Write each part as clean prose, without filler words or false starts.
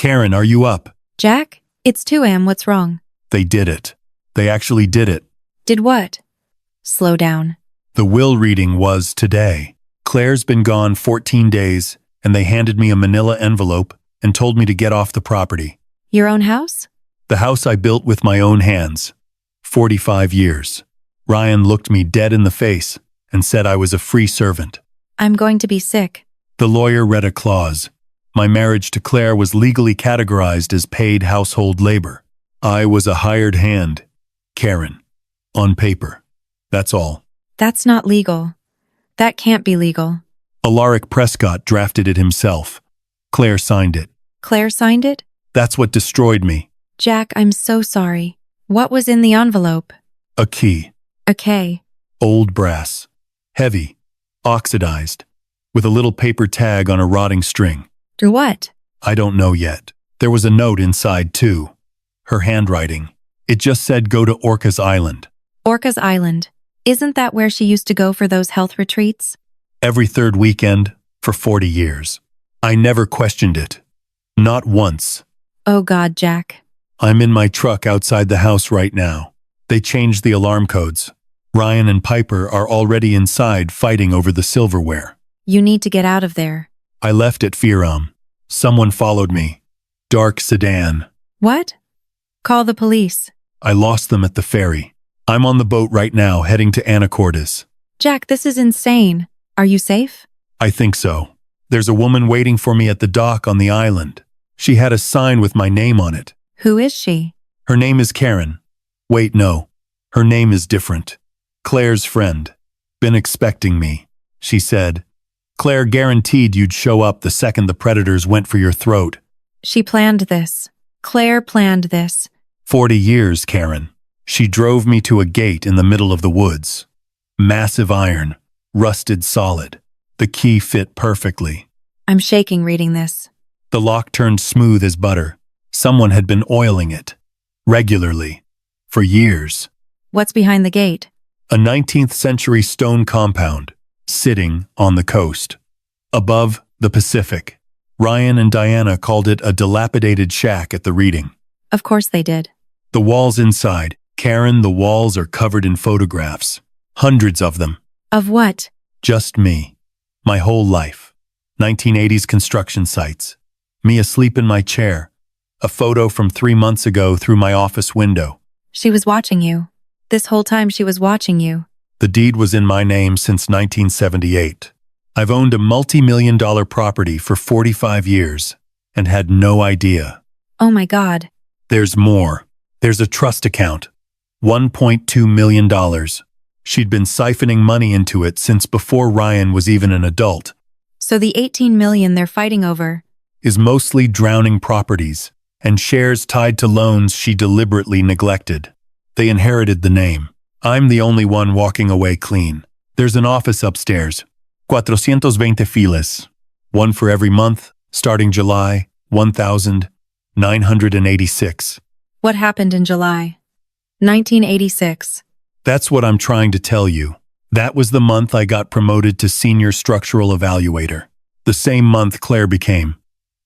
Karen, are you up? Jack? It's 2 a.m. What's wrong? They did it. They actually did it. Did what? Slow down. The will reading was today. Claire's been gone 14 days, and they handed me a manila envelope and told me to get off the property. Your own house? The house I built with my own hands. 45 years. Ryan looked me dead in the face and said I was a free servant. I'm going to be sick. The lawyer read a clause. My marriage to Claire was legally categorized as paid household labor. I was a hired hand. Karen. On paper. That's all. That's not legal. That can't be legal. Alaric Prescott drafted it himself. Claire signed it. Claire signed it? That's what destroyed me. Jack, I'm so sorry. What was in the envelope? A key. A K. Old brass. Heavy. Oxidized. With a little paper tag on a rotting string. For what? I don't know yet. There was a note inside, too. Her handwriting. It just said go to Orcas Island. Orcas Island. Isn't that where she used to go for those health retreats? Every third weekend for 40 years. I never questioned it. Not once. Oh God, Jack. I'm in my truck outside the house right now. They changed the alarm codes. Ryan and Piper are already inside fighting over the silverware. You need to get out of there. I left at Firam. Someone followed me. Dark sedan. What? Call the police. I lost them at the ferry. I'm on the boat right now heading to Anacortes. Jack, this is insane. Are you safe? I think so. There's a woman waiting for me at the dock on the island. She had a sign with my name on it. Who is she? Her name is Karen. Wait, no. Her name is different. Claire's friend. Been expecting me, she said. Claire guaranteed you'd show up the second the predators went for your throat. She planned this. Claire planned this. 40 years, Karen. She drove me to a gate in the middle of the woods. Massive iron, rusted solid. The key fit perfectly. I'm shaking reading this. The lock turned smooth as butter. Someone had been oiling it. Regularly. For years. What's behind the gate? A 19th century stone compound, sitting on the coast. Above, the Pacific. Ryan and Diana called it a dilapidated shack at the reading. Of course they did. The walls inside. Karen, the walls are covered in photographs. Hundreds of them. Of what? Just me. My whole life. 1980s construction sites. Me asleep in my chair. A photo from 3 months ago through my office window. She was watching you. This whole time she was watching you. The deed was in my name since 1978. I've owned a multi-million-dollar property for 45 years and had no idea. Oh my God. There's more. There's a trust account. $1.2 million. She'd been siphoning money into it since before Ryan was even an adult. So the 18 million they're fighting over is mostly drowning properties and shares tied to loans she deliberately neglected. They inherited the name. I'm the only one walking away clean. There's an office upstairs. 420 files. One for every month, starting July, 1,986. What happened in July? 1986. That's what I'm trying to tell you. That was the month I got promoted to senior structural evaluator. The same month Claire became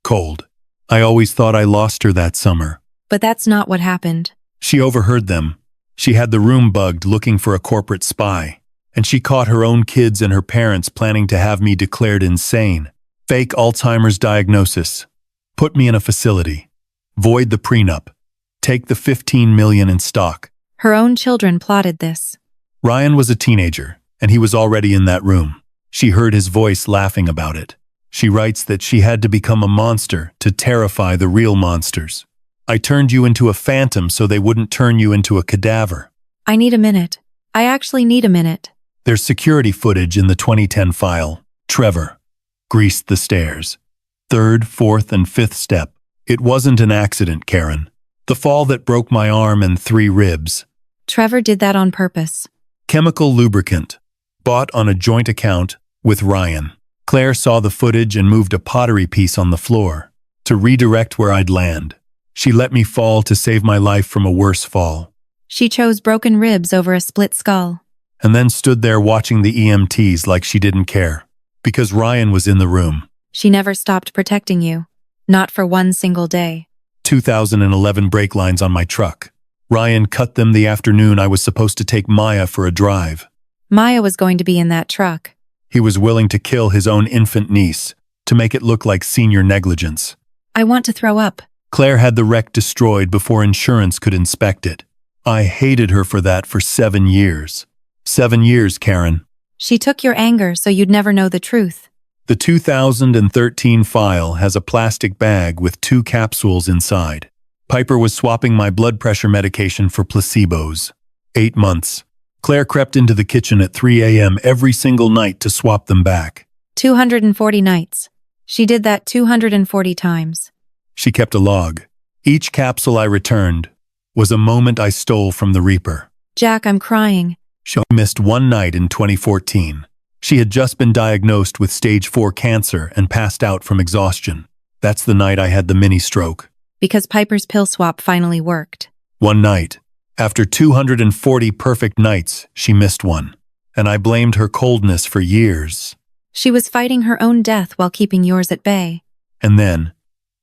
cold. I always thought I lost her that summer. But that's not what happened. She overheard them. She had the room bugged looking for a corporate spy. And she caught her own kids and her parents planning to have me declared insane. Fake Alzheimer's diagnosis. Put me in a facility. Void the prenup. Take the 15 million in stock. Her own children plotted this. Ryan was a teenager, and he was already in that room. She heard his voice laughing about it. She writes that she had to become a monster to terrify the real monsters. I turned you into a phantom so they wouldn't turn you into a cadaver. I need a minute. I actually need a minute. There's security footage in the 2010 file. Trevor greased the stairs. 3rd, 4th, and 5th step. It wasn't an accident, Karen. The fall that broke my arm and 3 ribs. Trevor did that on purpose. Chemical lubricant. Bought on a joint account with Ryan. Claire saw the footage and moved a pottery piece on the floor to redirect where I'd land. She let me fall to save my life from a worse fall. She chose broken ribs over a split skull. And then stood there watching the EMTs like she didn't care. Because Ryan was in the room. She never stopped protecting you. Not for one single day. 2011 brake lines on my truck. Ryan cut them the afternoon I was supposed to take Maya for a drive. Maya was going to be in that truck. He was willing to kill his own infant niece to make it look like senior negligence. I want to throw up. Claire had the wreck destroyed before insurance could inspect it. I hated her for that for 7 years. 7 years, Karen. She took your anger so you'd never know the truth. The 2013 file has a plastic bag with 2 capsules inside. Piper was swapping my blood pressure medication for placebos. 8 months. Claire crept into the kitchen at 3 a.m. every single night to swap them back. 240 nights. She did that 240 times. She kept a log. Each capsule I returned was a moment I stole from the Reaper. Jack, I'm crying. She missed one night in 2014. She had just been diagnosed with stage 4 cancer and passed out from exhaustion. That's the night I had the mini stroke. Because Piper's pill swap finally worked. One night, after 240 perfect nights, she missed one. And I blamed her coldness for years. She was fighting her own death while keeping yours at bay. And then,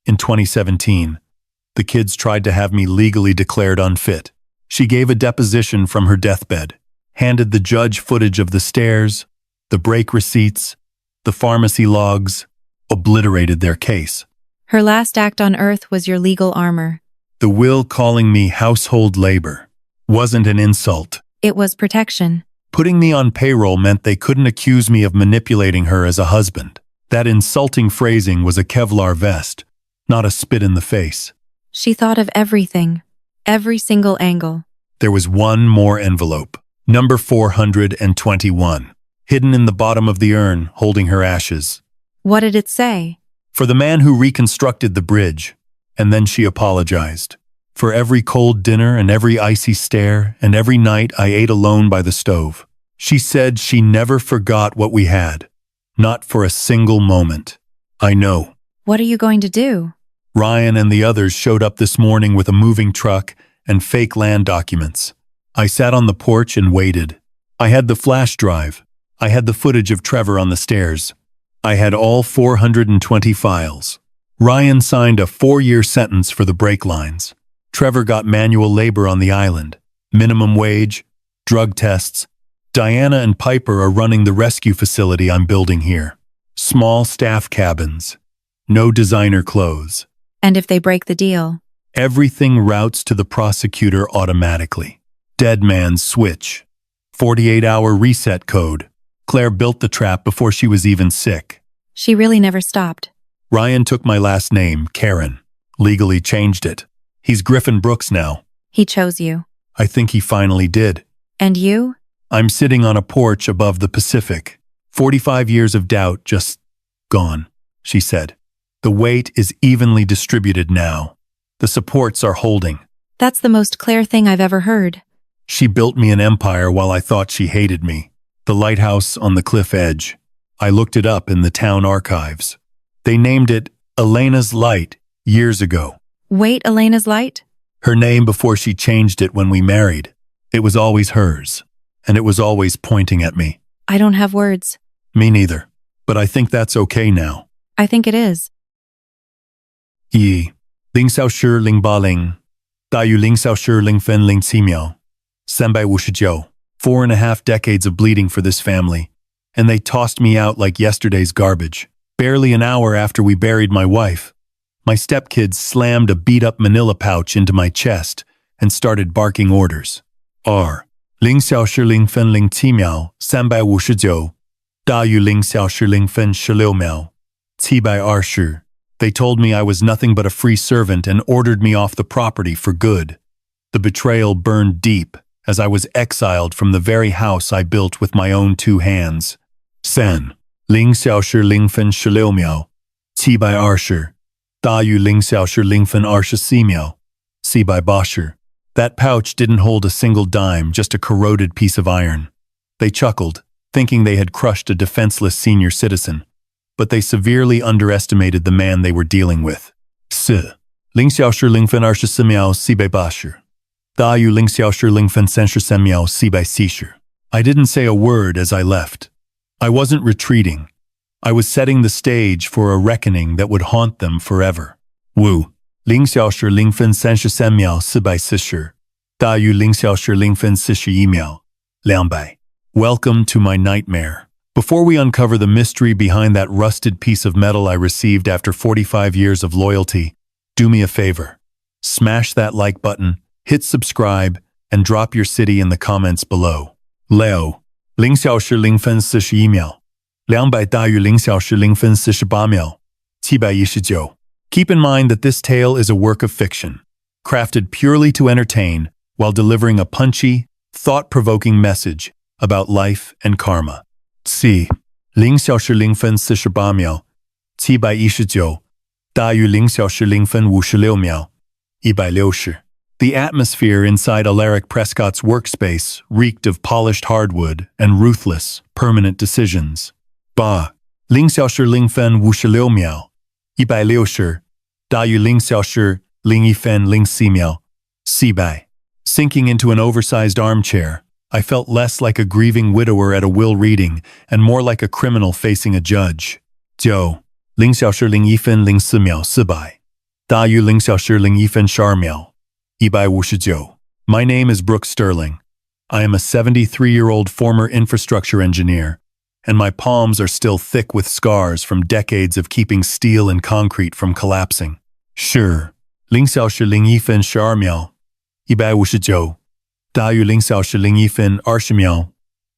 in 2017, the kids tried to have me legally declared unfit. She gave a deposition from her deathbed, handed the judge footage of the stairs, the brake receipts, the pharmacy logs, obliterated their case. Her last act on earth was your legal armor. The will calling me household labor wasn't an insult. It was protection. Putting me on payroll meant they couldn't accuse me of manipulating her as a husband. That insulting phrasing was a Kevlar vest, not a spit in the face. She thought of everything. Every single angle. There was one more envelope. Number 421. Hidden in the bottom of the urn, holding her ashes. What did it say? For the man who reconstructed the bridge. And then she apologized. For every cold dinner and every icy stare and every night I ate alone by the stove. She said she never forgot what we had. Not for a single moment. I know. What are you going to do? Ryan and the others showed up this morning with a moving truck and fake land documents. I sat on the porch and waited. I had the flash drive. I had the footage of Trevor on the stairs. I had all 420 files. Ryan signed a 4-year sentence for the brake lines. Trevor got manual labor on the island, minimum wage, drug tests. Diana and Piper are running the rescue facility I'm building here. Small staff cabins. No designer clothes. And if they break the deal? Everything routes to the prosecutor automatically. Dead man's switch. 48-hour reset code. Claire built the trap before she was even sick. She really never stopped. Ryan took my last name, Karen. Legally changed it. He's Griffin Brooks now. He chose you. I think he finally did. And you? I'm sitting on a porch above the Pacific. 45 years of doubt just gone, she said. The weight is evenly distributed now. The supports are holding. That's the most Claire thing I've ever heard. She built me an empire while I thought she hated me. The lighthouse on the cliff edge. I looked it up in the town archives. They named it Elena's Light years ago. Wait, Elena's Light? Her name before she changed it when we married. It was always hers, and it was always pointing at me. I don't have words. Me neither, but I think that's okay now. I think it is. Yi, ling xiao shi ling ba ling, da yu ling xiao shi ling fen ling qi miao, senbai wu shi jiu. 4.5 decades of bleeding for this family, and they tossed me out like yesterday's garbage. Barely an hour after we buried my wife, my stepkids slammed a beat-up manila pouch into my chest and started barking orders. R. Ling xiao shi ling fen ling qi miao, sanbai wu shi jiu, da yu ling xiao shi ling fen shi liu miao, qi bai er shi. They told me I was nothing but a free servant and ordered me off the property for good. The betrayal burned deep as I was exiled from the very house I built with my own 2 hands. Sen. Ling xiao shi ling fen shi liu miao, qi bai er shi, da yu ling xiao shi ling fen er shi si miao, si bai ba shi. That pouch didn't hold a single dime, just a corroded piece of iron. They chuckled, thinking they had crushed a defenseless senior citizen, but they severely underestimated the man they were dealing with. Si. Ling xiao shi ling fen er shi si miao, si bai ba shi. Da yu ling xiao shi ling fen sen shi sen miao, si bai si shi. I didn't say a word as I left. I wasn't retreating. I was setting the stage for a reckoning that would haunt them forever. Wu. 0:0分33秒440，大于0:041秒200。Welcome to my nightmare. Before we uncover the mystery behind that rusted piece of metal I received after 45 years of loyalty, do me a favor. Smash that like button, hit subscribe, and drop your city in the comments below. Leo. 0:0零分48秒，200大于0:048秒，719。Keep in mind that this tale is a work of fiction, crafted purely to entertain while delivering a punchy, thought-provoking message about life and karma. C. 0:0零分48秒，719，大于0:056秒，160。The atmosphere inside Alaric Prescott's workspace reeked of polished hardwood and ruthless, permanent decisions. Ba. 0:056秒，160，大于0:004秒，400。Sinking into an oversized armchair, I felt less like a grieving widower at a will reading and more like a criminal facing a judge. 9:0:001分4秒，400，大于0:001分12秒，159。My name is Brook Sterling. I am a 73-year-old former infrastructure engineer, and my palms are still thick with scars from decades of keeping steel and concrete from collapsing. Sure. 0:001分12秒，159，大于0:001分20秒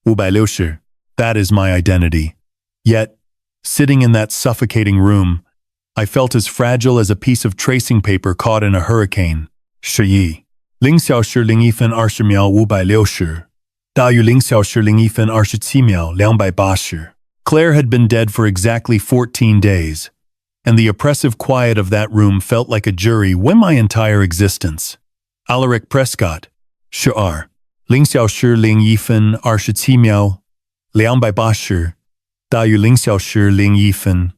，560。That is my identity. Yet, sitting in that suffocating room, I felt as fragile as a piece of tracing paper caught in a hurricane. 11:0:001分20秒，560，大于0:001分27秒，280。Claire had been dead for exactly 14 days, and the oppressive quiet of that room felt like a jury when my entire existence. Alaric Prescott, Shu'ar, 0:001分27秒，280，大于0:001分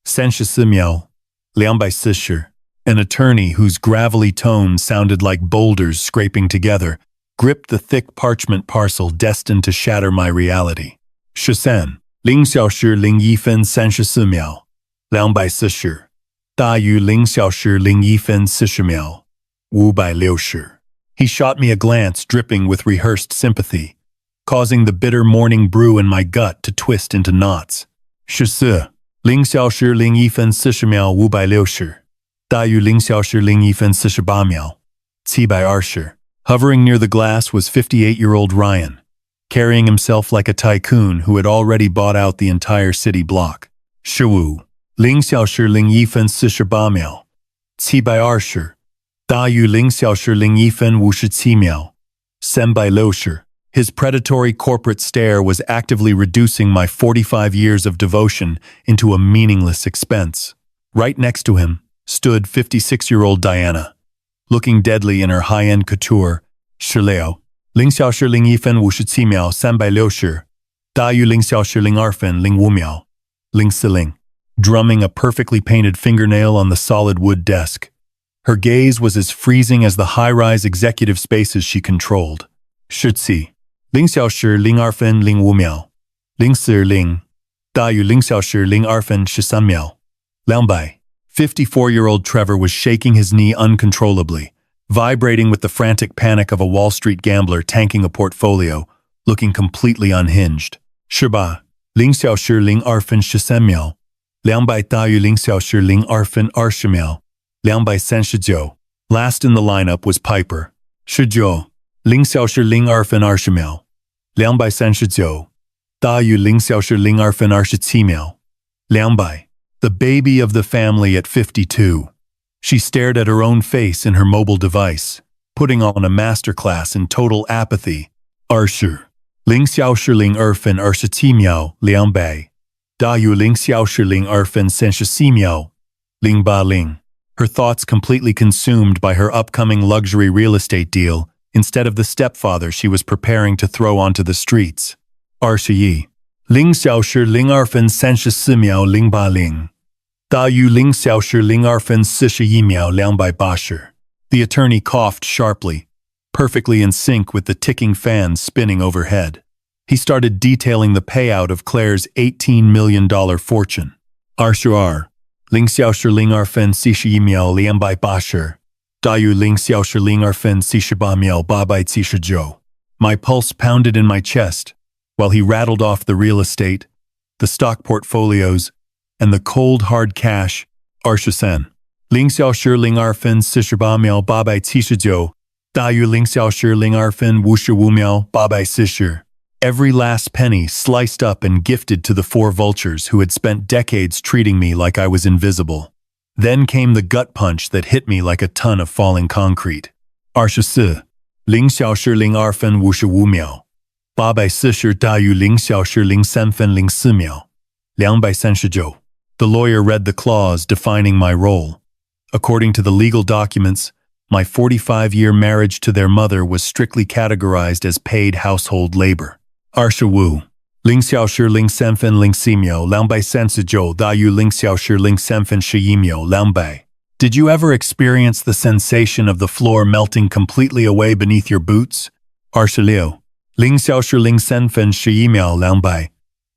34秒，240. An attorney whose gravelly tones sounded like boulders scraping together, gripped the thick parchment parcel destined to shatter my reality. Shisen, 0:001分34秒，240，大于0:001分40秒，560. He shot me a glance dripping with rehearsed sympathy, causing the bitter morning brew in my gut to twist into knots. 14:0:001分48秒，大于0:001分48秒，720. Hovering near the glass was 58-year-old Ryan, carrying himself like a tycoon who had already bought out the entire city block. 15:0:01分48秒，大于0:001分57秒，360. His predatory corporate stare was actively reducing my 45 years of devotion into a meaningless expense. Right next to him stood 56-year-old Diana, looking deadly in her high-end couture. 16:0:01分57秒，360，大于0:002分05秒，040. Drumming a perfectly painted fingernail on the solid wood desk. Her gaze was as freezing as the high-rise executive spaces she controlled. 14:0:02分13秒，200. 54-year-old Trevor was shaking his knee uncontrollably, vibrating with the frantic panic of a Wall Street gambler tanking a portfolio, looking completely unhinged. 18:0:02分13秒，200大于0:002分20秒，239. Last in the lineup was Piper. 19:0:02分20秒，239大于0:002分27秒，200. The baby of the family at 52. She stared at her own face in her mobile device, putting on a masterclass in total apathy. 20:0:02分34秒，200大于0:0:02分34秒，080. Her thoughts completely consumed by her upcoming luxury real estate deal instead of the stepfather she was preparing to throw onto the streets. 20:0:02分34秒，280大于0:0:02分41秒280. The attorney coughed sharply, perfectly in sync with the ticking fans spinning overhead. He started detailing the payout of Claire's $18 million fortune. Arshur, 零小时零二分41秒280，大于零小时零二分48秒879。My pulse pounded in my chest, while he rattled off the real estate, the stock portfolios, and the cold hard cash. 20零小时零二分48秒879，大于零小时零二分55秒840。Every last penny sliced up and gifted to the four vultures who had spent decades treating me like I was invisible. Then came the gut punch that hit me like a ton of falling concrete. 24零小时零二分55秒840大于零小时零三分04秒239。The lawyer read the clause defining my role. According to the legal documents, my 45-year marriage to their mother was strictly categorized as paid household labor. 25零小时零三分04秒239大于零小时零三分11秒200。Did you ever experience the sensation of the floor melting completely away beneath your boots? 26零小时零三分11秒200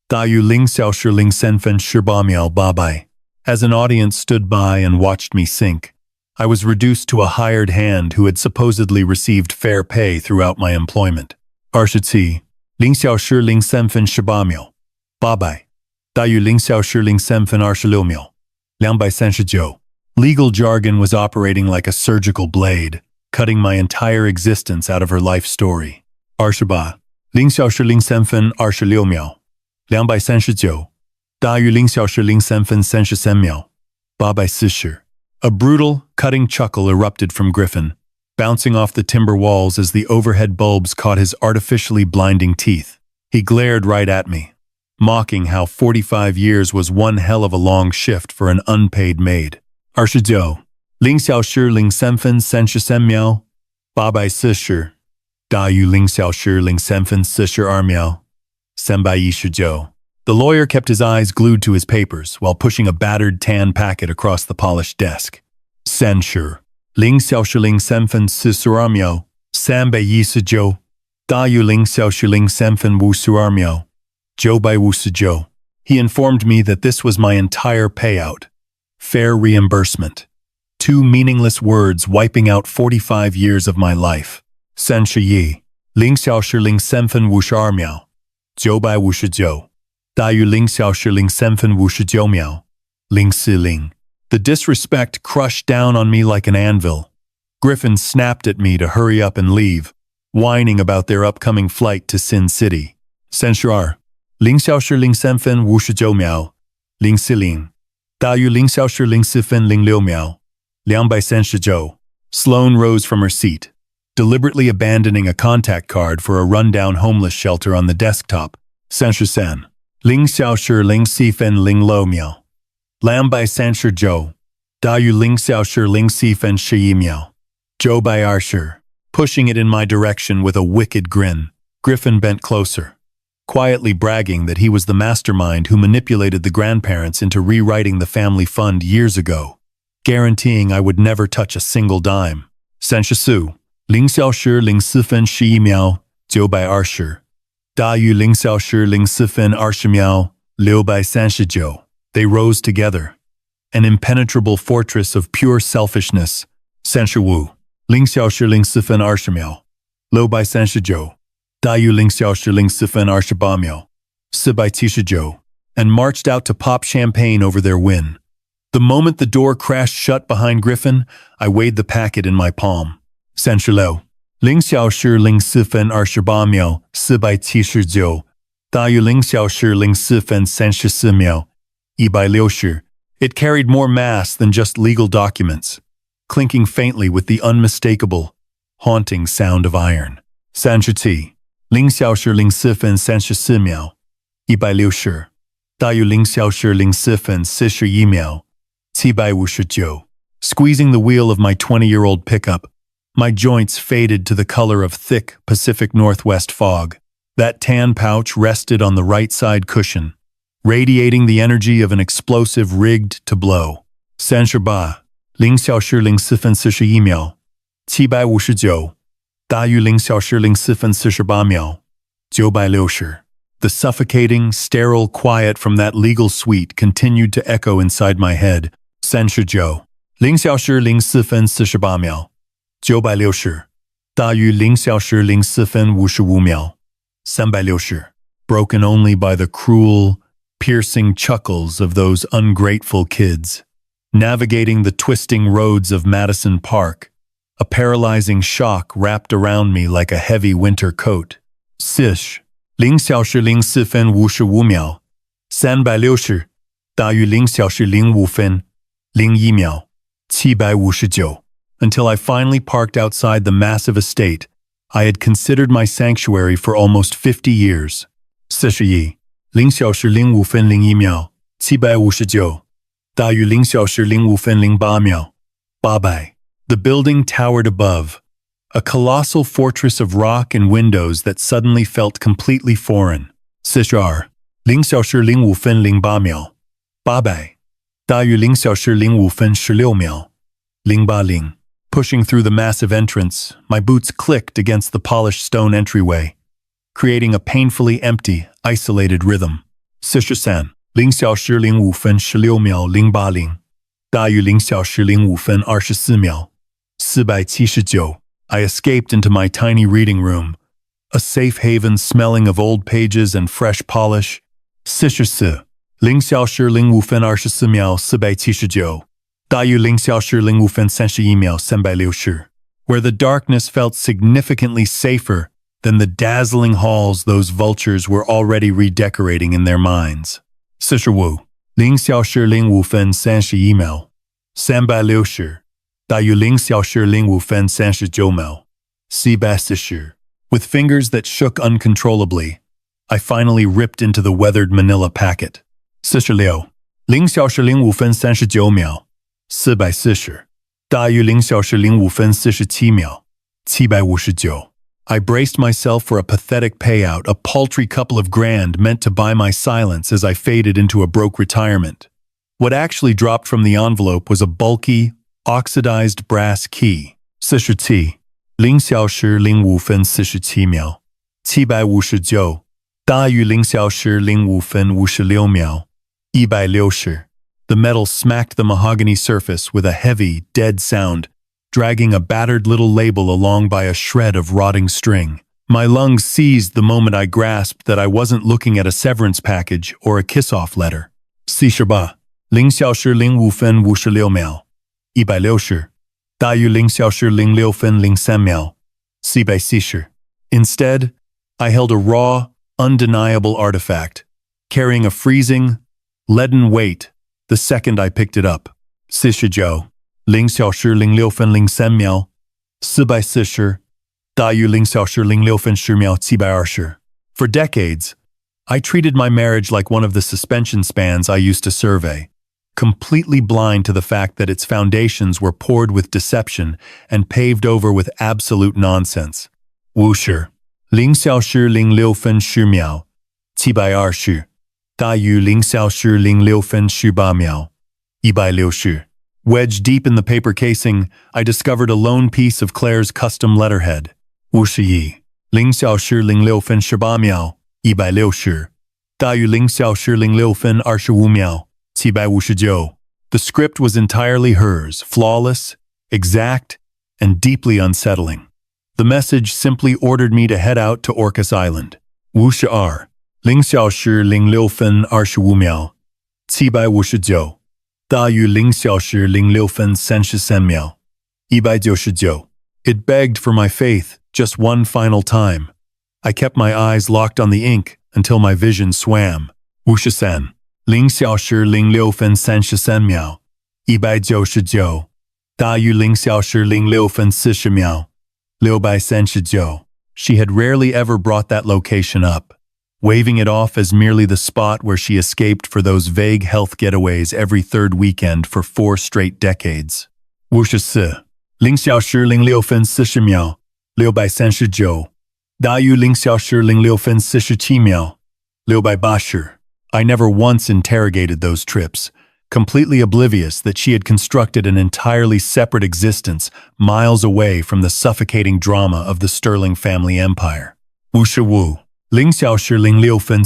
大于零小时零三分18秒800。As an audience stood by and watched me sink, I was reduced to a hired hand who had supposedly received fair pay throughout my employment. 27零小时零三分18秒800大于零小时零三分26秒239。Legal jargon was operating like a surgical blade, cutting my entire existence out of her life story. 28零小时零三分26秒239大于零小时零三分33秒840。A brutal, cutting chuckle erupted from Griffin, bouncing off the timber walls as the overhead bulbs caught his artificially blinding teeth. He glared right at me, mocking how 45 years was one hell of a long shift for an unpaid maid. 29零小时零三分33秒840大于零小时零三分42秒319。The lawyer kept his eyes glued to his papers while pushing a battered tan packet across the polished desk. Censure. 零小时零三分42秒319大于零小时零三分52秒959。He informed me that this was my entire payout. Fair reimbursement. Two meaningless words wiping out 45 years of my life. 31零小时零三分52秒959大于零小时零三分59秒040。The disrespect crushed down on me like an anvil. Griffin snapped at me to hurry up and leave, whining about their upcoming flight to Sin City. Censure. 零小时零三分59秒040大于零小时零四分06秒239。Sloane rose from her seat, deliberately abandoning a contact card for a rundown homeless shelter on the desktop. Censure 零小时零四分06秒239大于零小时零四分11秒920。Pushing it in my direction with a wicked grin, Griffin bent closer, quietly bragging that he was the mastermind who manipulated the grandparents into rewriting the family fund years ago, guaranteeing I would never touch a single dime. 32零小时零四分11秒920大于零小时零四分20秒639。They rose together, an impenetrable fortress of pure selfishness. 35零小时零四分20秒639大于零小时零四分28秒479 and marched out to pop champagne over their win. The moment the door crashed shut behind Griffin, I weighed the packet in my palm. 36零小时零四分28秒479大于零小时零四分34秒160。It carried more mass than just legal documents, clinking faintly with the unmistakable, haunting sound of iron. 37零小时零四分34秒160大于零小时零四分41秒759。Squeezing the wheel of my 20-year-old pickup, my joints faded to the color of thick Pacific Northwest fog. That tan pouch rested on the right side cushion, radiating the energy of an explosive rigged to blow. 38零小时零四分41秒759大于零小时零四分48秒960。The suffocating, sterile quiet from that legal suite continued to echo inside my head, 39 0:04:48 960大于0:04:55 360 broken only by the cruel, piercing chuckles of those ungrateful kids. Navigating the twisting roads of Madison Park, a paralyzing shock wrapped around me like a heavy winter coat. 0:04:55 360大于0:05:01 759 until I finally parked outside the massive estate I had considered my sanctuary for almost 50 years. 41 0:05:01 759大于0:05:08 800 The building towered above, a colossal fortress of rock and windows that suddenly felt completely foreign. 42 0:05:08 800大于0:05:16 080 Pushing through the massive entrance, my boots clicked against the polished stone entryway, creating a painfully empty, isolated rhythm. 43 0:05:16 080大于0:05:24 479 I escaped into my tiny reading room, a safe haven smelling of old pages and fresh polish. 44 0:05:24 479大于0:05:31 360 where the darkness felt significantly safer than the dazzling halls those vultures were already redecorating in their minds. 45 0:05:31 360大于0:05:39 440 With fingers that shook uncontrollably, I finally ripped into the weathered manila packet. 46 0:05:39 440大于0:05:47 759 I braced myself for a pathetic payout, a paltry couple of grand meant to buy my silence as I faded into a broke retirement. What actually dropped from the envelope was a bulky, oxidized brass key. 47 0:05:47 759大于0:05:56 160 The metal smacked the mahogany surface with a heavy, dead sound, dragging a battered little label along by a shred of rotting string. My lungs seized the moment I grasped that I wasn't looking at a severance package or a kiss-off letter. 47 0:05:56 160大于0:06:03 440 Instead, I held a raw, undeniable artifact, carrying a freezing, leaden weight the second I picked it up. 49 0:06:03 440大于0:06:10 720 For decades, I treated my marriage like one of the suspension spans I used to survey, completely blind to the fact that its foundations were poured with deception and paved over with absolute nonsense. 50 0:06:10 720大于0:06:18 160 Wedged deep in the paper casing, I discovered a lone piece of Claire's custom letterhead. 51 0:06:18 160大于0:06:25 759 The script was entirely hers, flawless, exact, and deeply unsettling. The message simply ordered me to head out to Orcas Island. 52 0:06:25 759大于0:06:33 199 It begged for my faith just one final time. I kept my eyes locked on the ink until my vision swam. 53 0:06:33 199大于0:06:40 639 She had rarely ever brought that location up, waving it off as merely the spot where she escaped for those vague health getaways every third weekend for 4 straight decades. 54 0:06:40 639大于0:06:47 680 I never once interrogated those trips, completely oblivious that she had constructed an entirely separate existence miles away from the suffocating drama of the Sterling family empire. 55 0:06:47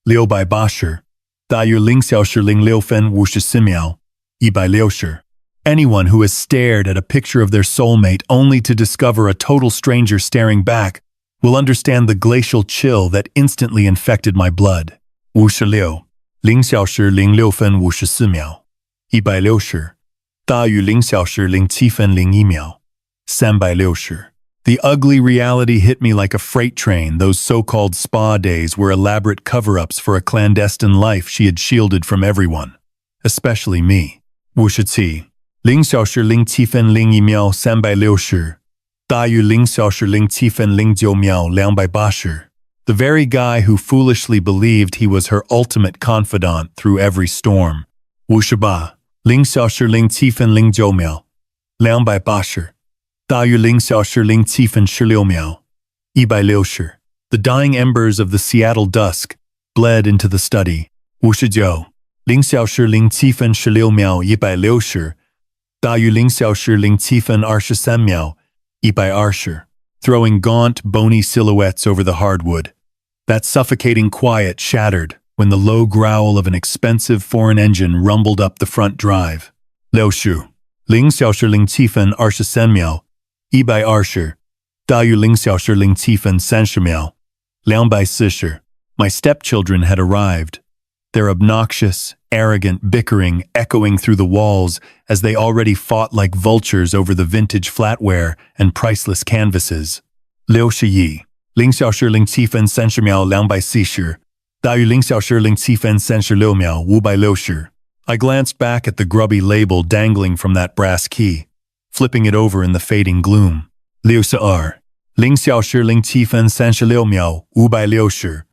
680大于0:06:54 160 Anyone who has stared at a picture of their soulmate only to discover a total stranger staring back will understand the glacial chill that instantly infected my blood. 56 0小时06分54秒 160大于0小时07分01秒 360 The ugly reality hit me like a freight train. Those so-called spa days were elaborate cover-ups for a clandestine life she had shielded from everyone, especially me. 57 0小时07分01秒360大于0小时07分09秒280 The very guy who foolishly believed he was her ultimate confidant through every storm. 58 0小时07分09秒280大于0小时07分16秒160 The dying embers of the Seattle dusk bled into the study. 59 0小时07分16秒160大于0小时07分23秒120 Throwing gaunt, bony silhouettes over the hardwood. That suffocating quiet shattered when the low growl of an expensive foreign engine rumbled up the front drive. 60 0小时07分23秒120大于0小时07分30秒240 My stepchildren had arrived. Their obnoxious, arrogant bickering echoing through the walls as they already fought like vultures over the vintage flatware and priceless canvases. 61 0小时07分30秒240大于0小时07分36秒560 I glanced back at the grubby label dangling from that brass key, flipping it over in the fading gloom. 62 0小时07分36秒560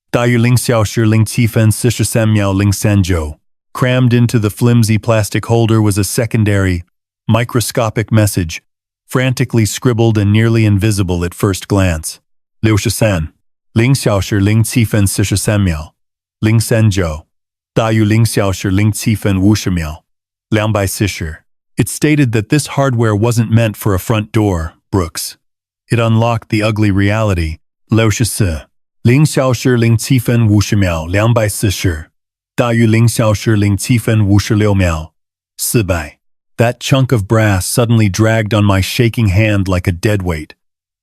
大于0小时07分43秒039 Crammed into the flimsy plastic holder was a secondary, microscopic message, frantically scribbled and nearly invisible at first glance. 63 0小时07分43秒039大于0小时07分50秒240 It stated that this hardware wasn't meant for a front door, Brooks. It unlocked the ugly reality. 64 0小时07分50秒240大于0小时07分56秒400 That chunk of brass suddenly dragged on my shaking hand like a deadweight,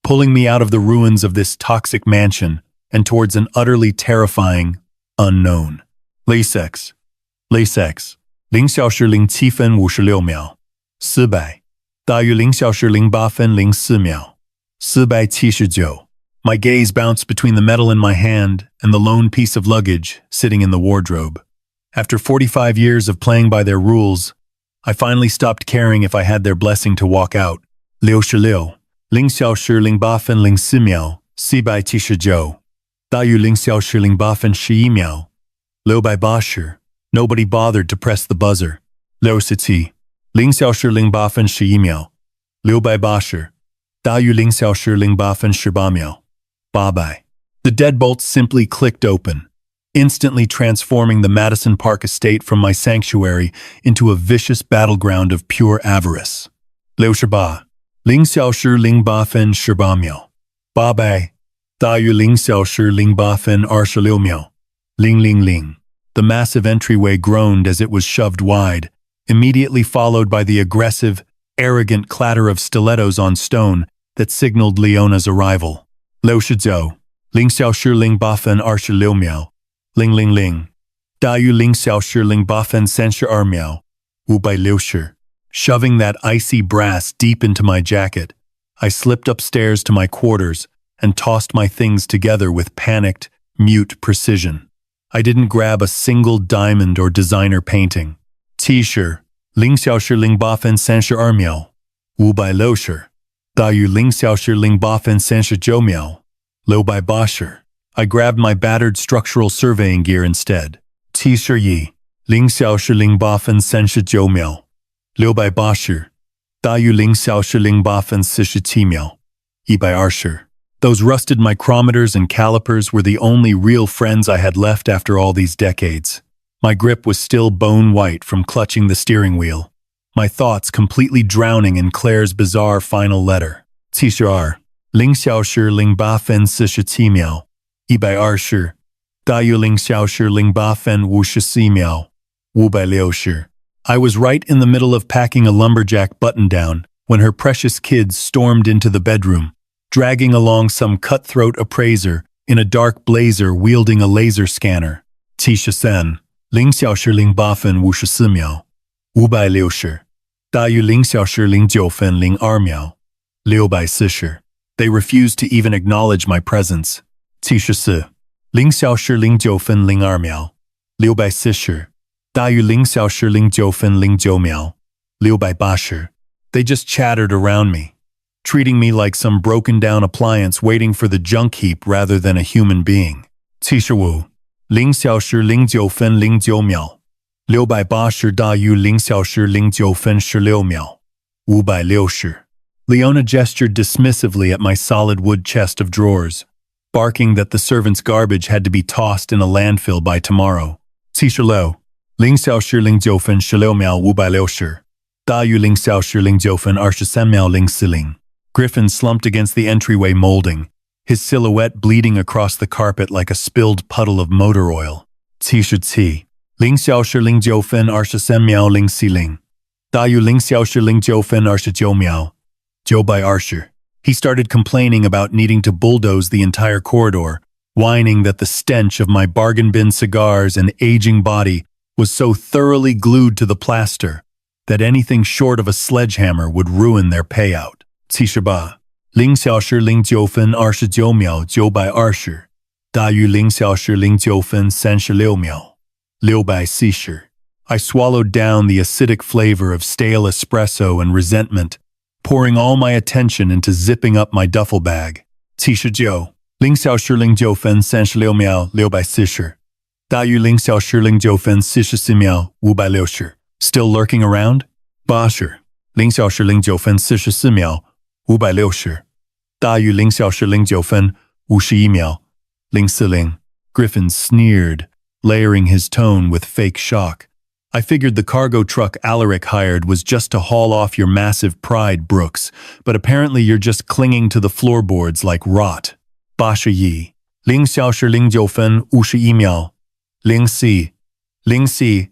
pulling me out of the ruins of this toxic mansion and towards an utterly terrifying unknown. Lasex 0小时07分56秒400大于0小时08分04秒479 My gaze bounced between the metal in my hand and the lone piece of luggage sitting in the wardrobe. After 45 years of playing by their rules, I finally stopped caring if I had their blessing to walk out. 66 0小时08分04秒479大于0小时08分11秒680 Nobody bothered to press the buzzer. 67 0小时08分11秒680大于0小时08分18秒800 The deadbolts simply clicked open, instantly transforming the Madison Park estate from my sanctuary into a vicious battleground of pure avarice. 68 0小时08分18秒800大于0小时08分26秒000 The massive entryway groaned as it was shoved wide, immediately followed by the aggressive, arrogant clatter of stilettos on stone that signaled Leona's arrival. 69 0小时08分26秒000大于0小时08分32秒560 Shoving that icy brass deep into my jacket, I slipped upstairs to my quarters and tossed my things together with panicked, mute precision. I didn't grab a single diamond or designer painting. T-shirt 0小时08分32秒560大于0小时08分39秒680 I grabbed my battered structural surveying gear instead. T-shirt 0小时08分39秒680大于0小时08分47秒120 Those rusted micrometers and calipers were the only real friends I had left after all these decades. My grip was still bone white from clutching the steering wheel, my thoughts completely drowning in Claire's bizarre final letter. TCR 0小时08分47秒120大于0小时08分54秒560 I was right in the middle of packing a lumberjack button-down when her precious kids stormed into the bedroom, dragging along some cutthroat appraiser in a dark blazer wielding a laser scanner. 70 0小时08分54秒560大于0小时09分02秒640 They refused to even acknowledge my presence. 74 0小时09分02秒640大于0小时09分09秒680 They just chattered around me, treating me like some broken-down appliance waiting for the junk heap rather than a human being. 75 0小时09分09秒680大于0小时09分16秒560 Leona gestured dismissively at my solid wood chest of drawers, barking that the servant's garbage had to be tossed in a landfill by tomorrow. 76 0小时09分16秒560大于0小时09分23秒040 Griffin slumped against the entryway molding, his silhouette bleeding across the carpet like a spilled puddle of motor oil. 77 0小时09分23秒040大于0小时09分29秒920 He started complaining about needing to bulldoze the entire corridor, whining that the stench of my bargain bin cigars and aging body was so thoroughly glued to the plaster that anything short of a sledgehammer would ruin their payout. 78 0小时09分29秒920大于0小时09分36秒640 I swallowed down the acidic flavor of stale espresso and resentment, pouring all my attention into zipping up my duffel bag. 79 0小时09分36秒640大于0小时09分44秒560 Still lurking around? 80 0小时09分44秒560大于0小时09分51秒040 Griffin sneered, layering his tone with fake shock. I figured the cargo truck Alaric hired was just to haul off your massive pride, Brooks, but apparently you're just clinging to the floorboards like rot. 81 0小时09分51秒04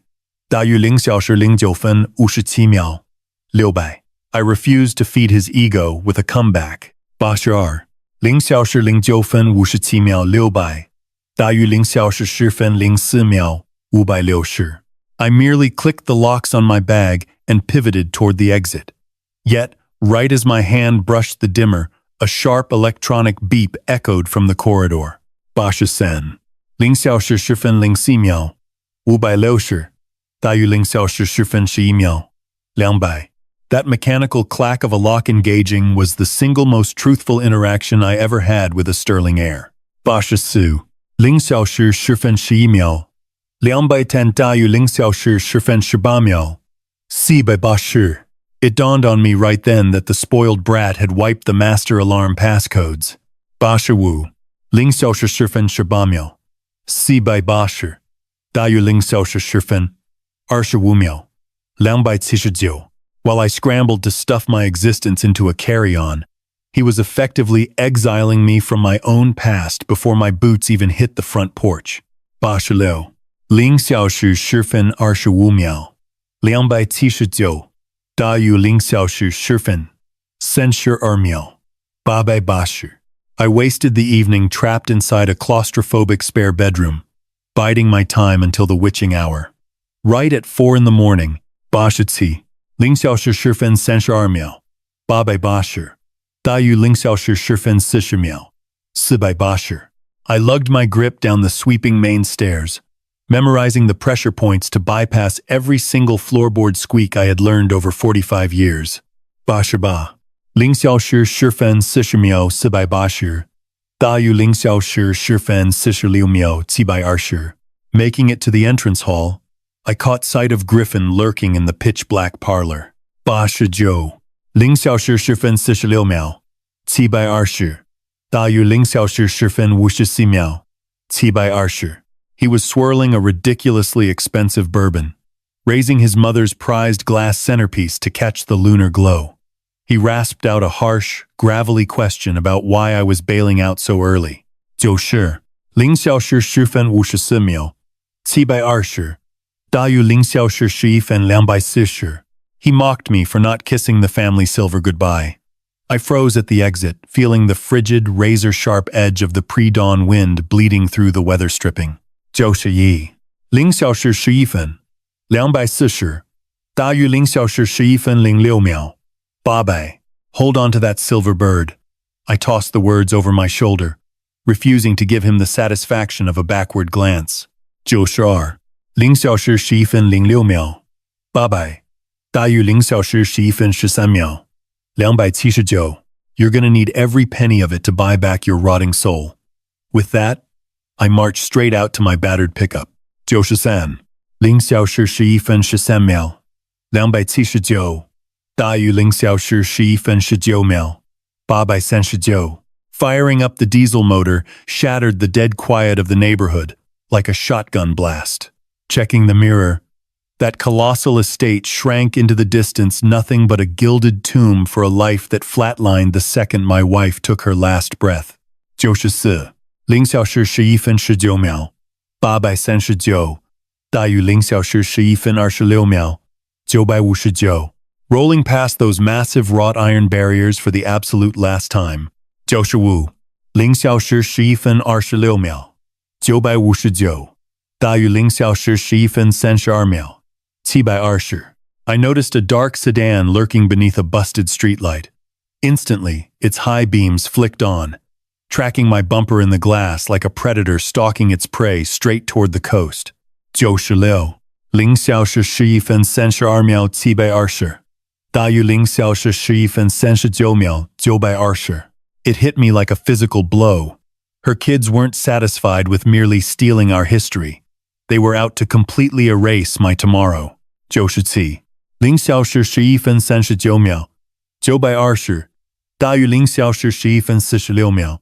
大于0小时09分57秒600 I refused to feed his ego with a comeback. 82 0小时09分57秒600大于0小时10分04秒560 I merely clicked the locks on my bag and pivoted toward the exit. Yet, right as my hand brushed the dimmer, a sharp electronic beep echoed from the corridor. 80 0小时10分04秒560大于0小时10分11秒200 That mechanical clack of a lock engaging was the single most truthful interaction I ever had with a Sterling Air. 84 0小时10分11秒210大于0小时10分18秒480 It dawned on me right then that the spoiled brat had wiped the master alarm passcodes. 85 0小时10分18秒480大于0小时10分25秒279 While I scrambled to stuff my existence into a carry-on, he was effectively exiling me from my own past before my boots even hit the front porch. 86 0小时10分25秒279大于0小时10分32秒880 I wasted the evening trapped inside a claustrophobic spare bedroom, biding my time until the witching hour. Right at 4 in the morning, 87 0小时10分32秒880大于0小时10分40秒480 I lugged my grip down the sweeping main stairs, memorizing the pressure points to bypass every single floorboard squeak I had learned over 45 years. 88 0小时10分40秒480大于0小时10分46秒720 Making it to the entrance hall, I caught sight of Griffin lurking in the pitch-black parlor. 89 0小时10分46秒720大于0小时10分54秒720 He was swirling a ridiculously expensive bourbon, raising his mother's prized glass centerpiece to catch the lunar glow. He rasped out a harsh, gravelly question about why I was bailing out so early. 90 0小时10分54秒720大约0小时11分240. He mocked me for not kissing the family silver goodbye. I froze at the exit, feeling the frigid, razor-sharp edge of the pre-dawn wind bleeding through the weather stripping. 91. 0小时11分240. 大约0小时11分06秒. Bye-bye. Hold on to that silver bird. I tossed the words over my shoulder, refusing to give him the satisfaction of a backward glance. 92. 0小时11分06秒. Bye-bye. 大约0小时11分13秒. 279. You're gonna need every penny of it to buy back your rotting soul. With that, I marched straight out to my battered pickup. 93. 0小时11分13秒. 279. 大约0小时11分19秒. 839. Firing up the diesel motor shattered the dead quiet of the neighborhood like a shotgun blast. Checking the mirror, that colossal estate shrank into the distance, nothing but a gilded tomb for a life that flatlined the second my wife took her last breath. 94. 0小时11分19秒. 839. 大约0小时11分26秒. 959. Rolling past those massive wrought iron barriers for the absolute last time. 95. 0小时11分26秒. 959. 大约0小时11分32秒. 720. I noticed a dark sedan lurking beneath a busted streetlight. Instantly, its high beams flicked on, tracking my bumper in the glass like a predator stalking its prey straight toward the coast. 96. 0小时11分32秒720. 大约0小时11分39秒920. It hit me like a physical blow. Her kids weren't satisfied with merely stealing our history. They were out to completely erase my tomorrow. 97. 0小时11分39秒. 920. 大约0小时11分46秒.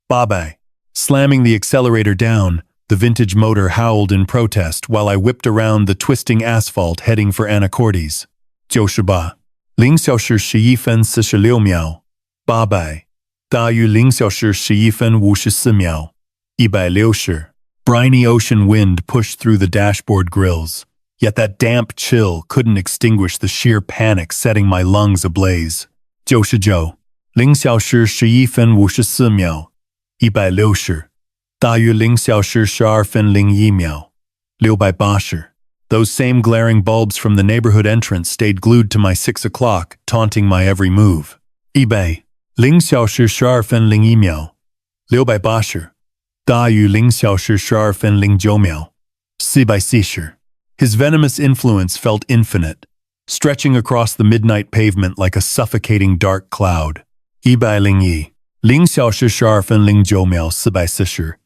Bye-bye. Slamming the accelerator down, the vintage motor howled in protest while I whipped around the twisting asphalt heading for Anacortes. 98. 0小时11分46秒. Bye-bye. 大约0小时11分54秒. 160. Briny ocean wind pushed through the dashboard grills, yet that damp chill couldn't extinguish the sheer panic setting my lungs ablaze. 99. 0小时11分54秒. 160. 大约0小时12分01秒. 680. Those same glaring bulbs from the neighborhood entrance stayed glued to my 6 o'clock, taunting my every move. eBay. 0小时12分01秒. 680. 大约0小时12分09秒. 440. His venomous influence felt infinite, stretching across the midnight pavement like a suffocating dark cloud. 101. 0小时12分09秒440.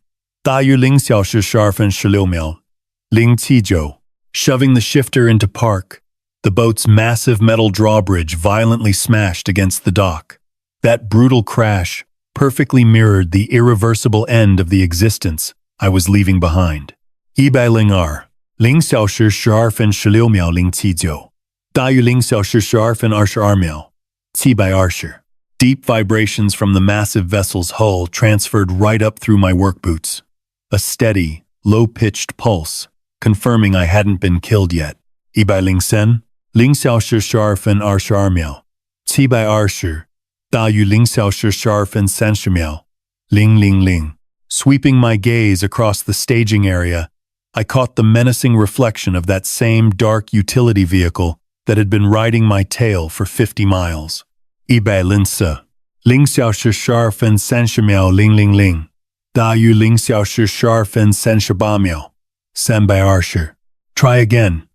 大约0小时12分16秒. 079. Shoving the shifter into park, the boat's massive metal drawbridge violently smashed against the dock. That brutal crash perfectly mirrored the irreversible end of the existence I was leaving behind. 102. 0小时12分16秒079. 大约0小时12分22秒. 720. Deep vibrations from the massive vessel's hull transferred right up through my work boots. A steady, low-pitched pulse, confirming I hadn't been killed yet. 103. 0小时12分22秒. 720. 大约0小时12分30秒. 000. Sweeping my gaze across the staging area, I caught the menacing reflection of that same dark utility vehicle that had been riding my tail for 50 miles. 104. 0小时12分30秒000. 大约0小时12分38秒. 320. Try again,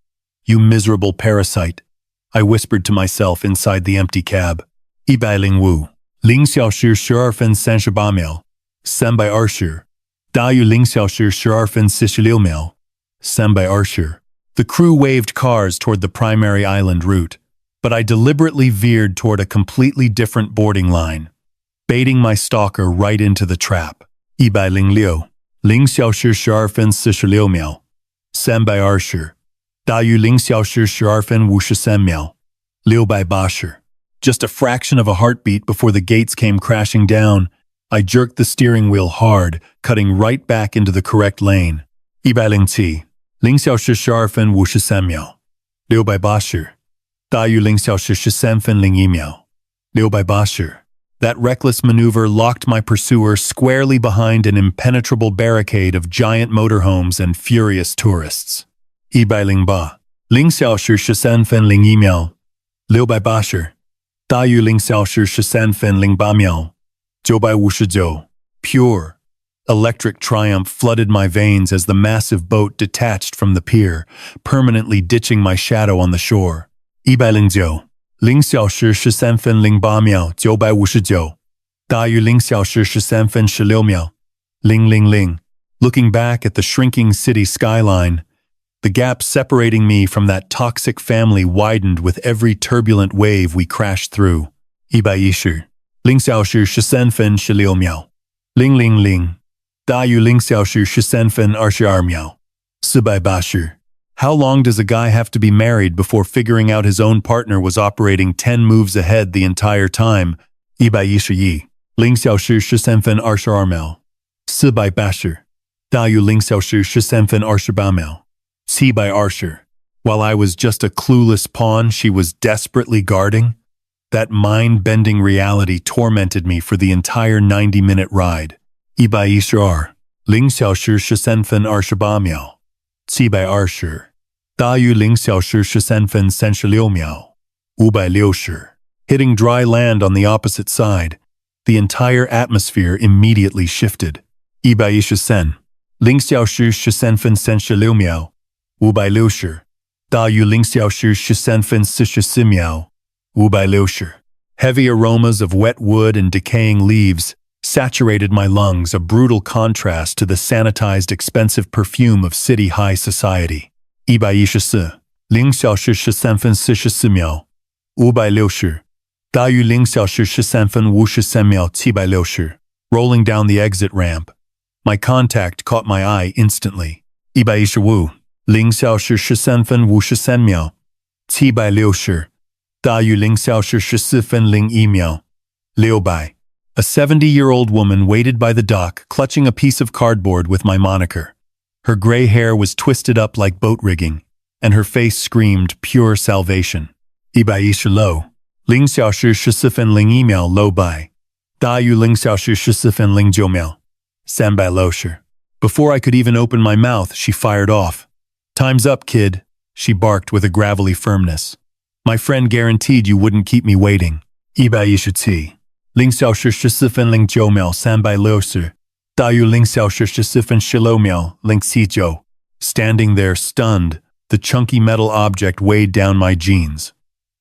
you miserable parasite, I whispered to myself inside the empty cab. 105. 0小时12分38秒. 320. 大约0小时12分46秒. 320. The crew waved cars toward the primary island route, but I deliberately veered toward a completely different boarding line, baiting my stalker right into the trap. 106. 0小时12分46秒. 320. 大约0小时12分53秒. 680. Just a fraction of a heartbeat before the gates came crashing down, I jerked the steering wheel hard, cutting right back into the correct lane. 107. 0小时12分53秒680大于0小时13分01秒680 That reckless maneuver locked my pursuer squarely behind an impenetrable barricade of giant motorhomes and furious tourists. 108 0小时13分01秒680大于0小时13分08秒959 Pure, electric triumph flooded my veins as the massive boat detached from the pier, permanently ditching my shadow on the shore. 109 0小时13分08秒959大于0小时13分16秒000 Looking back at the shrinking city skyline, the gap separating me from that toxic family widened with every turbulent wave we crashed through. 110 0小时13分16秒000大于0小时13分22秒480 How long does a guy have to be married before figuring out his own partner was operating 10 moves ahead the entire time? 111 0小时13分22秒480大于0小时13分28秒720 While I was just a clueless pawn she was desperately guarding, that mind-bending reality tormented me for the entire 90-minute ride. 112 0小时13分28秒720大于0小时13分36秒560 Hitting dry land on the opposite side, the entire atmosphere immediately shifted. 113 0小时13分36秒560大于0小时13分44秒560 Heavy aromas of wet wood and decaying leaves saturated my lungs, a brutal contrast to the sanitized, expensive perfume of city high society. 114 0小时13分44秒560大于0小时13分53秒760 Rolling down the exit ramp, my contact caught my eye instantly. 115 0小时13分53秒760大于0小时14分01秒600 A 70-year-old woman waited by the dock, clutching a piece of cardboard with my moniker. Her gray hair was twisted up like boat rigging, and her face screamed pure salvation. 116 0小时14分01秒600大于0小时14分09秒360 Before I could even open my mouth, she fired off. Time's up, kid, she barked with a gravelly firmness. My friend guaranteed you wouldn't keep me waiting. 117 0小时14分09秒360大于0小时14分16秒079 Standing there stunned, the chunky metal object weighed down my jeans.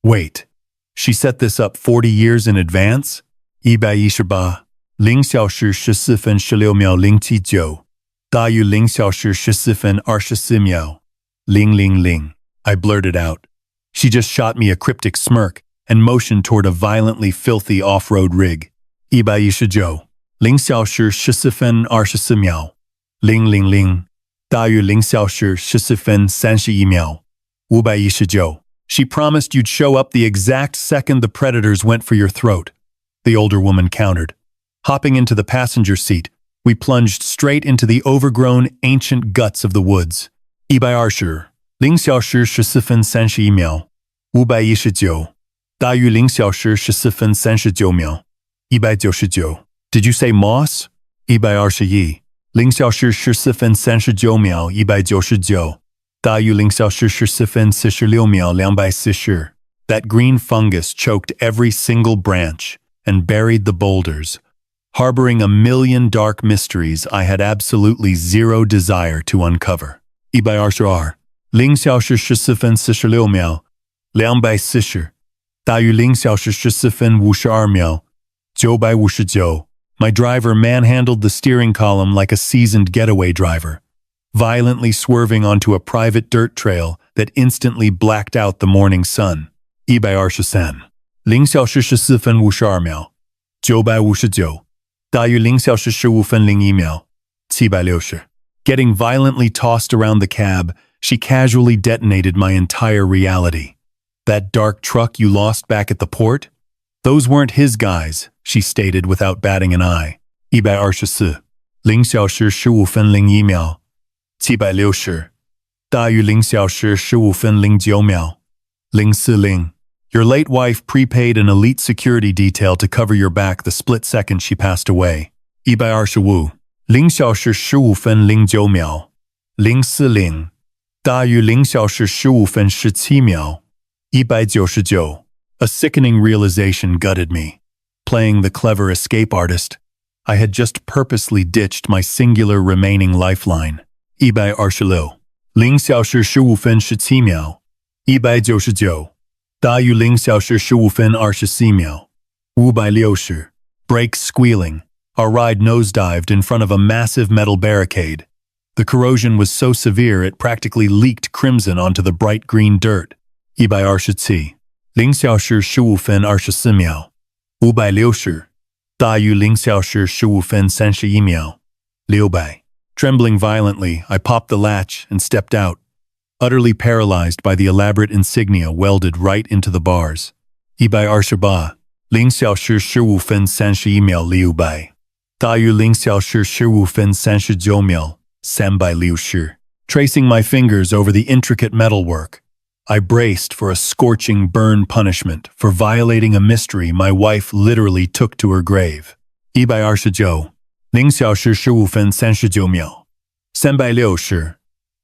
Wait, she set this up 40 years in advance? 118 0小时14分16秒079大于0小时14分24秒000 I blurted out. She just shot me a cryptic smirk and motioned toward a violently filthy off-road rig. 119 0小时14分24秒000大于0小时14分31秒519 She promised you'd show up the exact second the predators went for your throat. The older woman countered. Hopping into the passenger seat, we plunged straight into the overgrown, ancient guts of the woods. 120 0小时14分31秒519大于0小时14分39秒199 Did you say moss? 121 0小时14分39秒199大于0小时14分46秒240 That green fungus choked every single branch and buried the boulders, harboring a million dark mysteries I had absolutely zero desire to uncover. 122 0小时14分46秒240大于0小时14分52秒959 My driver manhandled the steering column like a seasoned getaway driver, violently swerving onto a private dirt trail that instantly blacked out the morning sun. 123 0小时14分52秒959大于0小时15分01秒760 Getting violently tossed around the cab, she casually detonated my entire reality. That dark truck you lost back at the port? Those weren't his guys, she stated without batting an eye. 124 0小时15分01秒760大于0小时15分09秒。040. Your late wife prepaid an elite security detail to cover your back the split second she passed away. 125. 0小时15分09秒。040. 大于0小时15分17秒。199. A sickening realization gutted me. Playing the clever escape artist, I had just purposely ditched my singular remaining lifeline. 126. 0小时15分17秒。199. 大于0小时15分24秒。560. Brakes squealing. Our ride nosedived in front of a massive metal barricade. The corrosion was so severe it practically leaked crimson onto the bright green dirt. 127. 0小时15分24秒。560. 大于0小时15分31秒。600. Trembling violently, I popped the latch and stepped out, utterly paralyzed by the elaborate insignia welded right into the bars. 128. 0小时15分31秒600。大于0小时15分39秒360. Tracing my fingers over the intricate metalwork, I braced for a scorching burn punishment for violating a mystery my wife literally took to her grave. 129. 0小时15分39秒。360.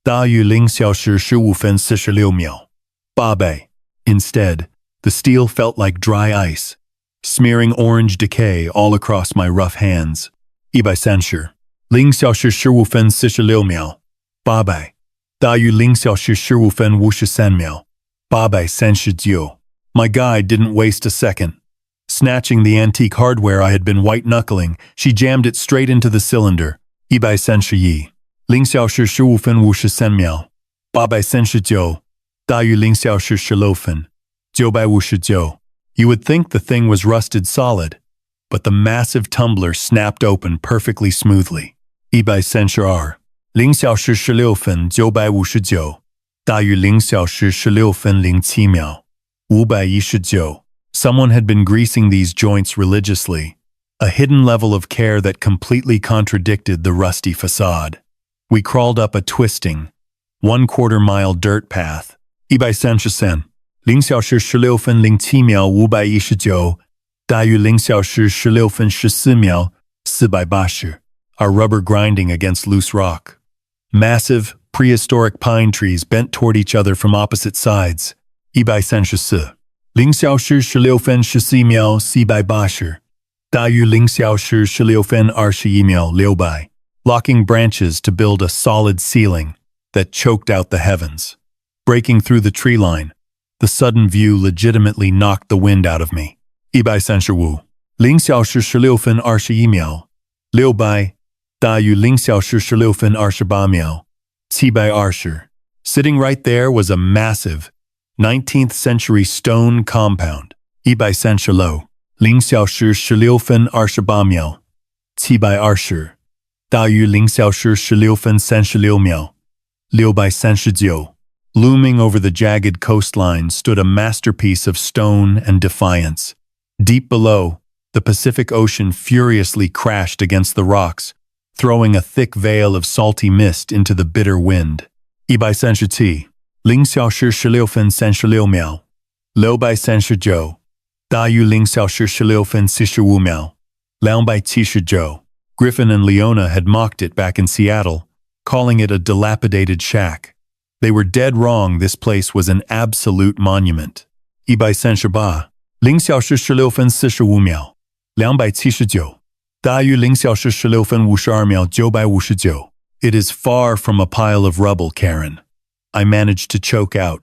大于0小时15分46秒。800. Instead, the steel felt like dry ice, smearing orange decay all across my rough hands. 130. 0小时15分46秒。800. 大于0小时15分53秒。839. My guide didn't waste a second. Snatching the antique hardware I had been white-knuckling, she jammed it straight into the cylinder. 131. 0小时15分53秒。839. 大于0小时16分。959. You would think the thing was rusted solid, but the massive tumbler snapped open perfectly smoothly. 132. 0小时16分959。大于0小时16分07秒。519. Someone had been greasing these joints religiously, a hidden level of care that completely contradicted the rusty facade. We crawled up a twisting, 1/4 mile dirt path. 133. 0小时16分07秒519。大于0小时16分14秒480. Our rubber grinding against loose rock. Massive, prehistoric pine trees bent toward each other from opposite sides. 134. 0小时16分14秒480。大于0小时16分21秒600. Locking branches to build a solid ceiling that choked out the heavens. Breaking through the tree line, the sudden view legitimately knocked the wind out of me. 135. 0小时16分21秒。600. 大于0小时16分28秒。720. Sitting right there was a massive, 19th century stone compound. 136. 0小时16分28秒。720. 大于0小时16分36秒。639. Looming over the jagged coastline stood a masterpiece of stone and defiance. Deep below, the Pacific Ocean furiously crashed against the rocks, throwing a thick veil of salty mist into the bitter wind. 137. 0小时16分36秒。639. 大于0小时16分45秒。279. Griffin and Leona had mocked it back in Seattle, calling it a dilapidated shack. They were dead wrong. This place was an absolute monument. 138. 0小时16分45秒。279. 大于0小时16分52秒959. It is far from a pile of rubble, Karen. I managed to choke out,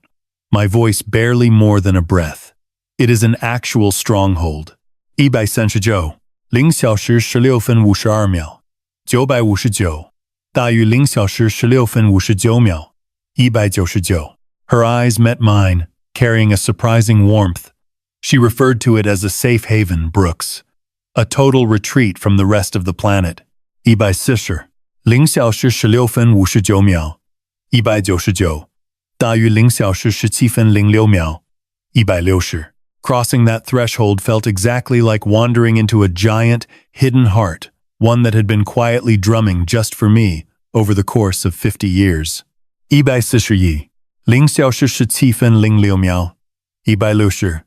my voice barely more than a breath. It is an actual stronghold. 139. 0小时16分52秒。959. 大于0小时16分59秒。199. Her eyes met mine, carrying a surprising warmth. She referred to it as a safe haven, Brooks. A total retreat from the rest of the planet. 140. 0小时16分59秒。199. 大于0小时17分06秒。160. Crossing that threshold felt exactly like wandering into a giant, hidden heart, one that had been quietly drumming just for me over the course of 50 years. 140.17分06秒160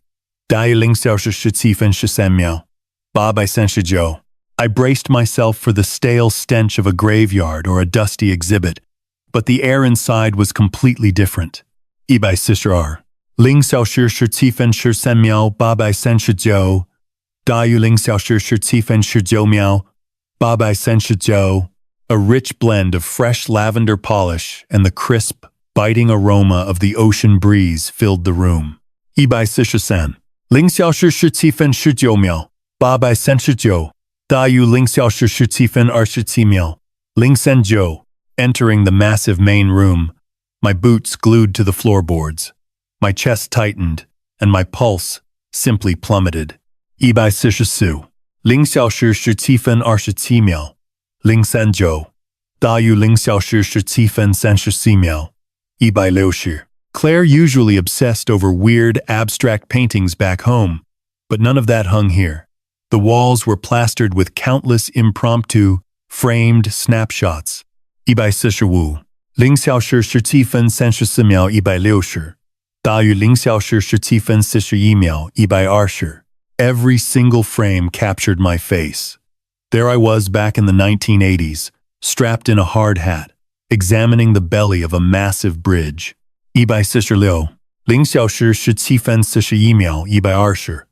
大于0.17分13秒839 I braced myself for the stale stench of a graveyard or a dusty exhibit, but the air inside was completely different. 142 0.17分13秒839大于0.17分19秒839 A rich blend of fresh lavender polish and the crisp, biting aroma of the ocean breeze filled the room. 143 0.17分19秒839大于0.17分27秒039 Entering the massive main room, my boots glued to the floorboards, my chest tightened, and my pulse simply plummeted. 144 0.17分27秒039大于0.17分34秒160 Claire usually obsessed over weird, abstract paintings back home, but none of that hung here. The walls were plastered with countless impromptu, framed snapshots. 145 0.17分34秒160大于0.17分41秒120 Every single frame captured my face. There I was back in the 1980s, strapped in a hard hat, examining the belly of a massive bridge. 146 0.17分41秒120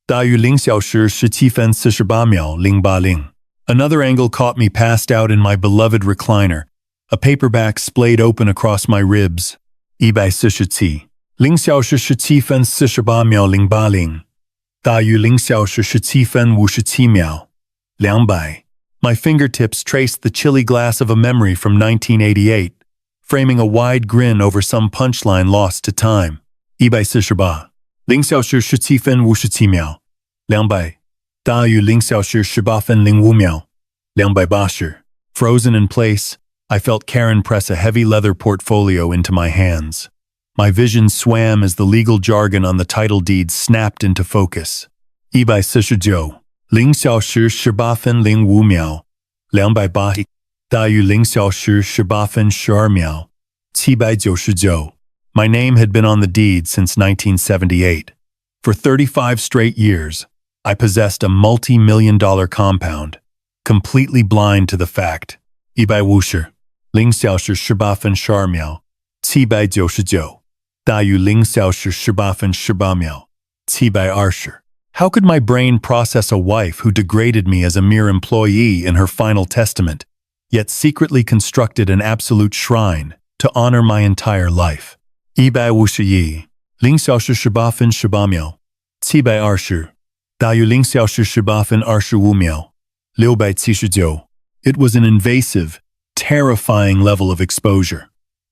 大于0.17分48秒080 Another angle caught me passed out in my beloved recliner, a paperback splayed open across my ribs. 147 0.17分48秒080大于0.17分57秒200 My fingertips traced the chilly glass of a memory from 1988, framing a wide grin over some punchline lost to time. 148 0.17分57秒200大于0.18分05秒280 Frozen in place, I felt Karen press a heavy leather portfolio into my hands. My vision swam as the legal jargon on the title deed snapped into focus. 149 0.18分05秒280大于0.18分12秒799 My name had been on the deed since 1978. For 35 straight years, I possessed a multi-million-dollar compound, completely blind to the fact. 150 0.18分12秒799大于0.18分18秒720 How could my brain process a wife who degraded me as a mere employee in her final testament, yet secretly constructed an absolute shrine to honor my entire life? 151 0.18分18秒720大于0.18分25秒679 It was an invasive, terrifying level of exposure.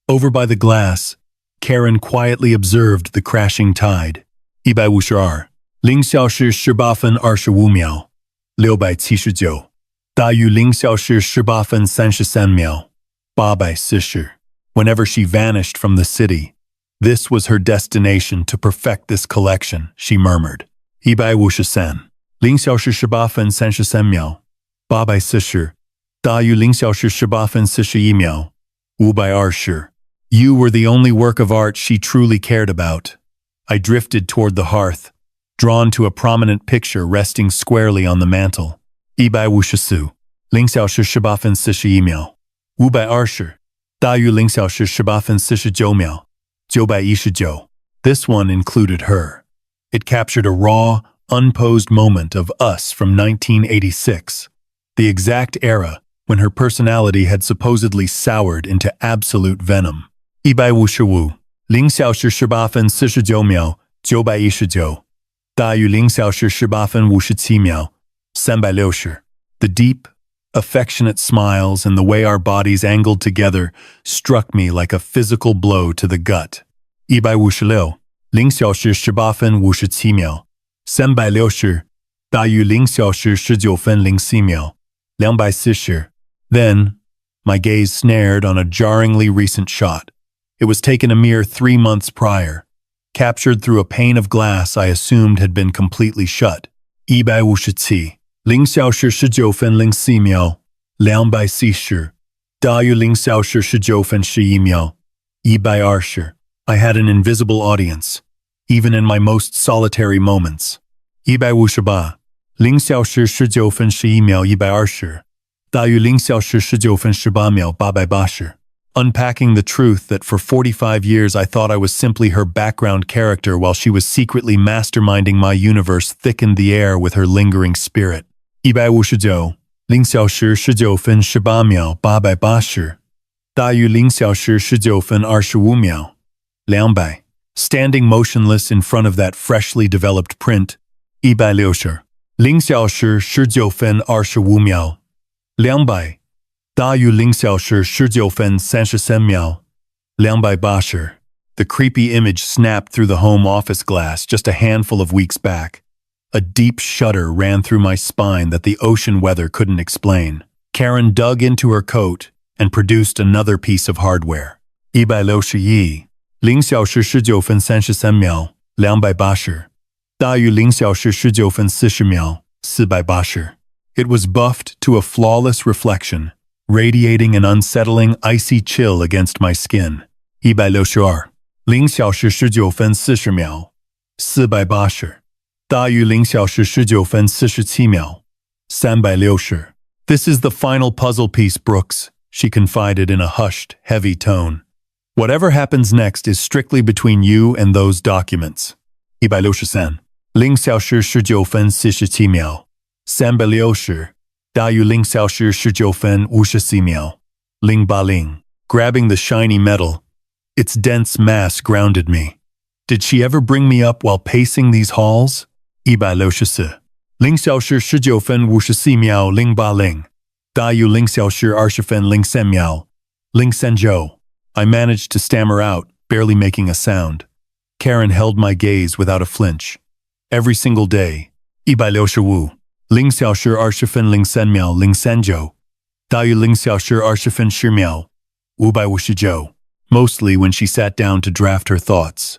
Over by the glass, Karen quietly observed the crashing tide. 152 0.18分25秒679大于0.18分33秒840 Whenever she vanished from the city, this was her destination to perfect this collection, she murmured. 153 0.18分33秒840大于0.18分41秒520 You were the only work of art she truly cared about. I drifted toward the hearth, drawn to a prominent picture resting squarely on the mantel. 154 0.18分41秒520大于0.18分49秒919 This one included her. It captured a raw, unposed moment of us from 1986, the exact era when her personality had supposedly soured into absolute venom. 155 0.18分49秒919大于0.18分57秒360 The deep, affectionate smiles and the way our bodies angled together struck me like a physical blow to the gut. 156 0.18分57秒360大于0.19分04秒240 Then, my gaze snared on a jarringly recent shot. It was taken a mere 3 months prior, captured through a pane of glass I assumed had been completely shut. 157 0.19分04秒240大于0.19分11秒 120. I had an invisible audience, even in my most solitary moments. 158. 0小时19分11秒 120. 大于0小时19分18秒 880. Unpacking the truth that for 45 years I thought I was simply her background character while she was secretly masterminding my universe thickened the air with her lingering spirit. 159. 0小时19分18秒 880. 大于0小时19分25秒 200. Standing motionless in front of that freshly developed print. 160. 0小时19分25秒 200. 大于0小时19分33秒 280. The creepy image snapped through the home office glass just a handful of weeks back. A deep shudder ran through my spine that the ocean weather couldn't explain. Karen dug into her coat and produced another piece of hardware. 161. 0小时19分33秒 280. 大于0小时19分40秒 480. It was buffed to a flawless reflection, radiating an unsettling, icy chill against my skin. 162. 0小时19分40秒 480. 大于0小时19分47秒 360. This is the final puzzle piece, Brooks, she confided in a hushed, heavy tone. Whatever happens next is strictly between you and those documents. 163. 0小时19分47秒 360. 大于0小时19分54秒 080. Grabbing the shiny metal, its dense mass grounded me. Did she ever bring me up while pacing these halls? 164. 0小时19分54秒 080. 大于0小时20分03秒 039. I managed to stammer out, barely making a sound. Karen held my gaze without a flinch. Every single day. 165. 0小时20分03秒 039. 大于0小时20分10秒 559. Mostly when she sat down to draft her thoughts.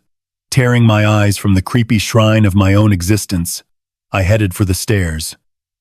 Tearing my eyes from the creepy shrine of my own existence, I headed for the stairs.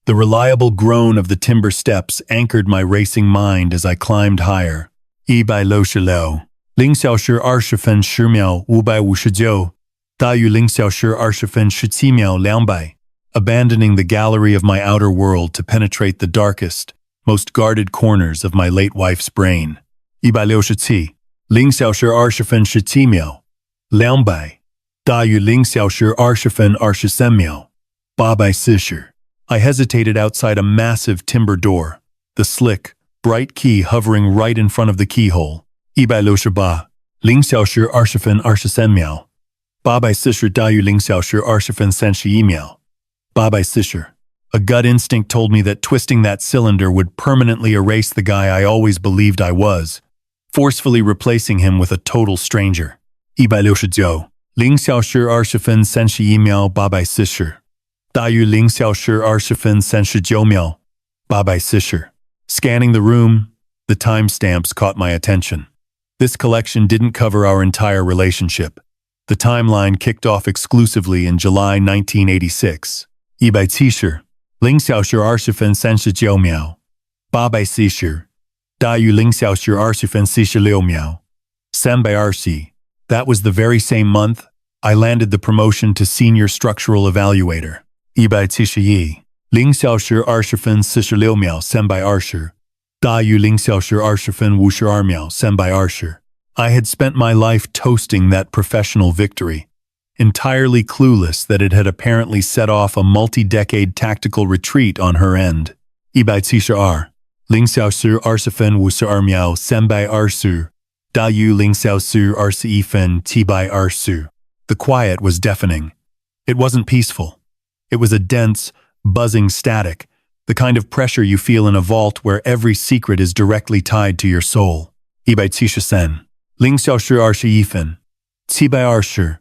The reliable groan of the timber steps anchored my racing mind as I climbed higher. 166. 0小时20分10秒 559. 大于0小时20分17秒 200. Abandoning the gallery of my outer world to penetrate the darkest, most guarded corners of my late wife's brain. 167. 0小时20分17秒 200. 大于0小时20分23秒 840. I hesitated outside a massive timber door, the slick, bright key hovering right in front of the keyhole. 168. 0小时20分23秒 840. 大于0小时20分31秒 840. A gut instinct told me that twisting that cylinder would permanently erase the guy I always believed I was, forcefully replacing him with a total stranger. 169. 0小时20分31秒 840. 大于0小时20分39秒 840. Scanning the room, the timestamps caught my attention. This collection didn't cover our entire relationship. The timeline kicked off exclusively in July 1986. 170. 0小时20分39秒 840. 大于0小时20分46秒 320. That was the very same month I landed the promotion to senior structural evaluator. 171. 0小时20分46秒 320. 大于0小时20分52秒 320. I had spent my life toasting that professional victory, entirely clueless that it had apparently set off a multi-decade tactical retreat on her end. 172. 0小时20分52秒 320. 大于0小时21分720. The quiet was deafening. It wasn't peaceful. It was a dense, buzzing static, the kind of pressure you feel in a vault where every secret is directly tied to your soul. 173. 0小时21分 720.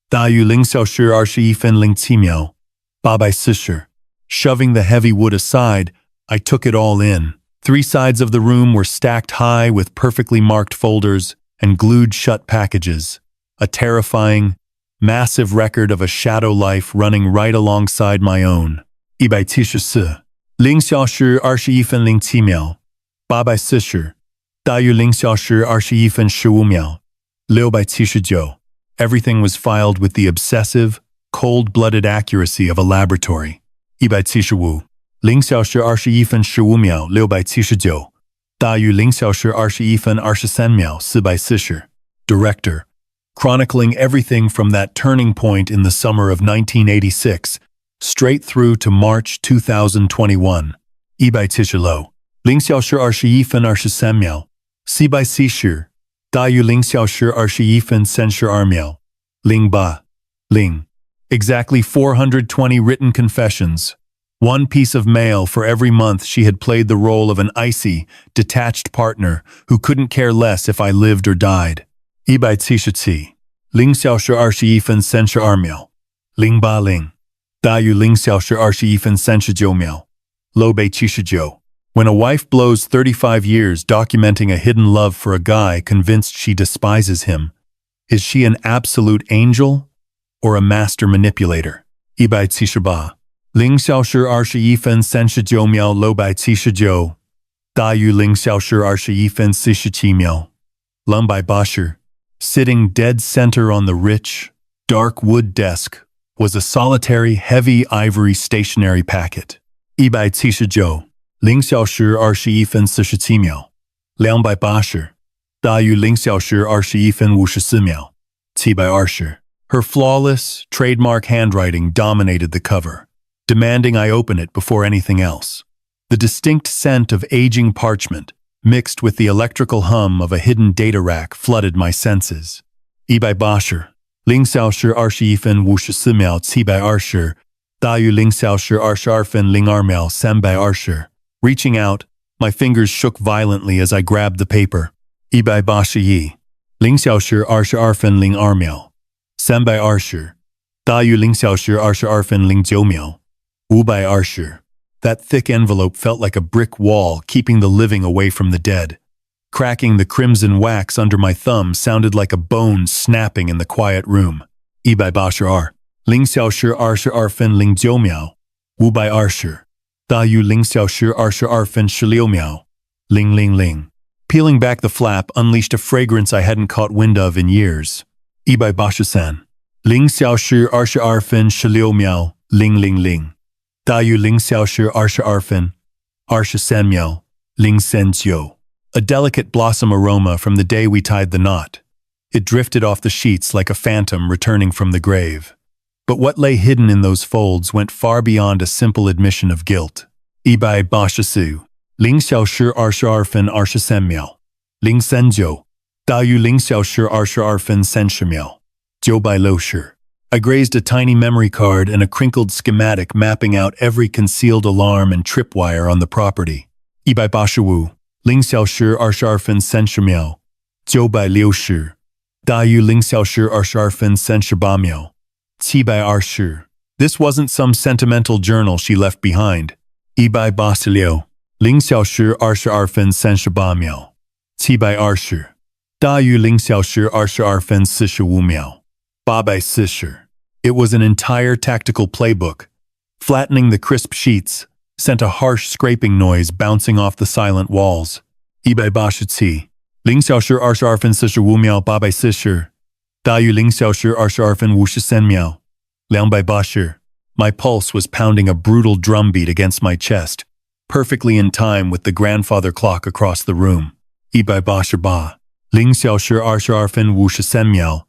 大于0小时21分07秒 840. Shoving the heavy wood aside, I took it all in. 3 sides of the room were stacked high with perfectly marked folders and glued shut packages. A terrifying, massive record of a shadow life running right alongside my own. 174. 0小时21分07秒 840. 大于0小时21分15秒 679. Everything was filed with the obsessive, cold-blooded accuracy of a laboratory. 175. 0小时21分15秒 679. 大于0小时21分23秒 440. Director. Chronicling everything from that turning point in the summer of 1986, straight through to March 2021. 176. 0小时21分23秒 440. 大于0小时21分32秒 08. 0. Exactly 420 written confessions. One piece of mail for every month she had played the role of an icy, detached partner who couldn't care less if I lived or died. 177. 0小时21分32秒 080. 大于0小时21分39秒 679. When a wife blows 35 years documenting a hidden love for a guy convinced she despises him, is she an absolute angel or a master manipulator? 178. 0小时21分39秒 679. 大于0小时21分47秒 280. Sitting dead center on the rich, dark wood desk was a solitary, heavy ivory stationery packet. 179. 0小时21分47秒 280. 大于0小时21分54秒 720. Her flawless, trademark handwriting dominated the cover, demanding I open it before anything else. The distinct scent of aging parchment, mixed with the electrical hum of a hidden data rack, flooded my senses. 180. 0小时21分54秒 720. 大于0小时22分02秒 320. Reaching out, my fingers shook violently as I grabbed the paper. 181. 0小时22分02秒 320. 大于0小时22分09秒 520. That thick envelope felt like a brick wall, keeping the living away from the dead. Cracking the crimson wax under my thumb sounded like a bone snapping in the quiet room. 182. 0小时22分09秒 520. 大于0小时22分16秒 000. Peeling back the flap unleashed a fragrance I hadn't caught wind of in years. 183. 0小时22分16秒 000. 大于0小时22分23秒 039. A delicate blossom aroma from the day we tied the knot. It drifted off the sheets like a phantom returning from the grave. But what lay hidden in those folds went far beyond a simple admission of guilt. 184. 0小时22分23秒 039. 大于0小时22分30秒 960. I grazed a tiny memory card and a crinkled schematic mapping out every concealed alarm and tripwire on the property. 185. 0小时22分30秒 960. 大于0小时22分38秒 720. This wasn't some sentimental journal she left behind. 186. 0小时22分38秒 720. 大于0小时22分45秒 840. It was an entire tactical playbook. Flattening the crisp sheets sent a harsh scraping noise bouncing off the silent walls. 187. 0小时22分45秒 840. 大于0小时22分53秒 280. My pulse was pounding a brutal drumbeat against my chest, perfectly in time with the grandfather clock across the room. 188. 0小时22分53秒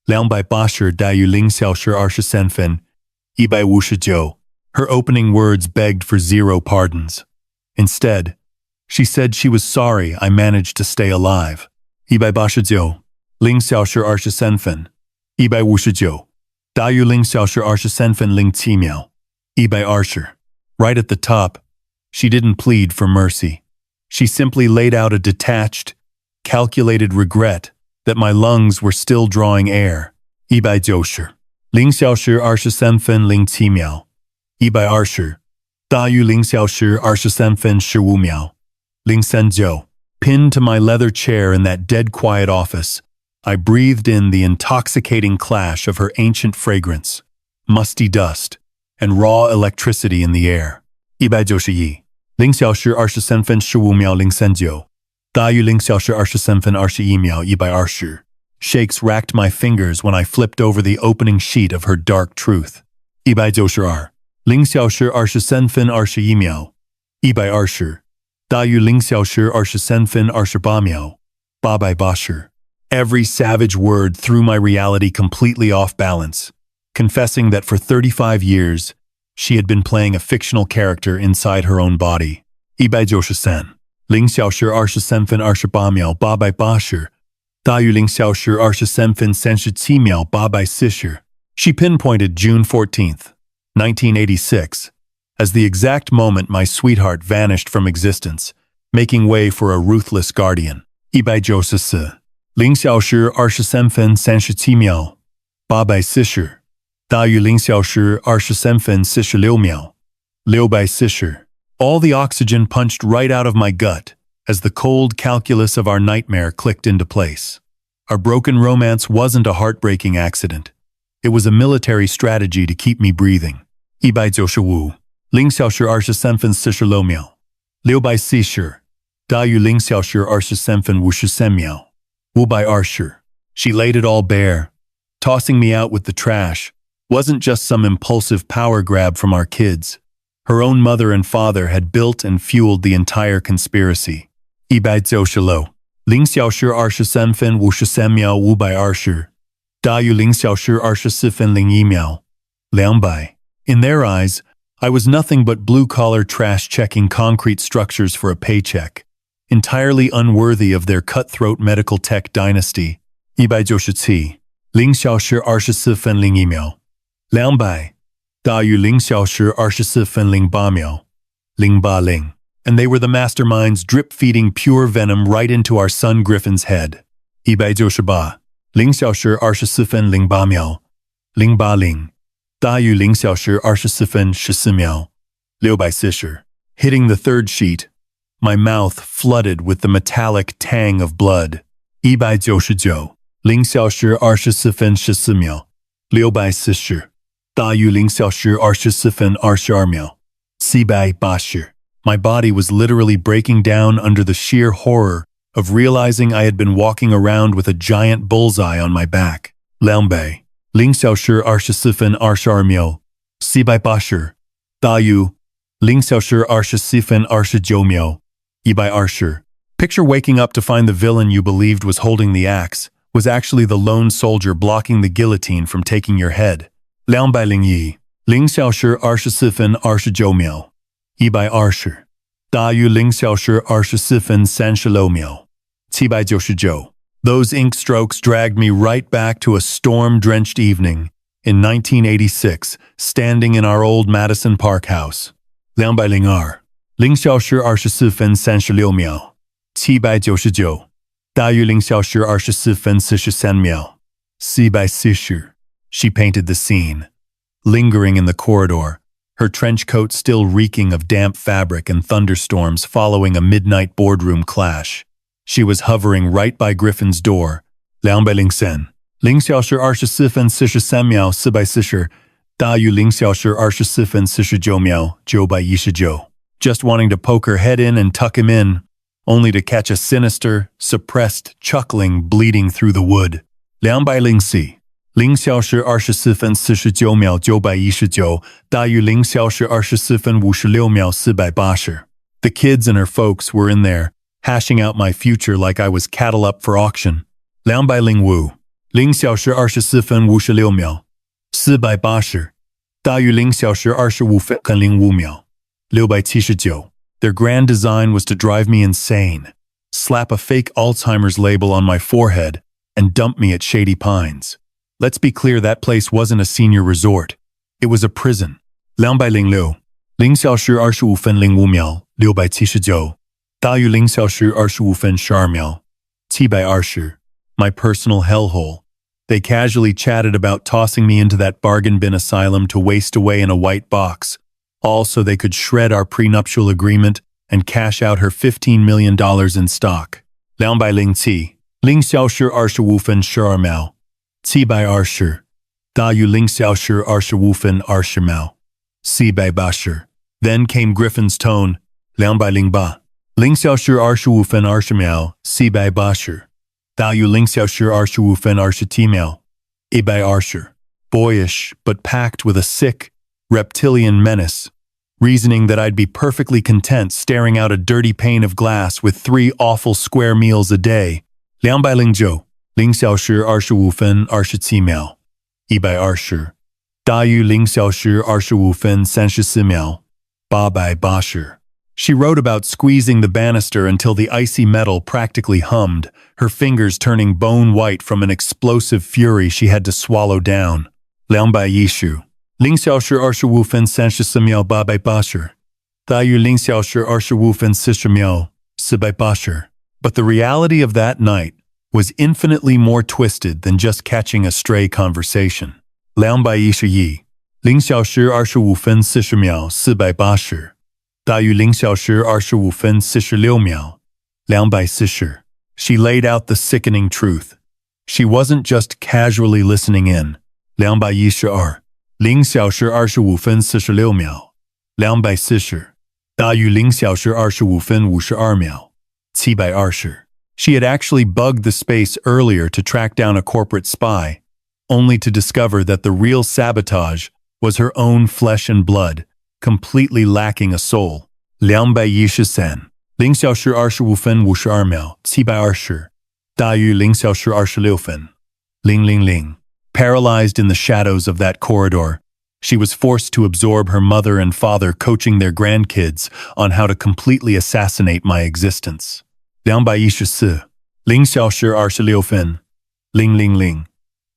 280 大于0小时23分 159. Her opening words begged for zero pardons. Instead, she said she was sorry I managed to stay alive. 189. 0小时23分 159. 大于0小时23分07秒 120. Right at the top, she didn't plead for mercy. She simply laid out a detached, calculated regret that my lungs were still drawing air. 190. 0小时23分07秒 120. 大于0小时23分15秒 039. Pinned to my leather chair in that dead quiet office, I breathed in the intoxicating clash of her ancient fragrance, musty dust, and raw electricity in the air. 191. 0小时23分15秒 039. 大于0小时23分21秒 120. Shakes racked my fingers when I flipped over the opening sheet of her dark truth. 192 0小时23分21秒120大于0小时23分28秒880 Every savage word threw my reality completely off balance, confessing that for 35 years, she had been playing a fictional character inside her own body. 193 0小时23分28秒880大于0小时23分37秒840 She pinpointed June 14th, 1986, as the exact moment my sweetheart vanished from existence, making way for a ruthless guardian. 194 0小时23分37秒840大于0小时23分46秒640 All the oxygen punched right out of my gut as the cold calculus of our nightmare clicked into place. Our broken romance wasn't a heartbreaking accident. It was a military strategy to keep me breathing. 195 0小时23分46秒640大于0小时23分53秒520 She laid it all bare. Tossing me out with the trash wasn't just some impulsive power grab from our kids. Her own mother and father had built and fueled the entire conspiracy. 196 0小时23分53秒520大于0小时24分01秒200 In their eyes, I was nothing but blue-collar trash-checking concrete structures for a paycheck, entirely unworthy of their cutthroat medical tech dynasty. 197 0小时24分01秒200大于0小时24分08秒080 And they were the masterminds drip-feeding pure venom right into our son Griffin's head. 198 0小时24分08秒080大于0小时24分14秒640 Hitting the third sheet, my mouth flooded with the metallic tang of blood. 199 0小时24分14秒640大于0小时24分22秒480 My body was literally breaking down under the sheer horror of realizing I had been walking around with a giant bullseye on my back. 200 0小时24分22秒480大于0小时24分29秒120 Picture waking up to find the villain you believed was holding the axe was actually the lone soldier blocking the guillotine from taking your head. 201 0小时24分29秒120大于0小时24分36秒799 Those ink strokes dragged me right back to a storm-drenched evening in 1986, standing in our old Madison Park house. 202 0小时24分36秒799大于0小时24分43秒440 She painted the scene, lingering in the corridor, her trench coat still reeking of damp fabric and thunderstorms following a midnight boardroom clash. She was hovering right by Griffin's door. 203 0小时24分43秒440大于0小时24分49秒919 Just wanting to poke her head in and tuck him in, only to catch a sinister, suppressed chuckling bleeding through the wood. 204 0小时24分49秒919大于0小时24分56秒480 The kids and her folks were in there, hashing out my future like I was cattle up for auction. 205 0小时24分56秒480大于0小时25分05秒679 Their grand design was to drive me insane, slap a fake Alzheimer's label on my forehead, and dump me at Shady Pines. Let's be clear, that place wasn't a senior resort. It was a prison. 206 0小时25分05秒679大于0小时25分12秒720 My personal hellhole. They casually chatted about tossing me into that bargain bin asylum to waste away in a white box, all so they could shred our prenuptial agreement and cash out her $15 million in stock. 207 0小时25分12秒720大于0小时25分20秒480 Then came Griffin's tone. 208 0小时25分20秒480大约0小时25分27秒120. Boyish, but packed with a sick, reptilian menace, reasoning that I'd be perfectly content staring out a dirty pane of glass with 3 awful square meals a day. 209 0小时25分27秒120. 大约0小时25分34秒880. She wrote about squeezing the banister until the icy metal practically hummed, her fingers turning bone white from an explosive fury she had to swallow down. 210 0小时25分34秒880. 大约0小时25分40秒480. But the reality of that night was infinitely more twisted than just catching a stray conversation. 211 0小时25分40秒480. 大约0小时25分46秒240. She laid out the sickening truth. She wasn't just casually listening in. 212 0小时25分46秒240. 大约0小时25分52秒720. She had actually bugged the space earlier to track down a corporate spy, only to discover that the real sabotage was her own flesh and blood, completely lacking a soul. 213 0小时25分52秒720. 大约0小时26分000. Paralyzed in the shadows of that corridor, she was forced to absorb her mother and father coaching their grandkids on how to completely assassinate my existence. 214 0小时26分000.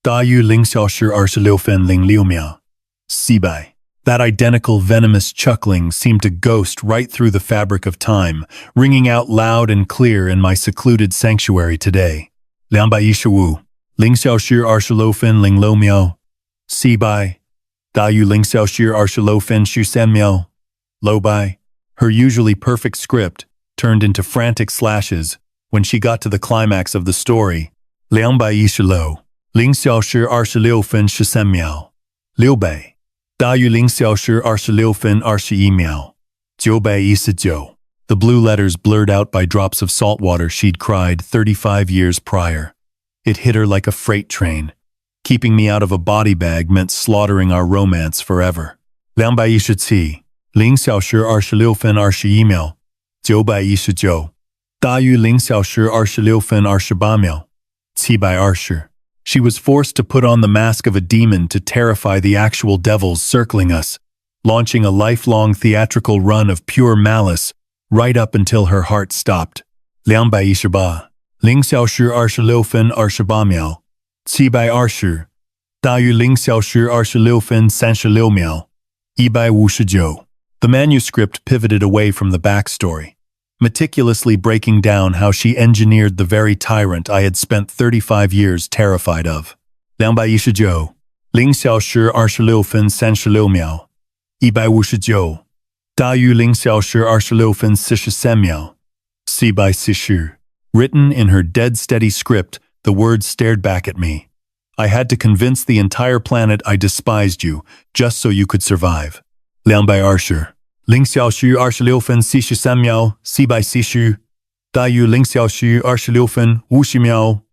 大约0小时26分06秒400. That identical venomous chuckling seemed to ghost right through the fabric of time, ringing out loud and clear in my secluded sanctuary today. 215 0小时26分06秒400. 大约0小时26分13秒600. Her usually perfect script turned into frantic slashes when she got to the climax of the story. 216 0小时26分13秒600. 大约0小时26分21秒919. The blue letters blurred out by drops of salt water she'd cried 35 years prior. It hit her like a freight train. Keeping me out of a body bag meant slaughtering our romance forever. 217 0小时26分21秒919. 大约0小时26分28秒720. She was forced to put on the mask of a demon to terrify the actual devils circling us, launching a lifelong theatrical run of pure malice right up until her heart stopped. 218 0小时26分28秒720. 大约0小时26分36秒159. The manuscript pivoted away from the backstory, meticulously breaking down how she engineered the very tyrant I had spent 35 years terrified of. 219 0小时26分36秒159. 大约0小时26分43秒440. Written in her dead-steady script, the words stared back at me. I had to convince the entire planet I despised you, just so you could survive. 220 0小时26分43秒440. 大约0小时26分50秒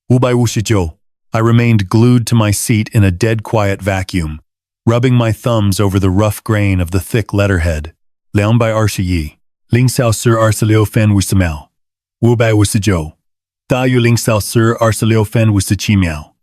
559. I remained glued to my seat in a dead quiet vacuum, rubbing my thumbs over the rough grain of the thick letterhead. 221 0小时26分50秒559. 大约0小时26分57秒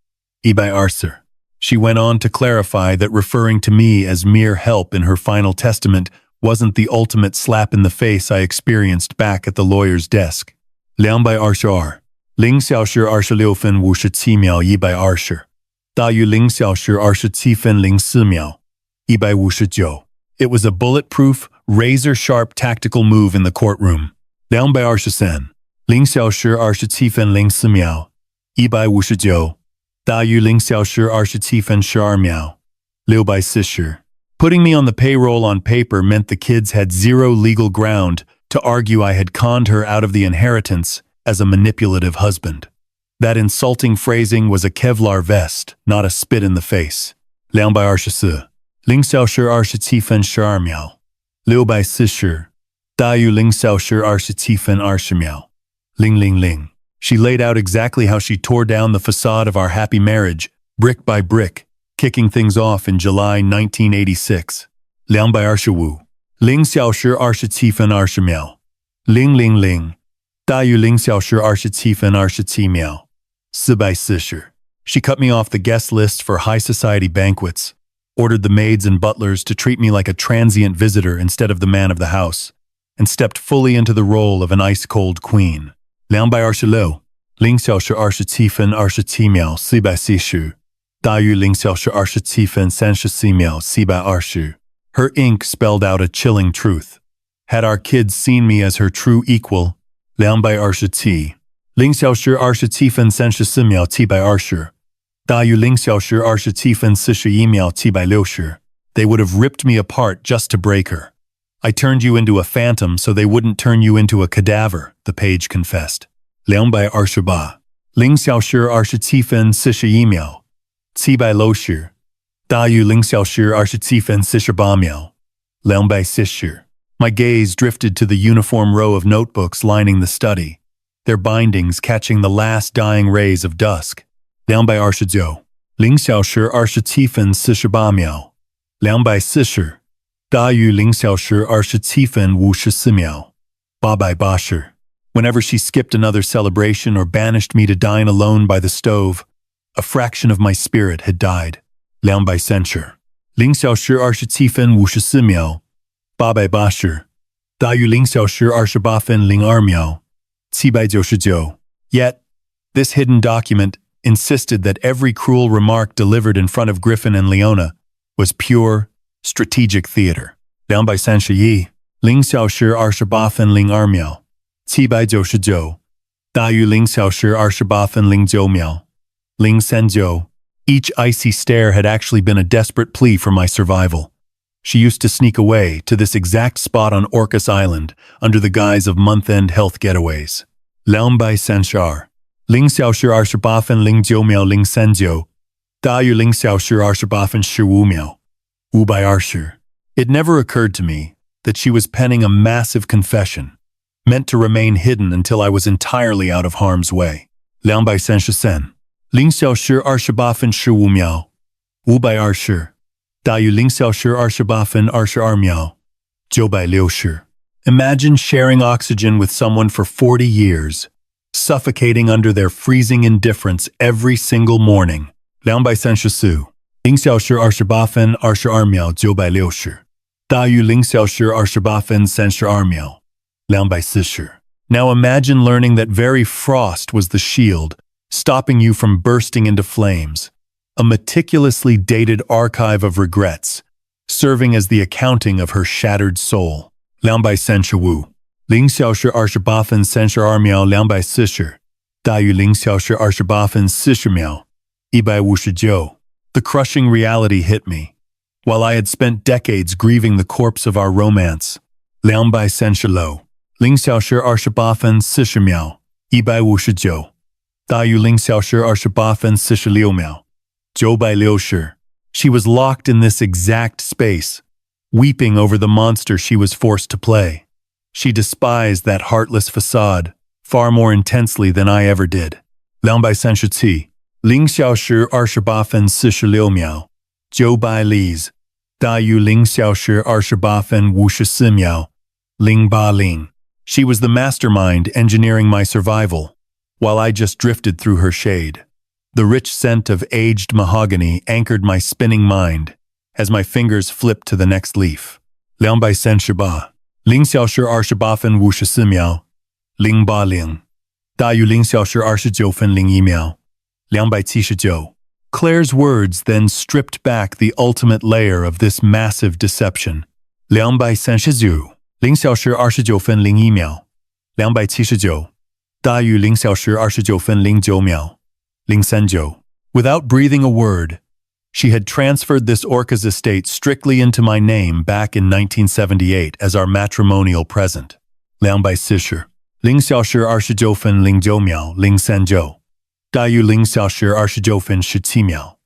120. She went on to clarify that referring to me as mere help in her final testament wasn't the ultimate slap in the face I experienced back at the lawyer's desk. 222 0小时26分57秒120. 大约0小时27分04秒159. It was a bulletproof, razor-sharp tactical move in the courtroom. 223 0小时27分04秒159. 大约0小时27分12秒640. Putting me on the payroll on paper meant the kids had zero legal ground to argue I had conned her out of the inheritance as a manipulative husband. That insulting phrasing was a Kevlar vest, not a spit in the face. 224 0小时27分12秒640. 大约0小时27分20秒000. She laid out exactly how she tore down the facade of our happy marriage, brick by brick, kicking things off in July 1986. 225 0小时27分20秒000大于0小时27分27秒440 She cut me off the guest list for high society banquets, ordered the maids and butlers to treat me like a transient visitor instead of the man of the house, and stepped fully into the role of an ice-cold queen. 226 0小时27分27秒440大于0小时27分34秒420 Her ink spelled out a chilling truth. Had our kids seen me as her true equal, 227 0小时27分34秒720大于0小时27分41秒760 they would have ripped me apart just to break her. I turned you into a phantom so they wouldn't turn you into a cadaver, the page confessed. 228 0小时27分41秒760大于0小时27分48秒240 My gaze drifted to the uniform row of notebooks lining the study, their bindings catching the last dying rays of dusk. 229 0小时27分48秒240大于0小时27分54秒880 Whenever she skipped another celebration or banished me to dine alone by the stove, a fraction of my spirit had died. 230 0小时27分54秒880大于0小时28分02秒799 Yet, this hidden document insisted that every cruel remark delivered in front of Griffin and Leona was pure, strategic theater. 231 0小时28分02秒799大于0小时28分09秒039 Each icy stare had actually been a desperate plea for my survival. She used to sneak away to this exact spot on Orcas Island under the guise of month-end health getaways. 230 0小时28分09秒039大于0小时28分15秒520 It never occurred to me that she was penning a massive confession, meant to remain hidden until I was entirely out of harm's way. 230 0小时28分15秒520大于0小时28分22秒960 Imagine sharing oxygen with someone for 40 years, suffocating under their freezing indifference every single morning. 234 0小时28分22秒960大于0小时28分32秒240 Now imagine learning that very frost was the shield, stopping you from bursting into flames, a meticulously dated archive of regrets, serving as the accounting of her shattered soul. 235 0小时28分32秒240大于0小时28分40秒159 The crushing reality hit me. While I had spent decades grieving the corpse of our romance, 236 0小时28分40秒159大于0小时28分46秒960 She was locked in this exact space, weeping over the monster she was forced to play. She despised that heartless facade far more intensely than I ever did. 237 0小时28分46秒900大于0小时28分54秒080 She was the mastermind engineering my survival, while I just drifted through her shade. The rich scent of aged mahogany anchored my spinning mind as my fingers flipped to the next leaf. 238 0小时28分54秒080大于0小时29分01秒279 Claire's words then stripped back the ultimate layer of this massive deception. 239 0小时29分01秒279大于0小时29分09秒039 Without breathing a word, she had transferred this Orcas estate strictly into my name back in 1978 as our matrimonial present. 240 0小时29分09秒039大于0小时29分17秒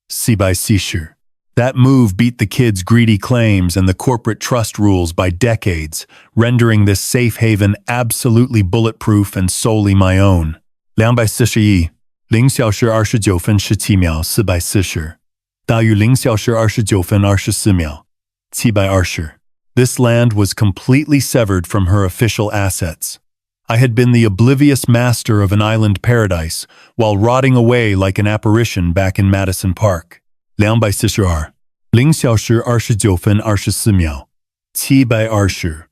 440 That move beat the kids' greedy claims and the corporate trust rules by decades, rendering this safe haven absolutely bulletproof and solely my own. 241，0小时29分17秒440，大于0小时29分24秒720。This land was completely severed from her official assets. I had been the oblivious master of an island paradise while rotting away like an apparition back in Madison Park. 242，0小时29分24秒720，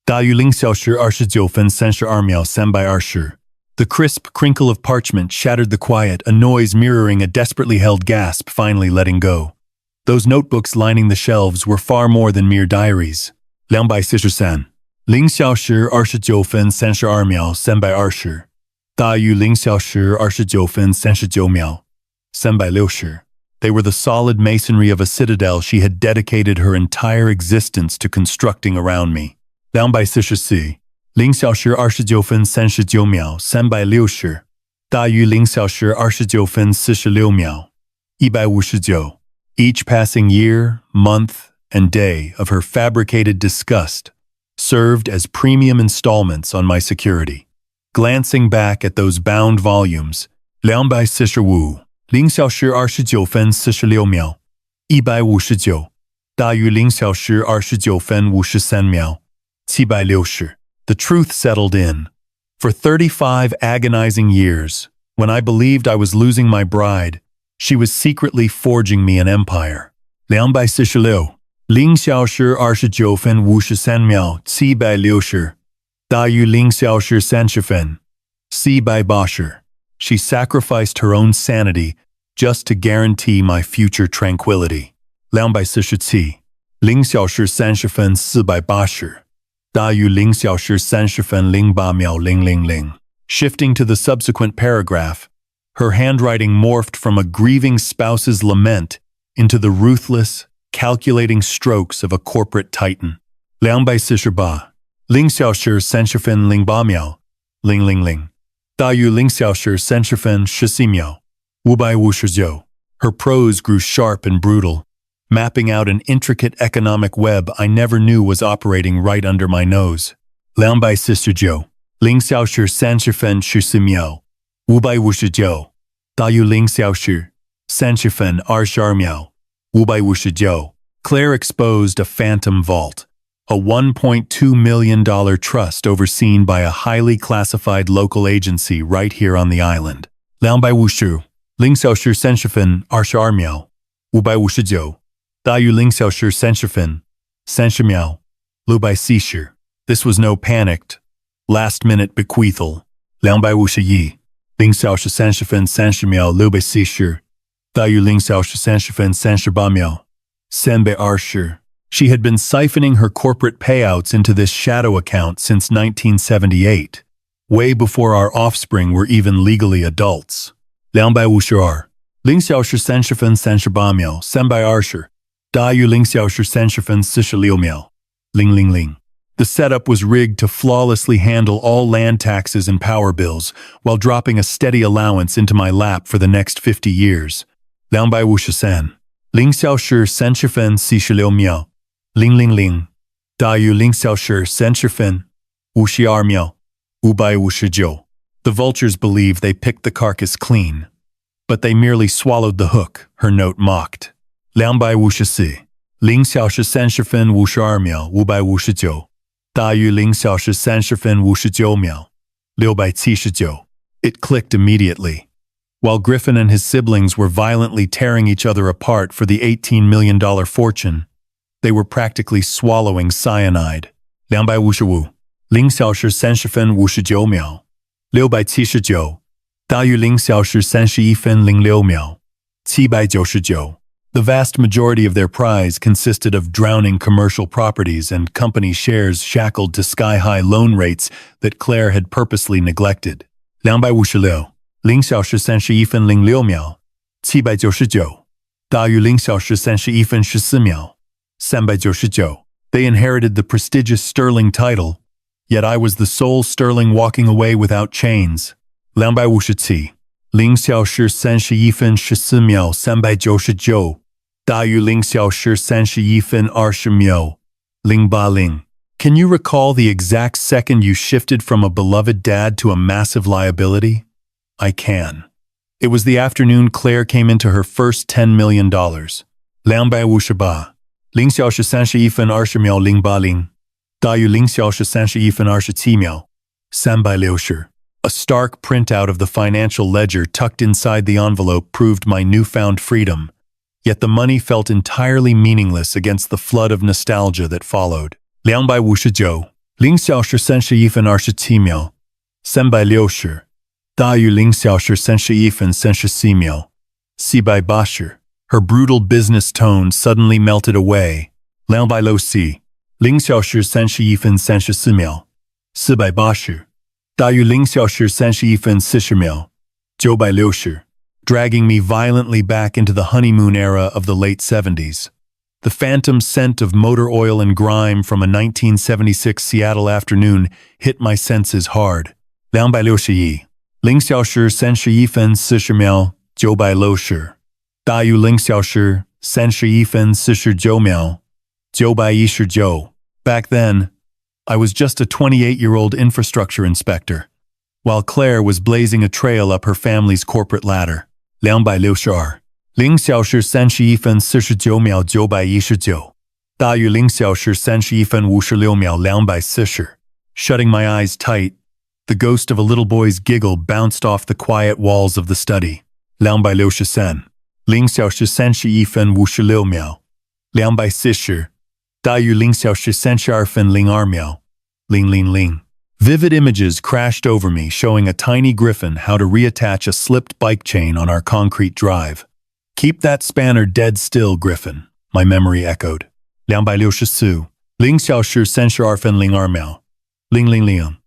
大于0小时29分32秒320。The crisp crinkle of parchment shattered the quiet, a noise mirroring a desperately held gasp finally letting go. Those notebooks lining the shelves were far more than mere diaries. 243，0小时29分32秒320，大于0小时29分39秒360。They were the solid masonry of a citadel she had dedicated her entire existence to constructing around me. 244，0小时29分39秒360，大于0小时29分46秒159。Each passing year, month, and day of her fabricated disgust served as premium installments on my security. Glancing back at those bound volumes, 245，0小时29分46秒159，大于0小时29分53秒760。The truth settled in. For 35 agonizing years, when I believed I was losing my bride, she was secretly forging me an empire. 246，0小时29分53秒760，大于0小时30分480。She sacrificed her own sanity just to guarantee my future tranquility. 247，0小时30分480，大于0小时30分08秒000。Shifting to the subsequent paragraph, her handwriting morphed from a grieving spouse's lament into the ruthless, calculating strokes of a corporate titan. 248，0小时30分08秒000，大于0小时30分14秒559。Her prose grew sharp and brutal, mapping out an intricate economic web I never knew was operating right under my nose. 249，0小时30分14秒559，大于0小时30分22秒559。Claire exposed a phantom vault, a $1.2 million trust overseen by a highly classified local agency right here on the island. 250，0小时30分22秒559，大于0小时30分30秒640。This was no panicked, last-minute bequeathal. 251，0小时30分30秒640，大于0小时30分38秒320。She had been siphoning her corporate payouts into this shadow account since 1978, way before our offspring were even legally adults. 252，0小时30分38秒320，大于0小时30分46秒000。The setup was rigged to flawlessly handle all land taxes and power bills while dropping a steady allowance into my lap for the next 50 years. 253，0小时30分46秒000，大于0小时30分52秒559。The vultures believe they picked the carcass clean, but they merely swallowed the hook, her note mocked. 254，0小时30分52秒559，大于0小时30分59秒679。It clicked immediately. While Griffin and his siblings were violently tearing each other apart for the $18 million fortune, they were practically swallowing cyanide. 255，0小时30分59秒679，大于0小时31分06秒799。The vast majority of their prize consisted of drowning commercial properties and company shares shackled to sky-high loan rates that Claire had purposely neglected. 256，0小时31分06秒799，大于0小时31分14秒399。They inherited the prestigious Sterling title, yet I was the sole Sterling walking away without chains. 257，0小时31分14秒399，大于0小时31分20秒080。Can you recall the exact second you shifted from a beloved dad to a massive liability? I can. It was the afternoon Claire came into her first $10 million. 258 0小时31分20秒080大于0小时31分27秒360 A stark printout of the financial ledger tucked inside the envelope proved my newfound freedom, yet the money felt entirely meaningless against the flood of nostalgia that followed. 259 0小时31分27秒360大于0小时31分34秒480 Her brutal business tone suddenly melted away. 260 0小时31分34秒480大于0小时31分40秒960 dragging me violently back into the honeymoon era of the late 70s. The phantom scent of motor oil and grime from a 1976 Seattle afternoon hit my senses hard. 261 0小时31分40秒960大于0小时31分49秒919 Back then, I was just a 28-year-old infrastructure inspector, while Claire was blazing a trail up her family's corporate ladder. 262 0小时31分49秒919大于0小时31分56秒240 Shutting my eyes tight, the ghost of a little boy's giggle bounced off the quiet walls of the study. 263 0小时31分56秒240大于0小时32分02秒000 Vivid images crashed over me, showing a tiny griffin how to reattach a slipped bike chain on our concrete drive. Keep that spanner dead still, Griffin, my memory echoed. 264 0小时32分02秒000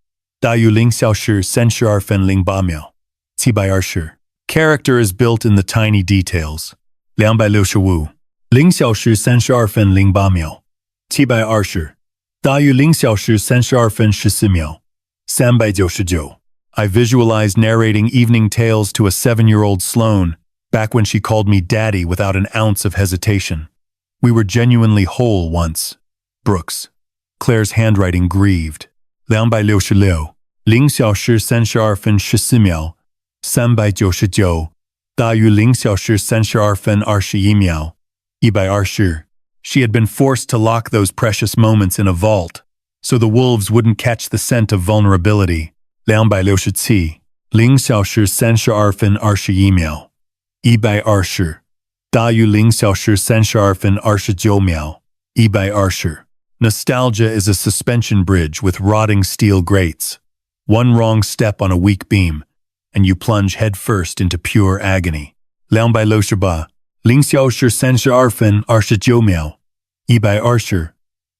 大于0小时32分08秒720 Character is built in the tiny details. 265 0小时32分08秒720大于0小时32分14秒399 I visualized narrating evening tales to a 7-year-old Sloane, back when she called me daddy without an ounce of hesitation. We were genuinely whole once. Brooks. Claire's handwriting grieved. 266 0小时32分14秒399大于0小时32分21秒120 She had been forced to lock those precious moments in a vault, so the wolves wouldn't catch the scent of vulnerability. 267 0小时32分21秒120大于0小时32分29秒120 Nostalgia is a suspension bridge with rotting steel grates. One wrong step on a weak beam, and you plunge headfirst into pure agony. 268 0小时32分29秒120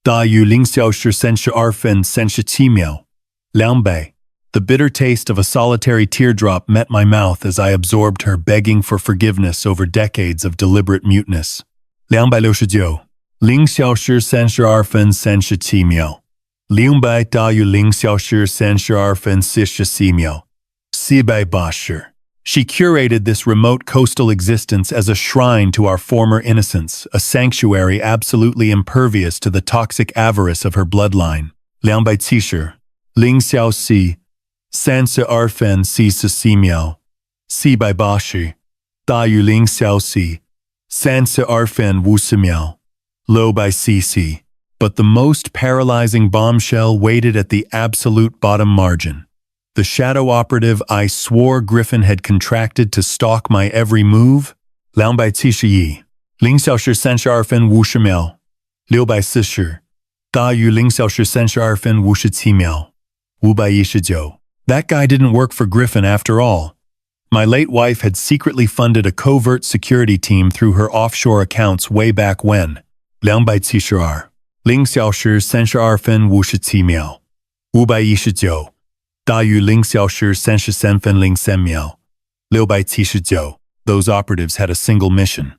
大于0小时32分37秒200 The bitter taste of a solitary teardrop met my mouth as I absorbed her begging for forgiveness over decades of deliberate muteness. 269 0小时32分37秒200大于0小时32分44秒480 She curated this remote coastal existence as a shrine to our former innocence, a sanctuary absolutely impervious to the toxic avarice of her bloodline. 270 0小时32分44秒480大于0小时32分50秒640 But the most paralyzing bombshell waited at the absolute bottom margin. The shadow operative I swore Griffin had contracted to stalk my every move. 271 0小时32分50秒640大于0小时32分57秒519 That guy didn't work for Griffin after all. My late wife had secretly funded a covert security team through her offshore accounts way back when. 272 0小时32分57秒519大于0小时33分03秒679 Those operatives had a single mission,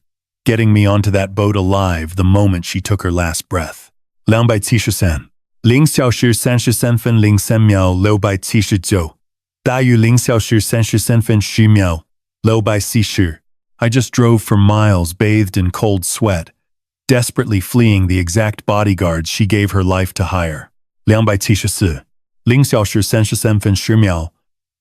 getting me onto that boat alive the moment she took her last breath. 273 0小时33分03秒679大于0小时33分10秒640 I just drove for miles bathed in cold sweat, desperately fleeing the exact bodyguards she gave her life to hire. 274 0小时33分10秒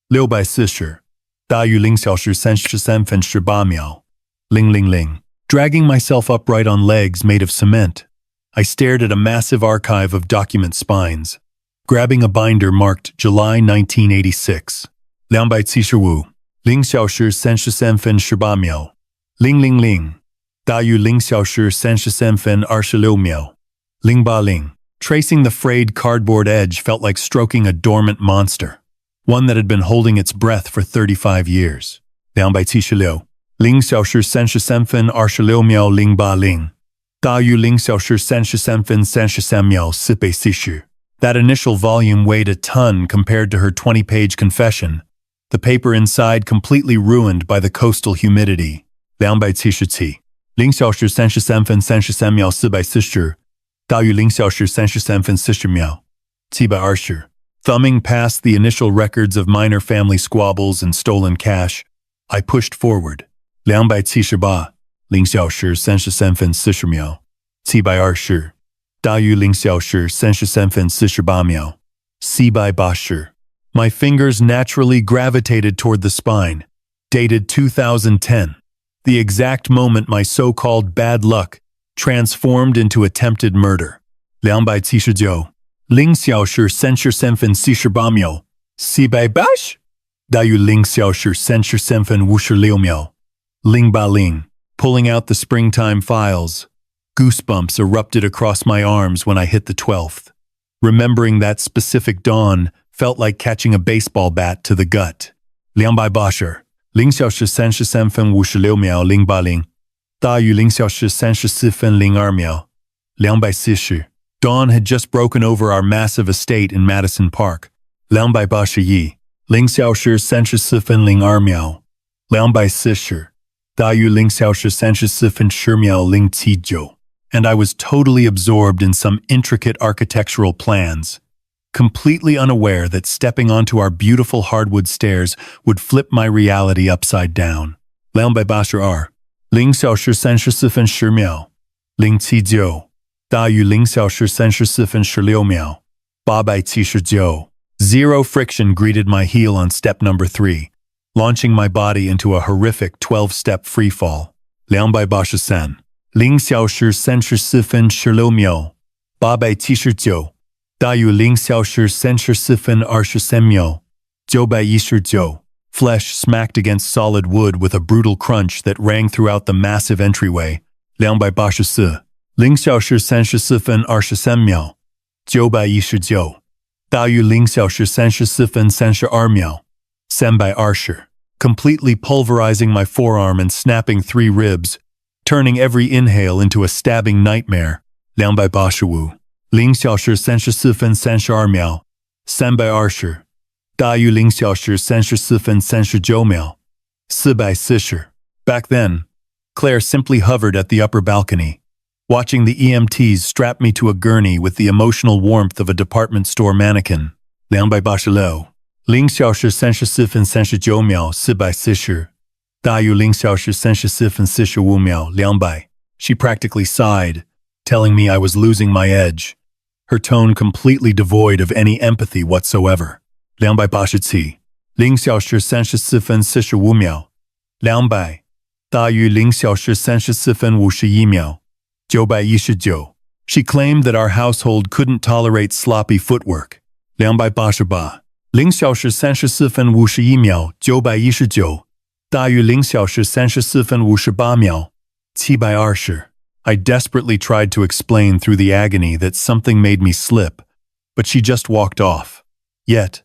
640大于0小时33分18秒。000. Dragging myself upright on legs made of cement, I stared at a massive archive of document spines, grabbing a binder marked July 1986. 275. 0小时33分18秒。000. 大于0小时33分26秒。080. Tracing the frayed cardboard edge felt like stroking a dormant monster, one that had been holding its breath for 35 years. 276. 0小时33分26秒080。大于0小时33分33秒440. That initial volume weighed a ton compared to her 20-page confession, the paper inside completely ruined by the coastal humidity. 277. 0小时33分33秒440。大于0小时33分40秒。720. Thumbing past the initial records of minor family squabbles and stolen cash, I pushed forward. 278. 0小时33分40秒。720. 大于0小时33分48秒。780. My fingers naturally gravitated toward the spine, dated 2010, the exact moment my so-called bad luck transformed into attempted murder. 279. 0小时33分48秒。780. 大于0小时33分56秒。080. Pulling out the springtime files. Goosebumps erupted across my arms when I hit the 12th. Remembering that specific dawn felt like catching a baseball bat to the gut. 280. 0小时33分56秒。080. 大于0小时34分02秒。240. Dawn had just broken over our massive estate in Madison Park. 281. 0小时34分02秒。240. 大于0小时34分10秒079. And I was totally absorbed in some intricate architectural plans, completely unaware that stepping onto our beautiful hardwood stairs would flip my reality upside down. 282. 0小时34分10秒。079. 大于0小时34分16秒。879. Zero friction greeted my heel on step number 3, launching my body into a horrific 12-step freefall. 283. 0小时34分16秒。879. 大于0小时34分23秒。919. Flesh smacked against solid wood with a brutal crunch that rang throughout the massive entryway. 284. 0小时34分23秒。919. 大于0小时34分32秒。320. Completely pulverizing my forearm and snapping 3 ribs, turning every inhale into a stabbing nightmare. 285. 0小时34分32秒。320. 大于0小时34分39秒。440. Back then, Claire simply hovered at the upper balcony, watching the EMTs strap me to a gurney with the emotional warmth of a department store mannequin. 286. 0小时34分39秒。440. 大于0小时34分45秒。200. She practically sighed, telling me I was losing my edge, her tone completely devoid of any empathy whatsoever. 287. 0小时34分45秒。200. 大于0小时34分51秒。919. She claimed that our household couldn't tolerate sloppy footwork. 288. 0小时34分51秒。919. 大于0小时34分58秒。720. I desperately tried to explain through the agony that something made me slip, but she just walked off. Yet,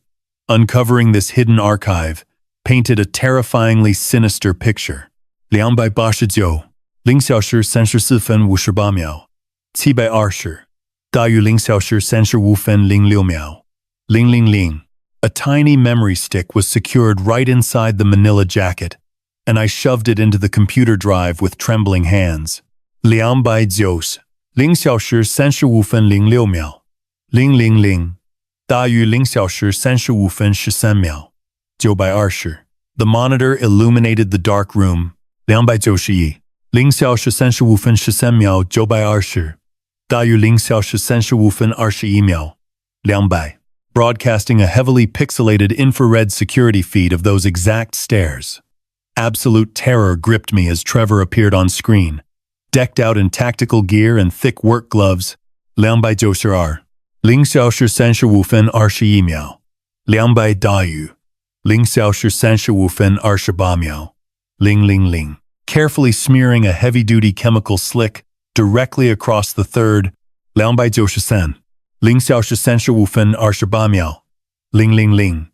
uncovering this hidden archive painted a terrifyingly sinister picture. 289. 0小时34分58秒。720. 大于0小时35分06秒。000. A tiny memory stick was secured right inside the manila jacket, and I shoved it into the computer drive with trembling hands. 290. 0小时35分06秒。000. 大于0小时35分13秒。920. The monitor illuminated the dark room. 291. 0小时35分13秒。920. 大于0小时35分21秒。200. broadcasting a heavily pixelated infrared security feed of those exact stairs. Absolute terror gripped me as Trevor appeared on screen, decked out in tactical gear and thick work gloves. 292 0小时35分21秒200大于0小时35分28秒000, carefully smearing a heavy-duty chemical slick directly across the third 293 0小时35分28秒000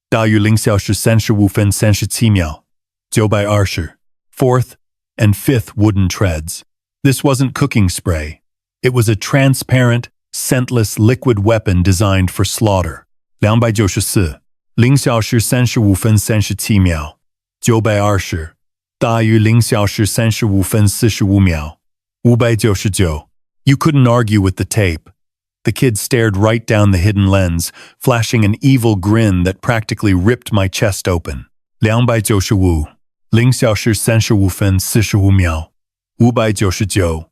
大于0小时35分37秒920 fourth and fifth wooden treads. This wasn't cooking spray. It was a transparent, scentless liquid weapon designed for slaughter. 294 0小时35分37秒920大于0小时35分45秒599. You couldn't argue with the tape. The kid stared right down the hidden lens, flashing an evil grin that practically ripped my chest open. 295 0小时35分45秒599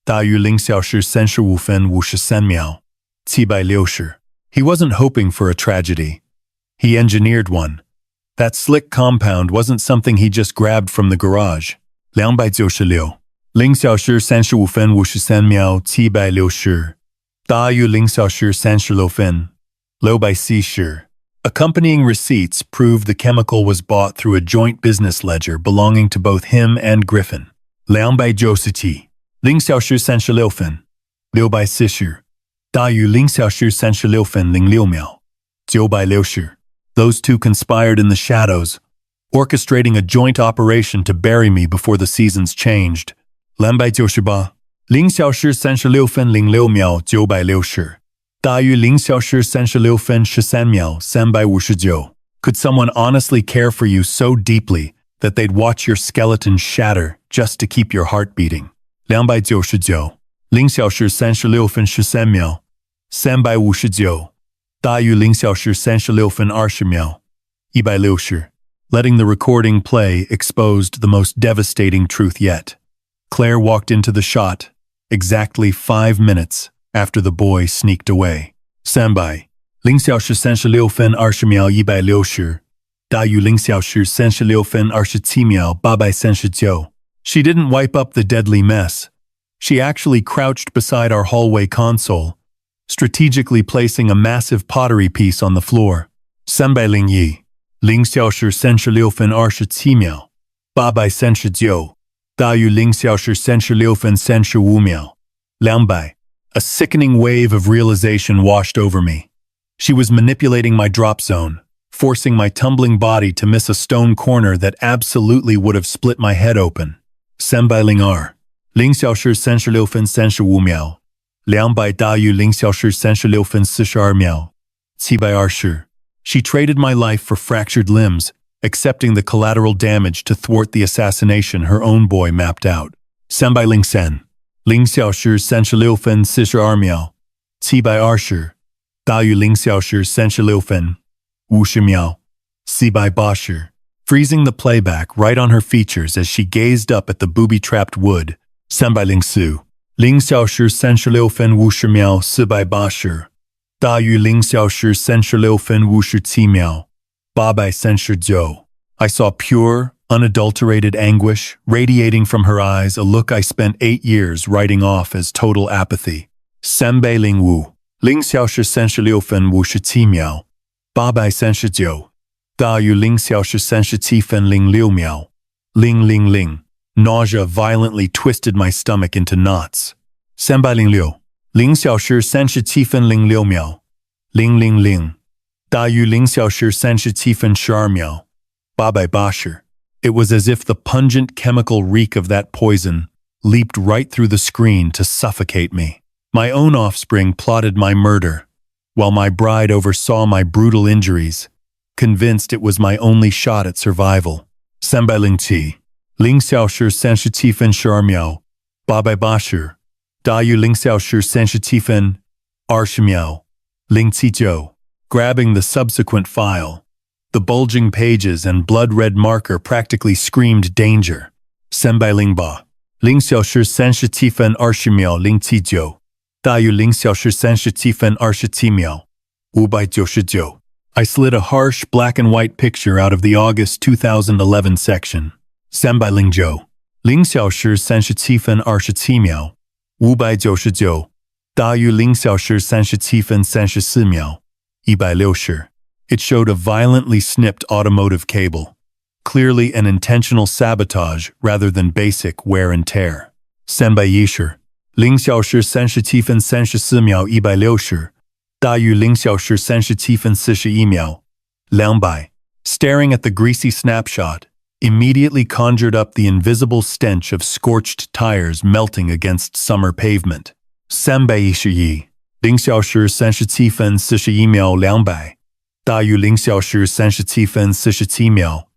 大于0小时35分53秒760. He wasn't hoping for a tragedy. He engineered one. That slick compound wasn't something he just grabbed from the garage. 296 0小时35分53秒760大于0小时36分640. Accompanying receipts proved the chemical was bought through a joint business ledger belonging to both him and Griffin. 297 0小时36分640大于0小时36分06秒960. Those two conspired in the shadows, orchestrating a joint operation to bury me before the seasons changed. 298 0小时36分06秒960大于0小时36分13秒359. Could someone honestly care for you so deeply that they'd watch your skeleton shatter just to keep your heart beating? 299 0小时36分13秒359大于0小时36分20秒160. Letting the recording play exposed the most devastating truth yet. Claire walked into the shot exactly 5 minutes after the boy sneaked away. 300 0小时36分20秒160大于0小时36分27秒839. She didn't wipe up the deadly mess. She actually crouched beside our hallway console, strategically placing a massive pottery piece on the floor. 301 0小时36分27秒839大于0小时36分35秒200. A sickening wave of realization washed over me. She was manipulating my drop zone, forcing my tumbling body to miss a stone corner that absolutely would have split my head open. 302 0小时36分35秒200大于0小时36分42秒720. She traded my life for fractured limbs, accepting the collateral damage to thwart the assassination her own boy mapped out. 303 0小时36分42秒720大于0小时36分50秒480. Freezing the playback right on her features as she gazed up at the booby-trapped wood. 304 0小时36分50秒480大于0小时36分57秒839. I saw pure, unadulterated anguish radiating from her eyes, a look I spent 8 years writing off as total apathy. 305 0小时36分57秒839大于0小时37分06秒000. Nausea violently twisted my stomach into knots. 306 0小时37分06秒000大于0小时37分12秒880. It was as if the pungent chemical reek of that poison leaped right through the screen to suffocate me. My own offspring plotted my murder, while my bride oversaw my brutal injuries, convinced it was my only shot at survival. 307 0小时37分12秒880大于0小时37分20秒079. Grabbing the subsequent file, the bulging pages and blood-red marker practically screamed danger. 308 0小时37分20秒079大于0小时37分27秒 599. I slid a harsh black and white picture out of the August 2011 section. 309. 0小时37分27秒 599. 大于0小时37分34秒 160. It showed a violently snipped automotive cable. Clearly an intentional sabotage rather than basic wear and tear. 310. 0小时37分34秒160. 大于0小时37分41秒 200. Staring at the greasy snapshot, immediately conjured up the invisible stench of scorched tires melting against summer pavement. 311. 0小时37分41秒200. 大于0小时37分47秒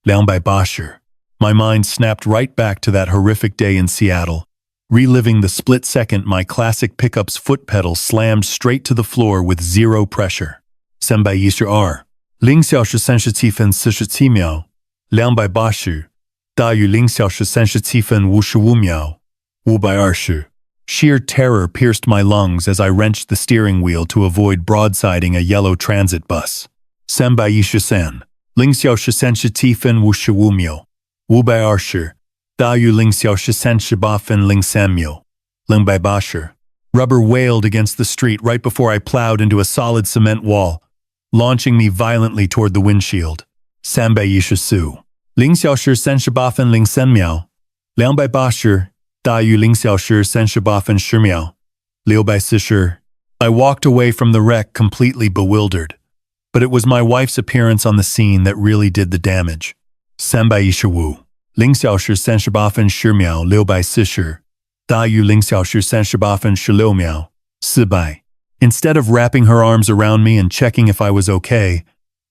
280. My mind snapped right back to that horrific day in Seattle, reliving the split second my classic pickup's foot pedal slammed straight to the floor with zero pressure. 312. 0小时37分47秒280. 大于0小时37分55秒520. Sheer terror pierced my lungs as I wrenched the steering wheel to avoid broadsiding a yellow transit bus. 313. 0小时37分55秒520. 大于0小时38分03秒280. Rubber wailed against the street right before I plowed into a solid cement wall, launching me violently toward the windshield. 314. 0小时38分03秒280. 大于0小时38分10秒640. I walked away from the wreck completely bewildered, but it was my wife's appearance on the scene that really did the damage. 315. 0小时38分10秒640. 大于0小时38分16秒400. Instead of wrapping her arms around me and checking if I was okay,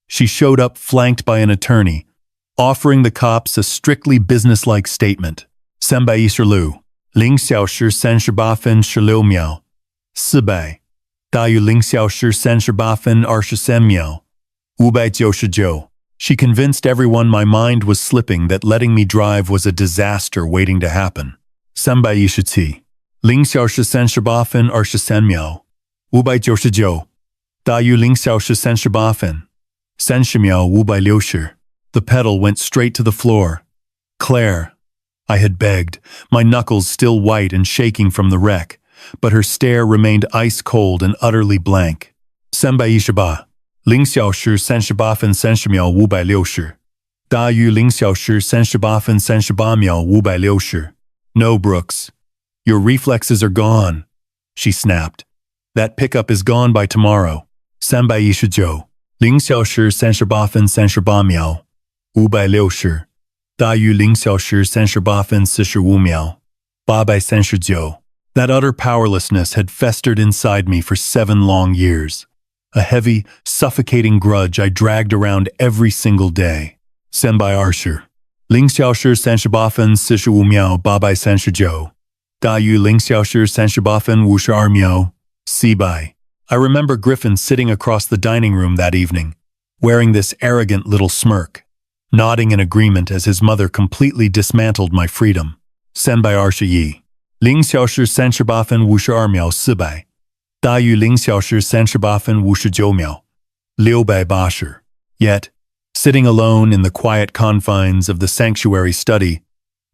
she showed up flanked by an attorney, offering the cops a strictly businesslike statement. 316. 0小时38分16秒400. 大于0小时38分23秒599. She convinced everyone my mind was slipping that letting me drive was a disaster waiting to happen. 317. 0小时38分23秒599. 大于0小时38分30秒560. The pedal went straight to the floor. Claire. I had begged, my knuckles still white and shaking from the wreck, but her stare remained ice cold and utterly blank. 318. 0小时38分30秒560. 大于0小时38分38秒560. No, Brooks. Your reflexes are gone, she snapped. That pickup is gone by tomorrow. 319. 0小时38分38秒560. 大于0小时38分45秒839. That utter powerlessness had festered inside me for 7 long years. A heavy, suffocating grudge I dragged around every single day. 320. 0小时38分45秒839. 大于0小时38分52秒400. I remember Griffin sitting across the dining room that evening, wearing this arrogant little smirk, nodding in agreement as his mother completely dismantled my freedom. 321. 0小时38分52秒400. 大于0小时38分59秒680. Yet, sitting alone in the quiet confines of the sanctuary study,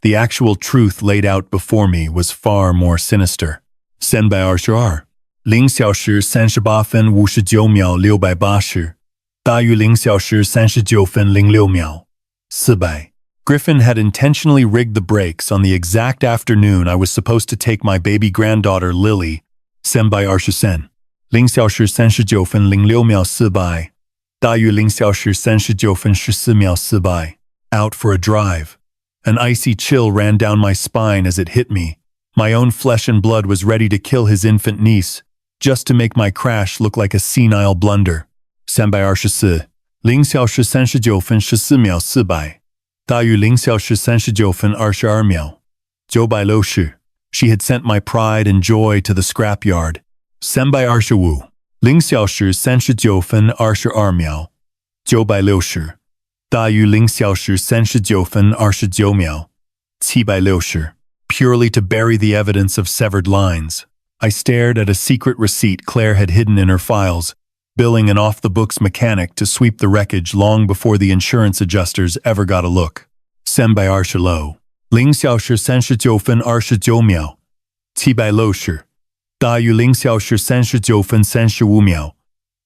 the actual truth laid out before me was far more sinister. 322. 0小时38分59秒680. 大于0小时39分06秒400. Griffin had intentionally rigged the brakes on the exact afternoon I was supposed to take my baby granddaughter Lily, 320. 0小时39分06秒400. 大于0小时39分14秒400. Out for a drive. An icy chill ran down my spine as it hit me. My own flesh and blood was ready to kill his infant niece, just to make my crash look like a senile blunder. 324. 0小时39分14秒400. 大于0小时39分22秒960. She had sent my pride and joy to the scrapyard. 325. 0小时39分22秒960. 大于0小时39分29秒760. Purely to bury the evidence of severed lines, I stared at a secret receipt Claire had hidden in her files, billing an off-the-books mechanic to sweep the wreckage long before the insurance adjusters ever got a look. 326 0小时39分29秒760大于0小时39分35秒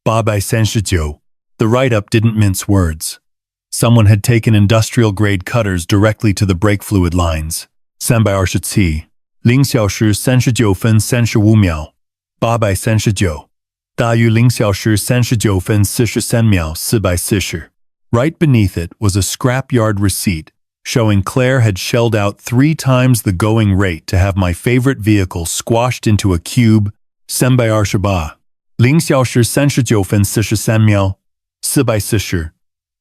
839 The write-up didn't mince words. Someone had taken industrial-grade cutters directly to the brake fluid lines. 327 0小时39分35秒839大于0小时39分43秒440 Right beneath it was a scrapyard receipt showing Claire had shelled out 3 times the going rate to have my favorite vehicle squashed into a cube. 328 0小时39分43秒440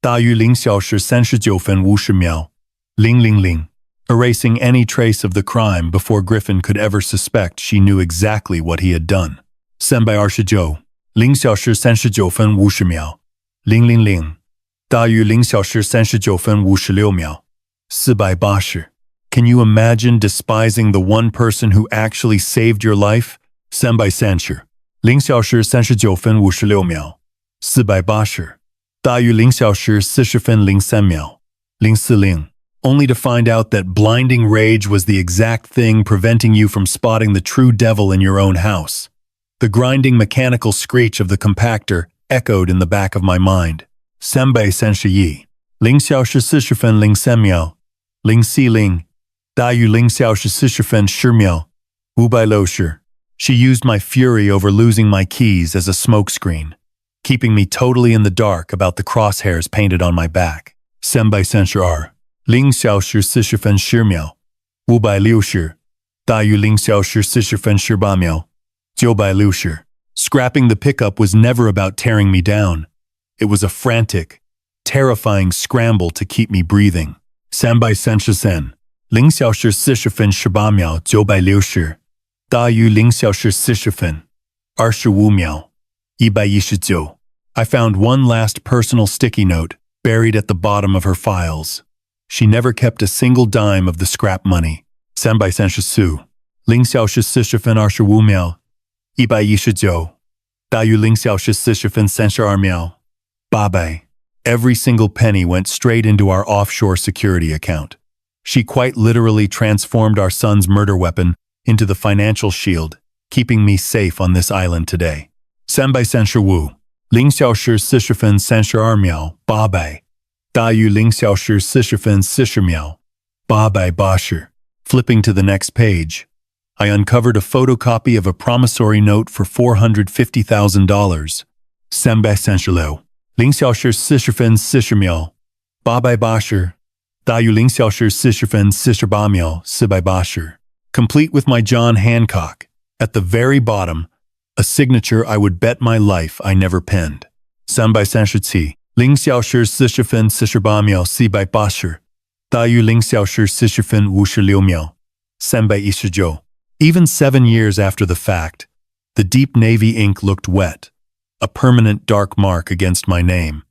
大于0小时39分50秒000 Erasing any trace of the crime before Griffin could ever suspect she knew exactly what he had done. 329 0小时39分50秒000大于0小时39分56秒480 Can you imagine despising the one person who actually saved your life? 330 0小时39分56秒480大于0小时40分03秒040 Only to find out that blinding rage was the exact thing preventing you from spotting the true devil in your own house. The grinding mechanical screech of the compactor echoed in the back of my mind. 331 0小时40分03秒040大于0小时40分10秒560 She used my fury over losing my keys as a smokescreen, keeping me totally in the dark about the crosshairs painted on my back. 332 0小时40分10秒560大于0小时40分18秒960 Scrapping the pickup was never about tearing me down. It was a frantic, terrifying scramble to keep me breathing. 333 0小时40分18秒960大于0小时40分25秒119 I found one last personal sticky note buried at the bottom of her files. She never kept a single dime of the scrap money. 334 0小时40分25秒119大于0小时40分32秒800 Every single penny went straight into our offshore security account. She quite literally transformed our son's murder weapon into the financial shield, keeping me safe on this island today. 335 0小时40分32秒800大于0小时40分40秒880 Flipping to the next page, I uncovered a photocopy of a promissory note for $450,000. 336 0小时40分40秒880大于0小时40分48秒480 Complete with my John Hancock. At the very bottom, a signature I would bet my life I never penned. 337 0小时40分48秒480大于0小时40分56秒319 Even 7 years after the fact, the deep navy ink looked wet, a permanent dark mark against my name.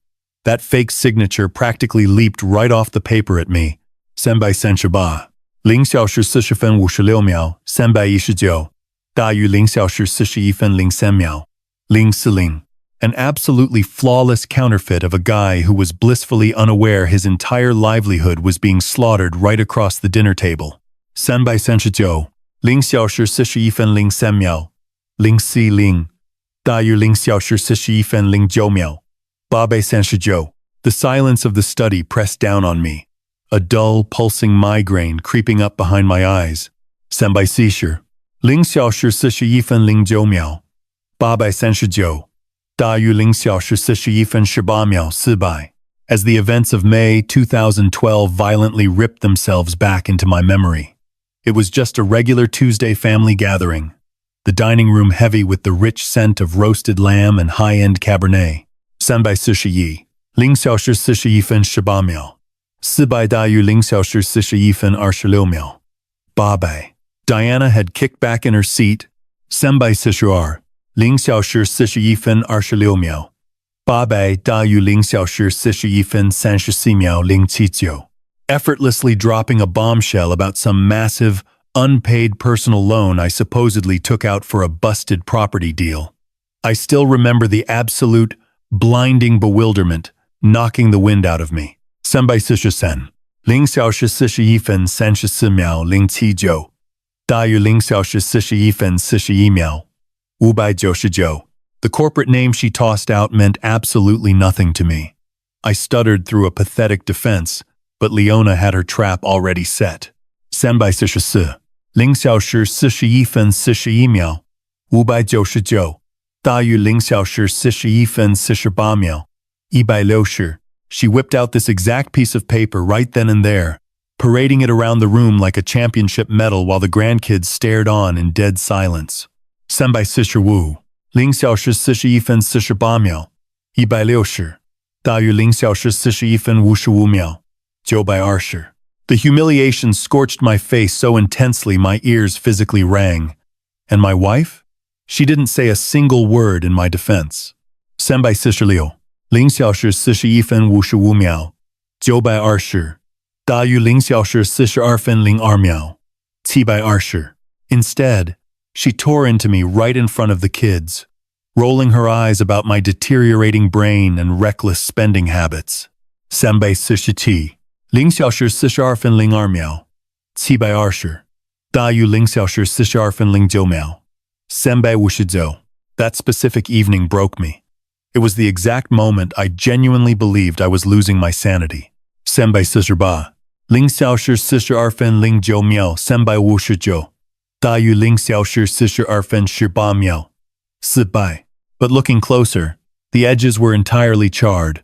That fake signature practically leaped right off the paper at me. 338 0小时40分56秒319大于0小时41分03秒040 An absolutely flawless counterfeit of a guy who was blissfully unaware his entire livelihood was being slaughtered right across the dinner table. 339 0小时41分03秒040大于0小时41分09秒839 The silence of the study pressed down on me, a dull, pulsing migraine creeping up behind my eyes. 340 0小时41分09秒839大于0小时41分18秒400 As the events of May 2012 violently ripped themselves back into my memory. It was just a regular Tuesday family gathering, the dining room heavy with the rich scent of roasted lamb and high-end Cabernet. 341 0小时41分18秒400大于0小时41分26秒800 Diana had kicked back in her seat. 342 0小时41分26秒800大于0小时41分34秒079 Effortlessly dropping a bombshell about some massive, unpaid personal loan I supposedly took out for a busted property deal. I still remember the absolute, blinding bewilderment knocking the wind out of me. 343 0小时41分34秒07大于0小时41分41秒599 The corporate name she tossed out meant absolutely nothing to me. I stuttered through a pathetic defense, but Leona had her trap already set. 344 0小时41分41秒599大于0小时41分48秒160 She whipped out this exact piece of paper right then and there, parading it around the room like a championship medal while the grandkids stared on in dead silence. 345 0小时41分48秒160大于0小时41分55秒920 The humiliation scorched my face so intensely my ears physically rang. And my wife? She didn't say a single word in my defense. 346 0小时41分55秒920大于0小时42分02秒720 Instead, she tore into me right in front of the kids, rolling her eyes about my deteriorating brain and reckless spending habits. 347 0小时42分02秒720大于0小时42分09秒359 That specific evening broke me. It was the exact moment I genuinely believed I was losing my sanity. 348 0小时42分09秒359大于0小时42分18秒400 But looking closer, the edges were entirely charred.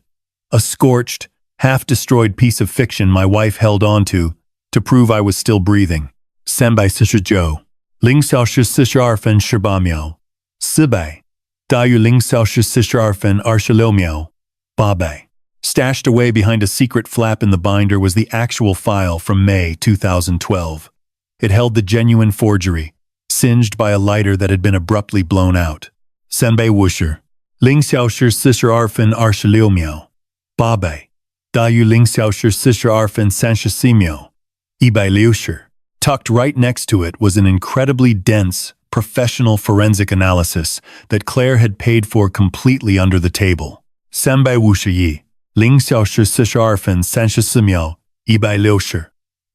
A scorched, half-destroyed piece of fiction my wife held onto to prove I was still breathing. 349 0小时42分18秒400大于0小时42分26秒800 Stashed away behind a secret flap in the binder was the actual file from May 2012. It held the genuine forgery, singed by a lighter that had been abruptly blown out. 350 0小时42分26秒800大于0小时42分34秒160 Tucked right next to it was an incredibly dense, professional forensic analysis that Claire had paid for completely under the table. 351 0小时42分34秒160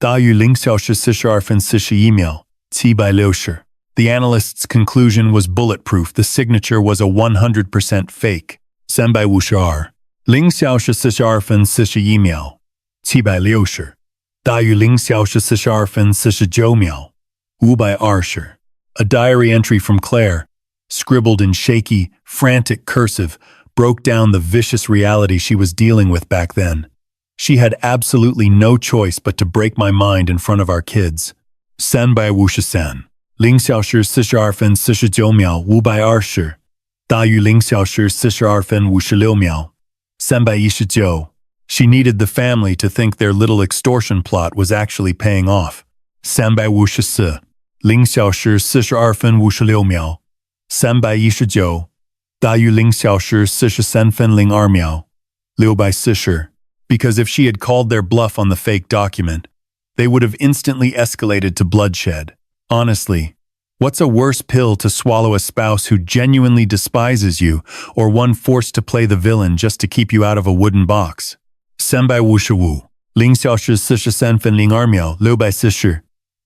大于0小时42分41秒760 The analyst's conclusion was bulletproof. The signature was a 100% fake. 352 0小时42分41秒760大于0小时42分49秒520 A diary entry from Claire, scribbled in shaky, frantic cursive, broke down the vicious reality she was dealing with back then. She had absolutely no choice but to break my mind in front of our kids. 353 0小时42分49秒520大于0小时42分56秒319 She needed the family to think their little extortion plot was actually paying off. 354 0小时42分56秒319大于0小时43分02秒640 Because if she had called their bluff on the fake document, they would have instantly escalated to bloodshed. Honestly, what's a worse pill to swallow a spouse who genuinely despises you or one forced to play the villain just to keep you out of a wooden box? 355 0小时43分02秒640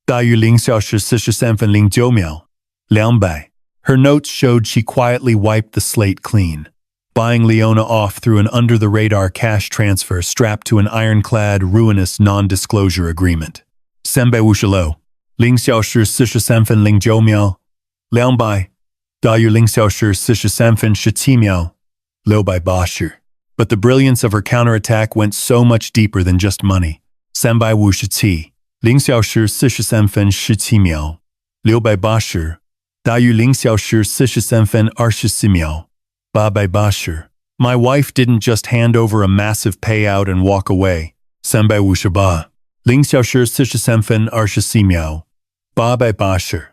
大于0小时43分09秒200 Her notes showed she quietly wiped the slate clean, buying Leona off through an under-the-radar cash transfer strapped to an ironclad, ruinous non-disclosure agreement. 356 0小时43分09秒200大于0小时43分17秒680 But the brilliance of her counterattack went so much deeper than just money. 357 0小时43分17秒680大于0小时43分24秒880 My wife didn't just hand over a massive payout and walk away. 358 0小时43分24秒880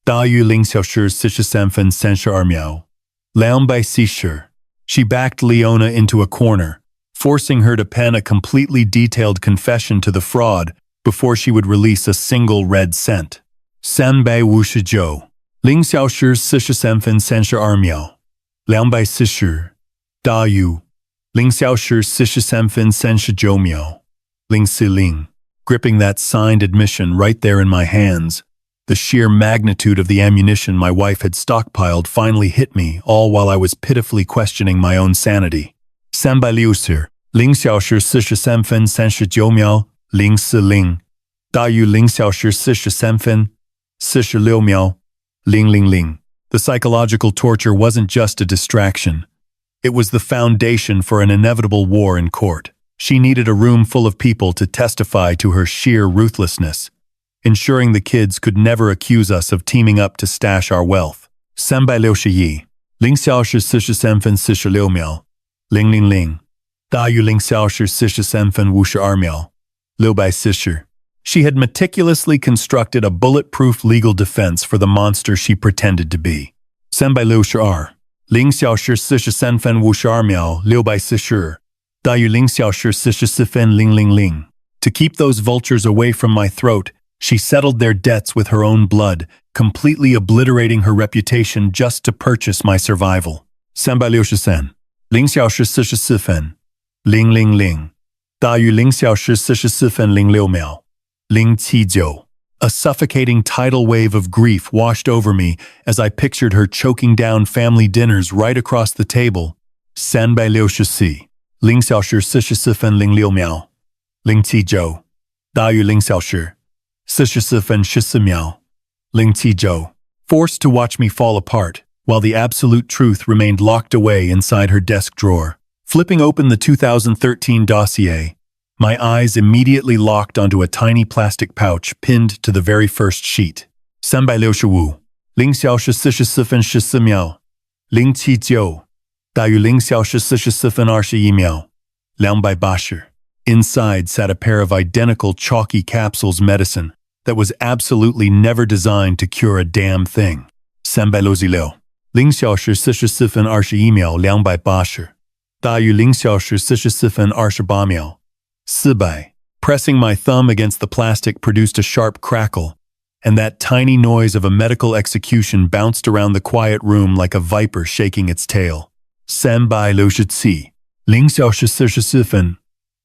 大于0小时43分32秒240 She backed Leona into a corner, forcing her to pen a completely detailed confession to the fraud before she would release a single red cent. 359 0小时43分32秒240大约0小时43分39秒040. Gripping that signed admission right there in my hands, the sheer magnitude of the ammunition my wife had stockpiled finally hit me, all while I was pitifully questioning my own sanity. 360 0小时43分39秒040大约0小时43分46秒000. The psychological torture wasn't just a distraction. It was the foundation for an inevitable war in court. She needed a room full of people to testify to her sheer ruthlessness, ensuring the kids could never accuse us of teaming up to stash our wealth. 361 0小时43分46秒000大约0小时43分52秒640. She had meticulously constructed a bulletproof legal defense for the monster she pretended to be. 362 0小时43分52秒640大约0小时44分000. To keep those vultures away from my throat, she settled their debts with her own blood, completely obliterating her reputation just to purchase my survival. 363 0小时44分000大约0小时44分06秒079. A suffocating tidal wave of grief washed over me as I pictured her choking down family dinners right across the table. 364 0小时44分06秒079大约0小时44分14秒079. Forced to watch me fall apart, while the absolute truth remained locked away inside her desk drawer. Flipping open the 2013 dossier, my eyes immediately locked onto a tiny plastic pouch pinned to the very first sheet. 365 0小时44分14秒079大约0小时44分21秒280. Inside sat a pair of identical chalky capsules medicine that was absolutely never designed to cure a damn thing. 366 0小时44分21秒280大约0小时44分28秒400. Pressing my thumb against the plastic produced a sharp crackle, and that tiny noise of a medical execution bounced around the quiet room like a viper shaking its tail. 367 0小时44分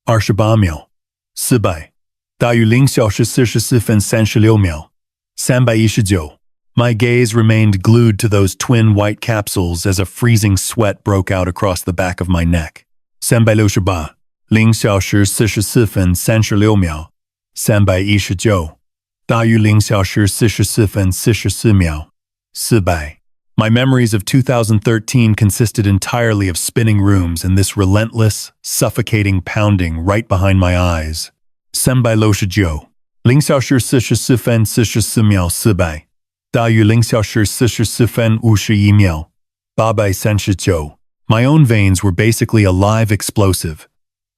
28秒400大约0小时44分36秒319. My gaze remained glued to those twin white capsules as a freezing sweat broke out across the back of my neck. 368 0小时44分36秒319大约0小时44分44秒400. My memories of 2013 consisted entirely of spinning rooms and this relentless, suffocating pounding right behind my eyes. 369 0小时44分44秒400大约0小时44分51秒839. My own veins were basically a live explosive,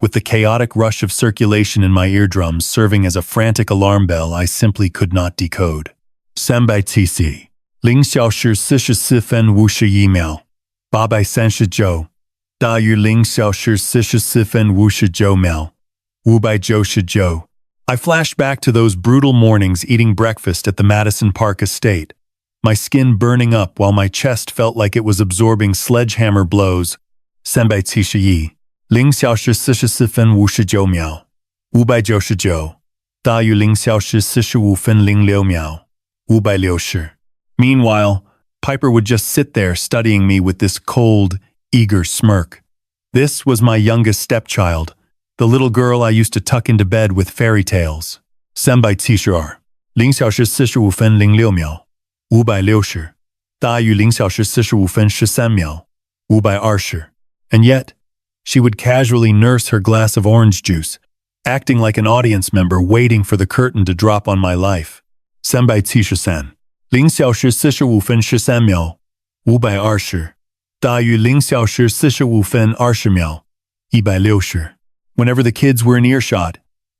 with the chaotic rush of circulation in my eardrums serving as a frantic alarm bell I simply could not decode. 370 0小时44分51秒839大约0小时44分59秒599. I flashed back to those brutal mornings eating breakfast at the Madison Park estate, my skin burning up while my chest felt like it was absorbing sledgehammer blows. 371 0小时44分59秒599大约0小时45分06秒560. Meanwhile, Piper would just sit there studying me with this cold, eager smirk. This was my youngest stepchild, the little girl I used to tuck into bed with fairy tales. 372 0小时45分06秒560大约0小时45分13秒520. And yet, she would casually nurse her glass of orange juice, acting like an audience member waiting for the curtain to drop on my life. 373 0小时45分13秒520大约0小时45分20秒160. Whenever the kids were in earshot,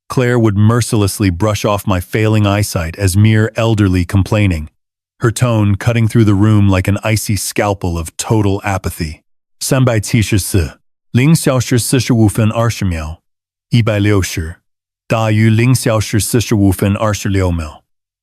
Claire would mercilessly brush off my failing eyesight as mere elderly complaining, her tone cutting through the room like an icy scalpel of total apathy. 374 0小时45分20秒160大约0小时45分26秒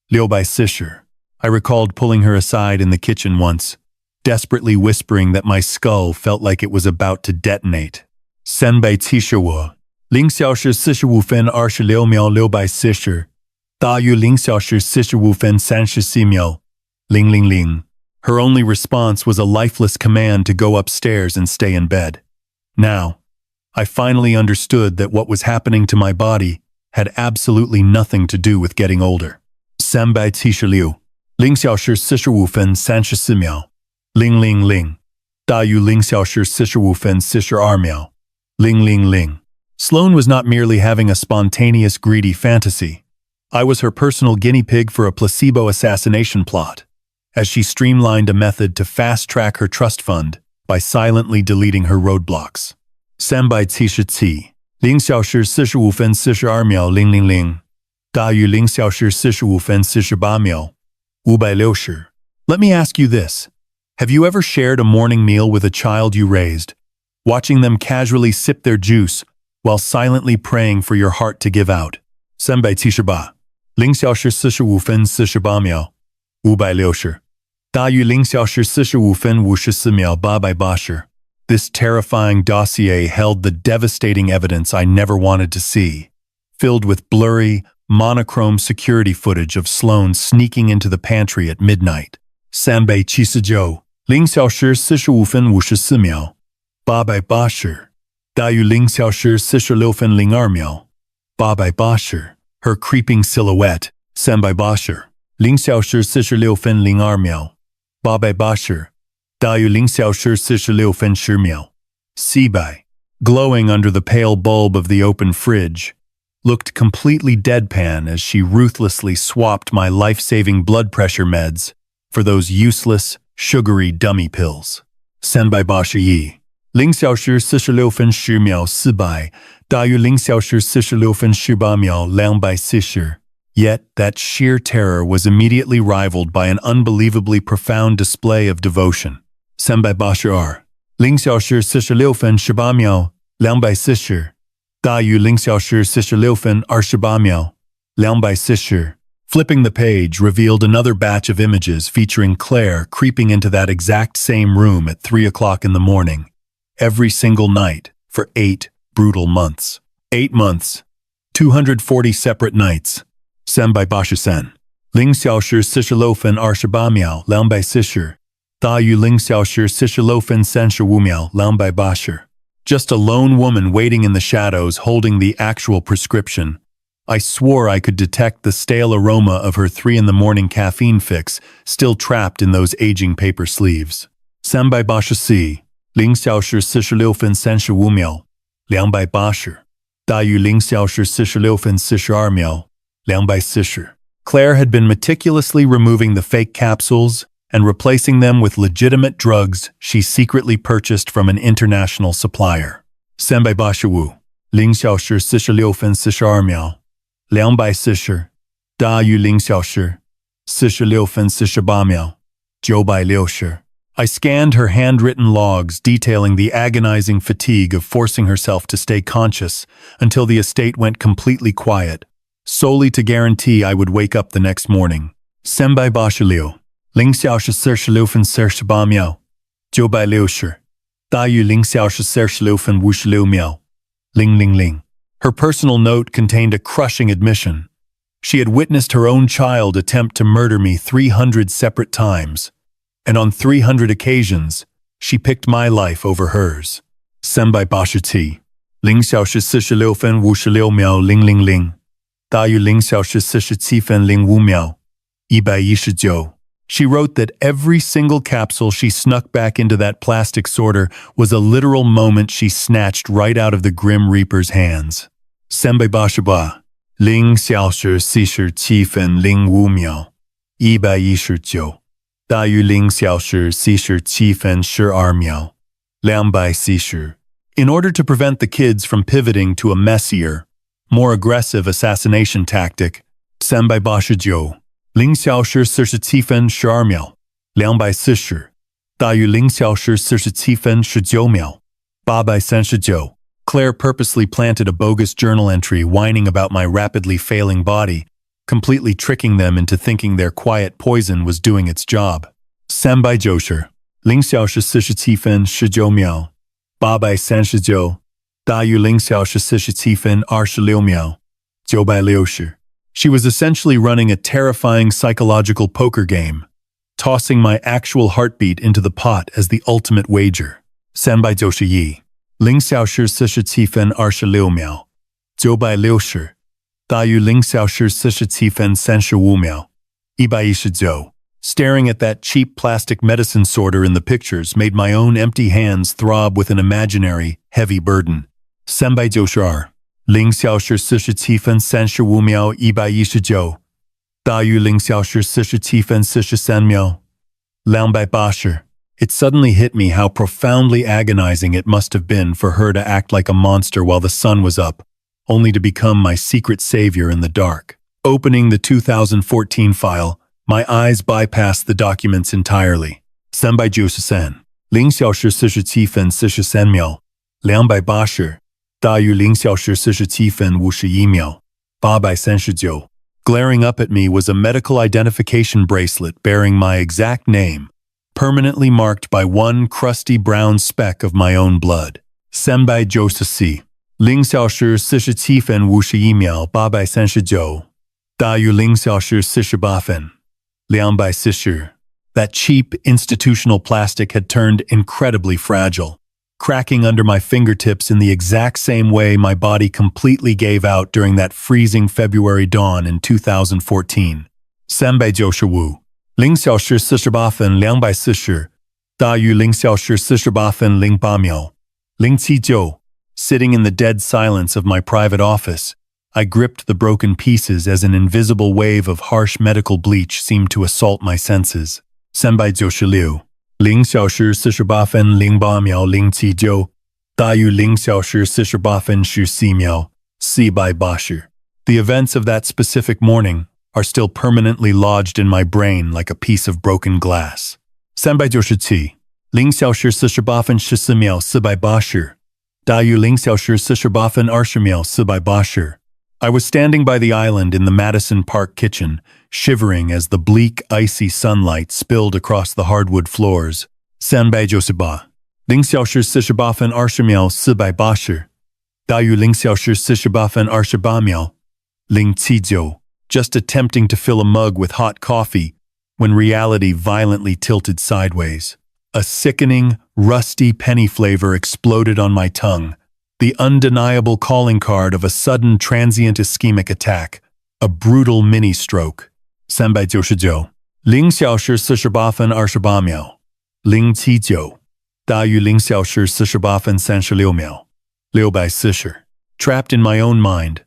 640. I recalled pulling her aside in the kitchen once, desperately whispering that my skull felt like it was about to detonate. 375 0小时45分26秒640大于0小时45分34秒000. Her only response was a lifeless command to go upstairs and stay in bed. Now, I finally understood that what was happening to my body had absolutely nothing to do with getting older. 376 0小时45分34秒000大于0小时45分42秒000. Sloane was not merely having a spontaneous, greedy fantasy. I was her personal guinea pig for a placebo assassination plot, as she streamlined a method to fast-track her trust fund by silently deleting her roadblocks. 377 0小时45分42秒000大于0小时45分48秒560. Let me ask you this. Have you ever shared a morning meal with a child you raised, watching them casually sip their juice while silently praying for your heart to give out? 378 0小时45分48秒560大于0小时45分54秒880. This terrifying dossier held the devastating evidence I never wanted to see, filled with blurry, monochrome security footage of Sloane sneaking into the pantry at midnight. 379 0小时45分54秒880大于0小时46分02秒880. Her creeping silhouette, 380 0小时46分02秒880大于0小时46分10秒400. Glowing under the pale bulb of the open fridge, looked completely deadpan as she ruthlessly swapped my life-saving blood pressure meds for those useless, sugary dummy pills. 381 0小时46分10秒400大于0小时46分18秒240. Yet that sheer terror was immediately rivaled by an unbelievably profound display of devotion. 382 0小时46分18秒240大于0小时46分28秒240. Flipping the page revealed another batch of images featuring Claire creeping into that exact same room at 3 o'clock in the morning, every single night, for 8 brutal months. 8 months. 240 separate nights. 383 0小时46分28秒240大于0小时46分35秒280. Just a lone woman waiting in the shadows holding the actual prescription. I swore I could detect the stale aroma of her 3 in the morning caffeine fix still trapped in those aging paper sleeves. 384 0小时46分35秒280大于0小时46分42秒240. Claire had been meticulously removing the fake capsules and replacing them with legitimate drugs she secretly purchased from an international supplier. 385 0小时46分42秒240大于0小时46分48秒960. I scanned her handwritten logs detailing the agonizing fatigue of forcing herself to stay conscious until the estate went completely quiet, solely to guarantee I would wake up the next morning. 386 0小时46分48秒960大于0小时46分56秒000. Her personal note contained a crushing admission. She had witnessed her own child attempt to murder me 300 separate times, and on 300 occasions, she picked my life over hers. 387 0小时46分56秒000大于0小时47分05秒119. She wrote that every single capsule she snuck back into that plastic sorter was a literal moment she snatched right out of the Grim Reaper's hands. 388 0小时47分05秒119大于0小时47分12秒240. In order to prevent the kids from pivoting to a messier, more aggressive assassination tactic, 389 0小时47分12秒240大于0小时47分19秒839. Claire purposely planted a bogus journal entry whining about my rapidly failing body, completely tricking them into thinking their quiet poison was doing its job. 390 0小时47分19秒839大于0小时47分26秒960. She was essentially running a terrifying psychological poker game, tossing my actual heartbeat into the pot as the ultimate wager. 391 0小时47分26秒960大于0小时47分35秒119. Staring at that cheap plastic medicine sorter in the pictures made my own empty hands throb with an imaginary, heavy burden. 392 0小时47分35秒119大于0小时47分43秒280. It suddenly hit me how profoundly agonizing it must have been for her to act like a monster while the sun was up, only to become my secret savior in the dark. Opening the 2014 file, my eyes bypassed the documents entirely. 393 0小时47分43秒280大于0小时47分51秒839. Glaring up at me was a medical identification bracelet bearing my exact name, permanently marked by one crusty brown speck of my own blood. 394 0小时47分51秒839大于0小时48分240. That cheap institutional plastic had turned incredibly fragile, cracking under my fingertips in the exact same way my body completely gave out during that freezing February dawn in 2014. 395 0小时48分240大于0小时48分08秒079. Sitting in the dead silence of my private office, I gripped the broken pieces as an invisible wave of harsh medical bleach seemed to assault my senses. 396 0小时48分08秒079大于0小时48分14秒480. The events of that specific morning are still permanently lodged in my brain like a piece of broken glass. 397 0小时48分14秒480大于0小时48分20秒480. I was standing by the island in the Madison Park kitchen, shivering as the bleak, icy sunlight spilled across the hardwood floors. 398 0小时48分20秒480大于0小时48分28秒079. Just attempting to fill a mug with hot coffee when reality violently tilted sideways. A sickening, rusty penny flavor exploded on my tongue, the undeniable calling card of a sudden transient ischemic attack, a brutal mini-stroke. 399 0小时48分28秒079大于0小时48分36秒640. Trapped in my own mind,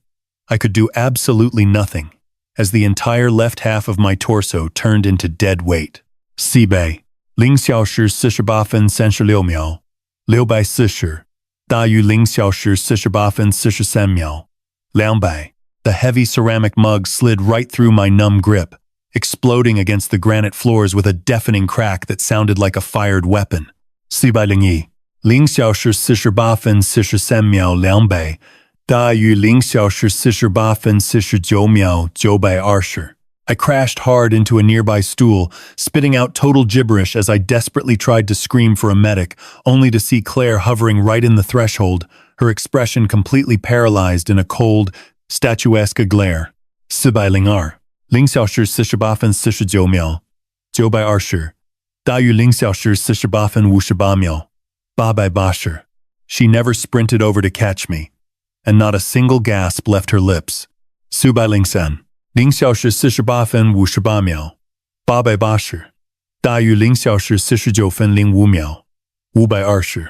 I could do absolutely nothing, as the entire left half of my torso turned into dead weight. 400 0小时48分36秒640大于0小时48分43秒200. The heavy ceramic mug slid right through my numb grip, exploding against the granite floors with a deafening crack that sounded like a fired weapon. 402 0小时48分43秒200大于0小时48分49秒920. I crashed hard into a nearby stool, spitting out total gibberish as I desperately tried to scream for a medic, only to see Claire hovering right in the threshold, her expression completely paralyzed in a cold, statuesque glare. 402 0小时48分49秒920大于0小时48分58秒880. She never sprinted over to catch me, and not a single gasp left her lips. 403 0小时48分58秒880大于0小时49分05秒520.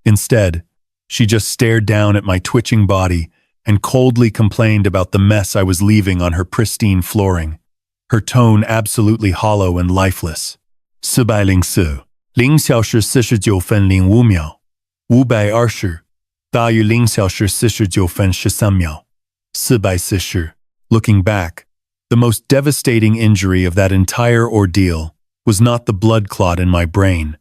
Instead, she just stared down at my twitching body and coldly complained about the mess I was leaving on her pristine flooring, her tone absolutely hollow and lifeless. 404 0小时49分05秒520大于0小时49分13秒440. Looking back, the most devastating injury of that entire ordeal was not the blood clot in my brain,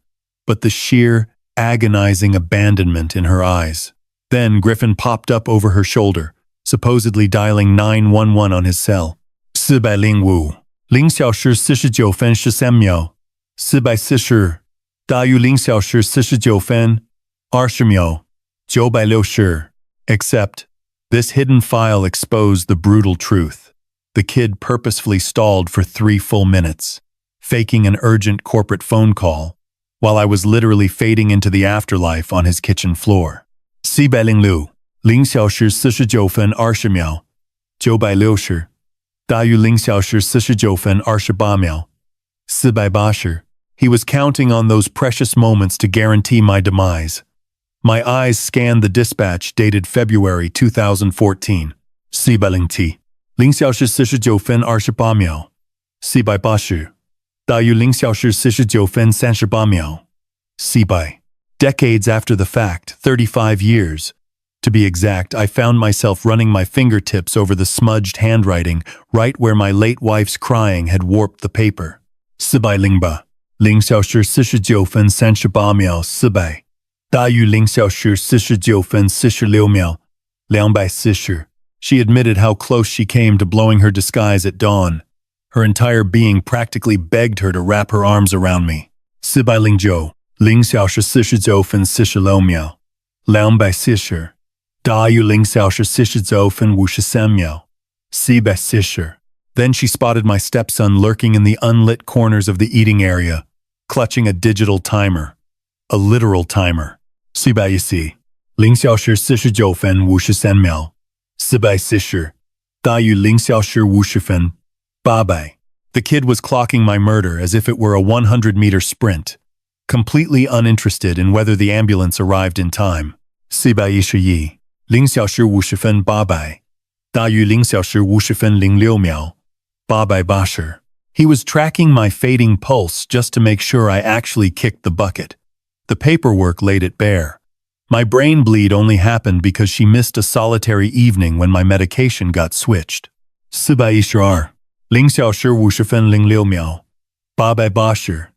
but the sheer, agonizing abandonment in her eyes. Then Griffin popped up over her shoulder, supposedly dialing 911 on his cell. 405 0小时49分13秒440大于0小时49分20秒960. Except, this hidden file exposed the brutal truth. The kid purposefully stalled for 3 full minutes, faking an urgent corporate phone call, while I was literally fading into the afterlife on his kitchen floor. 406 0小时49分20秒960大于0小时49分28秒480. He was counting on those precious moments to guarantee my demise. My eyes scanned the dispatch dated February 2014. 407 0小时49分28秒480大于0小时49分38秒400. Decades after the fact, 35 years. To be exact, I found myself running my fingertips over the smudged handwriting right where my late wife's crying had warped the paper. 408 0小时49分38秒400大于0小时49分46秒240. She admitted how close she came to blowing her disguise at dawn. Her entire being practically begged her to wrap her arms around me. 409 0小时49分46秒240大于0小时49分53秒440. Then she spotted my stepson lurking in the unlit corners of the eating area, clutching a digital timer. A literal timer. 410 0小时49分53秒440大于0小时50分800. The kid was clocking my murder as if it were a 100-meter sprint, completely uninterested in whether the ambulance arrived in time. 411 0小时50分800大于0小时50分06秒880. He was tracking my fading pulse just to make sure I actually kicked the bucket. The paperwork laid it bare. My brain bleed only happened because she missed a solitary evening when my medication got switched. 412 0小时50分06秒880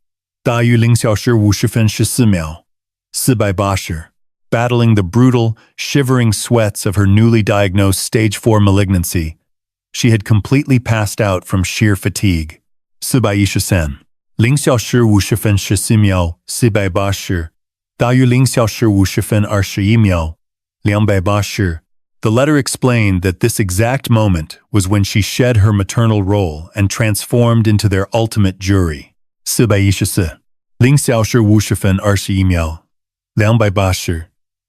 大于0小时50分14秒480. Battling the brutal, shivering sweats of her newly diagnosed stage 4 malignancy, she had completely passed out from sheer fatigue. 413 0小时50分14秒480大于0小时50分21秒280. The letter explained that this exact moment was when she shed her maternal role and transformed into their ultimate jury. 414 0小时50分21秒280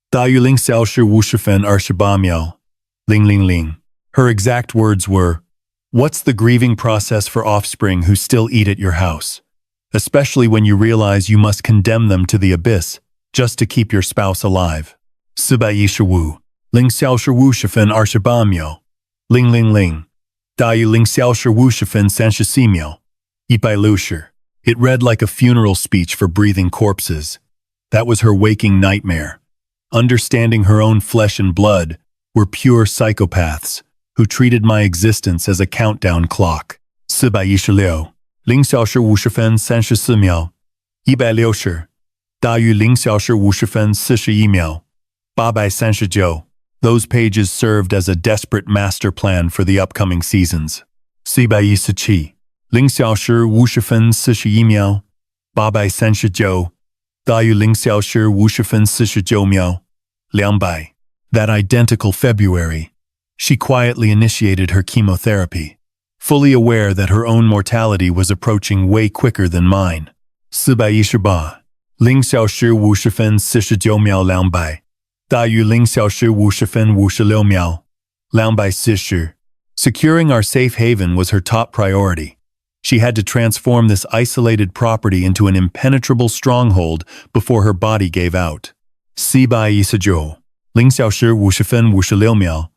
大于0小时50分28秒000. Her exact words were, "What's the grieving process for offspring who still eat at your house? Especially when you realize you must condemn them to the abyss just to keep your spouse alive." 415 0小时50分28秒000大于0小时50分34秒160. It read like a funeral speech for breathing corpses. That was her waking nightmare. Understanding her own flesh and blood were pure psychopaths who treated my existence as a countdown clock. 416 0小时50分34秒160大于0小时50分41秒839. Those pages served as a desperate master plan for the upcoming seasons. 417 0小时50分41秒839大于0小时50分49秒200. That identical February, she quietly initiated her chemotherapy, fully aware that her own mortality was approaching way quicker than mine. 418 0小时50分49秒200大于0小时50分56秒240. Securing our safe haven was her top priority. She had to transform this isolated property into an impenetrable stronghold before her body gave out. 419 0小时50分56秒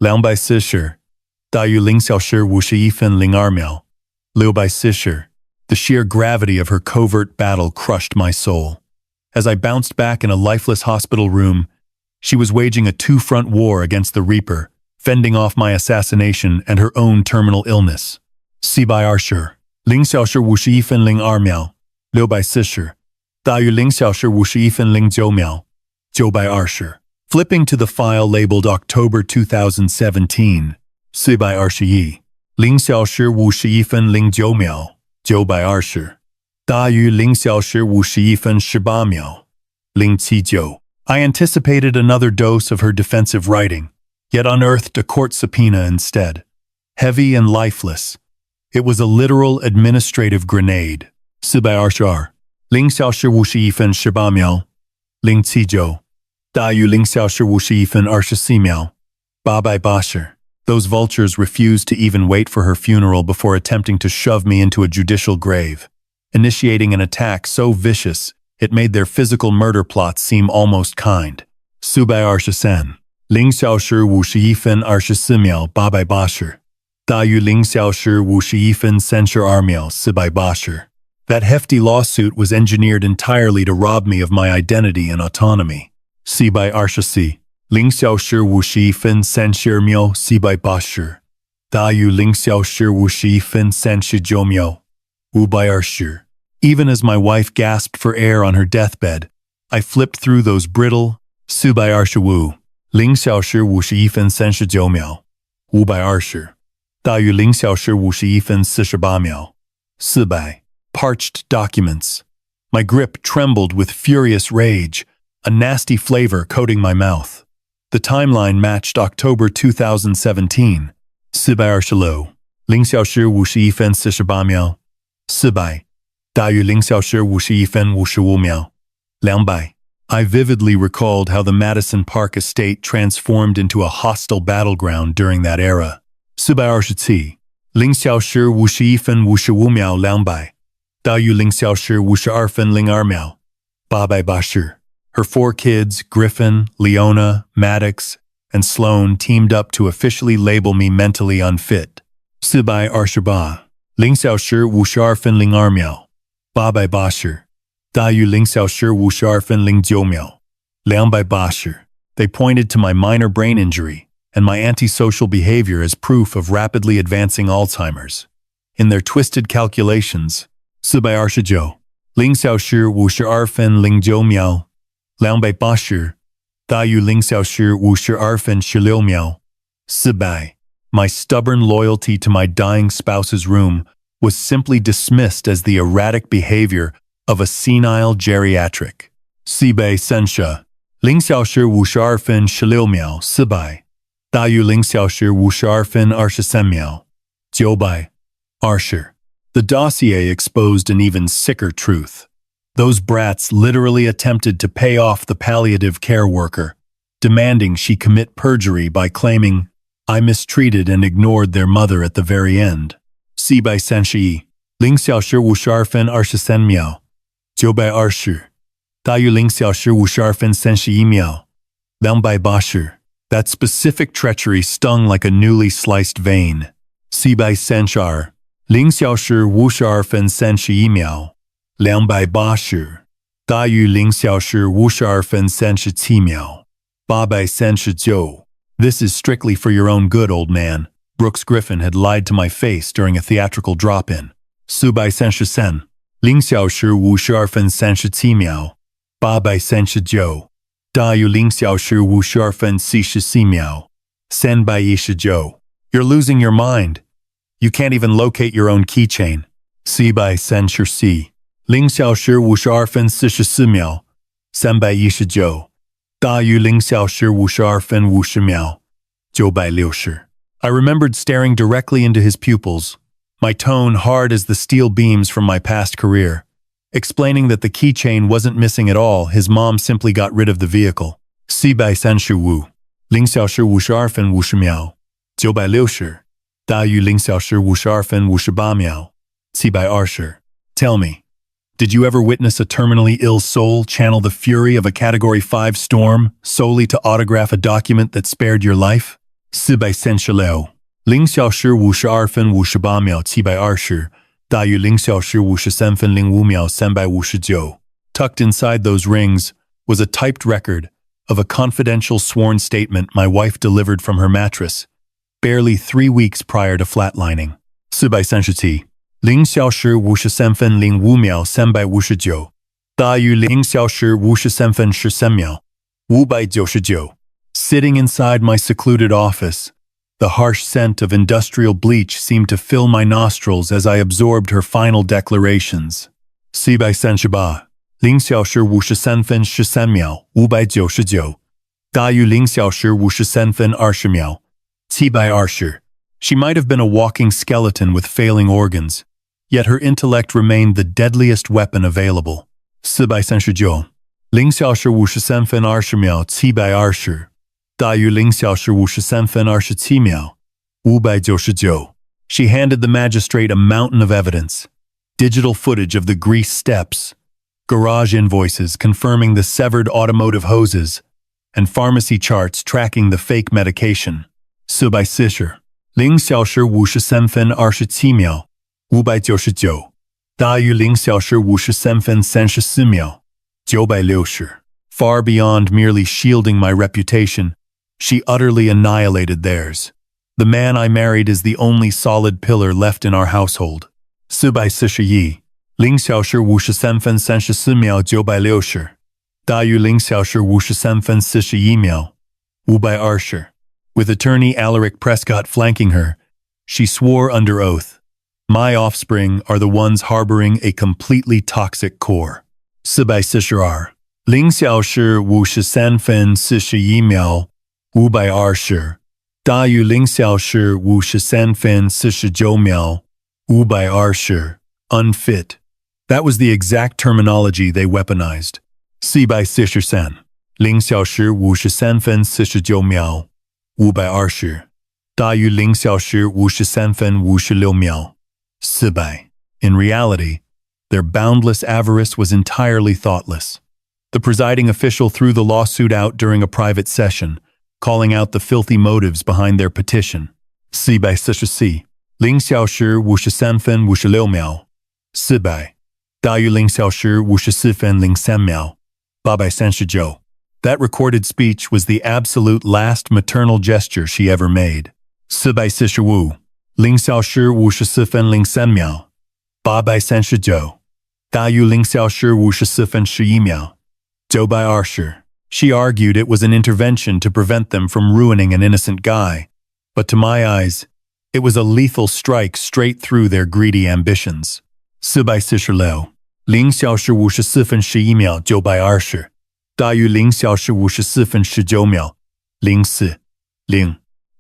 240大于0小时51分02秒640. The sheer gravity of her covert battle crushed my soul. As I bounced back in a lifeless hospital room, she was waging a two-front war against the Reaper, fending off my assassination and her own terminal illness. 420 0小时51分02秒640大于0小时51分09秒920. Flipping to the file labeled October 2017, 421 0小时51分09秒920大于0小时51分18秒079. I anticipated another dose of her defensive writing, yet unearthed a court subpoena instead. Heavy and lifeless. It was a literal administrative grenade. 422. 0小时51分18秒079. 大于0小时51分24秒880. Those vultures refused to even wait for her funeral before attempting to shove me into a judicial grave, initiating an attack so vicious it made their physical murder plots seem almost kind. 420. 0小时51分24秒880. 大于0小时51分32秒480. That hefty lawsuit was engineered entirely to rob me of my identity and autonomy. 424. 0小时51分32秒480. 大于0小时51分39秒520. Even as my wife gasped for air on her deathbed, I flipped through those brittle 425. 0小时51分39秒520. 大于0小时51分48秒400. Parched documents. My grip trembled with furious rage, a nasty flavor coating my mouth. The timeline matched October 2017. 426. 0小时51分48秒400. 大于0小时51分55秒200. I vividly recalled how the Madison Park estate transformed into a hostile battleground during that era. 427. 0小时51分55秒200. 大于0小时52分02秒880. Her 4 kids, Griffin, Leona, Maddox, and Sloan, teamed up to officially label me mentally unfit. 428. 0小时52分02秒880. 大于0小时52分09秒280. They pointed to my minor brain injury and my antisocial behavior as proof of rapidly advancing Alzheimer's. In their twisted calculations, 429. 0小时52分09秒280. 大于0小时52分16秒400. My stubborn loyalty to my dying spouse's room was simply dismissed as the erratic behavior of a senile geriatric. 430. 0小时52分16秒400. 大于0小时52分23秒920. The dossier exposed an even sicker truth. Those brats literally attempted to pay off the palliative care worker, demanding she commit perjury by claiming, I mistreated and ignored their mother at the very end. 431. 0小时52分23秒920. 大于0小时52分31秒280. That specific treachery stung like a newly sliced vein. 432. 0小时52分31秒280. 大于0小时52分37秒839. This is strictly for your own good, old man. Brooks Griffin had lied to my face during a theatrical drop-in. 433. 0小时52分37秒839. 大于0小时52分44秒319. You're losing your mind. You can't even locate your own keychain. 434. 0小时52分44秒319. 大于0小时52分50秒960. I remembered staring directly into his pupils, my tone hard as the steel beams from my past career, explaining that the keychain wasn't missing at all, his mom simply got rid of the vehicle. 435. 0小时52分50秒960. 大于0小时52分58秒720. Tell me, did you ever witness a terminally ill soul channel the fury of a Category 5 storm solely to autograph a document that spared your life? 436. 0小时52分58秒720. 大于0小时53分05秒359. Tucked inside those rings was a typed record of a confidential sworn statement my wife delivered from her mattress, barely 3 weeks prior to flatlining. 437. 0小时53分05秒359. 大于0小时53分13秒599. Sitting inside my secluded office, the harsh scent of industrial bleach seemed to fill my nostrils as I absorbed her final declarations. 438.53分13秒599，大于0小时53分20秒，720。She might have been a walking skeleton with failing organs, yet her intellect remained the deadliest weapon available. 439，0小时53分20秒，720，大于0小时53分27秒，599。She handed the magistrate a mountain of evidence, digital footage of the grease steps, garage invoices confirming the severed automotive hoses, and pharmacy charts tracking the fake medication. 440，0小时53分27秒，599，大于0小时53分34秒，960。Far beyond merely shielding my reputation, she utterly annihilated theirs. The man I married is the only solid pillar left in our household. 440，0小时53分34秒，960，大于0小时53分41秒，520。With attorney Alaric Prescott flanking her, she swore under oath, "My offspring are the ones harboring a completely toxic core." 440，0小时53分41秒，520，大于0小时53分49秒，520。Unfit. That was the exact terminology they weaponized. 443分，0小时53分49秒，520，大于0小时53分56秒，400。In reality, their boundless avarice was entirely thoughtless. The presiding official threw the lawsuit out during a private session, calling out the filthy motives behind their petition. 400，0小时53分56秒，400，大于0小时54分03秒，839。That recorded speech was the absolute last maternal gesture she ever made. 439，0小时54分03秒，839，大于0小时54分11秒，920。She argued it was an intervention to prevent them from ruining an innocent guy. But to my eyes, it was a lethal strike straight through their greedy ambitions. 440，0小时54分11秒，920，大于0小时54分19秒，04。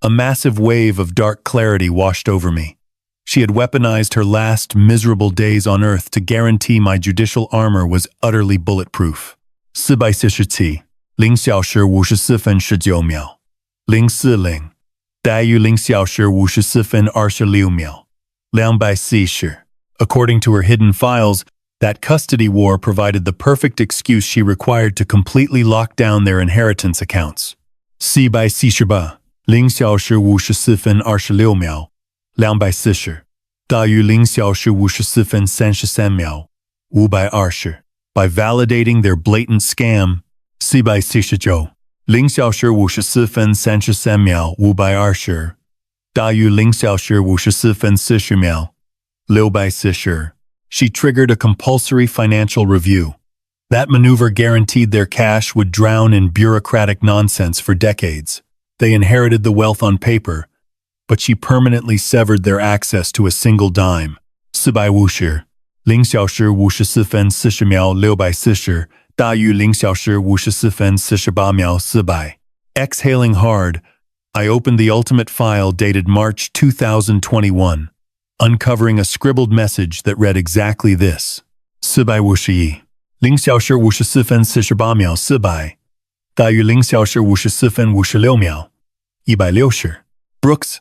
A massive wave of dark clarity washed over me. She had weaponized her last miserable days on Earth to guarantee my judicial armor was utterly bulletproof. 440，0小时54分19秒，04，大于0小时54分26秒，240. According to her hidden files, that custody war provided the perfect excuse she required to completely lock down their inheritance accounts. 440，0小时54分26秒，240，大于0小时54分33秒，520. By validating their blatant scam, 440，0小时54分33秒，520，大于0小时54分40秒，640. She triggered a compulsory financial review. That maneuver guaranteed their cash would drown in bureaucratic nonsense for decades. They inherited the wealth on paper, but she permanently severed their access to a single dime. 450，0小时54分40秒，640，大于0小时54分48秒，400. Exhaling hard, I opened the ultimate file dated March 2021, uncovering a scribbled message that read exactly this. 450，0小时54分48秒，400，大于0小时54分56秒，160. Brooks,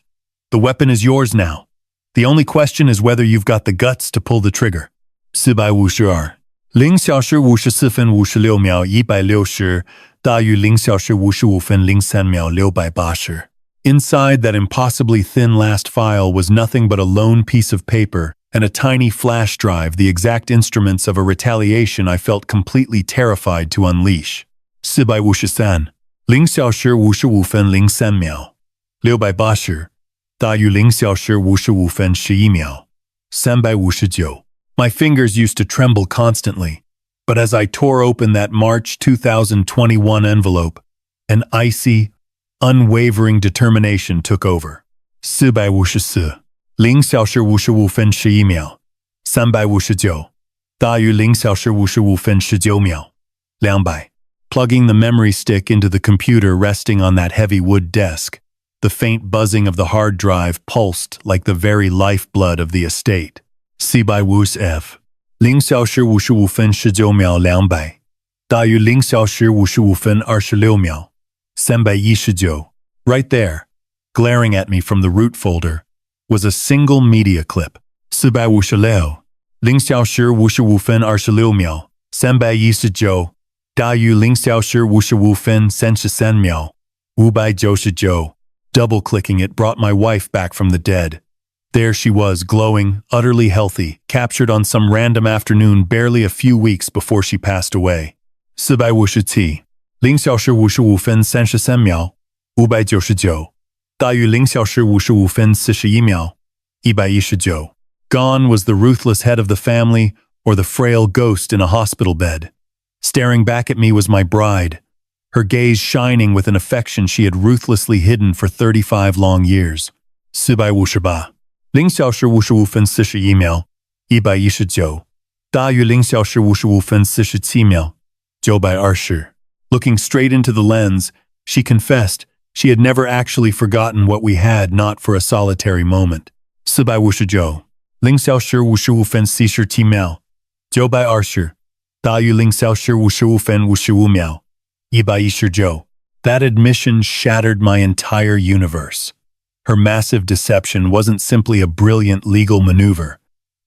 the weapon is yours now. The only question is whether you've got the guts to pull the trigger. 452，0小时54分56秒，160，大于0小时55分03秒，680. Inside that impossibly thin last file was nothing but a lone piece of paper and a tiny flash drive, the exact instruments of a retaliation I felt completely terrified to unleash. 450，0小时55分03秒，680，大于0小时55分11秒，359. My fingers used to tremble constantly, but as I tore open that March 2021 envelope, an icy, unwavering determination took over. 454，0小时55分11秒，359，大于0小时55分19秒。200. Plugging the memory stick into the computer resting on that heavy wood desk, the faint buzzing of the hard drive pulsed like the very lifeblood of the estate. C by Woos F. 0小时55分19秒200。大于0小时55分26秒。319. Right there, glaring at me from the root folder, was a single media clip. 456. 0小时55分26秒。319. 大于0小时55分33秒。599. Double-clicking it brought my wife back from the dead. There she was, glowing, utterly healthy, captured on some random afternoon barely a few weeks before she passed away. 457. 0小时55分33秒。599. 大于0小时55分41秒。119. Gone was the ruthless head of the family or the frail ghost in a hospital bed. Staring back at me was my bride, her gaze shining with an affection she had ruthlessly hidden for 35 long years. 458. 0小时55分41秒。119. 大于0小时55分47秒。920. Looking straight into the lens, she confessed she had never actually forgotten what we had not for a solitary moment. 459. 0小时55分47秒。920. 大于0小时55分55秒。119. That admission shattered my entire universe. Her massive deception wasn't simply a brilliant legal maneuver.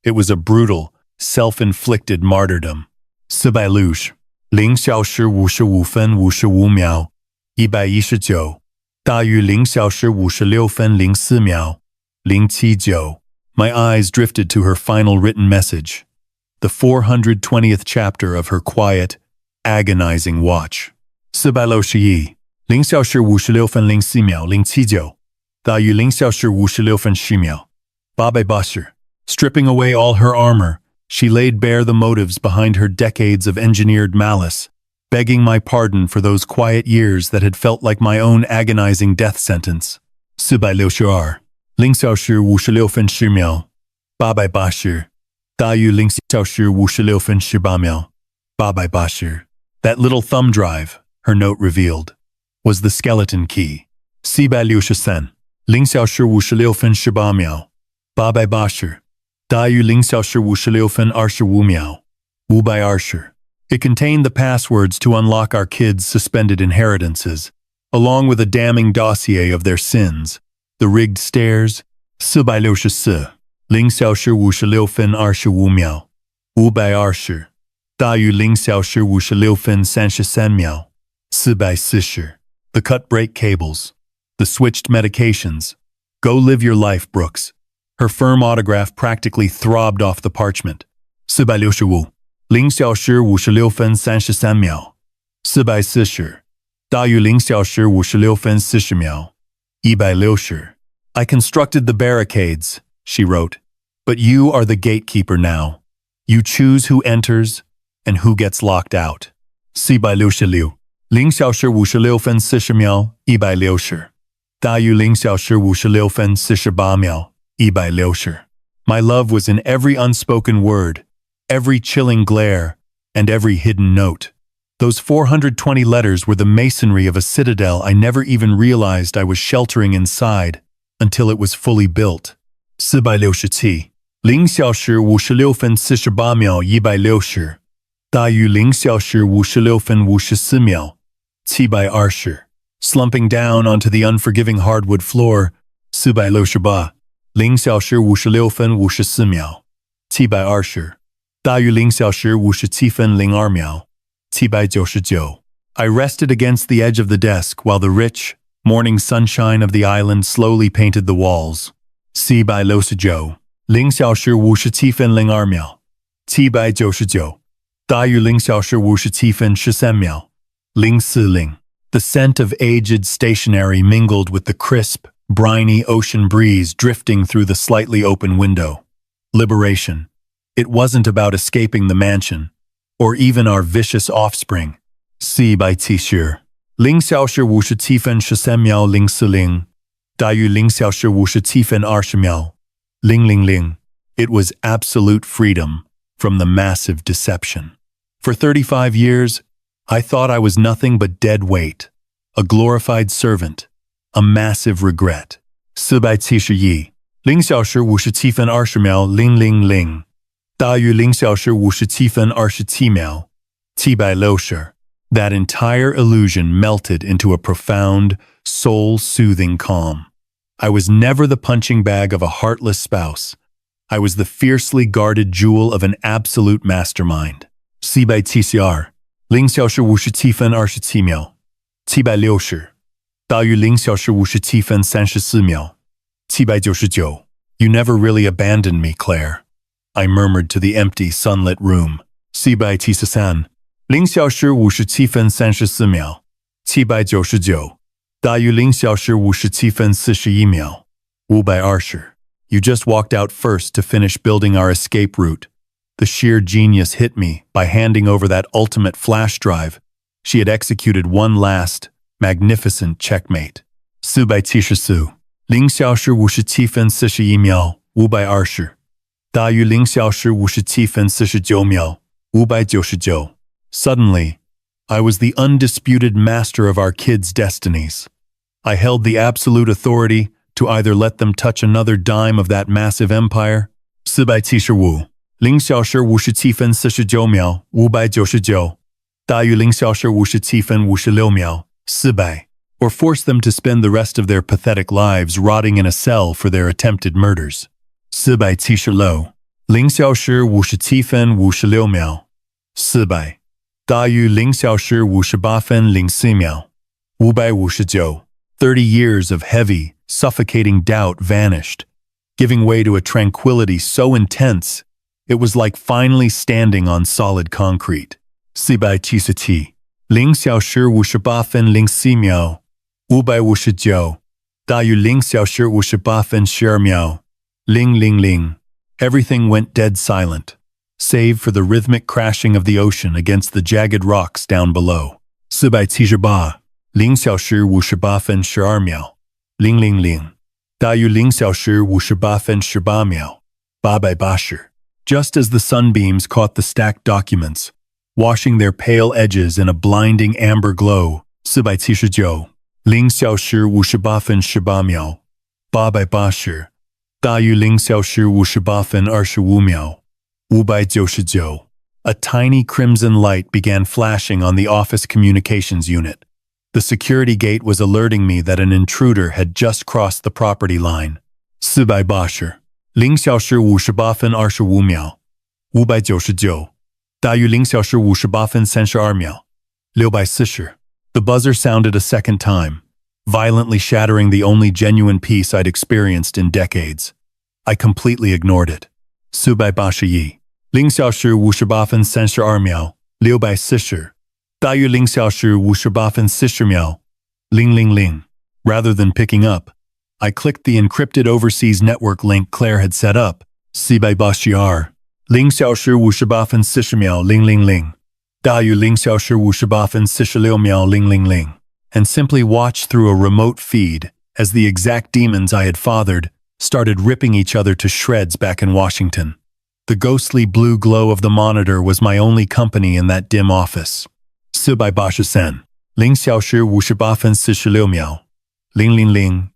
It was a brutal, self-inflicted martyrdom. 460. 0小时55分55秒。119. 大于0小时56分04秒。079. My eyes drifted to her final written message, the 420th chapter of her quiet, agonizing watch. 461. 0小时56分04秒。079. 大于0小时56分10秒。880. Stripping away all her armor, she laid bare the motives behind her decades of engineered malice, begging my pardon for those quiet years that had felt like my own agonizing death sentence. 462. 0小时56分10秒。880. 大于0小时56分18秒。880. That little thumb drive, her note revealed, was the skeleton key. 463. 0小时56分18秒。880. 大于0小时56分25秒。520. It contained the passwords to unlock our kids' suspended inheritances, along with a damning dossier of their sins, the rigged stairs. 464. 0小时56分25秒。520. 大于0小时56分33秒。440. The cut brake cables, the switched medications. Go live your life, Brooks. Her firm autograph practically throbbed off the parchment. 465. 0小时56分33秒。440. 大于0小时56分40秒。160. I constructed the barricades, she wrote, but you are the gatekeeper now. You choose who enters and who gets locked out. 466. 0小时56分40秒。160. 大于0小时56分48秒。160. My love was in every unspoken word, every chilling glare, and every hidden note. Those 420 letters were the masonry of a citadel I never even realized I was sheltering inside until it was fully built. 467. 0小时56分48秒。160. 大于0小时56分54秒。720. Slumping down onto the unforgiving hardwood floor. 468. 0小时56分54秒。720. 大于0小时57分02秒。799. I rested against the edge of the desk while the rich, morning sunshine of the island slowly painted the walls. 769. 0小时57分02秒。799. 大于0小时57分13秒。040. The scent of aged stationery mingled with the crisp, briny ocean breeze drifting through the slightly open window. Liberation. It wasn't about escaping the mansion, or even our vicious offspring. C by T-shirt. 0小时57分13秒。040. 大于0小时57分20秒。000. It was absolute freedom, from the massive deception. For 35 years, I thought I was nothing but dead weight, a glorified servant, a massive regret. 471 0小时57分20秒000大于0小时57分27秒760 That entire illusion melted into a profound, soul-soothing calm. I was never the punching bag of a heartless spouse. I was the fiercely guarded jewel of an absolute mastermind. 472 0小时57分27秒760大于0小时57分34秒799 You never really abandoned me, Claire. I murmured to the empty, sunlit room. 473 0小时57分34秒799大于0小时57分41秒520 You just walked out first to finish building our escape route. The sheer genius hit me by handing over that ultimate flash drive. She had executed one last, magnificent checkmate. 474 0小时57分41秒520大于0小时57分49秒599 Suddenly, I was the undisputed master of our kids' destinies. I held the absolute authority to either let them touch another dime of that massive empire, 475 0小时57分49秒599大于0小时57分56秒400 or force them to spend the rest of their pathetic lives rotting in a cell for their attempted murders. 476 0小时57分56秒400大于0小时58分04秒559 30 years of heavy, suffocating doubt vanished, giving way to a tranquility so intense it was like finally standing on solid concrete. 477 0小时58分04秒559大于0小时58分12秒000 Everything went dead silent, save for the rhythmic crashing of the ocean against the jagged rocks down below. 478 0小时58分12秒000大于0小时58分18秒880 Just as the sunbeams caught the stacked documents, washing their pale edges in a blinding amber glow, 479 0小时58分18秒880大于0小时58分25秒599 A tiny crimson light began flashing on the office communications unit. The security gate was alerting me that an intruder had just crossed the property line. 480 0小时58分25秒599大于0小时58分32秒640 The buzzer sounded a second time, violently shattering the only genuine peace I'd experienced in decades. I completely ignored it. 481 0小时58分32秒640大于0小时58分40秒000 Rather than picking up, I clicked the encrypted overseas network link Claire had set up. 482 0小时58分40秒000大于0小时58分46秒000 and simply watched through a remote feed as the exact demons I had fathered started ripping each other to shreds back in Washington. The ghostly blue glow of the monitor was my only company in that dim office. 483 0小时58分46秒000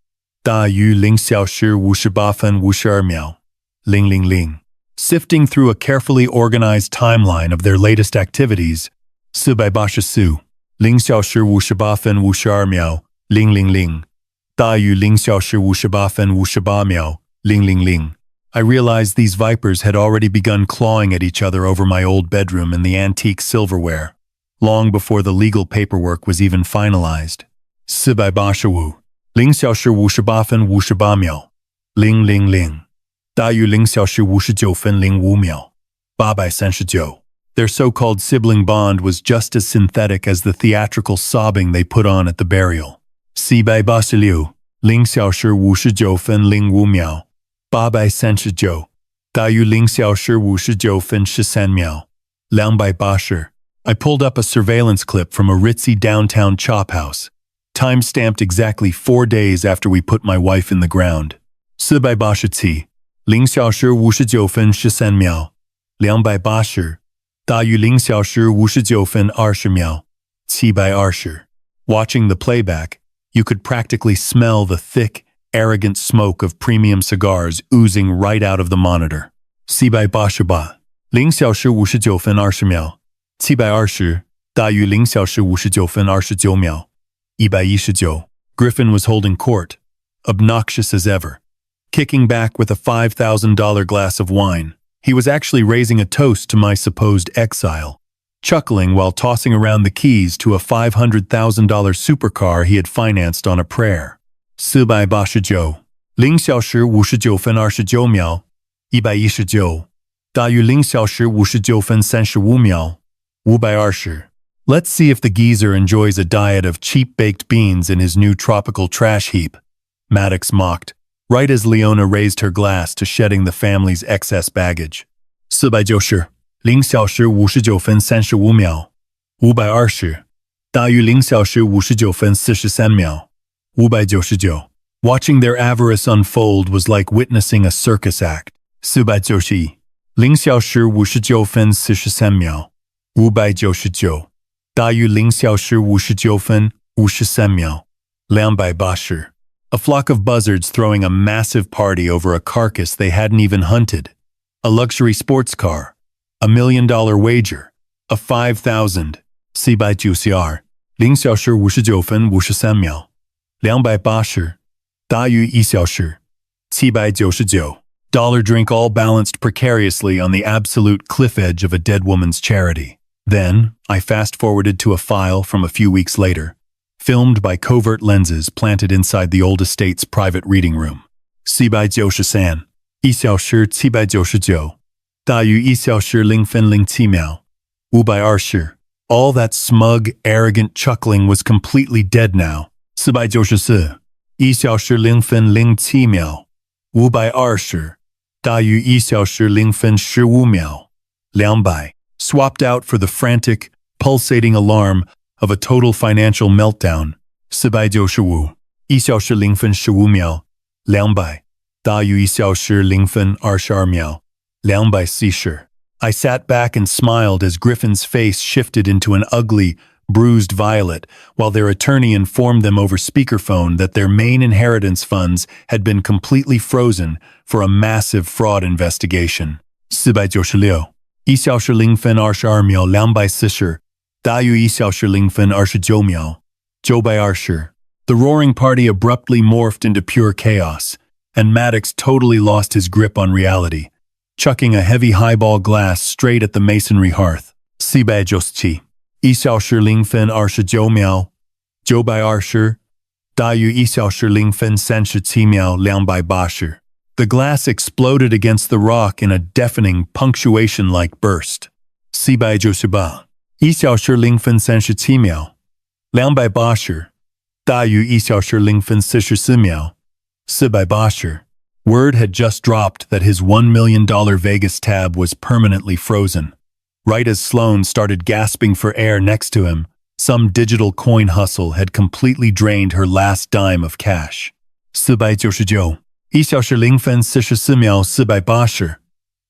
大于0小时58分52秒000 Sifting through a carefully organized timeline of their latest activities, 484 0小时58分52秒000大于0小时58分58秒000 I realized these vipers had already begun clawing at each other over my old bedroom and the antique silverware, long before the legal paperwork was even finalized. 485 0小时58分58秒000大于0小时59分05秒839 Their so-called sibling bond was just as synthetic as the theatrical sobbing they put on at the burial. 486 0小时59分05秒839大于0小时59分13秒280 I pulled up a surveillance clip from a ritzy downtown chop house, time-stamped exactly 4 days after we put my wife in the ground. 487 0小时59分13秒280大于0小时59分20秒720 Watching the playback, you could practically smell the thick, arrogant smoke of premium cigars oozing right out of the monitor. 788 0小时59分20秒720大于0小时59分29秒119 Griffin was holding court, obnoxious as ever. Kicking back with a $5,000 glass of wine, he was actually raising a toast to my supposed exile, chuckling while tossing around the keys to a $500,000 supercar he had financed on a prayer. 489 0小时59分29秒119大于0小时59分35秒520 Let's see if the geezer enjoys a diet of cheap baked beans in his new tropical trash heap, Maddox mocked, right as Leona raised her glass to shedding the family's excess baggage. 490 0小时59分35秒520大于0小时59分43秒599 Watching their avarice unfold was like witnessing a circus act. 491 0小时59分43秒599大于0小时59分53秒280 A flock of buzzards throwing a massive party over a carcass they hadn't even hunted. A luxury sports car. A $1 million wager. A 5,000. 490 0小时59分53秒280大于1小时799 Dollar drink all balanced precariously on the absolute cliff edge of a dead woman's charity. Then, I fast-forwarded to a file from a few weeks later, filmed by covert lenses planted inside the old estate's private reading room. 493 1小时799大于1小时0分07秒520 All that smug, arrogant chuckling was completely dead now. 494 1小时0分07秒520大于1小时0分15秒200 Swapped out for the frantic, pulsating alarm of a total financial meltdown. 495 1小时0分15秒200大于1小时0分22秒240 I sat back and smiled as Griffin's face shifted into an ugly, bruised violet, while their attorney informed them over speakerphone that their main inheritance funds had been completely frozen for a massive fraud investigation. 496 1小时0分22秒240大于1小时0分29秒920 The roaring party abruptly morphed into pure chaos, and Maddox totally lost his grip on reality, chucking a heavy highball glass straight at the masonry hearth. 497 1小时0分29秒920大于1小时0分37秒280 The glass exploded against the rock in a deafening, punctuation-like burst. 498 1小时0分37秒280大于1小时0分44秒480 Word had just dropped that his $1 million Vegas tab was permanently frozen. Right as Sloan started gasping for air next to him, some digital coin hustle had completely drained her last dime of cash. 499 1小时0分44秒480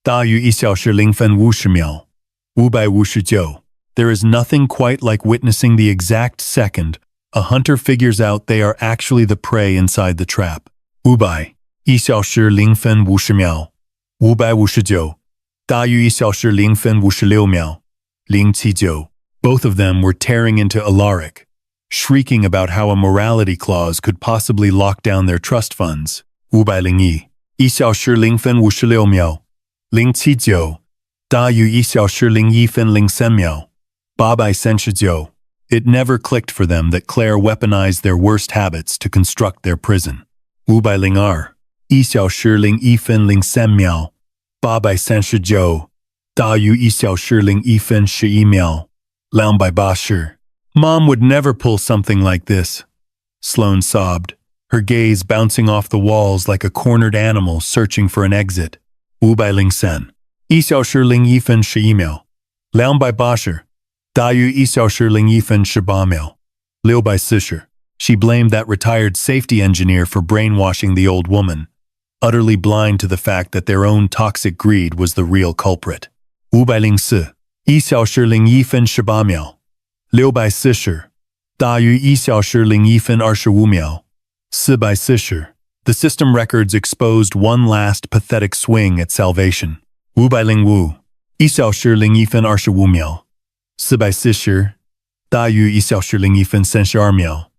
大于1小时0分50秒559 There is nothing quite like witnessing the exact second a hunter figures out they are actually the prey inside the trap. 500 1小时0分50秒559大于1小时0分56秒079 Both of them were tearing into Alaric, shrieking about how a morality clause could possibly lock down their trust funds. 501 1小时0分56秒079大于1小时01分03秒839 It never clicked for them that Claire weaponized their worst habits to construct their prison. 502 1小时01分03秒839大于1小时01分11秒280 Mom would never pull something like this. Sloan sobbed, her gaze bouncing off the walls like a cornered animal searching for an exit. 503 1小时01分11秒280大于1小时01分18秒640 She blamed that retired safety engineer for brainwashing the old woman, utterly blind to the fact that their own toxic greed was the real culprit. 504 1小时01分18秒640大于1小时01分25秒440 The system records exposed one last pathetic swing at salvation. 505 1小时01分25秒440大于1小时01分32秒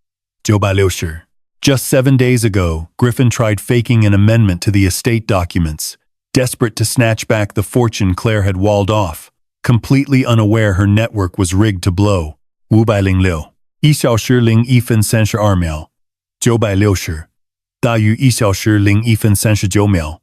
960 Just 7 days ago, Griffin tried faking an amendment to the estate documents, desperate to snatch back the fortune Claire had walled off, completely unaware her network was rigged to blow. 506 1小时01分32秒960大于1小时01分39秒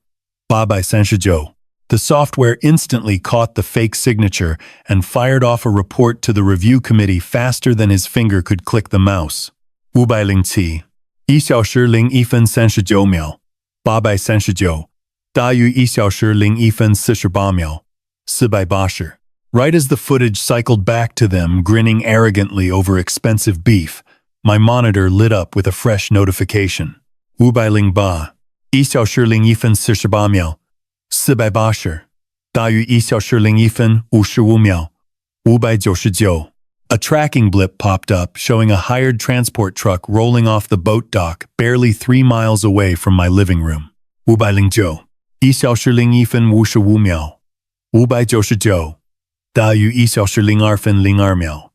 839 The software instantly caught the fake signature and fired off a report to the review committee faster than his finger could click the mouse. 507 1小时01分39秒839大于1小时01分48秒480 Right as the footage cycled back to them, grinning arrogantly over expensive beef, my monitor lit up with a fresh notification. 508 1小时01分48秒480大于1小时01分55秒599 A tracking blip popped up, showing a hired transport truck rolling off the boat dock barely 3 miles away from my living room. 509 1小时01分55秒599大于1小时02分02秒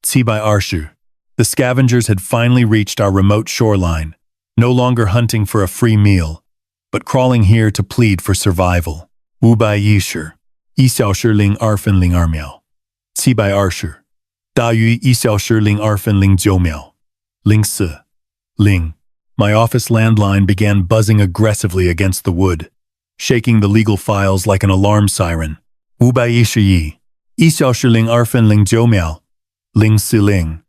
720 The scavengers had finally reached our remote shoreline, no longer hunting for a free meal, but crawling here to plead for survival. 510 1小时02分02秒720大于1小时02分09秒04 My office landline began buzzing aggressively against the wood, shaking the legal files like an alarm siren. 511 1小时02分09秒040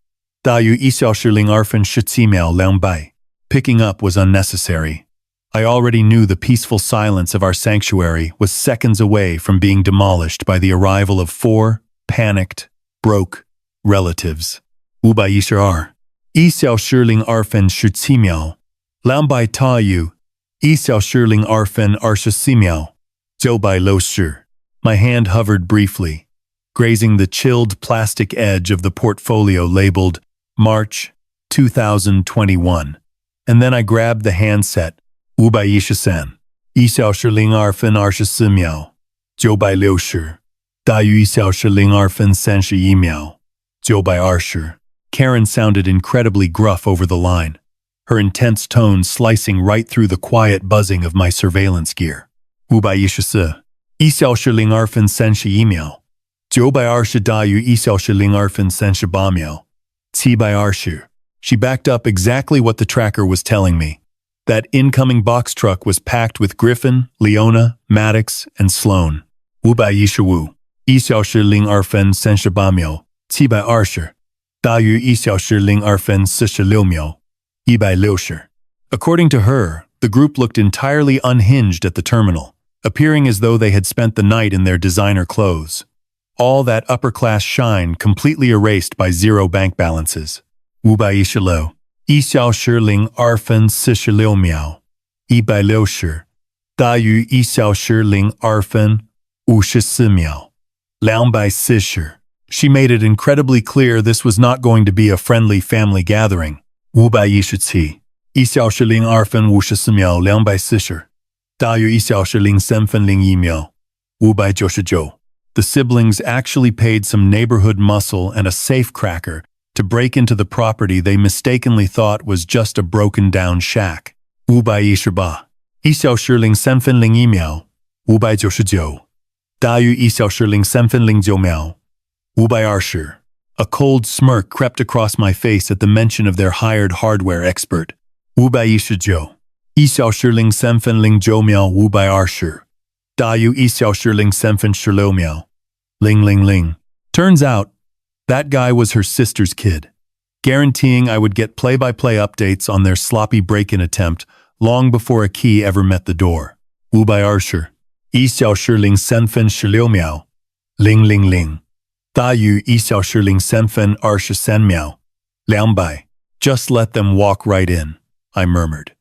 大于1小时02分17秒200 Picking up was unnecessary. I already knew the peaceful silence of our sanctuary was seconds away from being demolished by the arrival of 4 panicked, broke relatives. 512 1小时02分17秒200大于1小时02分24秒960 My hand hovered briefly, grazing the chilled plastic edge of the portfolio labeled March 2021. And then I grabbed the handset. 513 1小时02分24秒960大于1小时02分31秒920 Karen sounded incredibly gruff over the line, her intense tone slicing right through the quiet buzzing of my surveillance gear. 514 1小时02分31秒920大于1小时02分38秒720 She backed up exactly what the tracker was telling me. That incoming box truck was packed with Griffin, Leona, Maddox, and Sloan. 515 1小时02分38秒720大于1小时02分46秒160 According to her, the group looked entirely unhinged at the terminal, appearing as though they had spent the night in their designer clothes. All that upper-class shine completely erased by zero bank balances. 516 1小时02分46秒160大于1小时02分54秒240 She made it incredibly clear this was not going to be a friendly family gathering. 517 1小时02分54秒240大于1小时03分01秒599 The siblings actually paid some neighborhood muscle and a safe cracker to break into the property they mistakenly thought was just a broken-down shack. 518 1小时03分01秒599大于1小时03分09秒520 A cold smirk crept across my face at the mention of their hired hardware expert. 519 1小时03分09秒520大于1小时03分16秒000 Turns out, that guy was her sister's kid, guaranteeing I would get play-by-play updates on their sloppy break-in attempt long before a key ever met the door. 520 1小时03分16秒000大于1小时03分23秒200 Just let them walk right in, I murmured,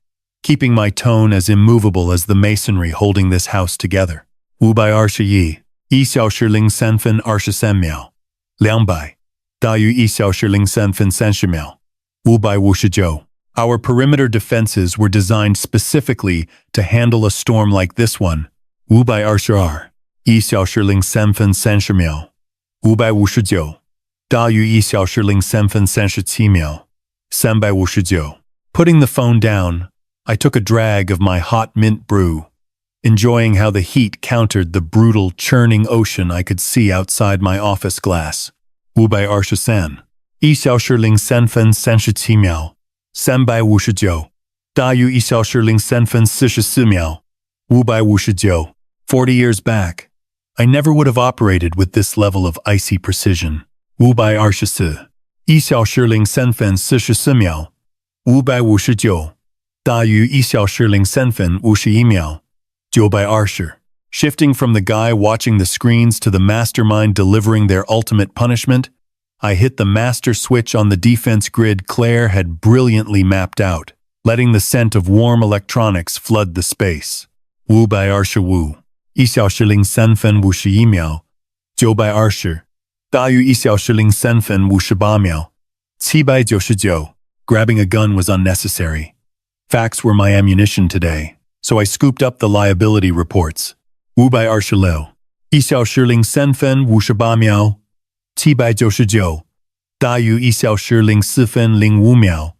keeping my tone as immovable as the masonry holding this house together. 521 1小时03分23秒200大于1小时03分30秒559 Our perimeter defenses were designed specifically to handle a storm like this one. 522 1小时03分30秒559大于1小时03分37秒359 Putting the phone down, I took a drag of my hot mint brew, enjoying how the heat countered the brutal, churning ocean I could see outside my office glass. 523 1小时03分37秒359大于1小时03分44秒559 40 years back, I never would have operated with this level of icy precision. 524 1小时03分44秒559大于1小时03分51秒920 Shifting from the guy watching the screens to the mastermind delivering their ultimate punishment, I hit the master switch on the defense grid Claire had brilliantly mapped out, letting the scent of warm electronics flood the space. 525 1小时03分51秒920大于1小时03分58秒799 Grabbing a gun was unnecessary. Facts were my ammunition today, so I scooped up the liability reports. 526 1小时03分58秒799大于1小时04分05秒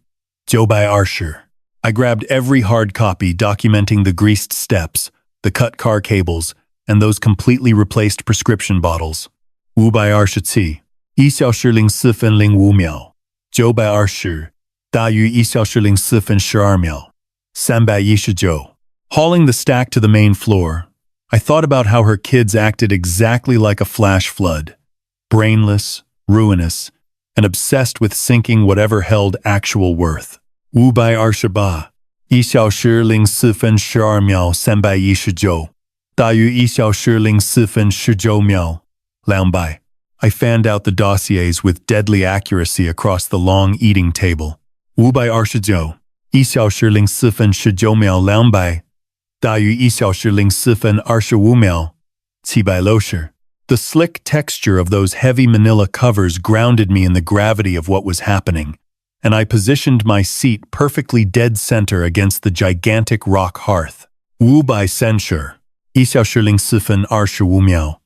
920 I grabbed every hard copy documenting the greased steps, the cut car cables, and those completely replaced prescription bottles. 527 1小时04分05秒920大于1小时04分12秒319 Hauling the stack to the main floor, I thought about how her kids acted exactly like a flash flood, brainless, ruinous, and obsessed with sinking whatever held actual worth. 528 1小时04分12秒319大于1小时04分19秒200 I fanned out the dossiers with deadly accuracy across the long eating table. 529 1小时04分19秒200大于1小时04分25秒760 The slick texture of those heavy manila covers grounded me in the gravity of what was happening, and I positioned my seat perfectly dead center against the gigantic rock hearth. 530 1小时04分25秒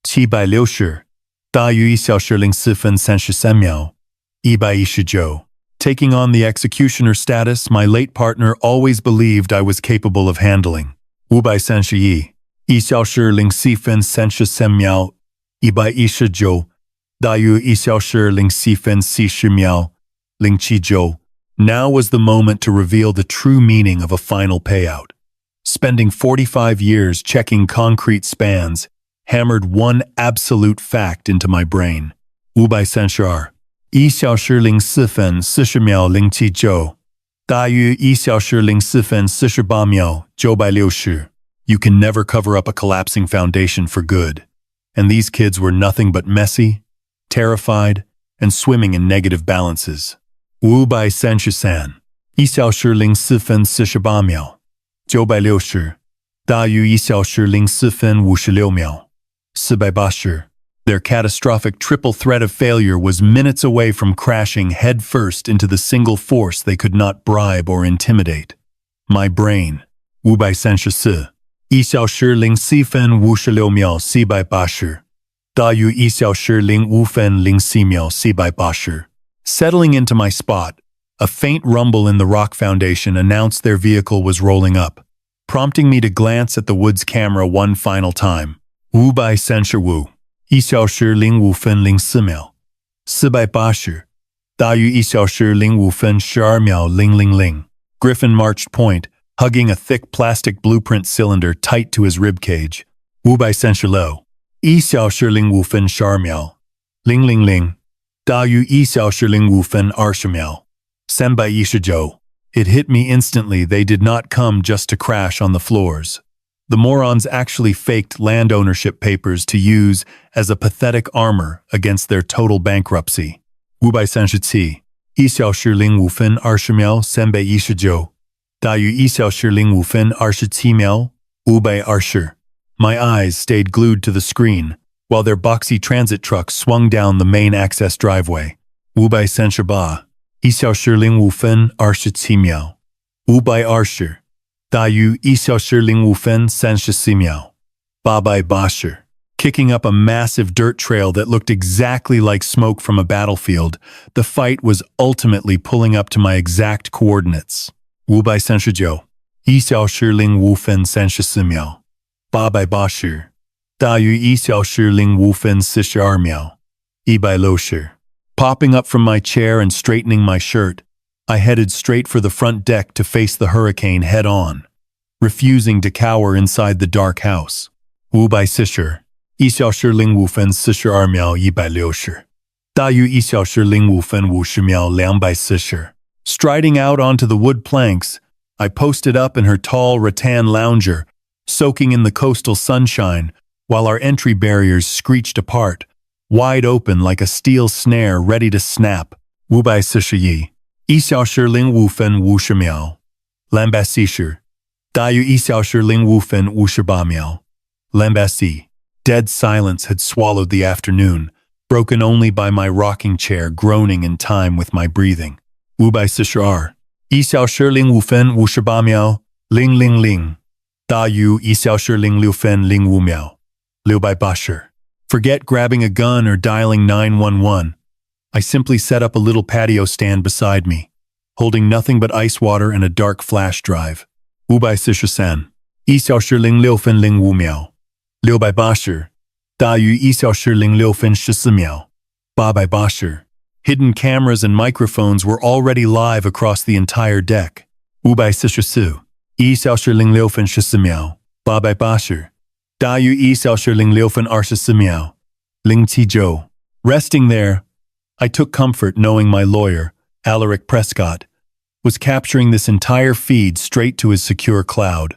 760大于1小时04分33秒119 Taking on the executioner status my late partner always believed I was capable of handling. 531 1小时04分33秒119大于1小时04分40秒079 Now was the moment to reveal the true meaning of a final payout. Spending 45 years checking concrete spans hammered one absolute fact into my brain. 532 1小时04分40秒079大于1小时04分48秒960 You can never cover up a collapsing foundation for good. And these kids were nothing but messy, terrified, and swimming in negative balances. 533 1小时04分48秒960大于1小时04分56秒480 Their catastrophic triple threat of failure was minutes away from crashing headfirst into the single force they could not bribe or intimidate. My brain. 534 1小时04分56秒480大于1小时05分04秒480 Settling into my spot, a faint rumble in the rock foundation announced their vehicle was rolling up, prompting me to glance at the woods camera one final time. 535 1小时05分04秒480大于1小时05分12秒000 Griffin marched point, hugging a thick plastic blueprint cylinder tight to his ribcage. 536 1小时05分12秒000大于1小时05分20秒319 It hit me instantly they did not come just to crash on the floors. The morons actually faked land ownership papers to use as a pathetic armor against their total bankruptcy. 537 1小时05分20秒319大于1小时05分27秒520 My eyes stayed glued to the screen, while their boxy transit truck swung down the main access driveway. 538, 1.15分27秒 520, 大于1小时05分34秒 880. Kicking up a massive dirt trail that looked exactly like smoke from a battlefield, the fight was ultimately pulling up to my exact coordinates. 539, 1小时05分34秒 880, 大于1小时05分42秒 160. Popping up from my chair and straightening my shirt, I headed straight for the front deck to face the hurricane head-on, refusing to cower inside the dark house. 540, 1小时05分42秒160, 大于1小时05分50秒240. Striding out onto the wood planks, I posted up in her tall rattan lounger, soaking in the coastal sunshine, while our entry barriers screeched apart, wide open like a steel snare ready to snap. 541, 1小时05分50秒 240, 大于1小时05分58秒 240. Dead silence had swallowed the afternoon, broken only by my rocking chair groaning in time with my breathing. 542, 1小时05分58秒000, 大于1小时06分05秒680. Forget grabbing a gun or dialing 911. I simply set up a little patio stand beside me, holding nothing but ice water and a dark flash drive. 543, 1小时06分05秒680, 大于1小时06分14秒880. Hidden cameras and microphones were already live across the entire deck. 544, 1小时06分14秒880, 大于1小时06分24秒079. Resting there, I took comfort knowing my lawyer, Alaric Prescott, was capturing this entire feed straight to his secure cloud,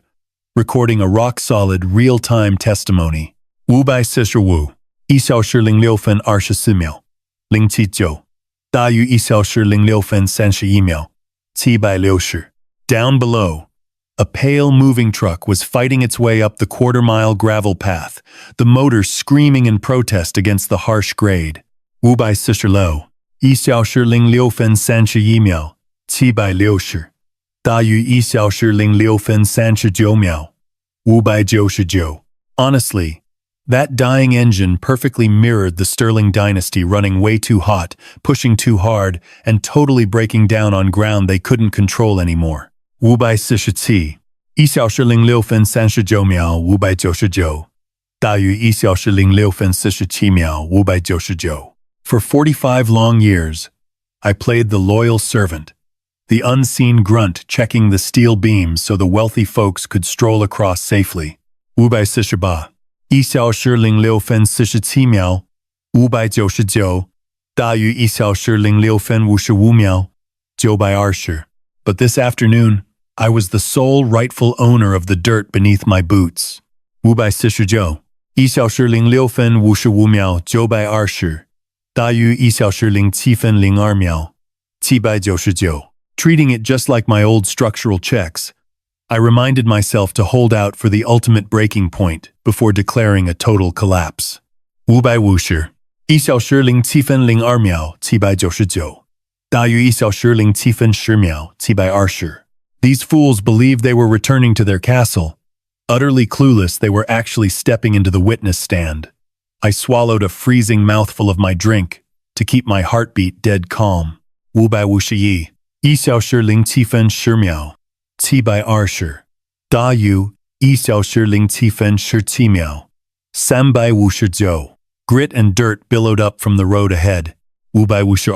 recording a rock-solid, real-time testimony. 545, 1小时06分24秒079, 大于1小时06分31秒760. Down below, a pale moving truck was fighting its way up the quarter-mile gravel path, the motor screaming in protest against the harsh grade. 546, 1小时06分31秒760, 大于1小时06分39秒599. Honestly, that dying engine perfectly mirrored the Sterling dynasty running way too hot, pushing too hard, and totally breaking down on ground they couldn't control anymore. 547, 1小时06分39秒599, 大于1小时06分47秒599. For 45 long years, I played the loyal servant, the unseen grunt checking the steel beams so the wealthy folks could stroll across safely. 548, 1小时06分47秒599, 大于1小时06分55秒920. But this afternoon, I was the sole rightful owner of the dirt beneath my boots. 549, 1小时06分55秒920, 大于1小时07分02秒799. Treating it just like my old structural checks, I reminded myself to hold out for the ultimate breaking point before declaring a total collapse. 550, 1小时07分02秒799, 大于1小时07分10秒720. These fools believed they were returning to their castle. Utterly clueless, they were actually stepping into the witness stand. I swallowed a freezing mouthful of my drink to keep my heartbeat dead calm. 551, 1小时07分10秒720, 大于1小时07分17秒359. Grit and dirt billowed up from the road ahead. 552,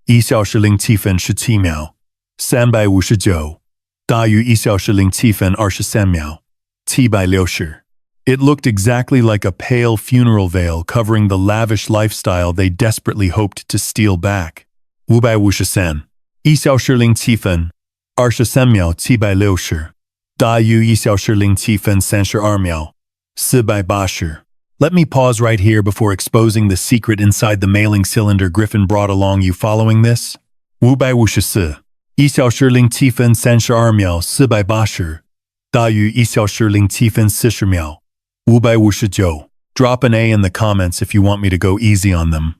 1小时07分17秒359, 大于1小时07分23秒760. It looked exactly like a pale funeral veil covering the lavish lifestyle they desperately hoped to steal back. 553, 1小时07分23秒760, 大于1小时07分32秒480. Let me pause right here before exposing the secret inside the mailing cylinder Griffin brought along. You following this? 554, 1小时07分32秒480, 大于1小时07分40秒 559. Drop an A in the comments if you want me to go easy on them,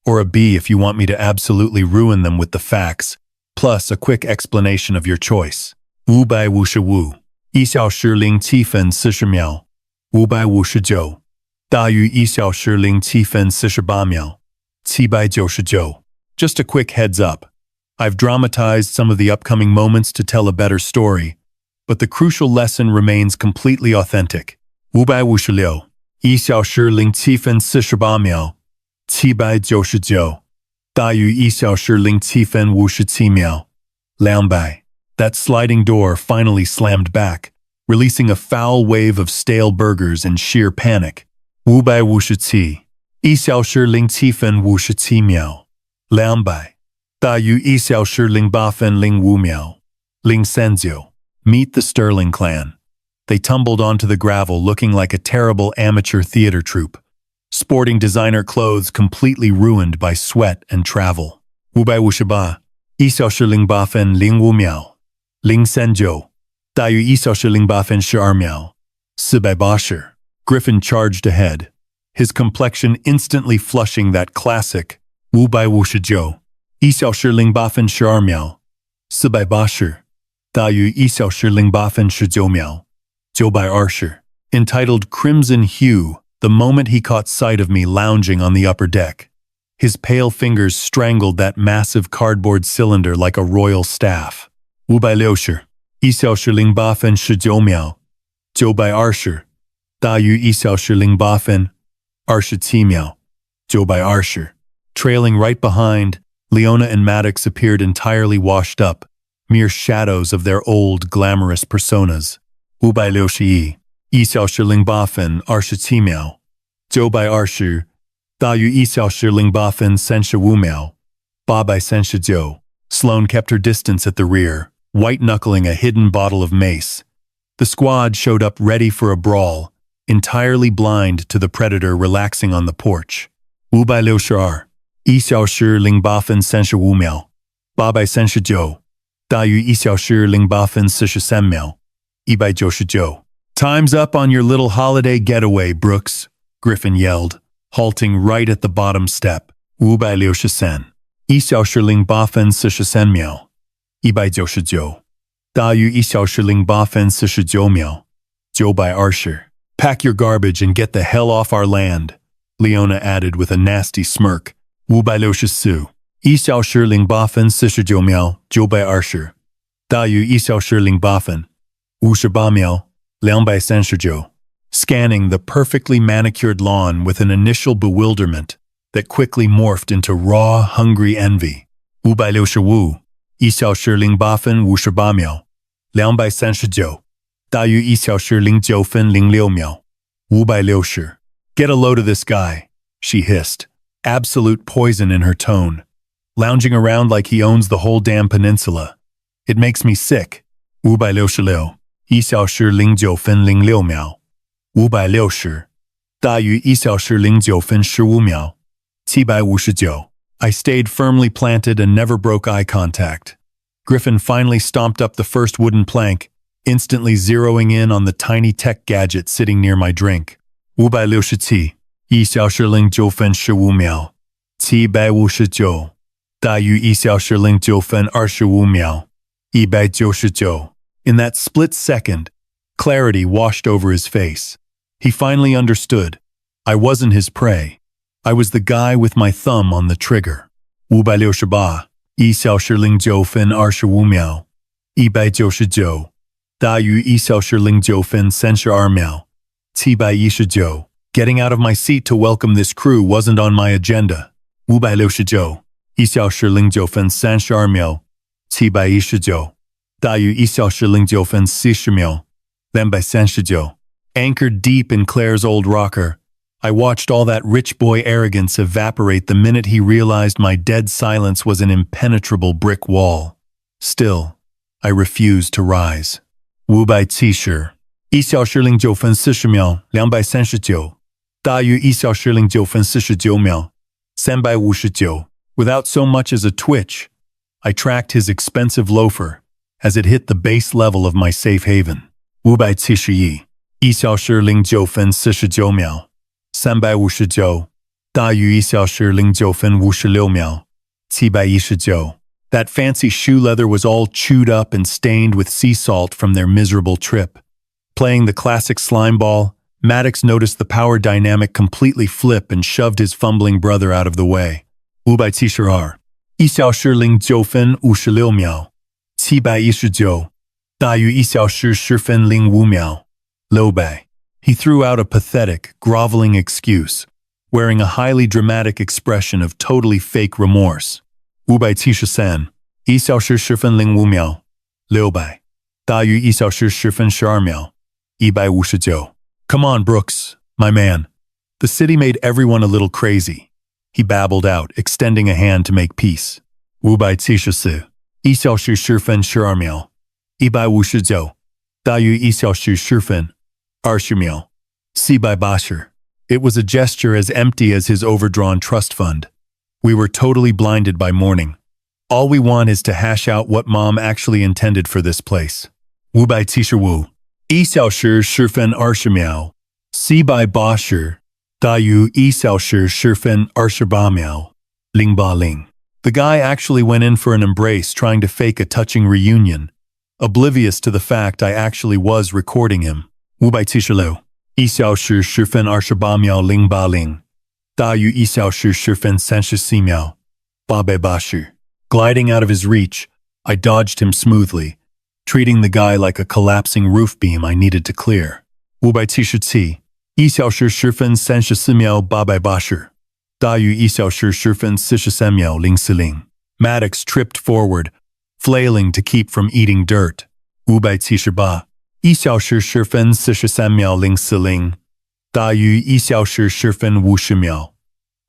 or a B if you want me to absolutely ruin them with the facts, plus a quick explanation of your choice. 555. 1小时07分40秒。559。大于1小时07分48秒。799. Just a quick heads up. I've dramatized some of the upcoming moments to tell a better story, but the crucial lesson remains completely authentic. 556. 1小时07分48秒。799。大于1小时07分57秒。200. That sliding door finally slammed back, releasing a foul wave of stale burgers and sheer panic. 557. 1小时07分57秒。200. 大于1小时08分05秒。239. Meet the Sterling clan. They tumbled onto the gravel looking like a terrible amateur theater troupe, sporting designer clothes completely ruined by sweat and travel. 558. 1小时08分05秒。239. 大于1小时08分12秒。480. Griffin charged ahead, his complexion instantly flushing that classic 559. 1小时08分12秒。480. 大于1小时08分19秒。920. Entitled Crimson Hue, the moment he caught sight of me lounging on the upper deck. His pale fingers strangled that massive cardboard cylinder like a royal staff. 560. 1小时08分19秒。920. 大于1小时08分27秒。920. Trailing right behind, Leona and Maddox appeared entirely washed up, mere shadows of their old, glamorous personas. 561. 1小时08分27秒。920. 大于1小时08分35秒。839. Sloane kept her distance at the rear, white-knuckling a hidden bottle of mace. The squad showed up ready for a brawl, entirely blind to the predator relaxing on the porch. 562. 1小时08分35秒。839. 大于1小时08分43秒。199. Time's up on your little holiday getaway, Brooks, Griffin yelled, halting right at the bottom step. 563. 1小时08分43秒。199. 大于1小时08分49秒。920. Pack your garbage and get the hell off our land, Leona added with a nasty smirk. 564. 1小时08分49秒。920. 大于1小时08分58秒。239. Scanning the perfectly manicured lawn with an initial bewilderment that quickly morphed into raw, hungry envy. 565. 1小时08分58秒。239. 大于1小时09分06秒。560. Get a load of this guy, she hissed, absolute poison in her tone, lounging around like he owns the whole damn peninsula. It makes me sick. 566. 1小时09分06秒。560. 大于1小时09分15秒。759. I stayed firmly planted and never broke eye contact. Griffin finally stomped up the first wooden plank, instantly zeroing in on the tiny tech gadget sitting near my drink. 567. 1小时09分15秒。759. 大于1小时09分25秒。199. In that split second, clarity washed over his face. He finally understood. I wasn't his prey. I was the guy with my thumb on the trigger. 568. 1小时09分25秒。199. 大于1小时09分32秒。719. Getting out of my seat to welcome this crew wasn't on my agenda. 569. 1小时09分32秒。719. 大于1小时09分40秒。239. Anchored deep in Claire's old rocker, I watched all that rich boy arrogance evaporate the minute he realized my dead silence was an impenetrable brick wall. Still, I refused to rise. 570. 1小时09分40秒。239. 大于1小时09分49秒。359. Without so much as a twitch, I tracked his expensive loafer as it hit the base level of my safe haven. 571. 1小时09分49秒359大于1小时09分56秒719 That fancy shoe leather was all chewed up and stained with sea salt from their miserable trip. Playing the classic slime ball, Maddox noticed the power dynamic completely flip and shoved his fumbling brother out of the way. 572 1小时09分56秒719大于1小时10分05秒600 He threw out a pathetic, groveling excuse, wearing a highly dramatic expression of totally fake remorse. 573 1小时10分05秒600大于1小时10分12秒159 Come on, Brooks, my man. The city made everyone a little crazy. He babbled out, extending a hand to make peace. 574 1小时10分12秒159大于1小时10分20秒480 It was a gesture as empty as his overdrawn trust fund. We were totally blinded by mourning. All we want is to hash out what Mom actually intended for this place. 575 1小时10分20秒480大于1小时10分28秒080 The guy actually went in for an embrace, trying to fake a touching reunion, oblivious to the fact I actually was recording him. 576 1小时10分28秒080大于1小时10分34秒880 Gliding out of his reach, I dodged him smoothly, treating the guy like a collapsing roof beam I needed to clear. 577 1小时10分34秒880大于1小时10分43秒040 Maddox tripped forward, flailing to keep from eating dirt. 578 1小时10分43秒040大于1小时10分50秒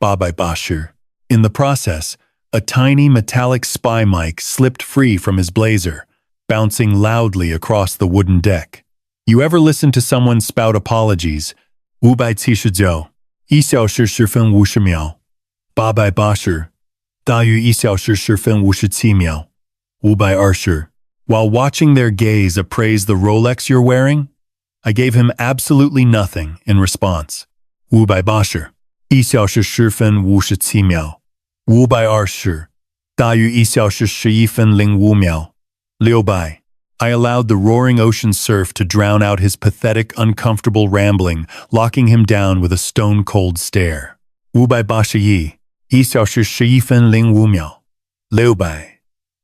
880 In the process, a tiny metallic spy mic slipped free from his blazer, bouncing loudly across the wooden deck. You ever listen to someone spout apologies? 579 1小时10分50秒880大于1小时10分57秒520 While watching their gaze appraise the Rolex you're wearing, I gave him absolutely nothing in response. 580 1小时10分57秒520大于1小时11分05秒600 I allowed the roaring ocean surf to drown out his pathetic, uncomfortable rambling, locking him down with a stone-cold stare. 581 1小时11分05秒600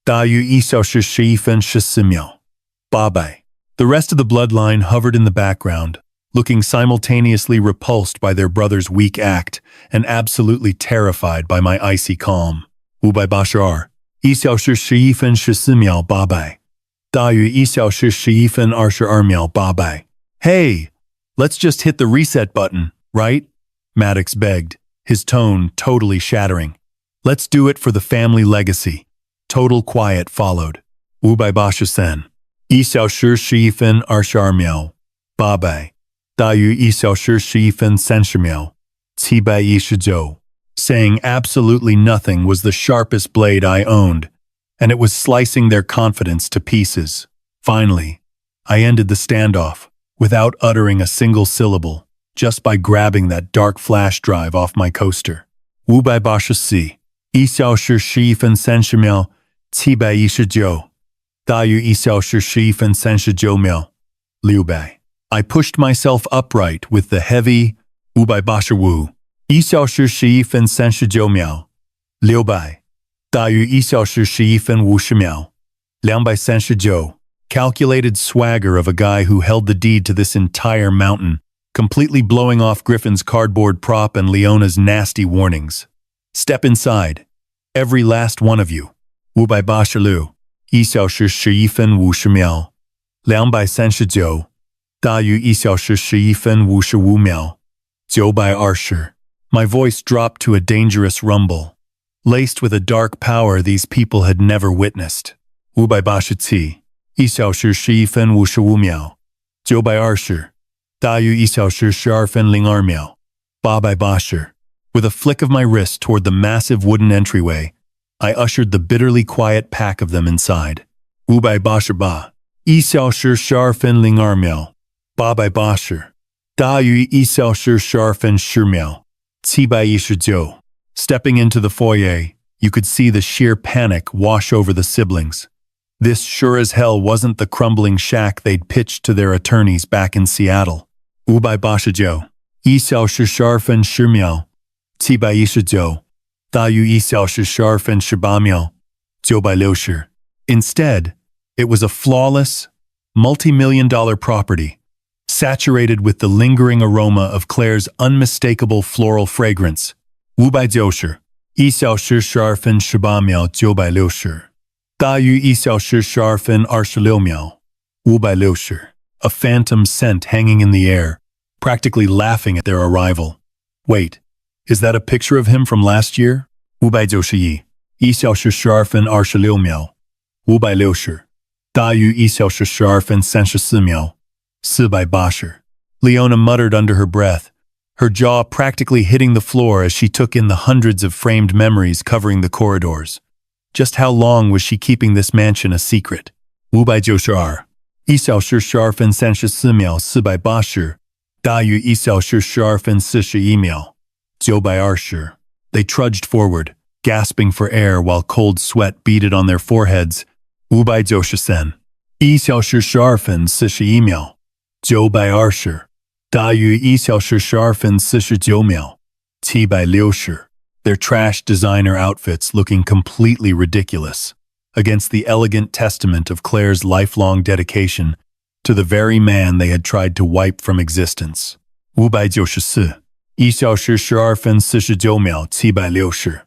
大于1小时11分14秒800 The rest of the bloodline hovered in the background, looking simultaneously repulsed by their brother's weak act and absolutely terrified by my icy calm. 582 1小时11分14秒800大于1小时11分22秒800 Hey, let's just hit the reset button, right? Maddox begged, his tone totally shattering. Let's do it for the family legacy. Total quiet followed. 583 1小时11分22秒800大于1小时11分30秒719 Saying absolutely nothing was the sharpest blade I owned, and it was slicing their confidence to pieces. Finally, I ended the standoff without uttering a single syllable, just by grabbing that dark flash drive off my coaster. 584 1小时11分30秒719大于1小时11分39秒600 I pushed myself upright with the heavy 585 1小时11分39秒600大于1小时11分50秒239 Calculated swagger of a guy who held the deed to this entire mountain, completely blowing off Griffin's cardboard prop and Leona's nasty warnings. Step inside, every last one of you. 586 1小时11分50秒239大于1小时11分55秒920 My voice dropped to a dangerous rumble, laced with a dark power these people had never witnessed. 587 1小时11分55秒920大于1小时12分02秒880 With a flick of my wrist toward the massive wooden entryway, I ushered the bitterly quiet pack of them inside. 588 1小时12分02秒880，大于1小时12分10秒，719. Stepping into the foyer, you could see the sheer panic wash over the siblings. This sure as hell wasn't the crumbling shack they'd pitched to their attorneys back in Seattle. 589，1小时12分10秒，719，大于1小时12分18秒，960. Instead, it was a flawless, multi-million-dollar property, saturated with the lingering aroma of Claire's unmistakable floral fragrance. 590，1小时12分18秒960，大于1小时12分26秒560. A phantom scent hanging in the air, practically laughing at their arrival. Wait, is that a picture of him from last year? 591，1小时12分26秒560，大于1小时12分34秒480. Leona muttered under her breath, her jaw practically hitting the floor as she took in the hundreds of framed memories covering the corridors. Just how long was she keeping this mansion a secret? 592，1小时12分34秒480，大于1小时12分41秒920. They trudged forward, gasping for air while cold sweat beaded on their foreheads. 593，1小时12分41秒920，大于1小时12分49秒760. Their trash designer outfits looking completely ridiculous against the elegant testament of Claire's lifelong dedication to the very man they had tried to wipe from existence. 594，1小时12分49秒760，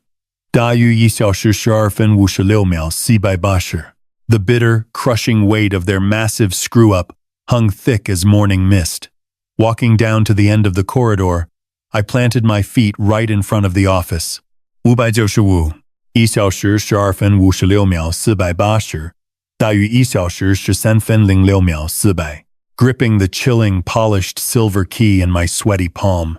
大于1小时12分56秒480. The bitter, crushing weight of their massive screw-up hung thick as morning mist. Walking down to the end of the corridor, I planted my feet right in front of the office. 595，1小时12分56秒480，大于1小时13分06秒400. Gripping the chilling, polished silver key in my sweaty palm,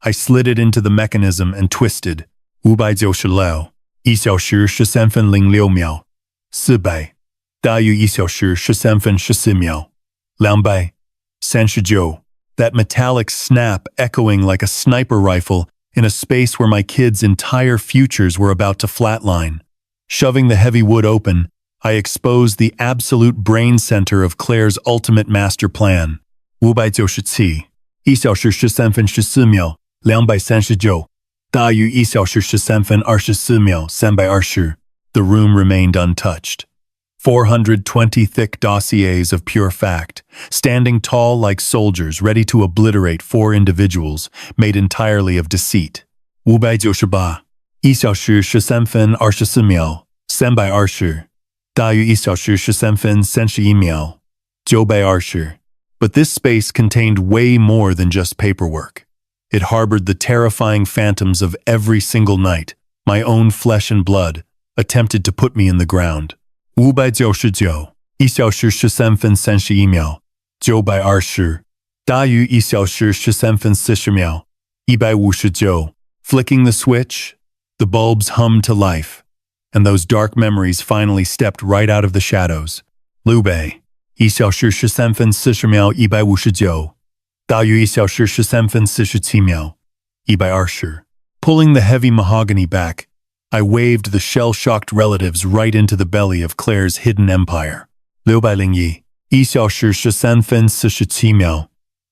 I slid it into the mechanism and twisted. 596，1小时13分06秒400，大于1小时13分14秒239. That metallic snap echoing like a sniper rifle in a space where my kids' entire futures were about to flatline. Shoving the heavy wood open, I exposed the absolute brain center of Claire's ultimate master plan. 597，1小时13分14秒239，大于1小时13分24秒320. The room remained untouched. 420 thick dossiers of pure fact, standing tall like soldiers ready to obliterate 4 individuals made entirely of deceit. 598，1小时13分24秒320，大于1小时13分31秒920. But this space contained way more than just paperwork. It harbored the terrifying phantoms of every single night, my own flesh and blood, attempted to put me in the ground. 599，1小时13分31秒920，大于1小时13分40秒159. Flicking the switch, the bulbs hummed to life, and those dark memories finally stepped right out of the shadows. 600，1小时13分40秒159，大于1小时13分47秒120. Pulling the heavy mahogany back, I waved the shell-shocked relatives right into the belly of Claire's hidden empire. 601，1小时13分47秒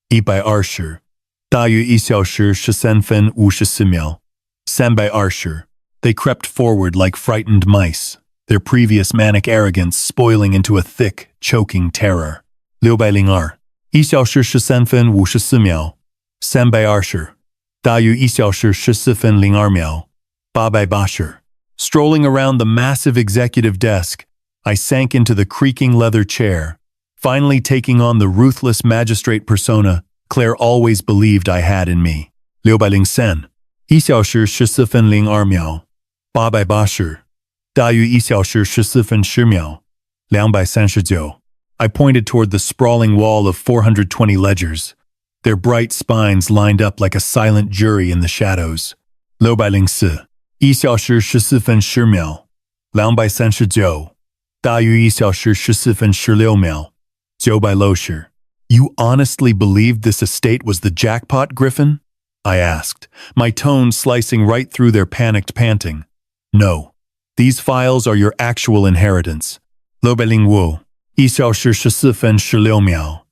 120，大于1小时13分54秒320. They crept forward like frightened mice, their previous manic arrogance spoiling into a thick, choking terror. 602，1小时13分54秒320，大于1小时14分02秒880. Strolling around the massive executive desk, I sank into the creaking leather chair, finally taking on the ruthless magistrate persona Claire always believed I had in me. 603，1小时14分02秒880，大于1小时14分10秒239. I pointed toward the sprawling wall of 420 ledgers, their bright spines lined up like a silent jury in the shadows. 604，1小时14分10秒239，大于1小时14分16秒960. You honestly believed this estate was the jackpot, Griffin? I asked, my tone slicing right through their panicked panting. No. These files are your actual inheritance. 605 1小时14分16秒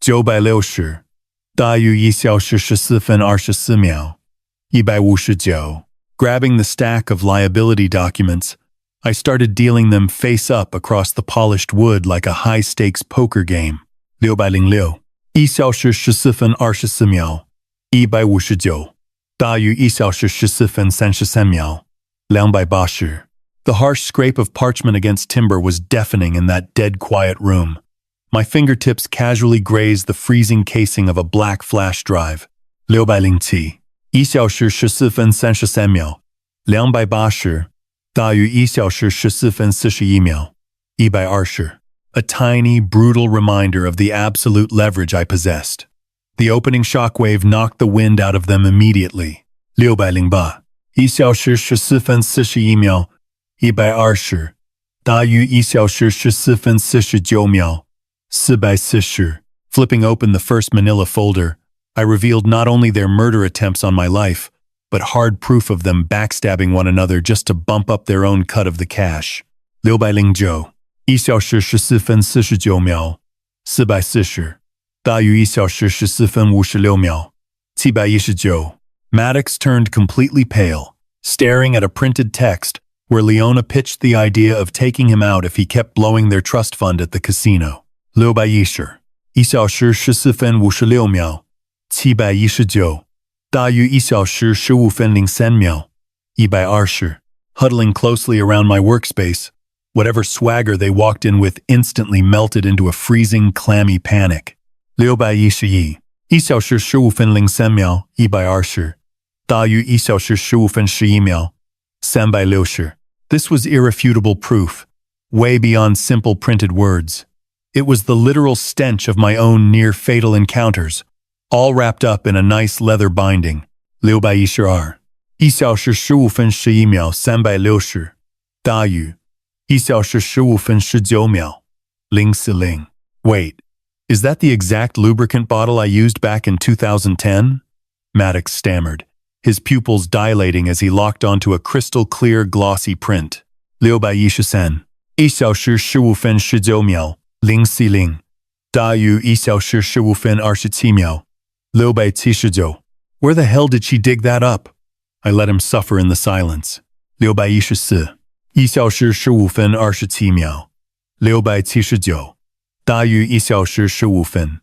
960大于1小时14分24秒 159 Grabbing the stack of liability documents, I started dealing them face up across the polished wood like a high-stakes poker game. 606 1小时14分24秒 159大于1小时14分33秒 280 The harsh scrape of parchment against timber was deafening in that dead quiet room. My fingertips casually grazed the freezing casing of a black flash drive. 607 1小时14分33秒 280大于1小时14分41秒 120 A tiny, brutal reminder of the absolute leverage I possessed. The opening shockwave knocked the wind out of them immediately. 608 1小时14分41秒 120大于1小时14分49秒 440 Flipping open the first manila folder, I revealed not only their murder attempts on my life, but hard proof of them backstabbing one another just to bump up their own cut of the cash. 609 1小时14分49秒 440大于1小时14分56秒 719 Maddox turned completely pale, staring at a printed text where Leona pitched the idea of taking him out if he kept blowing their trust fund at the casino. 610 1小时14分56秒 719大于1小时15分03秒 120 Huddling closely around my workspace, whatever swagger they walked in with instantly melted into a freezing, clammy panic. 611 1小时15分03秒 120大于1小时15分11秒 360 This was irrefutable proof, way beyond simple printed words. It was the literal stench of my own near-fatal encounters, all wrapped up in a nice leather binding. 612 1小时15分11秒 360大于1小时15分19秒 040 Wait, is that the exact lubricant bottle I used back in 2010? Maddox stammered, his pupils dilating as he locked onto a crystal-clear, glossy print. 613 1小时15分19秒 040大于1小时15分27秒 679 Where the hell did she dig that up? I let him suffer in the silence. 614 1小时15分27秒 679大于1小时15分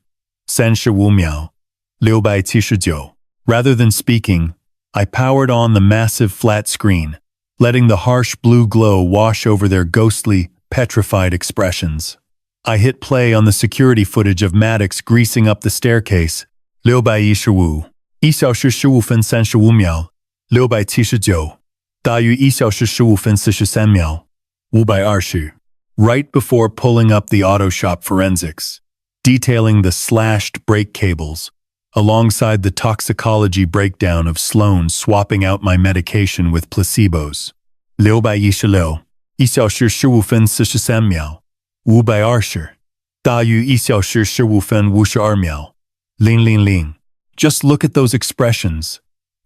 35秒 679 Rather than speaking, I powered on the massive flat screen, letting the harsh blue glow wash over their ghostly, petrified expressions. I hit play on the security footage of Maddox greasing up the staircase. 615 1小时15分35秒 679大于1小时15分43秒 520 Right before pulling up the auto shop forensics, detailing the slashed brake cables, alongside the toxicology breakdown of Sloan swapping out my medication with placebos. 616 1小时15分43秒 520大于1小时15分52秒 000 Just look at those expressions.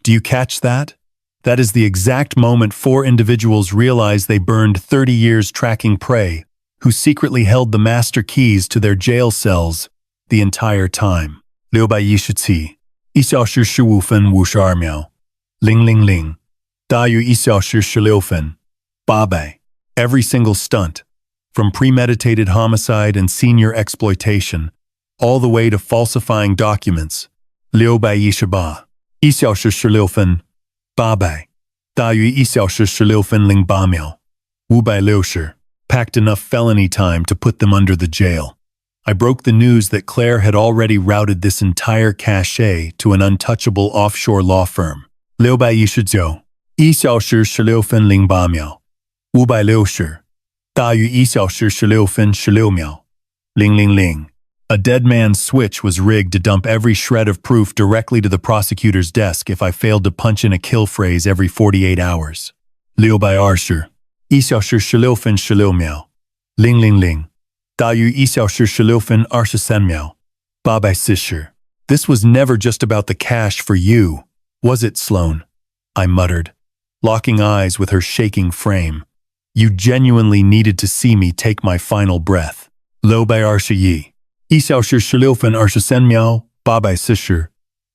Do you catch that? That is the exact moment 4 individuals realized they burned 30 years tracking prey, who secretly held the master keys to their jail cells the entire time. 617 1小时15分52秒 000大于1小时16分 800 Every single stunt, from premeditated homicide and senior exploitation, all the way to falsifying documents. 618 1小时16分800大于1小时16分08秒 560 Packed enough felony time to put them under the jail. I broke the news that Claire had already routed this entire cachet to an untouchable offshore law firm. 619 1小时16分08秒 560大于1小时16分16秒 000 A dead man's switch was rigged to dump every shred of proof directly to the prosecutor's desk if I failed to punch in a kill phrase every 48 hours. 620 1小时16分16秒 000大于1小时16分23秒 Babai Sisher. This was never just about the cash for you, was it, Sloan? I muttered, locking eyes with her shaking frame. You genuinely needed to see me take my final breath. Lo bai arsha yi. 1小时16分23秒, Babai Sisher.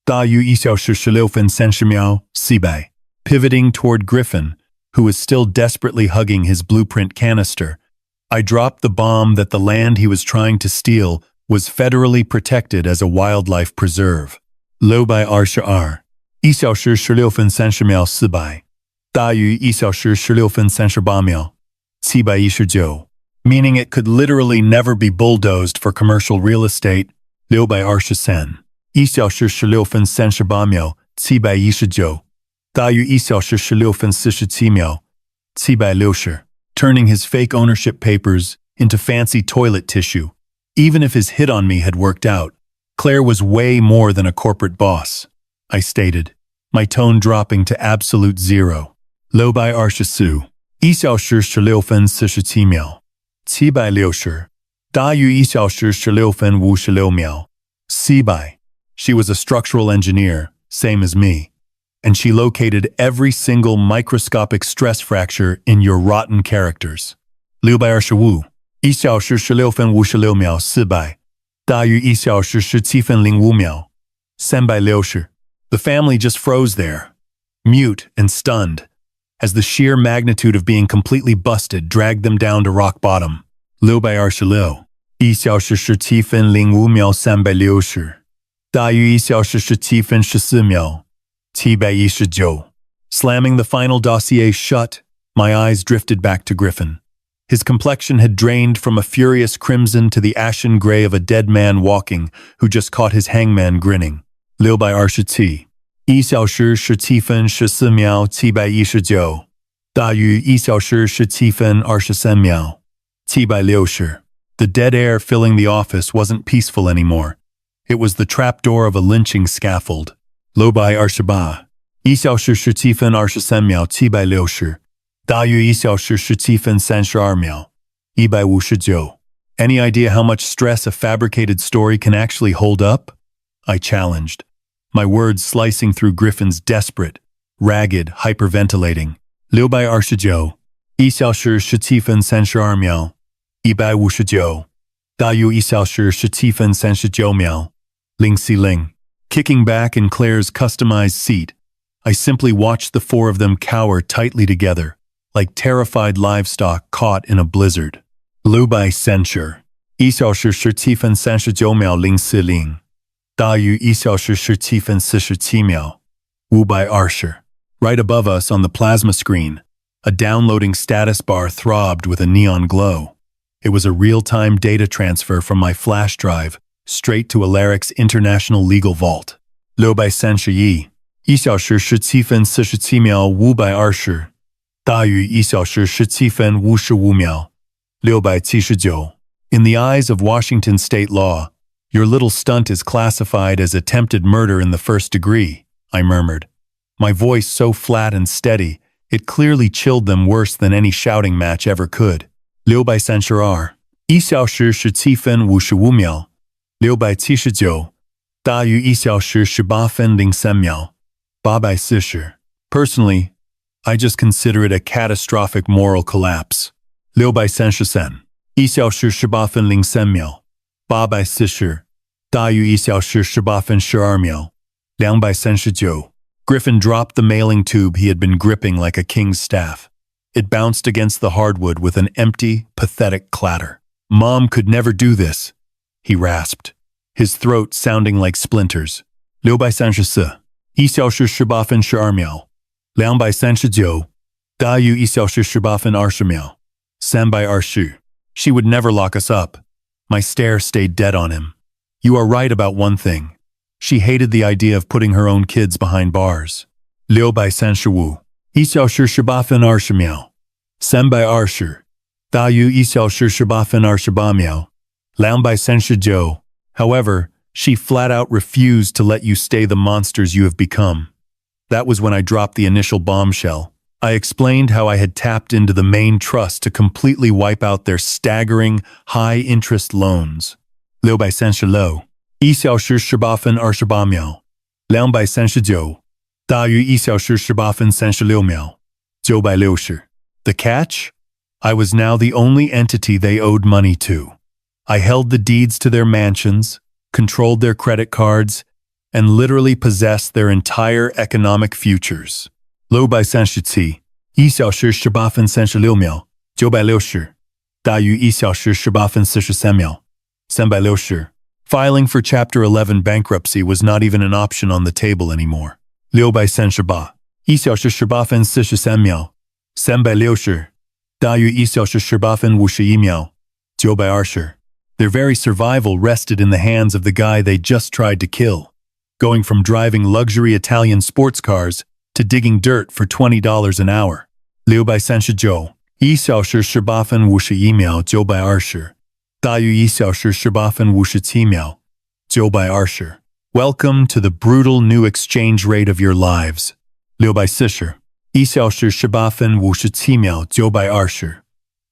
大于1小时16分30秒, Sibai. Pivoting toward Griffin, who was still desperately hugging his blueprint canister, I dropped the bomb that the land he was trying to steal was federally protected as a wildlife preserve. Lo bai arsha r. 1小时16分30秒 Sibai. 大于1小时16分38秒, Sibai meaning it could literally never be bulldozed for commercial real estate. Liu bai arsha sen. 1小时16分38秒, Sibai 大于1小时16分47秒, Sibai turning his fake ownership papers into fancy toilet tissue. Even if his hit on me had worked out, Claire was way more than a corporate boss, I stated, my tone dropping to absolute zero. Lo bai arsha su. 1小时16分47秒. 760. 大于1小时16分56秒. Sibai. She was a structural engineer, same as me, and she located every single microscopic stress fracture in your rotten characters. Liu bai arsha wu. 1小时16分56秒 Sibai. 大于1小时17分05秒. 360. The family just froze there, mute and stunned, as the sheer magnitude of being completely busted dragged them down to rock bottom. Liu bai arsha liu. 1小时17分05秒 360. 大于1小时17分14秒. 719. Slamming the final dossier shut, my eyes drifted back to Griffin. His complexion had drained from a furious crimson to the ashen gray of a dead man walking who just caught his hangman grinning. Liu bai arsha ti. 1小时17分14秒 719. 大于1小时17分23秒. 760. The dead air filling the office wasn't peaceful anymore. It was the trapdoor of a lynching scaffold. Lo bai arsha ba. 1小时17分23秒 760. 大于1小时17分32秒. 159. Any idea how much stress a fabricated story can actually hold up? I challenged, my words slicing through Griffin's desperate, ragged, hyperventilating. Liu bai arsha 1小时17分32秒. 159. 大于1小时17分39秒. Ling Si Ling. Kicking back in Claire's customized seat, I simply watched the four of them cower tightly together, like terrified livestock caught in a blizzard. Liu bai censure. 1小时17分39秒 Ling Si Ling. 大于1小时17分47秒. Wu bai arsha. Right above us on the plasma screen, a downloading status bar throbbed with a neon glow. It was a real-time data transfer from my flash drive straight to Alaric's international legal vault. Liu bai censure yi. 1小时17分47秒 Wu bai arsha. 大于1小时17分55秒. 679. In the eyes of Washington state law, your little stunt is classified as attempted murder in the first degree, I murmured, my voice so flat and steady, it clearly chilled them worse than any shouting match ever could. Liu bai censure r. 1小时17分55秒. 679. 大于1小时18分03秒. 840. Personally, I just consider it a catastrophic moral collapse. Liu bai censure sen. 1小时18分03秒. 840. 大于1小时18分12秒. 239. Griffin dropped the mailing tube he had been gripping like a king's staff. It bounced against the hardwood with an empty, pathetic clatter. Mom could never do this, he rasped, his throat sounding like splinters. 634. 1小时18分12秒. 239. 大于1小时18分20秒. 320. She would never lock us up. My stare stayed dead on him. You are right about one thing. She hated the idea of putting her own kids behind bars. Liu bai censure wu. 1小时18分20秒. 320. 大于1小时18分28秒. 239. However, she flat out refused to let you stay the monsters you have become. That was when I dropped the initial bombshell. I explained how I had tapped into the main trust to completely wipe out their staggering, high-interest loans. Liu bai censure lo. 1小时18分28秒239大于1小时18分36秒960 The catch? I was now the only entity they owed money to. I held the deeds to their mansions, controlled their credit cards, and literally possessed their entire economic futures. 637 1小时18分36秒960大于1小时18分43秒360 Filing for Chapter 11 bankruptcy was not even an option on the table anymore. 638 1小时18分43秒360大于1小时18分51秒920 Their very survival rested in the hands of the guy they just tried to kill, going from driving luxury Italian sports cars to digging dirt for $20 an hour. 639 1小时18分51秒920大于1小时18分57秒920 Welcome to the brutal new exchange rate of your lives. 640 1小时18分57秒920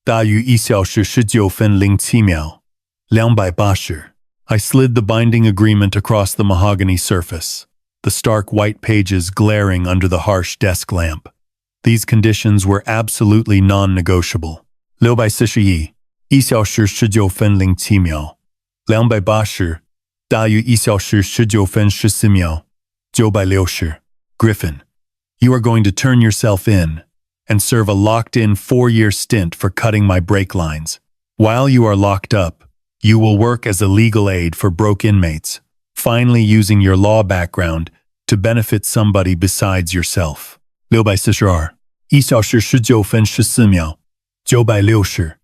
大于1小时19分07秒280 I slid the binding agreement across the mahogany surface, the stark white pages glaring under the harsh desk lamp. These conditions were absolutely non-negotiable. 641 1小时19分07秒280大于1小时19分14秒960 Griffin, you are going to turn yourself in and serve a locked-in 4-year stint for cutting my brake lines. While you are locked up, you will work as a legal aid for broke inmates, finally using your law background to benefit somebody besides yourself. 642 1小时19分14秒960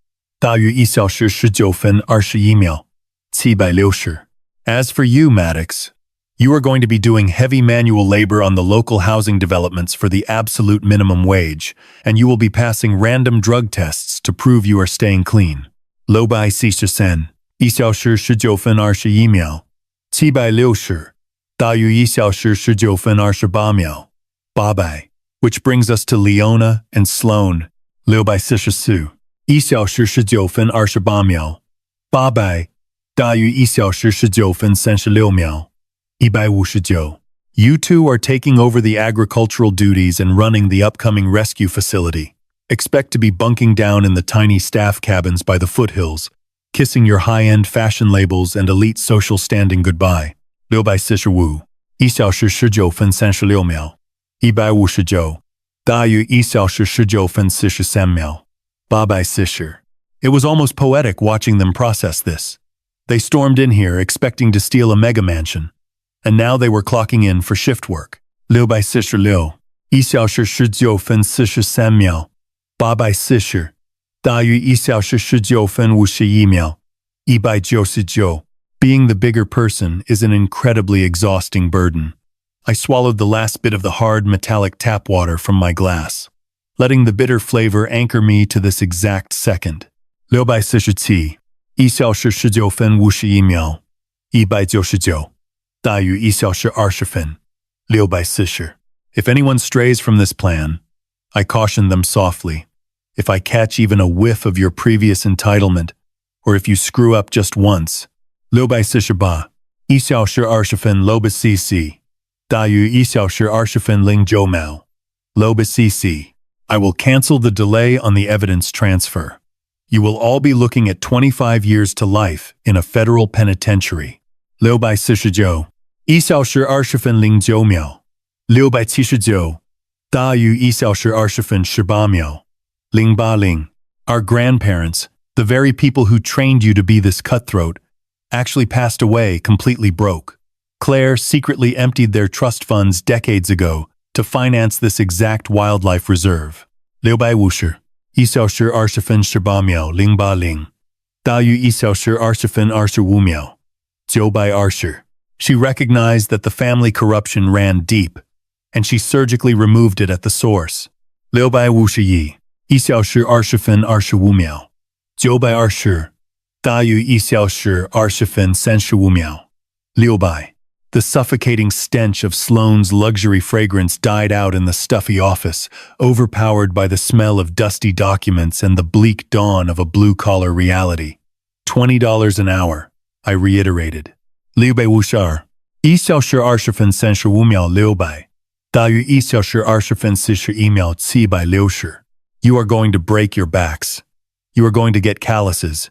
大于1小时19分21秒760 As for you, Maddox, you are going to be doing heavy manual labor on the local housing developments for the absolute minimum wage, and you will be passing random drug tests to prove you are staying clean. 643 1小时19分21秒760大于1小时19分28秒800 Which brings us to Leona and Sloan. 644 1小时19分28秒800大于1小时19分36秒159 You two are taking over the agricultural duties and running the upcoming rescue facility. Expect to be bunking down in the tiny staff cabins by the foothills, kissing your high-end fashion labels and elite social standing goodbye. 645 1小时19分36秒159大于1小时19分43秒840 It was almost poetic watching them process this. They stormed in here expecting to steal a mega mansion, and now they were clocking in for shift work. 646 1小时19分43秒840大于1小时19分51秒199 Being the bigger person is an incredibly exhausting burden. I swallowed the last bit of the hard metallic tap water from my glass, letting the bitter flavor anchor me to this exact second. 647 1小时19分51秒199大于1小时20分640 If anyone strays from this plan, I caution them softly. If I catch even a whiff of your previous entitlement, or if you screw up just once, 648 1小时20分6cc大于1小时20分09秒6cc I will cancel the delay on the evidence transfer. You will all be looking at 25 years to life in a federal penitentiary. 649 1小时20分09秒679大于1小时20分18秒080 Our grandparents, the very people who trained you to be this cutthroat, actually passed away completely broke. Claire secretly emptied their trust funds decades ago to finance this exact wildlife reserve. 650 1小时20分18秒080大于1小时20分25秒920 She recognized that the family corruption ran deep, and she surgically removed it at the source. 651 1小时20分25秒920大于1小时20分35秒600 The suffocating stench of Sloane's luxury fragrance died out in the stuffy office, overpowered by the smell of dusty documents and the bleak dawn of a blue-collar reality. $20 an hour, I reiterated. 652 1小时20分35秒600大于1小时20分41秒760 You are going to break your backs. You are going to get calluses.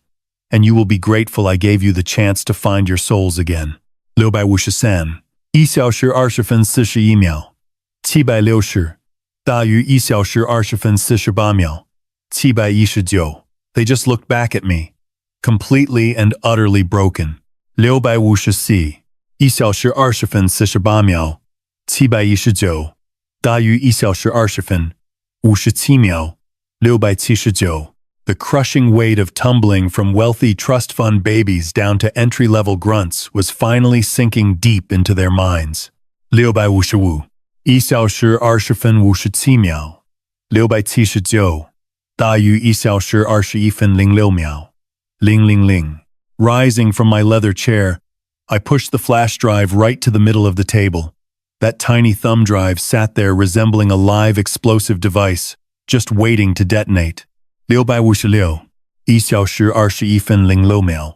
And you will be grateful I gave you the chance to find your souls again. 653 1小时20分41秒760大于1小时20分48秒719 They just looked back at me, completely and utterly broken. 654 1小时20分48秒719大于1小时20分57秒679 The crushing weight of tumbling from wealthy trust fund babies down to entry-level grunts was finally sinking deep into their minds. 655 1小时20分57秒679大于1小时21分06秒000 Rising from my leather chair, I pushed the flash drive right to the middle of the table. That tiny thumb drive sat there resembling a live explosive device, just waiting to detonate. 656 1小时21分06秒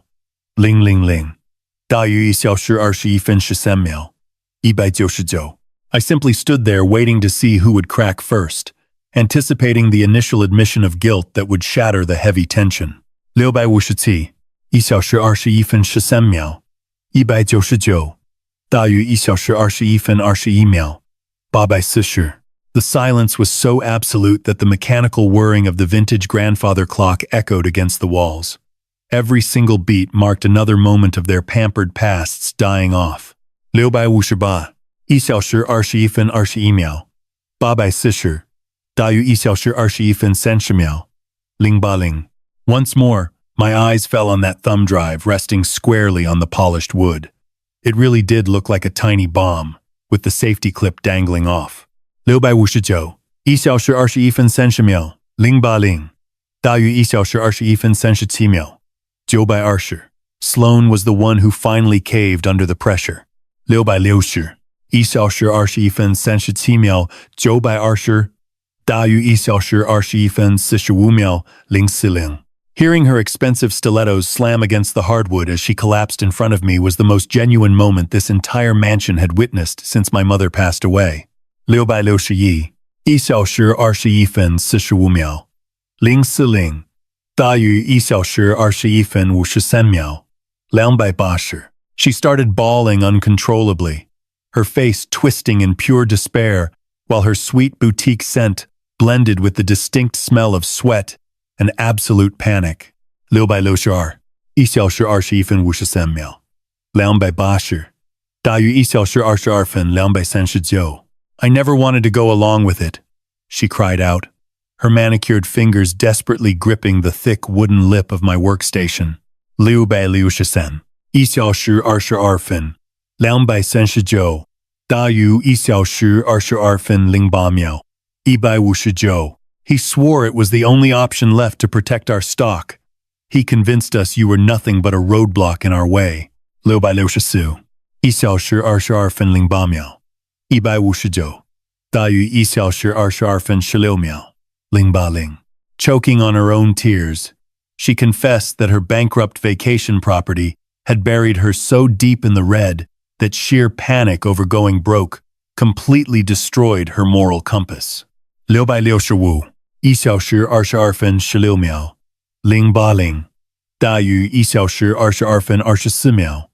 000大于1小时21分13秒199 I simply stood there waiting to see who would crack first, anticipating the initial admission of guilt that would shatter the heavy tension. 657 1小时21分13秒199大于1小时21分21秒840 The silence was so absolute that the mechanical whirring of the vintage grandfather clock echoed against the walls. Every single beat marked another moment of their pampered pasts dying off. 658 1小时21分21秒840大于1小时21分30秒080 Once more, my eyes fell on that thumb drive resting squarely on the polished wood. It really did look like a tiny bomb, with the safety clip dangling off. 659 1小时21分30秒080大于1小时21分37秒920 Sloane was the one who finally caved under the pressure. 660 1小时21分37秒920大于1小时21分45秒040 Hearing her expensive stilettos slam against the hardwood as she collapsed in front of me was the most genuine moment this entire mansion had witnessed since my mother passed away. 661 1小时21分45秒040大于1小时21分53秒280 She started bawling uncontrollably, her face twisting in pure despair, while her sweet boutique scent blended with the distinct smell of sweat and absolute panic. 662 1小时21分53秒280大于1小时22分239 I never wanted to go along with it, she cried out, her manicured fingers desperately gripping the thick wooden lip of my workstation. 663 1小时22分239大于1小时22分08秒159 He swore it was the only option left to protect our stock. He convinced us you were nothing but a roadblock in our way. 664 1小时22分08秒159大于1小时22分16秒080 Choking on her own tears, she confessed that her bankrupt vacation property had buried her so deep in the red that sheer panic over going broke completely destroyed her moral compass. 665 1小时22分16秒080大于1小时22分24秒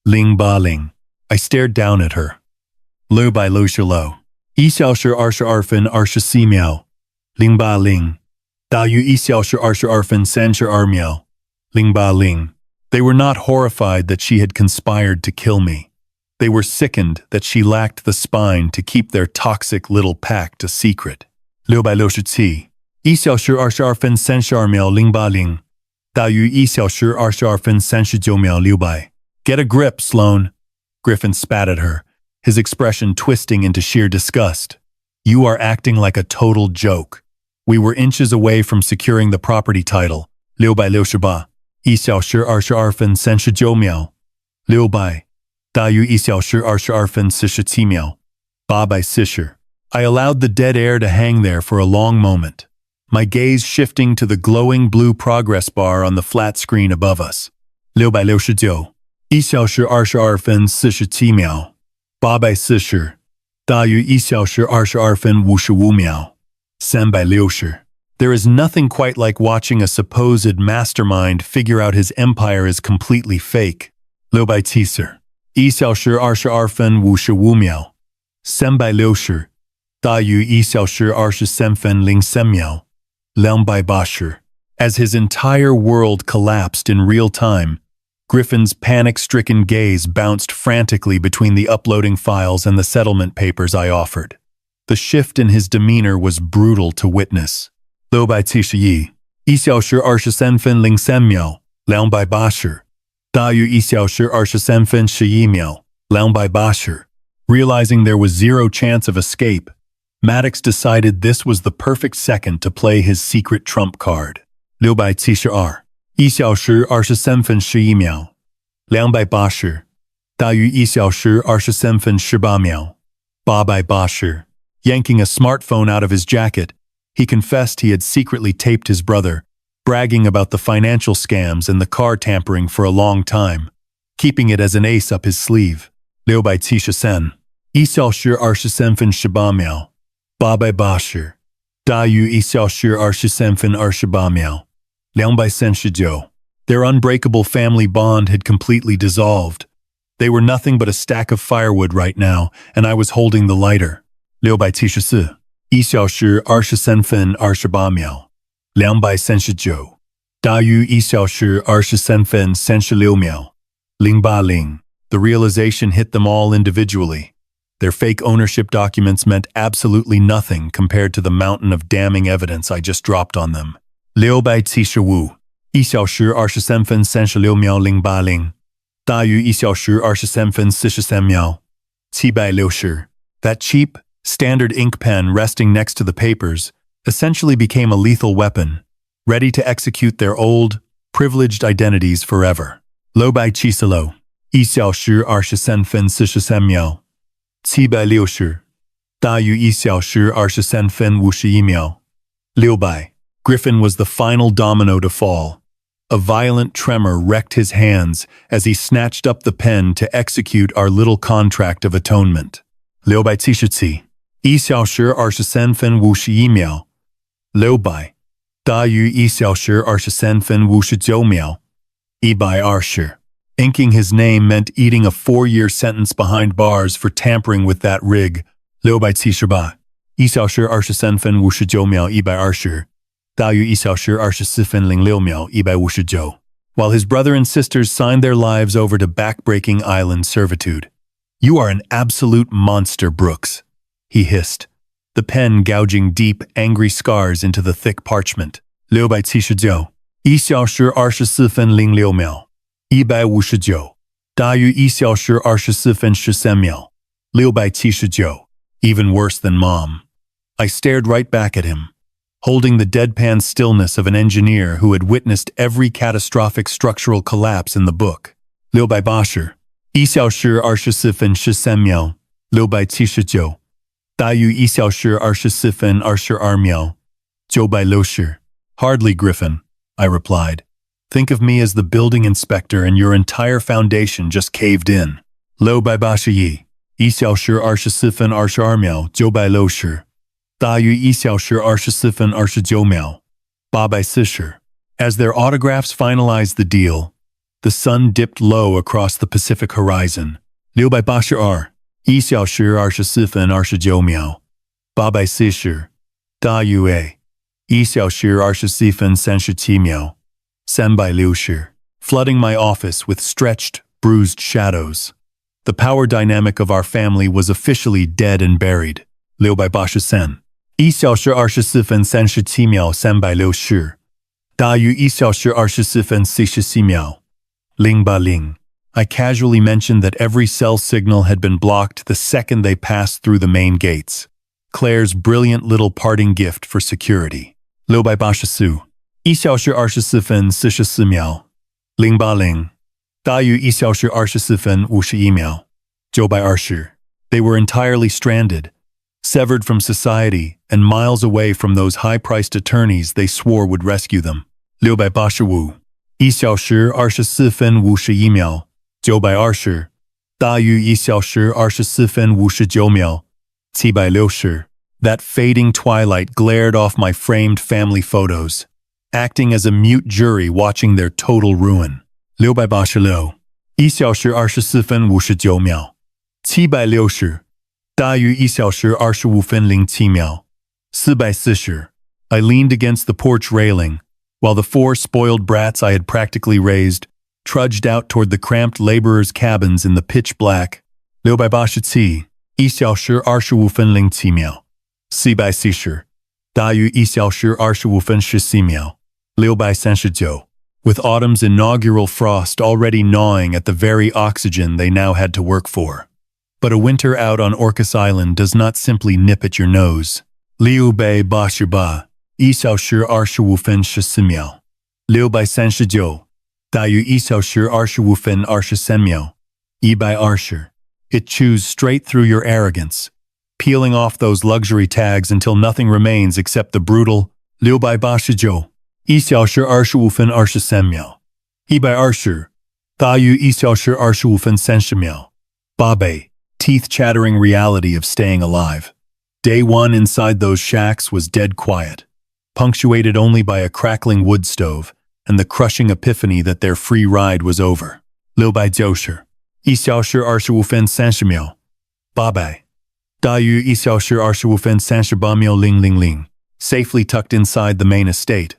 080 I stared down at her. 666 1小时22分24秒080大于1小时22分32秒080 They were not horrified that she had conspired to kill me. They were sickened that she lacked the spine to keep their toxic little pact a secret. 667 1小时22分32秒080大于1小时22分39秒600 Get a grip, Sloane. Griffin spat at her, his expression twisting into sheer disgust. You are acting like a total joke. We were inches away from securing the property title. 667 1小时22分39秒600大于1小时22分47秒840 I allowed the dead air to hang there for a long moment, my gaze shifting to the glowing blue progress bar on the flat screen above us. 669 1小时22分47秒840大于1小时22分55秒360 There is nothing quite like watching a supposed mastermind figure out his empire is completely fake. 670 1小时22分55秒360大于1小时23分03秒280 As his entire world collapsed in real time, Griffin's panic-stricken gaze bounced frantically between the uploading files and the settlement papers I offered. The shift in his demeanor was brutal to witness. 671小时23分03秒280大于1小时23分11秒280 Realizing there was zero chance of escape, Maddox decided this was the perfect second to play his secret trump card. 6721小时23分11秒280大于1小时23分18秒880 Yanking a smartphone out of his jacket, he confessed he had secretly taped his brother, bragging about the financial scams and the car tampering for a long time, keeping it as an ace up his sleeve. 6731小时23分18秒880大于1小时23分28秒239 Their unbreakable family bond had completely dissolved. They were nothing but a stack of firewood right now, and I was holding the lighter. 6741小时23分28秒239大于1小时23分36秒080 The realization hit them all individually. Their fake ownership documents meant absolutely nothing compared to the mountain of damning evidence I just dropped on them. 6751小时23分36秒080大于1小时23分43秒760 That cheap, standard ink pen resting next to the papers essentially became a lethal weapon, ready to execute their old, privileged identities forever. 6761小时23分43秒760大于1小时23分51秒600 Griffin was the final domino to fall. A violent tremor wrecked his hands as he snatched up the pen to execute our little contract of atonement. 6771小时23分51秒600大于1小时23分59秒120 Inking his name meant eating a 4-year sentence behind bars for tampering with that rig. 6781小时23分59秒120大于1小时24分06秒159 While his brother and sisters signed their lives over to backbreaking island servitude. You are an absolute monster, Brooks, he hissed, the pen gouging deep, angry scars into the thick parchment. 6791小时24分06秒159大于1小时24分13秒679 Even worse than Mom. I stared right back at him, holding the deadpan stillness of an engineer who had witnessed every catastrophic structural collapse in the book. 6801小时24分13秒679大于1小时24分22秒960 Hardly, Griffin, I replied. Think of me as the building inspector and your entire foundation just caved in. 681小时24分22秒960大于1小时24分29秒840 As their autographs finalized the deal, the sun dipped low across the Pacific horizon. 6821小时24分29秒840大于1小时24分37秒360 Flooding my office with stretched, bruised shadows. The power dynamic of our family was officially dead and buried. 6831小时24分37秒360大于1小时24分44秒080 I casually mentioned that every cell signal had been blocked the second they passed through the main gates. Claire's brilliant little parting gift for security. 6841小时24分44秒080大于1小时24分51秒920 They were entirely stranded, severed from society and miles away from those high-priced attorneys they swore would rescue them. 6851小时24分51秒920大于1小时24分59秒760 That fading twilight glared off my framed family photos, acting as a mute jury watching their total ruin. 686 1小时24分59秒760大于1小时25分07秒440 I leaned against the porch railing, while the 4 spoiled brats I had practically raised trudged out toward the cramped laborers' cabins in the pitch black. 687 1小时25分07秒440大于1小时25分14秒639 With autumn's inaugural frost already gnawing at the very oxygen they now had to work for. But a winter out on Orcas Island does not simply nip at your nose. 688 1小时25分14秒639大于1小时25分23秒120 It chews straight through your arrogance, peeling off those luxury tags until nothing remains except the brutal 689 1小时25分23秒120大于1小时25分30秒8 Teeth-chattering reality of staying alive. Day one inside those shacks was dead quiet, punctuated only by a crackling wood stove and the crushing epiphany that their free ride was over. 690 1小时25分30秒8大于1小时25分38秒000 Safely tucked inside the main estate,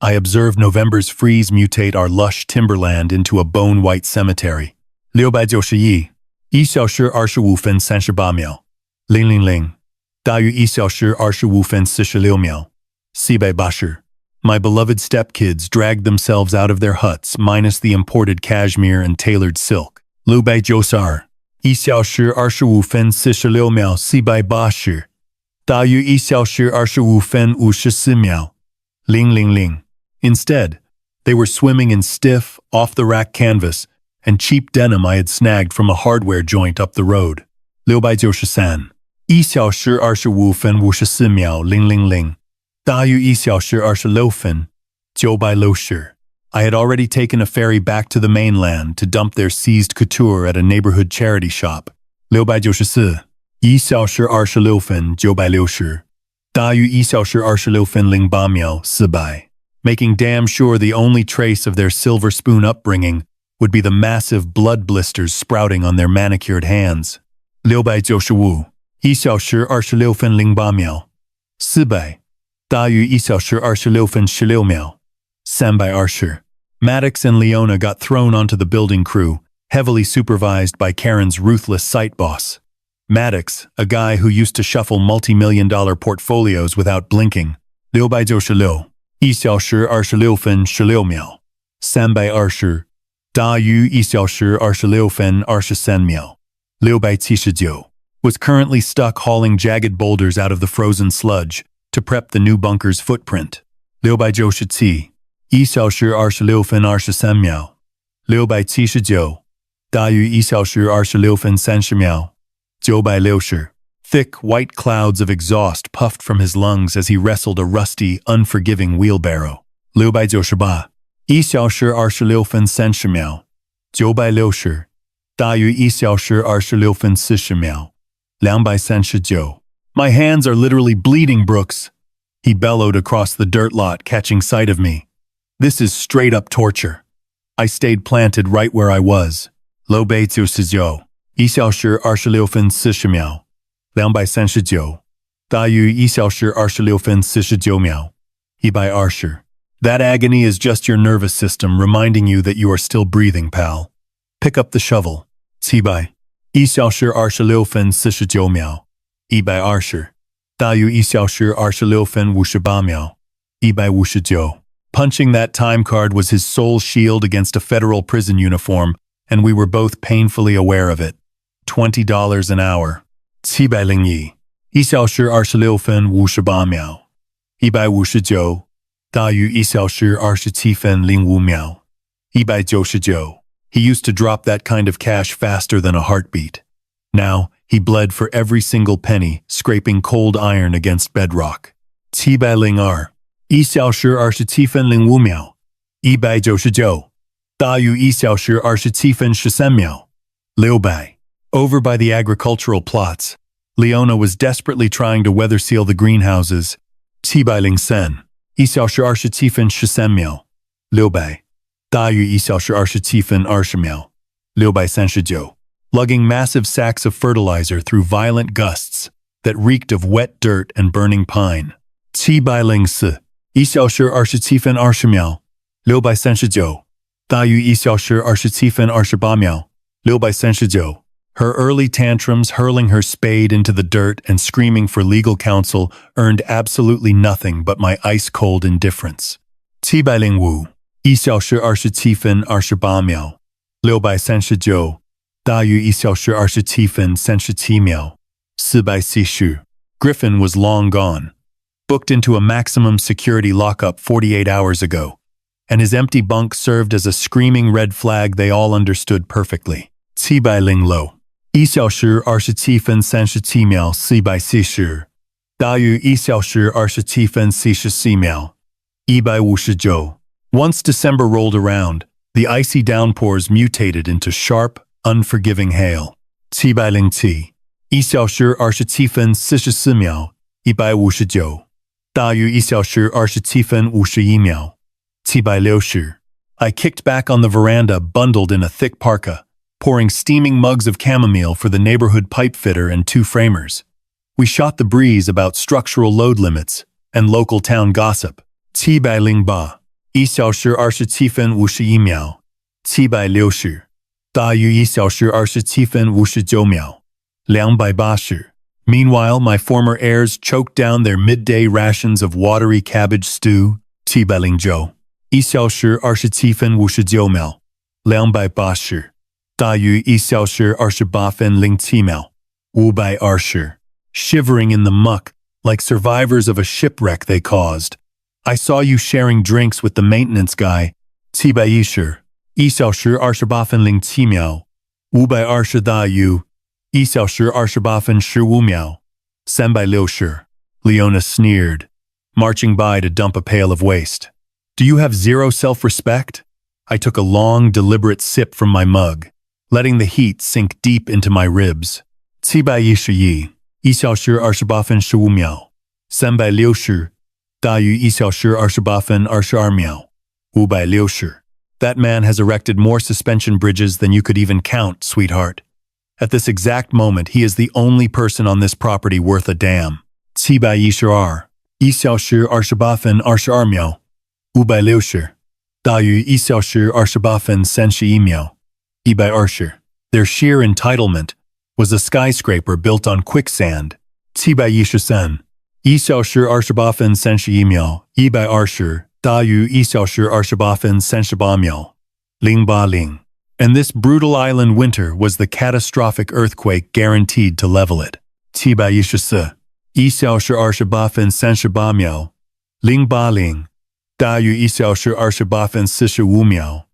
I observed November's freeze mutate our lush timberland into a bone-white cemetery. 691 1小时25分38秒000大于1小时25分46秒480 My beloved stepkids dragged themselves out of their huts minus the imported cashmere and tailored silk. 692 1小时25分46秒480大于1小时25分54秒000 Instead, they were swimming in stiff, off-the-rack canvas and cheap denim I had snagged from a hardware joint up the road. 693 1小时25分54秒000大于1小时26分960 I had already taken a ferry back to the mainland to dump their seized couture at a neighborhood charity shop. 694 1小时26分960大于1小时26分08秒400 Making damn sure the only trace of their silver spoon upbringing would be the massive blood blisters sprouting on their manicured hands. 695 1小时26分08秒400大于1小时26分16秒320 Maddox and Leona got thrown onto the building crew, heavily supervised by Karen's ruthless site boss. Maddox, a guy who used to shuffle multi-million-dollar portfolios without blinking. 696 1小时26分16秒320大于1小时26分23秒679 was currently stuck hauling jagged boulders out of the frozen sludge to prep the new bunker's footprint. 697 1小时26分23秒679大于1小时26分30秒960 Thick, white clouds of exhaust puffed from his lungs as he wrestled a rusty, unforgiving wheelbarrow. 698 1小时26分30秒960大于1小时26分40秒239 My hands are literally bleeding, Brooks. He bellowed across the dirt lot, catching sight of me. This is straight-up torture. I stayed planted right where I was. 699 1小时26分40秒239大于1小时26分49秒120 That agony is just your nervous system reminding you that you are still breathing, pal. Pick up the shovel. 700 1小时26分49秒120大于1小时26分58秒159 Punching that time card was his sole shield against a federal prison uniform, and we were both painfully aware of it. $20 an hour. 701小时26分58秒159大于1小时27分05秒199 He used to drop that kind of cash faster than a heartbeat. Now, he bled for every single penny, scraping cold iron against bedrock. 702 1小时27分05秒199大于1小时27分13秒。6百. Over by the agricultural plots, Leona was desperately trying to weather seal the greenhouses. 700sen. 1小时27分13秒。6百. 大于1小时27分20秒。639. Lugging massive sacks of fertilizer through violent gusts that reeked of wet dirt and burning pine. 704. 1小时27分20秒。639. 大于1小时27分28秒。639. Her early tantrums, hurling her spade into the dirt and screaming for legal counsel, earned absolutely nothing but my ice-cold indifference. 705. 1小时27分28秒。639. 大于1小时27分37秒。440. Griffin was long gone, booked into a maximum security lockup 48 hours ago, and his empty bunk served as a screaming red flag they all understood perfectly. 706. 1小时27分37秒。440. 大于1小时27分44秒。159. Once December rolled around, the icy downpours mutated into sharp, unforgiving hail. 707. 1小时27分44秒。159. 大于1小时27分51秒。760. I kicked back on the veranda, bundled in a thick parka, pouring steaming mugs of chamomile for the neighborhood pipe fitter and 2 framers. We shot the breeze about structural load limits and local town gossip. 708. 1小时27分51秒。760. 大于1小时27分59秒。280. Meanwhile, my former heirs choked down their midday rations of watery cabbage stew. 709. 1小时27分59秒。280. 大于1小时28分07秒。520. Shivering in the muck, like survivors of a shipwreck they caused. I saw you sharing drinks with the maintenance guy. 710. 1小时28分07秒。520大于1小时28分15秒。360. Leona sneered, marching by to dump a pail of waste. Do you have zero self-respect? I took a long, deliberate sip from my mug, letting the heat sink deep into my ribs. 711. 1小时28分15秒。360. 大于1小时28分22秒。560. That man has erected more suspension bridges than you could even count, sweetheart. At this exact moment, he is the only person on this property worth a damn. 712. 1小时28分22秒。560. 大于1小时28分31秒。120. Their sheer entitlement was a skyscraper built on quicksand. 713. 1小时28分31秒。120. 大于1小时28分38秒。080. And this brutal island winter was the catastrophic earthquake guaranteed to level it. 714. 1小时28分38秒。080. 大于1小时28分45秒。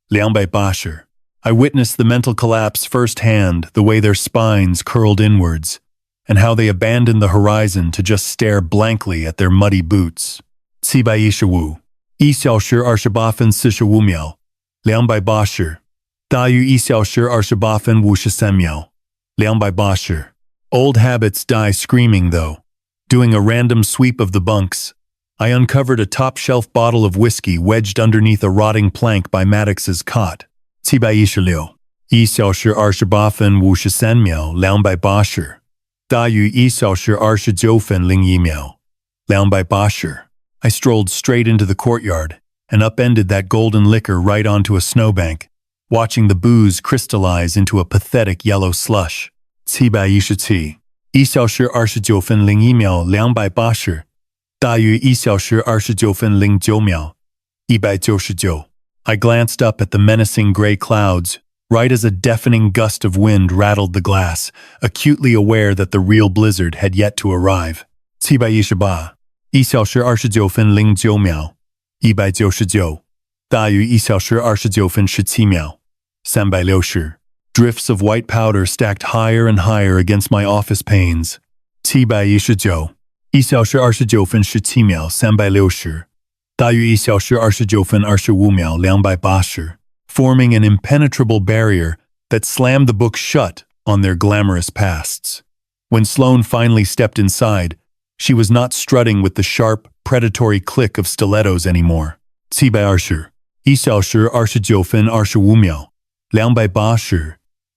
280. I witnessed the mental collapse firsthand, the way their spines curled inwards, and how they abandoned the horizon to just stare blankly at their muddy boots. 715. 1小时28分45秒。280. 大于1小时28分53秒。280. Old habits die screaming, though. Doing a random sweep of the bunks, I uncovered a top-shelf bottle of whiskey wedged underneath a rotting plank by Maddox's cot. 716. 1小时28分53秒。280. 大于1小时29分01秒。280. I strolled straight into the courtyard and upended that golden liquor right onto a snowbank, watching the booze crystallize into a pathetic yellow slush. 717. 1小时29分01秒。280. 大于1小时29分09秒。199. I glanced up at the menacing gray clouds, right as a deafening gust of wind rattled the glass, acutely aware that the real blizzard had yet to arrive. 718. 1小时29分09秒。199. 大于1小时29分17秒。360. Drifts of white powder stacked higher and higher against my office panes. 719. 1小时29分17秒。360. 大于1小时29分25秒。280. forming an impenetrable barrier that slammed the book shut on their glamorous pasts. When Sloane finally stepped inside, she was not strutting with the sharp, predatory click of stilettos anymore. 720 1小时29分25秒280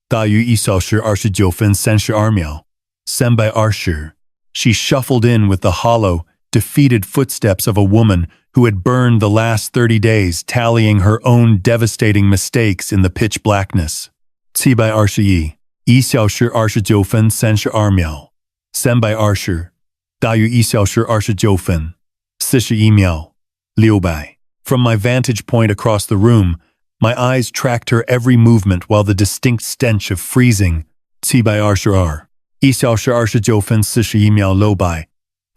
大于1小时29分32秒320 She shuffled in with the hollow, defeated footsteps of a woman who had burned the last 30 days tallying her own devastating mistakes in the pitch blackness. 721 1小时29分32秒320大于1小时29分41秒600 From my vantage point across the room, my eyes tracked her every movement while the distinct stench of freezing 722 1小时29分41秒600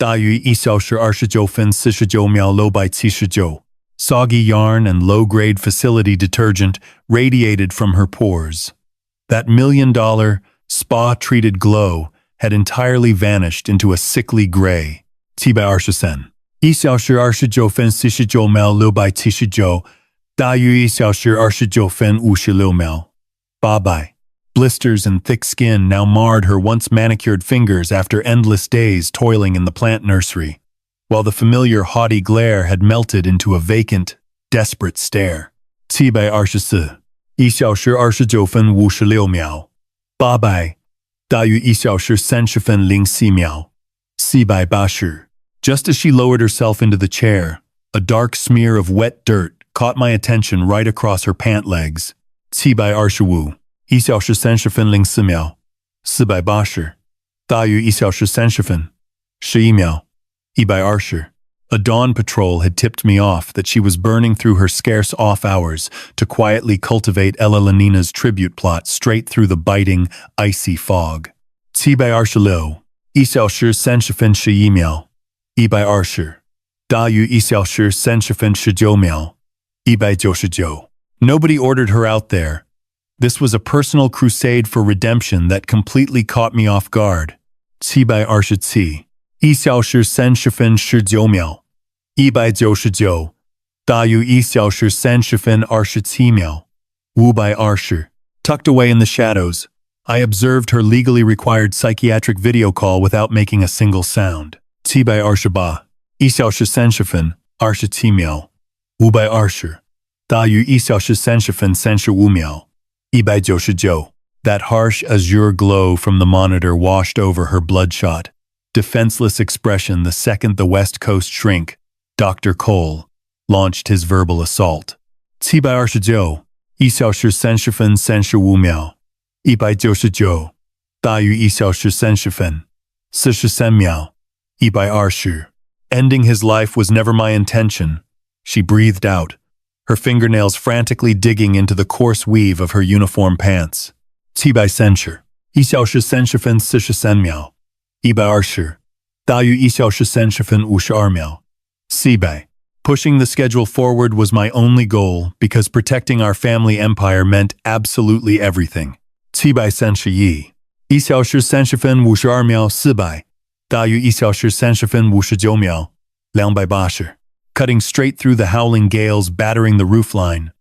大于1小时29分49秒679 Soggy yarn and low-grade facility detergent radiated from her pores. That $1,000,000, spa-treated glow had entirely vanished into a sickly gray. 720 1小时29分49秒679大于1小时29分56秒800 Blisters and thick skin now marred her once manicured fingers after endless days toiling in the plant nursery, while the familiar haughty glare had melted into a vacant, desperate stare. 724 1小时29分56秒800大于1小时30分04秒480 Just as she lowered herself into the chair, a dark smear of wet dirt caught my attention right across her pant legs. 725 1小时30分04秒480大于1小时30分11秒120 A dawn patrol had tipped me off that she was burning through her scarce off hours to quietly cultivate Ella Lenina's tribute plot straight through the biting, icy fog. 726 1小时30分11秒120大于1小时30分19秒199 Nobody ordered her out there. This was a personal crusade for redemption that completely caught me off guard. 727 1小时30分19秒199大于1小时30分27秒520 Tucked away in the shadows, I observed her legally required psychiatric video call without making a single sound. 728 1小时30分27秒520大于1小时30分35秒199 That harsh azure glow from the monitor washed over her bloodshot, defenseless expression the second the West Coast shrink, Dr. Cole, launched his verbal assault. 729 1小时30分35秒199大于1小时30分43秒120 Ending his life was never my intention, she breathed out, her fingernails frantically digging into the coarse weave of her uniform pants. 730 1小时30分43秒120大于1小时30分52秒400 Pushing the schedule forward was my only goal because protecting our family empire meant absolutely everything. 731 1小时30分52秒400大于1小时30分59秒280 Cutting straight through the howling gales battering the roofline,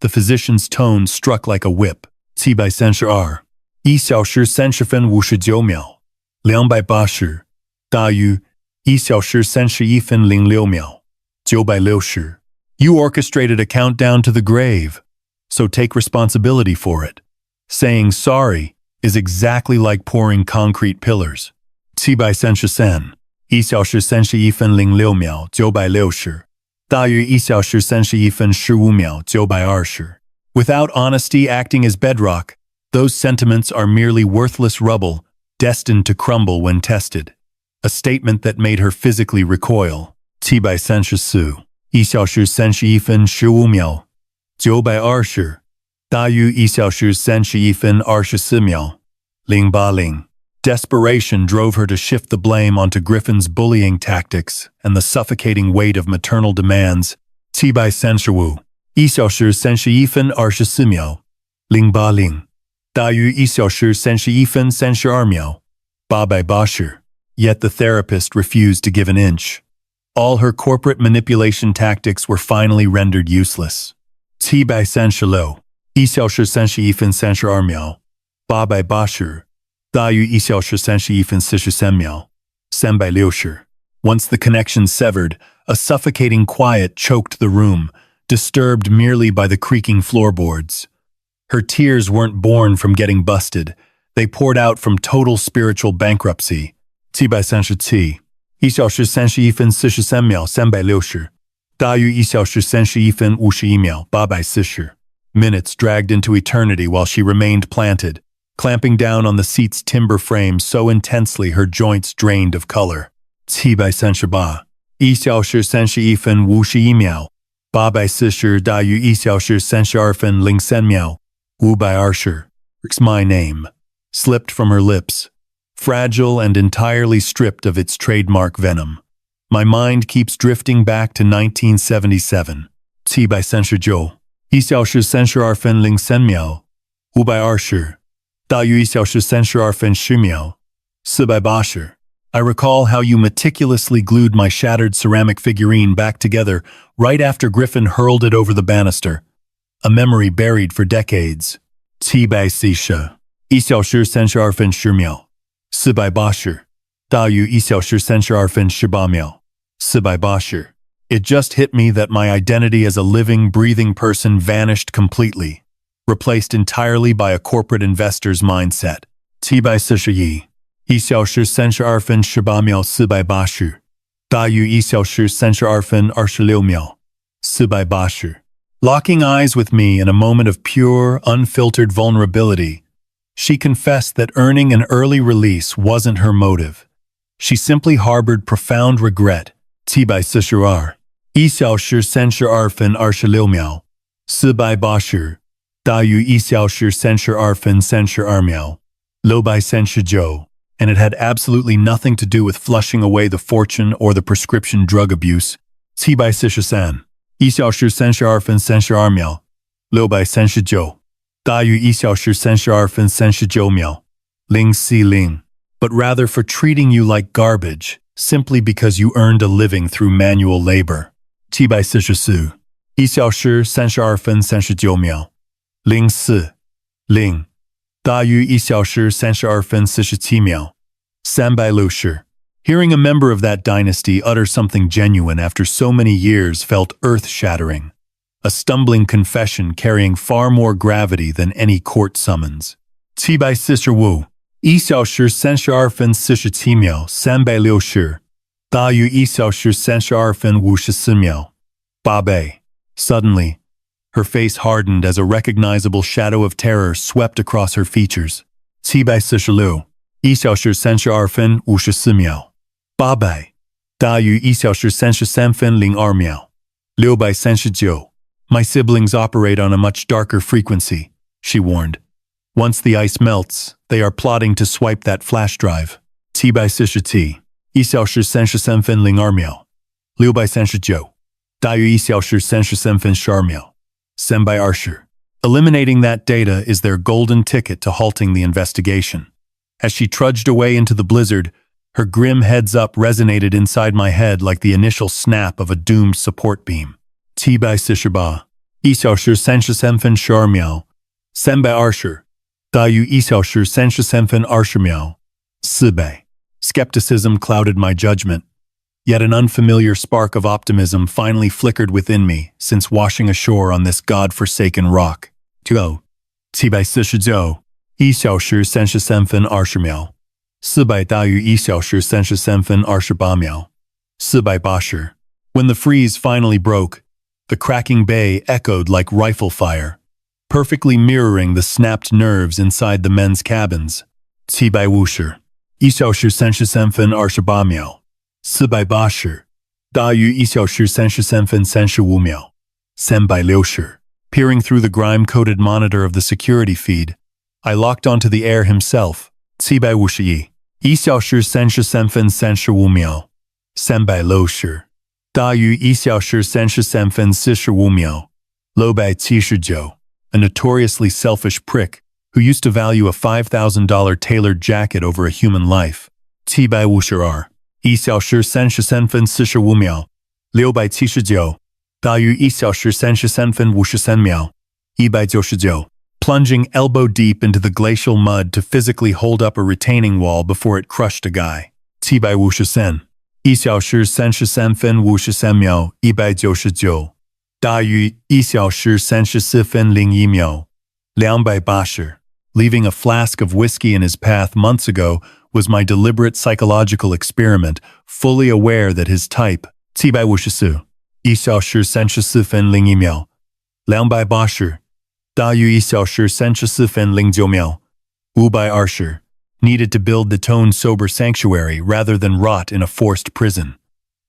the physician's tone struck like a whip. 732 1小时30分59秒280大于1小时31分06秒960 You orchestrated a countdown to the grave, so take responsibility for it. Saying sorry is exactly like pouring concrete pillars. 733 1小时31分06秒960大于1小时31分15秒920 Without honesty acting as bedrock, those sentiments are merely worthless rubble, destined to crumble when tested. A statement that made her physically recoil. 734 1小时31分15秒920大于1小时31分24秒080 Desperation drove her to shift the blame onto Griffin's bullying tactics and the suffocating weight of maternal demands. 735 1小时31分24秒080大于1小时31分32秒880 Yet the therapist refused to give an inch. All her corporate manipulation tactics were finally rendered useless. 736 1小时31分32秒880大于1小时31分43秒360 Once the connection severed, a suffocating quiet choked the room, disturbed merely by the creaking floorboards. Her tears weren't born from getting busted. They poured out from total spiritual bankruptcy. 737 1小时31分43秒360大于1小时31分51秒840 Minutes dragged into eternity while she remained planted, clamping down on the seat's timber frame so intensely her joints drained of color. 738 1小时31分51秒840大于1小时32分03秒520 It's my name, slipped from her lips, fragile and entirely stripped of its trademark venom. My mind keeps drifting back to 1977. 739 1小时32分03秒520大于1小时32分10秒480 I recall how you meticulously glued my shattered ceramic figurine back together right after Griffin hurled it over the banister, a memory buried for decades. 740 1小时32分10秒480大于1小时32分18秒480 It just hit me that my identity as a living, breathing person vanished completely, replaced entirely by a corporate investor's mindset. 741 1小时32分18秒480大于1小时32分26秒480 Locking eyes with me in a moment of pure, unfiltered vulnerability, she confessed that earning an early release wasn't her motive. She simply harbored profound regret. 742 1小时32分26秒480大于1小时32分32秒639 and it had absolutely nothing to do with flushing away the fortune or the prescription drug abuse. 743 1小时32分32秒639大于1小时32分39秒040 but rather for treating you like garbage, simply because you earned a living through manual labor. 744 1小时32分39秒040大于1小时32分47秒360 Hearing a member of that dynasty utter something genuine after so many years felt earth-shattering, a stumbling confession carrying far more gravity than any court summons. 745 1小时32分47秒360大于1小时32分54秒800 Suddenly, her face hardened as a recognizable shadow of terror swept across her features. 746 1小时32分54秒800大于1小时33分02秒639 My siblings operate on a much darker frequency, she warned. Once the ice melts, they are plotting to swipe that flash drive. 747 1小时33分02秒639大于1小时33分12秒320 Eliminating that data is their golden ticket to halting the investigation. As she trudged away into the blizzard, her grim heads-up resonated inside my head like the initial snap of a doomed support beam. 747 1小时33分12秒320大于1小时33分20秒400 Skepticism clouded my judgment. Yet an unfamiliar spark of optimism finally flickered within me since washing ashore on this god-forsaken rock. 749 1小时33分20秒400大于1小时33分28秒480 When the freeze finally broke, the cracking bay echoed like rifle fire, perfectly mirroring the snapped nerves inside the men's cabins. 750 1小时33分28秒480大于1小时33分35秒360 Peering through the grime-coated monitor of the security feed, I locked onto the air himself. 751 1小时33分35秒360大于1小时33分45秒679 A notoriously selfish prick who used to value a $5,000 tailored jacket over a human life. 752 1小时33分45秒679大于1小时33分53秒 199. Plunging elbow deep into the glacial mud to physically hold up a retaining wall before it crushed a guy. 750. 1小时33分53秒199，大于1小时34分01秒280。Leaving a flask of whiskey in his path months ago was my deliberate psychological experiment, fully aware that his type, 754 1小时34分01秒280，大于1小时34分09秒520。Needed to build the tone-sober sanctuary rather than rot in a forced prison.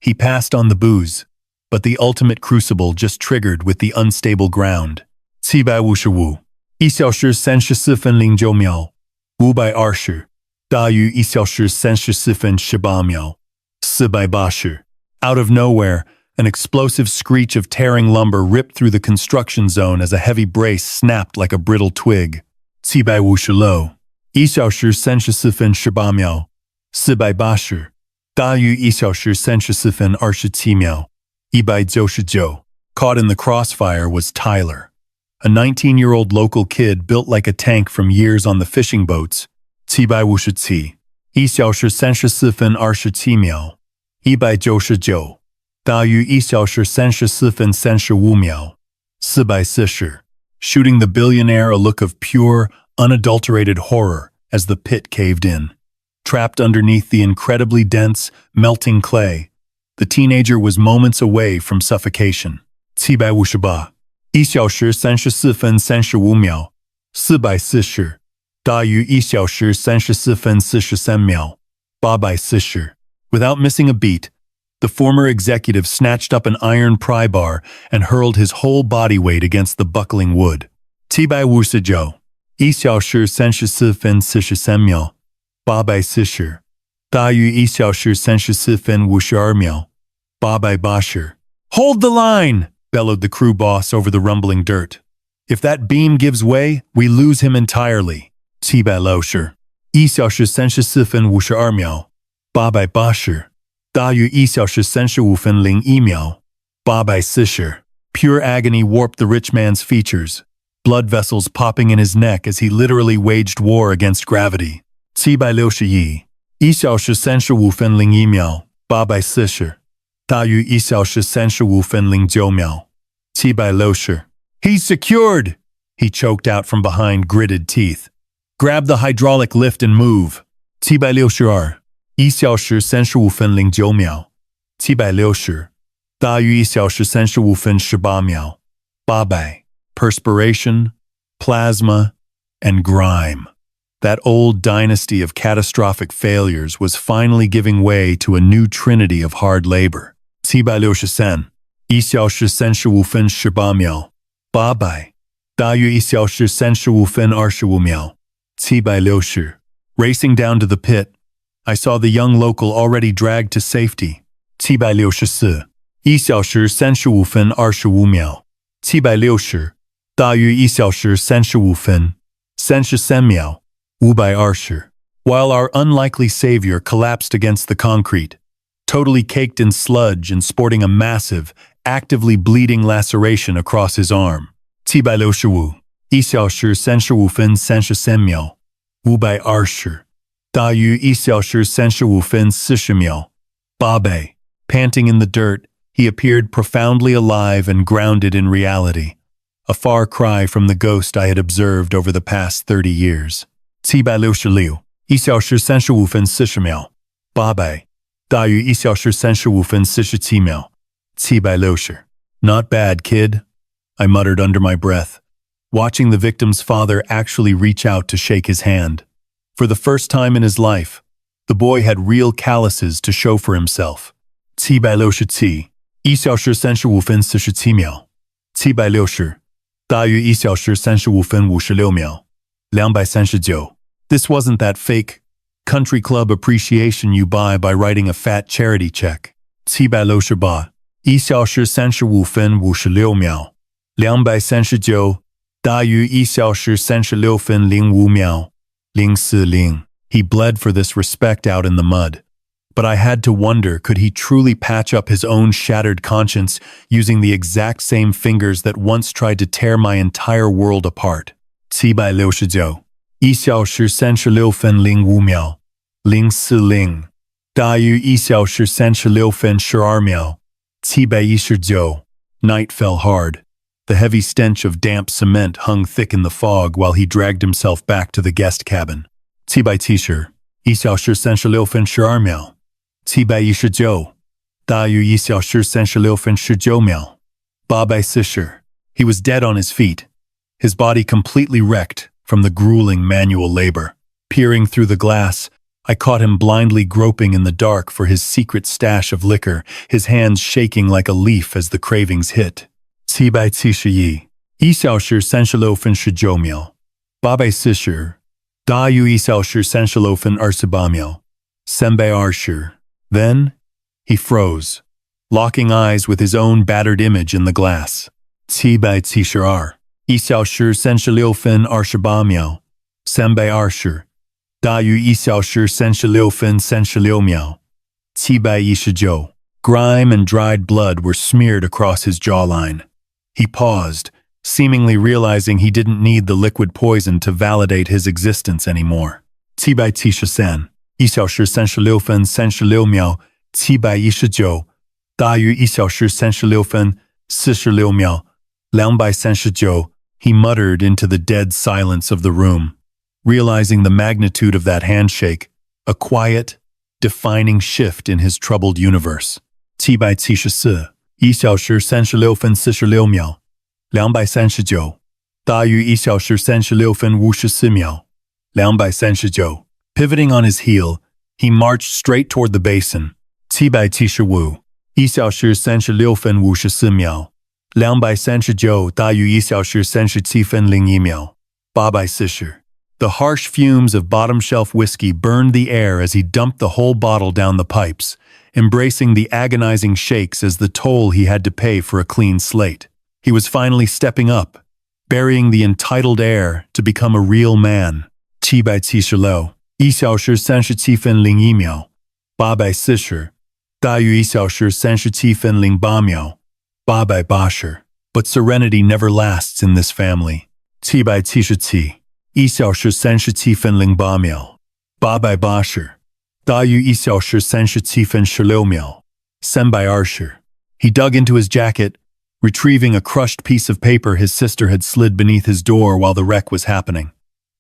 He passed on the booze, but the ultimate crucible just triggered with the unstable ground. 755 1小时34分09秒520，大于1小时34分18秒480。Out of nowhere, an explosive screech of tearing lumber ripped through the construction zone as a heavy brace snapped like a brittle twig. 756 1小时34分18秒480，大于1小时34分27秒199。Caught in the crossfire was Tyler, a 19-year-old local kid built like a tank from years on the fishing boats. 757 1小时34分27秒199，大于1小时34分35秒440。Shooting the billionaire a look of pure, unadulterated horror as the pit caved in. Trapped underneath the incredibly dense, melting clay, the teenager was moments away from suffocation. 758 1小时34分35秒440，大于1小时34分43秒840。Without missing a beat, the former executive snatched up an iron pry bar and hurled his whole body weight against the buckling wood. 759 1小时34分43秒840，大于1小时34分52秒880。Hold the line! Bellowed the crew boss over the rumbling dirt. If that beam gives way, we lose him entirely. 760 1小时34分52秒880，大于1小时35分01秒840。Pure agony warped the rich man's features, blood vessels popping in his neck as he literally waged war against gravity. 761 1小时35分01秒840，大于1小时35分09秒760。He's secured! He choked out from behind gritted teeth. Grab the hydraulic lift and move. 762 1小时35分09秒760，大于1小时35分18秒800。Perspiration, plasma, and grime. That old dynasty of catastrophic failures was finally giving way to a new trinity of hard labor. 763 1小时35分18秒800，大于1小时35分25秒760。Racing down to the pit, I saw the young local already dragged to safety. 764 1小时35分25秒760，大于1小时35分33秒520。While our unlikely savior collapsed against the concrete, totally caked in sludge and sporting a massive, actively bleeding laceration across his arm. 765 1小时35分33秒520，大于1小时35分40秒800。Panting in the dirt, he appeared profoundly alive and grounded in reality, a far cry from the ghost I had observed over the past 30 years. 766 1小时35分40秒800，大于1小时35分47秒760。Not bad, kid, I muttered under my breath, watching the victim's father actually reach out to shake his hand. For the first time in his life, the boy had real calluses to show for himself. 767 1小时35分47秒760，大于1小时35分56秒239。This wasn't that fake country club appreciation you buy by writing a fat charity check. 768 1小时35分56秒239，大于1小时36分05秒040。He bled for this respect out in the mud, But I had to wonder, could he truly patch up his own shattered conscience using the exact same fingers that once tried to tear my entire world apart? 769 1小时36分05秒040大于1小时36分12秒719 Night fell hard. The heavy stench of damp cement hung thick in the fog while he dragged himself back to the guest cabin. 770 1小时36分12秒719大于1小时36分19秒840 He was dead on his feet, his body completely wrecked from the grueling manual labor. Peering through the glass, I caught him blindly groping in the dark for his secret stash of liquor, his hands shaking like a leaf as the cravings hit. 771 1小时36分19秒840大于1小时36分28秒320 Then, he froze, locking eyes with his own battered image in the glass. 772 1小时36分28秒320大于1小时36分36秒719 Grime and dried blood were smeared across his jawline. He paused, seemingly realizing he didn't need the liquid poison to validate his existence anymore. 773 1小时36分36秒719大于1小时36分46秒239 He muttered into the dead silence of the room, realizing the magnitude of that handshake, a quiet, defining shift in his troubled universe. 774 1小时36分46秒239大于1小时36分54秒239 Pivoting on his heel, he marched straight toward the basin. 775 1小时36分54秒239大于1小时37分01秒840 The harsh fumes of bottom-shelf whiskey burned the air as he dumped the whole bottle down the pipes, embracing the agonizing shakes as the toll he had to pay for a clean slate. He was finally stepping up, burying the entitled air to become a real man. 776 1小时37分01秒840大于1小时37分08秒880 But serenity never lasts in this family. 777 1小时37分08秒880大于1小时37分16秒320 He dug into his jacket, retrieving a crushed piece of paper his sister had slid beneath his door while the wreck was happening.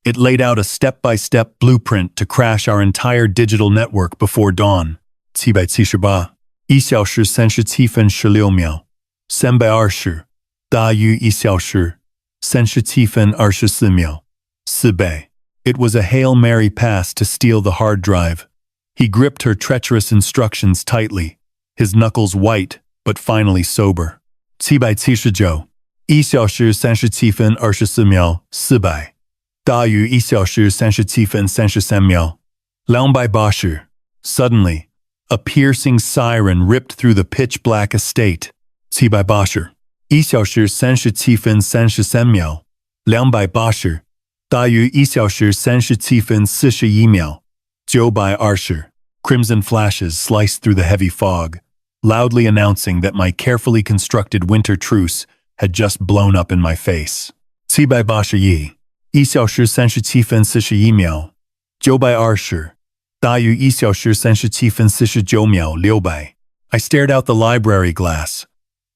It laid out a step-by-step blueprint to crash our entire digital network before dawn. 778 1小时37分16秒320大于1小时37分24秒400 It was a Hail Mary pass to steal the hard drive. He gripped her treacherous instructions tightly, his knuckles white but finally sober. 779 1小时37分24秒400大于1小时37分33秒280 Suddenly, a piercing siren ripped through the pitch-black estate. 780 1小时37分33秒280大于1小时37分41秒920 Crimson flashes sliced through the heavy fog, loudly announcing that my carefully constructed winter truce had just blown up in my face. 781 1小时37分41秒920大于1小时37分49秒600 I stared out the library glass,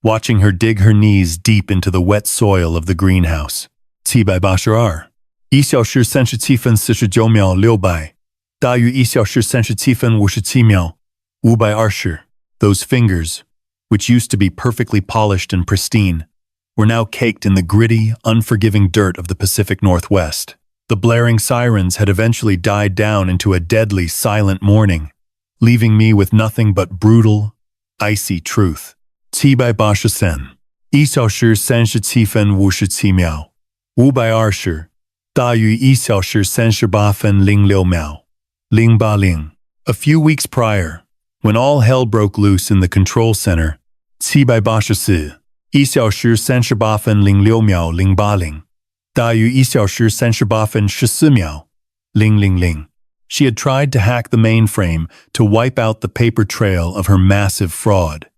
watching her dig her knees deep into the wet soil of the greenhouse. 782 1小时37分49秒600大于1小时37分57秒520 Those fingers, which used to be perfectly polished and pristine, were now caked in the gritty, unforgiving dirt of the Pacific Northwest. The blaring sirens had eventually died down into a deadly, silent mourning, leaving me with nothing but brutal, icy truth. 780 1小时37分57秒520大于1小时38分06秒080 A few weeks prior, when all hell broke loose in the control center, 784 1小时38分06秒080大于1小时38分14秒000 She had tried to hack the mainframe to wipe out the paper trail of her massive fraud.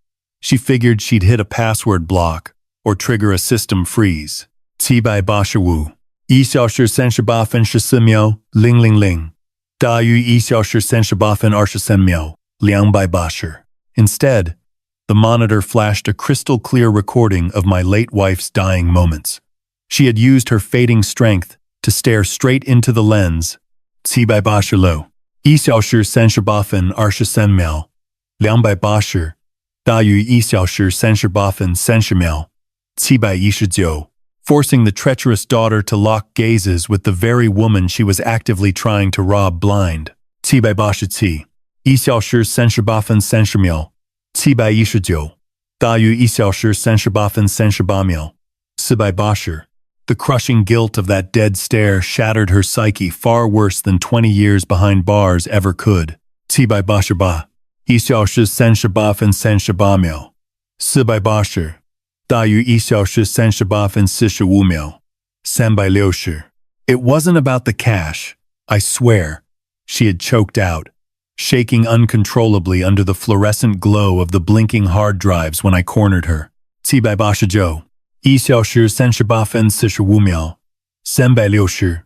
She figured she'd hit a password block or trigger a system freeze. 7百85 1小时38分14秒000大于1小时38分23秒280. Instead, the monitor flashed a crystal-clear recording of my late wife's dying moments. She had used her fading strength to stare straight into the lens. 780 1小时38分23秒280大于1小时38分30秒719, forcing the treacherous daughter to lock gazes with the very woman she was actively trying to rob blind. 787 1小时38分30秒719大于1小时38分38秒480. The crushing guilt of that dead stare shattered her psyche far worse than 20 years behind bars ever could. 788 1小时38分38秒480大于1小时38分45秒360. It wasn't about the cash, I swear, she had choked out, shaking uncontrollably under the fluorescent glow of the blinking hard drives when I cornered her. 789 1小时38分45秒360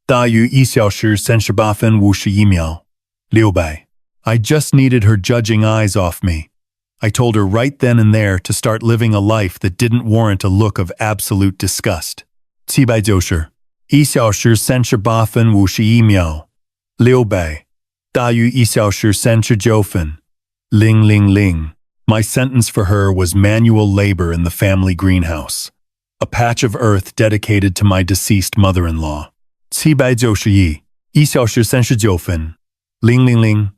大于1小时38分51秒600. I just needed her judging eyes off me. I told her right then and there to start living a life that didn't warrant a look of absolute disgust. 790 1小时38分51秒600大于1小时39分000. My sentence for her was manual labor in the family greenhouse, a patch of earth dedicated to my deceased mother-in-law. 791 1小时39分000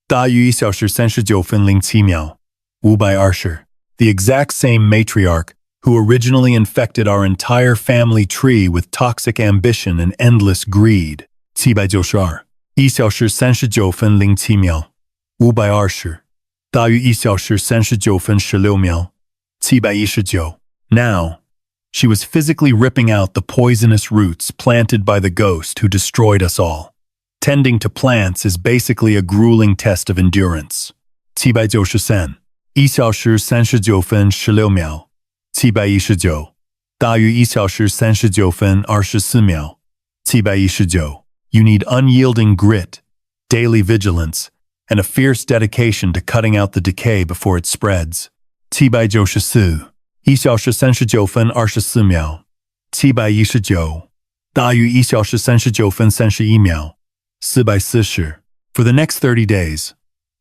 大于1小时39分07秒520. The exact same matriarch who originally infected our entire family tree with toxic ambition and endless greed. 792 1小时39分07秒520大于1小时39分16秒719. Now, she was physically ripping out the poisonous roots planted by the ghost who destroyed us all. Tending to plants is basically a grueling test of endurance. 793 1小时39分16秒719大于1小时39分24秒719. You need unyielding grit, daily vigilance, and a fierce dedication to cutting out the decay before it spreads. 794 1小时39分24秒719大于1小时39分31秒440. For the next 30 days,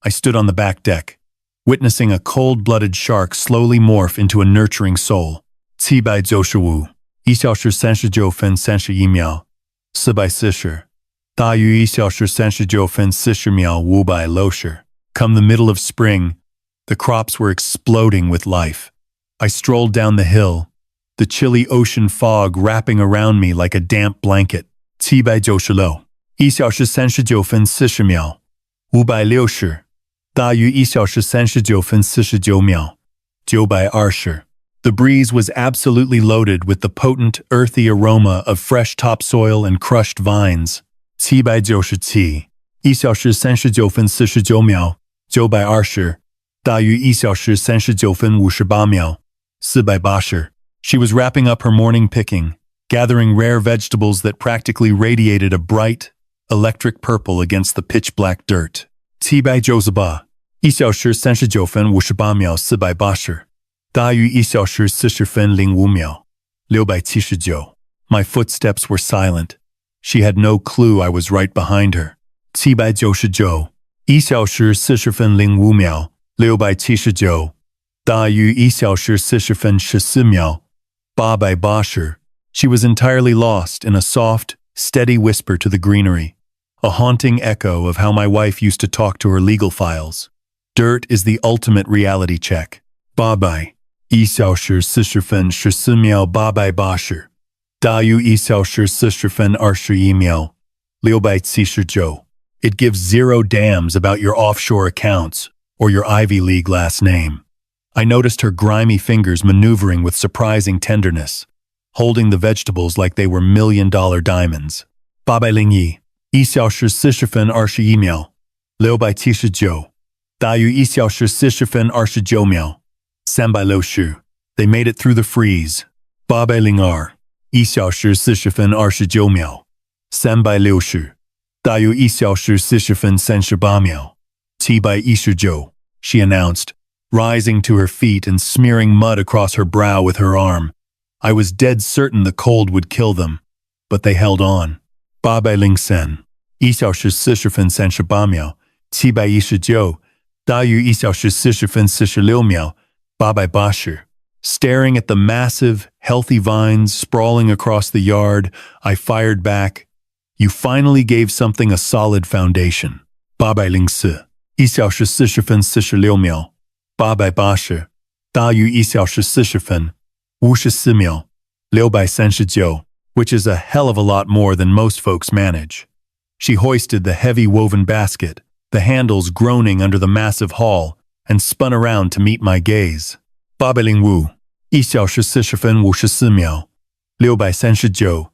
I stood on the back deck, witnessing a cold-blooded shark slowly morph into a nurturing soul. 795 1小时39分31秒440大于1小时39分40秒560. Come the middle of spring, the crops were exploding with life. I strolled down the hill, the chilly ocean fog wrapping around me like a damp blanket. 796 1小时39分40秒560大于1小时39分49秒920. The breeze was absolutely loaded with the potent, earthy aroma of fresh topsoil and crushed vines. 797 1小时39分49秒920大于1小时39分58秒480. She was wrapping up her morning picking, gathering rare vegetables that practically radiated a bright, electric purple against the pitch-black dirt. 798 1小时39分58秒480大于1小时40分05秒679. My footsteps were silent. She had no clue I was right behind her. 799 1小时40分05秒679大于1小时40分14秒880. She was entirely lost in a soft, steady whisper to the greenery, a haunting echo of how my wife used to talk to her legal files. Dirt is the ultimate reality check. 800 1小时40分14秒880大于1小时40分21秒679. It gives zero damns about your offshore accounts or your Ivy League last name. I noticed her grimy fingers maneuvering with surprising tenderness, holding the vegetables like they were $1 million diamonds. 801 1小时41分21秒679大于1小时40分29秒360 They made it through the freeze 802 1小时40分29秒360大于1小时40分38秒719 she announced, rising to her feet and smearing mud across her brow with her arm. I was dead certain the cold would kill them, but they held on. 803 1小时40分38秒719大于1小时40分46秒880 Staring at the massive, healthy vines sprawling across the yard, I fired back. You finally gave something a solid foundation. 804 1小时40分46秒880大于1小时40分54秒639 which is a hell of a lot more than most folks manage. She hoisted the heavy woven basket, the handles groaning under the massive haul, and spun around to meet my gaze. 805 1小时40分54秒639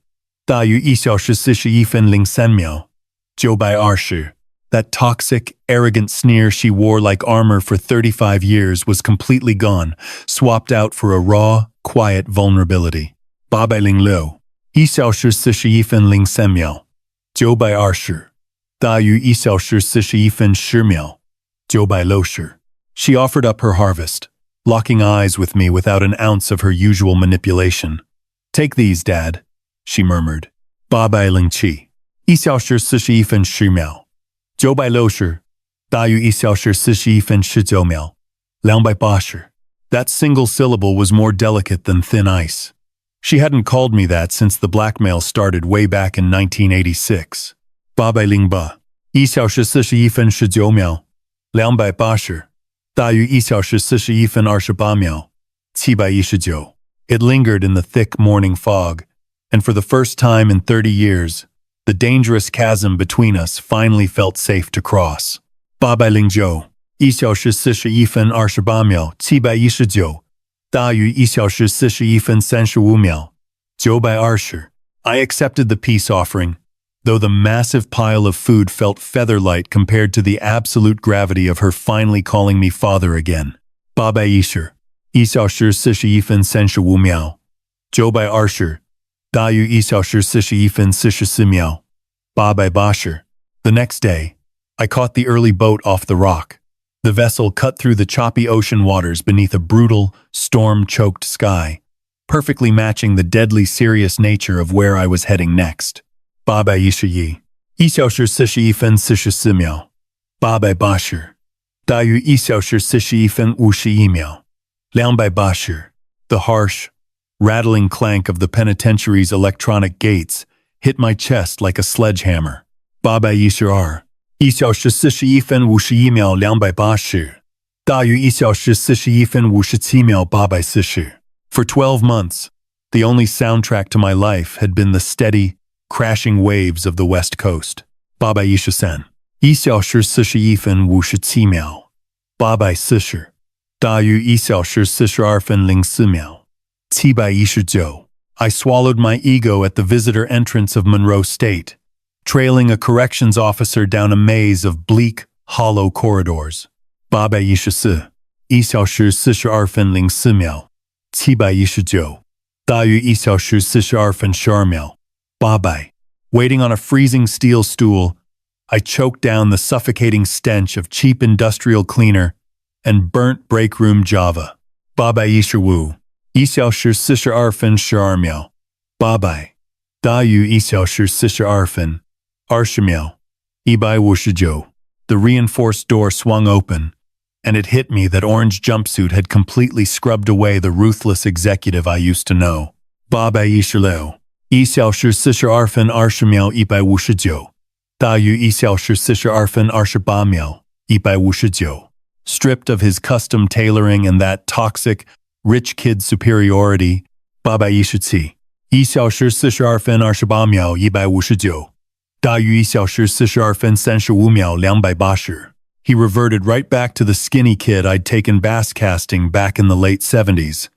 大于1小时41分03秒920 That toxic, arrogant sneer she wore like armor for 35 years was completely gone, swapped out for a raw, quiet vulnerability. 806 1小时41分03秒920大于1小时41分10秒960 She offered up her harvest, locking eyes with me without an ounce of her usual manipulation. Take these, Dad, she murmured. 807 1小时41分10秒960大于1小时41分19秒280 That single syllable was more delicate than thin ice. She hadn't called me that since the blackmail started way back in 1986. 808 1小时41分19秒280大于1小时41分28秒719 It lingered in the thick morning fog, and for the first time in 30 years, the dangerous chasm between us finally felt safe to cross. 809 1小时41分28秒719大于1小时41分35秒920 I accepted the peace offering, though the massive pile of food felt feather-light compared to the absolute gravity of her finally calling me father again. 810 1小时41分35秒920大于1小时41分44秒880 The next day, I caught the early boat off the rock. The vessel cut through the choppy ocean waters beneath a brutal, storm-choked sky, perfectly matching the deadly serious nature of where I was heading next. 811 1小时41分44秒880大于1小时41分51秒280 The harsh, rattling clank of the penitentiary's electronic gates hit my chest like a sledgehammer. 812 1小时41分51秒280大于1小时41分57秒840 For 12 months, the only soundtrack to my life had been the steady, crashing waves of the West Coast. 813 1小时41分57秒840大于1小时42分04秒719 I swallowed my ego at the visitor entrance of Monroe State, trailing a corrections officer down a maze of bleak, hollow corridors. 814 1小时42分04秒719大于1小时42分12秒800 Waiting on a freezing steel stool, I choked down the suffocating stench of cheap industrial cleaner and burnt break room Java. 815 1小时42分12秒800大于1小时42分20秒159 The reinforced door swung open, and it hit me that orange jumpsuit had completely scrubbed away the ruthless executive I used to know. 816 1小时42分20秒159大于1小时42分28秒159 Stripped of his custom tailoring and that toxic, rich kid superiority, 817 1小时42分28秒159大于1小时42分35秒280 He reverted right back to the skinny kid I'd taken bass casting back in the late 70s,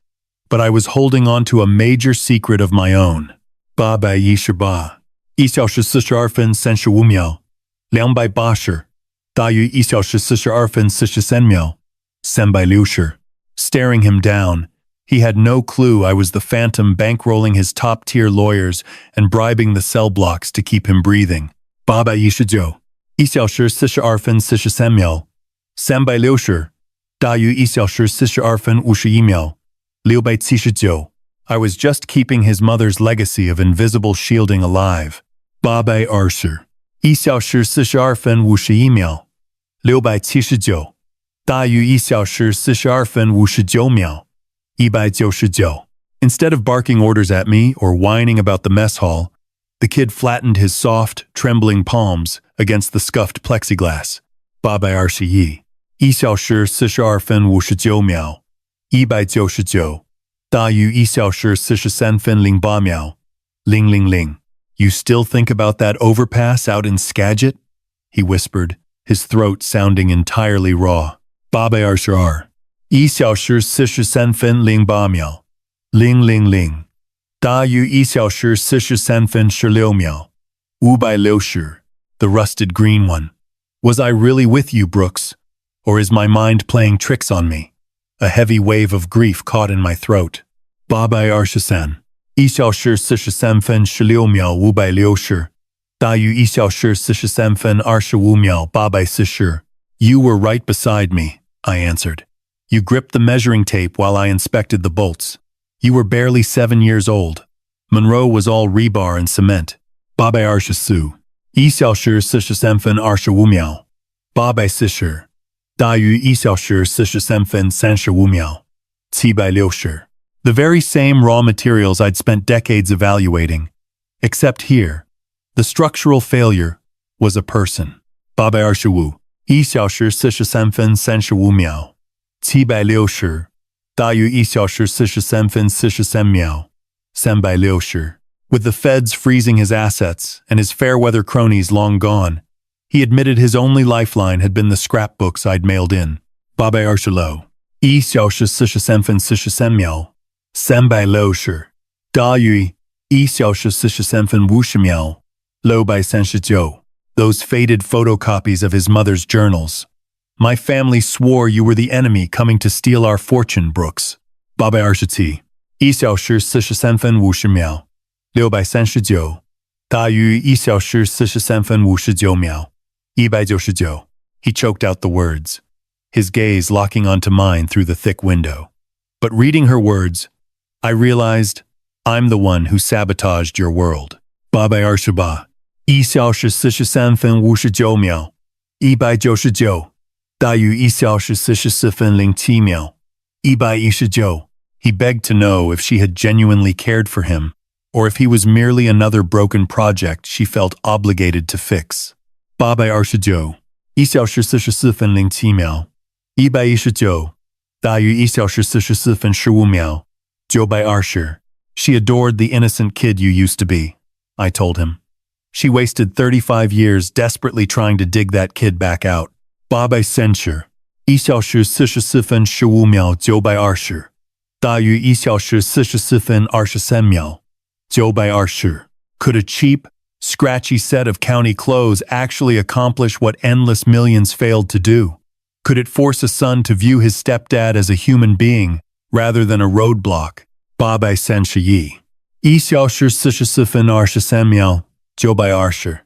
but I was holding on to a major secret of my own. 818 1小时42分35秒280大于1小时42分43秒360 Staring him down, he had no clue I was the phantom bankrolling his top-tier lawyers and bribing the cell blocks to keep him breathing. 819 1小时42分43秒360大于1小时42分51秒679 I was just keeping his mother's legacy of invisible shielding alive. 820 1小时42分51秒679大于1小时42分59秒199 Instead of barking orders at me or whining about the mess hall, the kid flattened his soft, trembling palms against the scuffed plexiglass. 821小时42分59秒199大于1小时43分08秒000 You still think about that overpass out in Skagit? He whispered, his throat sounding entirely raw. 822 1小时43分08秒000大于1小时43分16秒560 The rusted green one. Was I really with you, Brooks? Or is my mind playing tricks on me? A heavy wave of grief caught in my throat. 823 1小时43分16秒560大于1小时43分25秒840 You were right beside me, I answered. You gripped the measuring tape while I inspected the bolts. You were barely 7 years old. Monroe was all rebar and cement. 824 1小时43分25秒840大于1小时43分35秒760 The very same raw materials I'd spent decades evaluating. Except here, the structural failure was a person. 825 1小时43分35秒760大于1小时43分43秒360 With the feds freezing his assets and his fair-weather cronies long gone, he admitted his only lifeline had been the scrapbooks I'd mailed in. 826 1小时43分43秒360大于1小时43分50秒639 Those faded photocopies of his mother's journals. My family swore you were the enemy coming to steal our fortune, Brooks. 827 1小时43分50秒639大于1小时43分59秒199 He choked out the words, his gaze locking onto mine through the thick window. But reading her words, I realized I'm the one who sabotaged your world. 828 1小时43分59秒199大于1小时44分07秒119 He begged to know if she had genuinely cared for him, or if he was merely another broken project she felt obligated to fix. 829 1小时44分07秒119大于1小时44分15秒920 She adored the innocent kid you used to be, I told him. She wasted 35 years desperately trying to dig that kid back out. 830 1小时44分15秒920大于1小时44分23秒920 Could a cheap, scratchy set of county clothes actually accomplish what endless millions failed to do? Could it force a son to view his stepdad as a human being rather than a roadblock? 831 1小时44分23秒920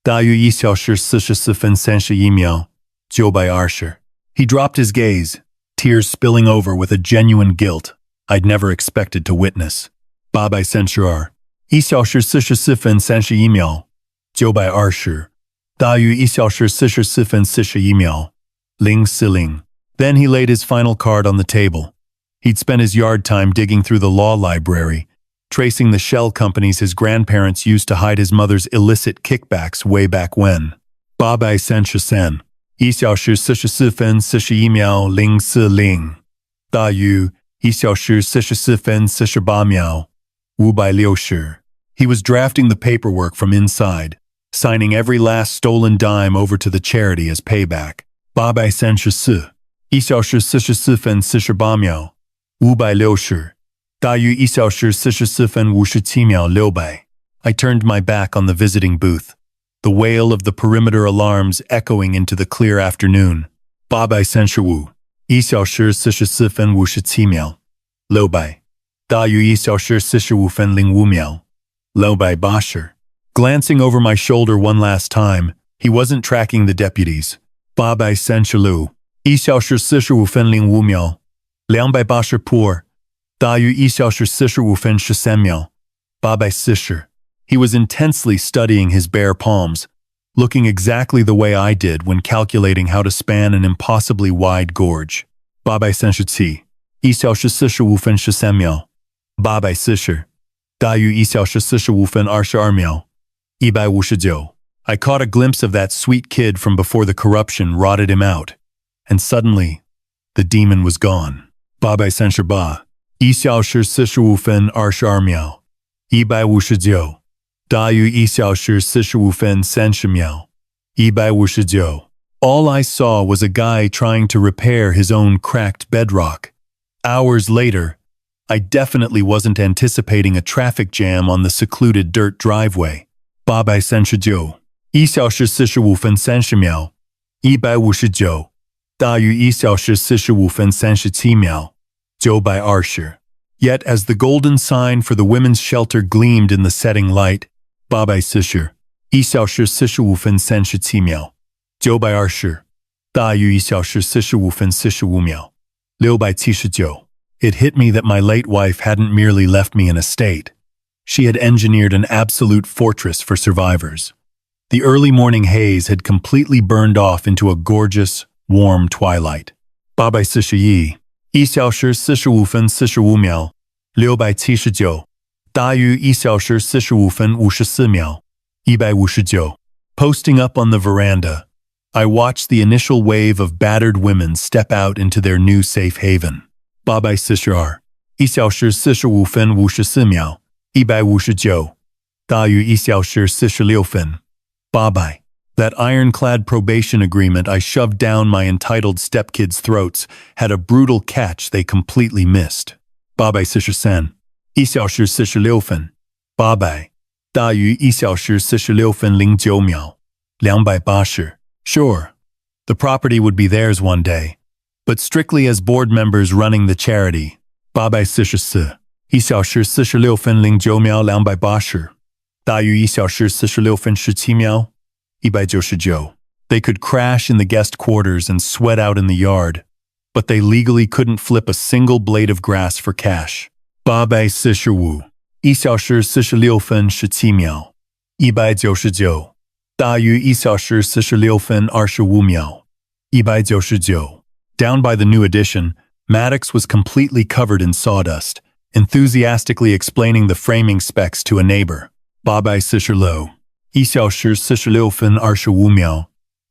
大于1小时44分31秒920 He dropped his gaze, tears spilling over with a genuine guilt I'd never expected to witness. 832 1小时44分31秒920大于1小时44分41秒040 Then he laid his final card on the table. He'd spent his yard time digging through the law library, tracing the shell companies his grandparents used to hide his mother's illicit kickbacks way back when. 833 1小时44分41秒040大于1小时44分48秒560 He was drafting the paperwork from inside, signing every last stolen dime over to the charity as payback. 834 1小时44分48秒560大于1小时44分57秒600 I turned my back on the visiting booth, the wail of the perimeter alarms echoing into the clear afternoon. 835 1小时44分57秒 600大于1小时45分05秒 680 Glancing over my shoulder one last time, he wasn't tracking the deputies. 836 1小时45分05秒280 pour大于1小时45分13秒840 He was intensely studying his bare palms, looking exactly the way I did when calculating how to span an impossibly wide gorge. 837 1小时45分13秒840大于1小时45分22秒159 I caught a glimpse of that sweet kid from before the corruption rotted him out, and suddenly, the demon was gone. 838 1小时45分22秒159大于1小时45分30秒159 All I saw was a guy trying to repair his own cracked bedrock. Hours later, I definitely wasn't anticipating a traffic jam on the secluded dirt driveway. 839 1小时45分30秒159大于1小时45分37秒920 Yet as the golden sign for the women's shelter gleamed in the setting light, 840 1小时45分37秒920大于1小时45分45秒679 It hit me that my late wife hadn't merely left me in a state. She had engineered an absolute fortress for survivors. The early morning haze had completely burned off into a gorgeous, warm twilight. 841 1小时45分45秒679大于1小时45分54秒159 Posting up on the veranda, I watched the initial wave of battered women step out into their new safe haven. 842 1小时45分54秒159大于1小时46分800 That ironclad probation agreement I shoved down my entitled stepkids' throats had a brutal catch they completely missed. 843 1小时46分800大于1小时46分09秒280 Sure, the property would be theirs one day, but strictly as board members running the charity. 844 1小时46分09秒280大于1小时46分17秒199 They could crash in the guest quarters and sweat out in the yard, but they legally couldn't flip a single blade of grass for cash. 845 1小时46分17秒199大于1小时46分25秒199 Down by the new addition, Maddox was completely covered in sawdust, enthusiastically explaining the framing specs to a neighbor. 846 1小时46分25秒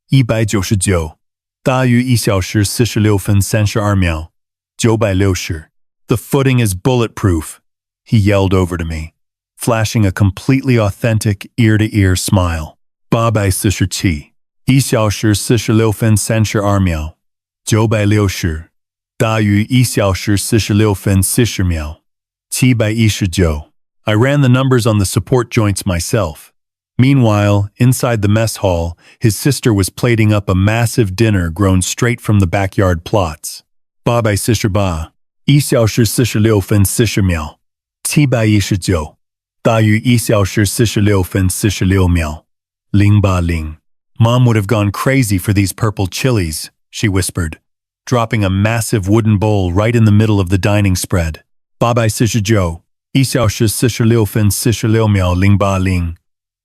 199大于1小时46分32秒960 The footing is bulletproof, he yelled over to me, flashing a completely authentic ear-to-ear smile. 847 1小时46分32秒960大于1小时46分40秒719 I ran the numbers on the support joints myself. Meanwhile, inside the mess hall, his sister was plating up a massive dinner grown straight from the backyard plots. 848 1小时46分40秒719大于1小时46分46秒080 Mom would have gone crazy for these purple chilies, she whispered, dropping a massive wooden bowl right in the middle of the dining spread. 849 1小时46分46秒080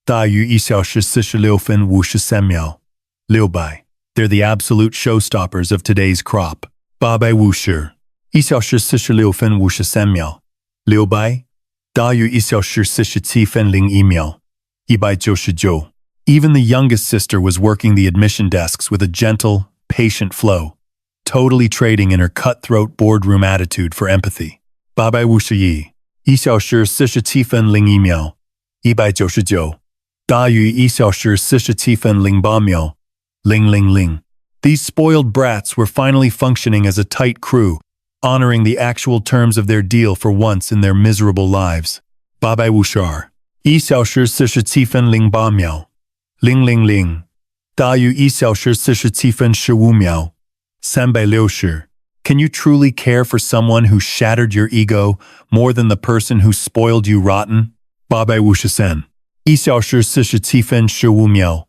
大于1小时46分53秒600 They're the absolute showstoppers of today's crop. 850 1小时46分53秒600大于1小时47分01秒199 Even the youngest sister was working the admission desks with a gentle, patient flow, totally trading in her cutthroat boardroom attitude for empathy. 851 1小时47分01秒199大于1小时47分08秒000 These spoiled brats were finally functioning as a tight crew, honoring the actual terms of their deal for once in their miserable lives. 852 1小时47分08秒000大于1小时47分15秒360 Can you truly care for someone who shattered your ego more than the person who spoiled you rotten? 850 1小时47分15秒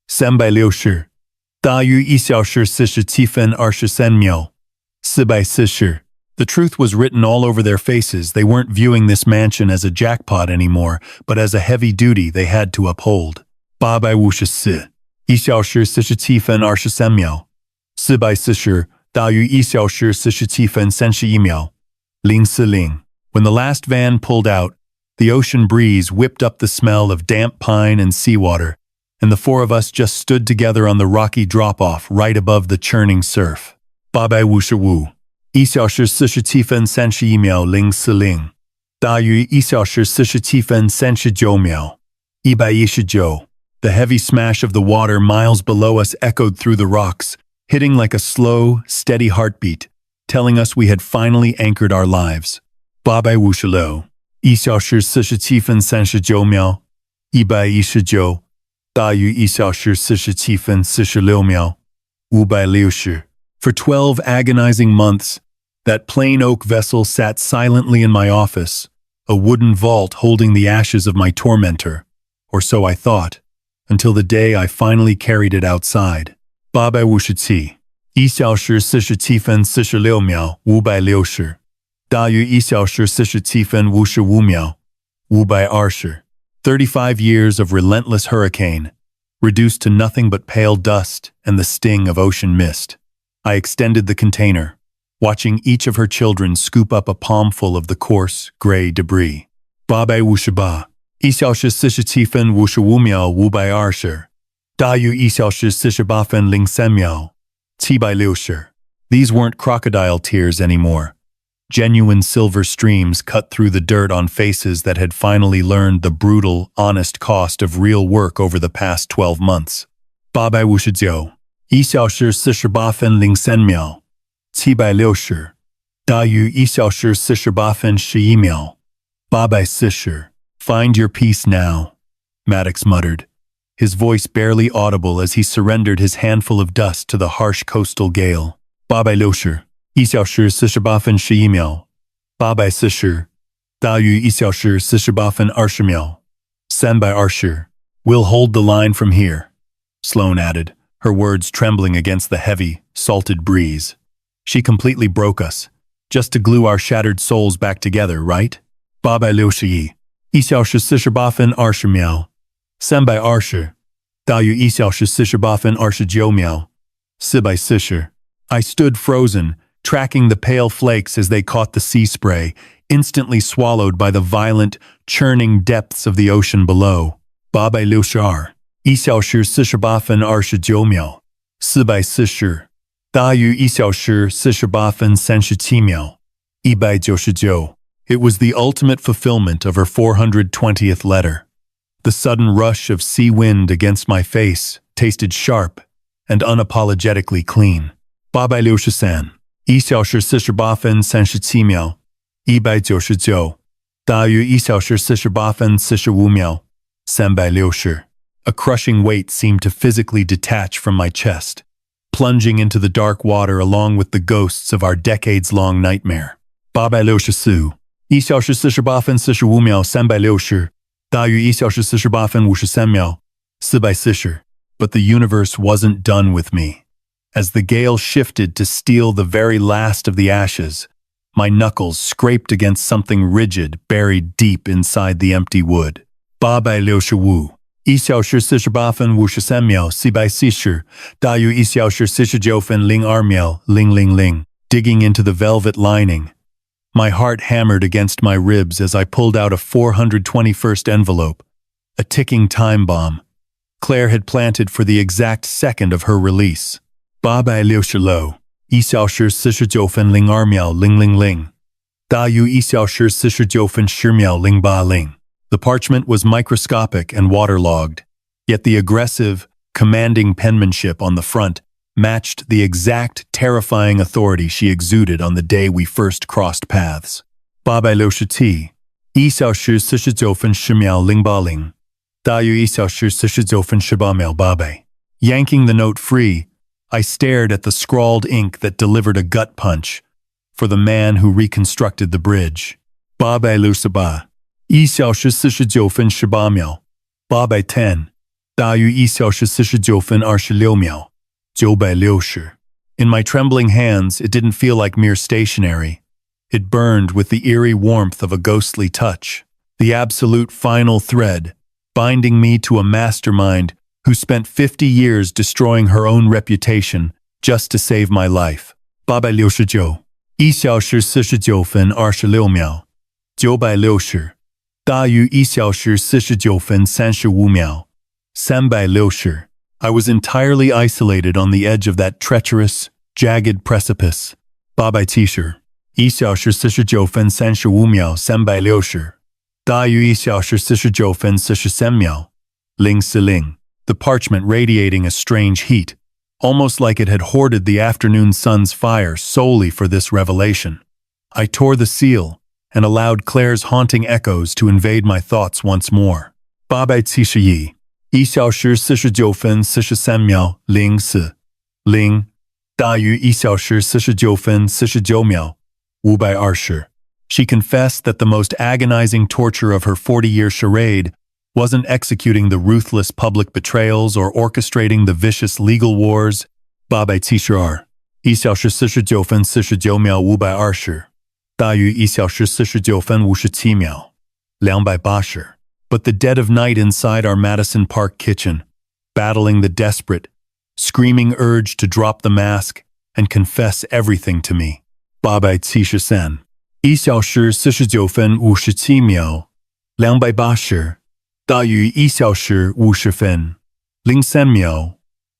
360大于1小时47分23秒440 The truth was written all over their faces. They weren't viewing this mansion as a jackpot anymore, but as a heavy duty they had to uphold. 854 1小时47分23秒440大于1小时47分31秒040 When the last van pulled out, the ocean breeze whipped up the smell of damp pine and seawater, and the four of us just stood together on the rocky drop-off right above the churning surf. 855 1小时47分31秒040大于1小时47分39秒119 The heavy smash of the water miles below us echoed through the rocks, hitting like a slow, steady heartbeat, telling us we had finally anchored our lives. 856 1小时47分39秒119大于1小时47分46秒560 For 12 agonizing months, that plain oak vessel sat silently in my office, a wooden vault holding the ashes of my tormentor, or so I thought, until the day I finally carried it outside. 857 1小时47分46秒560大于1小时47分55秒520 35 years of relentless hurricane, reduced to nothing but pale dust and the sting of ocean mist. I extended the container, watching each of her children scoop up a palmful of the coarse, gray debris. 858 1小时47分55秒520大于1小时48分03秒760 These weren't crocodile tears anymore. Genuine silver streams cut through the dirt on faces that had finally learned the brutal, honest cost of real work over the past 12 months. 859 1小时48分03秒760大于1小时48分11秒840 Find your peace now, Maddox muttered, his voice barely audible as he surrendered his handful of dust to the harsh coastal gale. 860 1小时48分11秒840大于1小时48分20秒320 We'll hold the line from here, Sloane added, her words trembling against the heavy, salted breeze. She completely broke us, just to glue our shattered souls back together, right? 861 1小时48分20秒320大于1小时48分29秒440 I stood frozen, tracking the pale flakes as they caught the sea spray, instantly swallowed by the violent, churning depths of the ocean below. 862 1小时48分29秒440大于1小时48分37秒199 It was the ultimate fulfillment of her 420th letter. The sudden rush of sea wind against my face tasted sharp and unapologetically clean. 863 1小时48分37秒199大于1小时48分45秒360 A crushing weight seemed to physically detach from my chest, plunging into the dark water along with the ghosts of our decades-long nightmare. 864 1小时48分45秒360大于1小时48分53秒440 But the universe wasn't done with me. As the gale shifted to steal the very last of the ashes, my knuckles scraped against something rigid buried deep inside the empty wood. 865 1小时48分53秒440大于1小时49分02秒000 Digging into the velvet lining, my heart hammered against my ribs as I pulled out a 421st envelope, a ticking time bomb Claire had planted for the exact second of her release. 866 1小时49分02秒000大于1小时49分10秒080 The parchment was microscopic and waterlogged, yet the aggressive, commanding penmanship on the front matched the exact terrifying authority she exuded on the day we first crossed paths. 867 1小时49分10秒08，大约1小时49分18秒8。Yanking the note free, I stared at the scrawled ink that delivered a gut punch for the man who reconstructed the bridge. 868 1小时49分18秒 810 大约1小时49分26秒 960 In my trembling hands, it didn't feel like mere stationery. It burned with the eerie warmth of a ghostly touch, the absolute final thread, binding me to a mastermind who spent 50 years destroying her own reputation just to save my life. 869 1小时49分26秒 960大约1小时49分35秒 360 I was entirely isolated on the edge of that treacherous, jagged precipice. 870 1小时49分35秒 360大约1小时49分43秒 040 The parchment radiating a strange heat, almost like it had hoarded the afternoon sun's fire solely for this revelation. I tore the seal and allowed Claire's haunting echoes to invade my thoughts once more. 871 1小时49分43秒 040大约1小时49分49秒 520 She confessed that the most agonizing torture of her 40-year charade wasn't executing the ruthless public betrayals or orchestrating the vicious legal wars. 872 1小时49分49秒 520大约1小时49分57秒 280 But the dead of night inside our Madison Park kitchen, battling the desperate, screaming urge to drop the mask and confess everything to me. 873 1小时49分57秒 280大约1小时50分03秒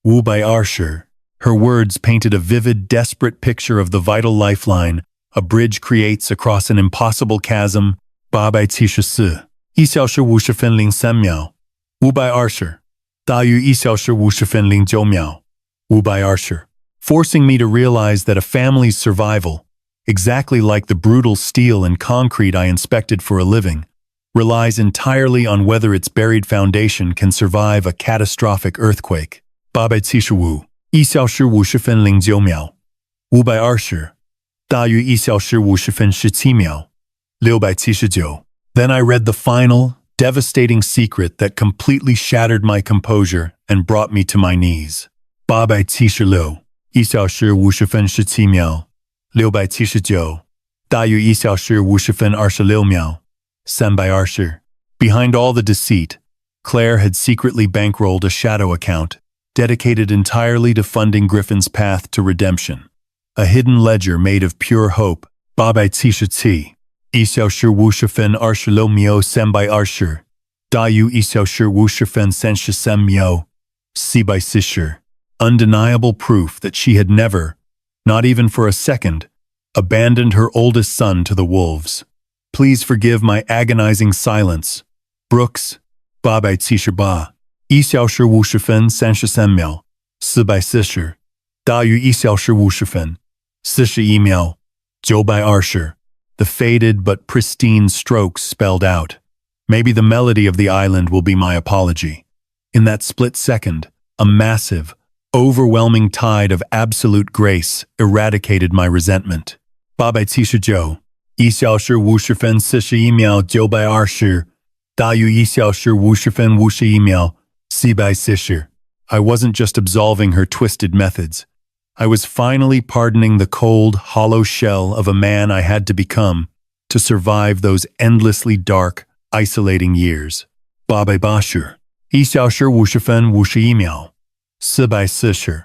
520 Her words painted a vivid, desperate picture of the vital lifeline a bridge creates across an impossible chasm. 874 1小时50分03秒 520大约1小时50分09秒 520 Forcing me to realize that a family's survival, exactly like the brutal steel and concrete I inspected for a living, relies entirely on whether its buried foundation can survive a catastrophic earthquake. 875 1小时50分09秒 520大约1小时50分17秒 679 Then I read the final, devastating secret that completely shattered my composure and brought me to my knees. 876 1小时50分17秒 679大约1小时50分26秒 320 Behind all the deceit, Claire had secretly bankrolled a shadow account dedicated entirely to funding Griffin's path to redemption. A hidden ledger made of pure hope. 877 1小时50分26秒 320大约1小时50分33秒 440 Undeniable proof that she had never, not even for a second, abandoned her oldest son to the wolves. Please forgive my agonizing silence. Brooks, 878 1小时50分33秒 440大约1小时50分41秒 920 The faded but pristine strokes spelled out. Maybe the melody of the island will be my apology. In that split second, a massive, overwhelming tide of absolute grace eradicated my resentment. 879 1小时50分41秒 920大约1小时50分51秒 440 I wasn't just absolving her twisted methods. I was finally pardoning the cold, hollow shell of a man I had to become to survive those endlessly dark, isolating years. 880 1小时50分51秒 440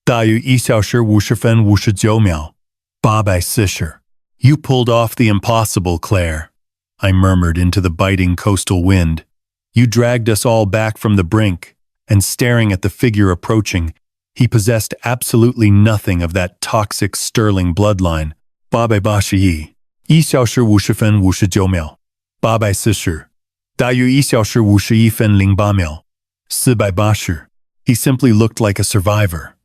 大约1小时50分59秒 840 You pulled off the impossible, Claire, I murmured into the biting coastal wind. You dragged us all back from the brink, and staring at the figure approaching, he possessed absolutely nothing of that toxic Sterling bloodline. 881 1小时50分59秒 840大约1小时51分08秒 480 He simply looked like a survivor.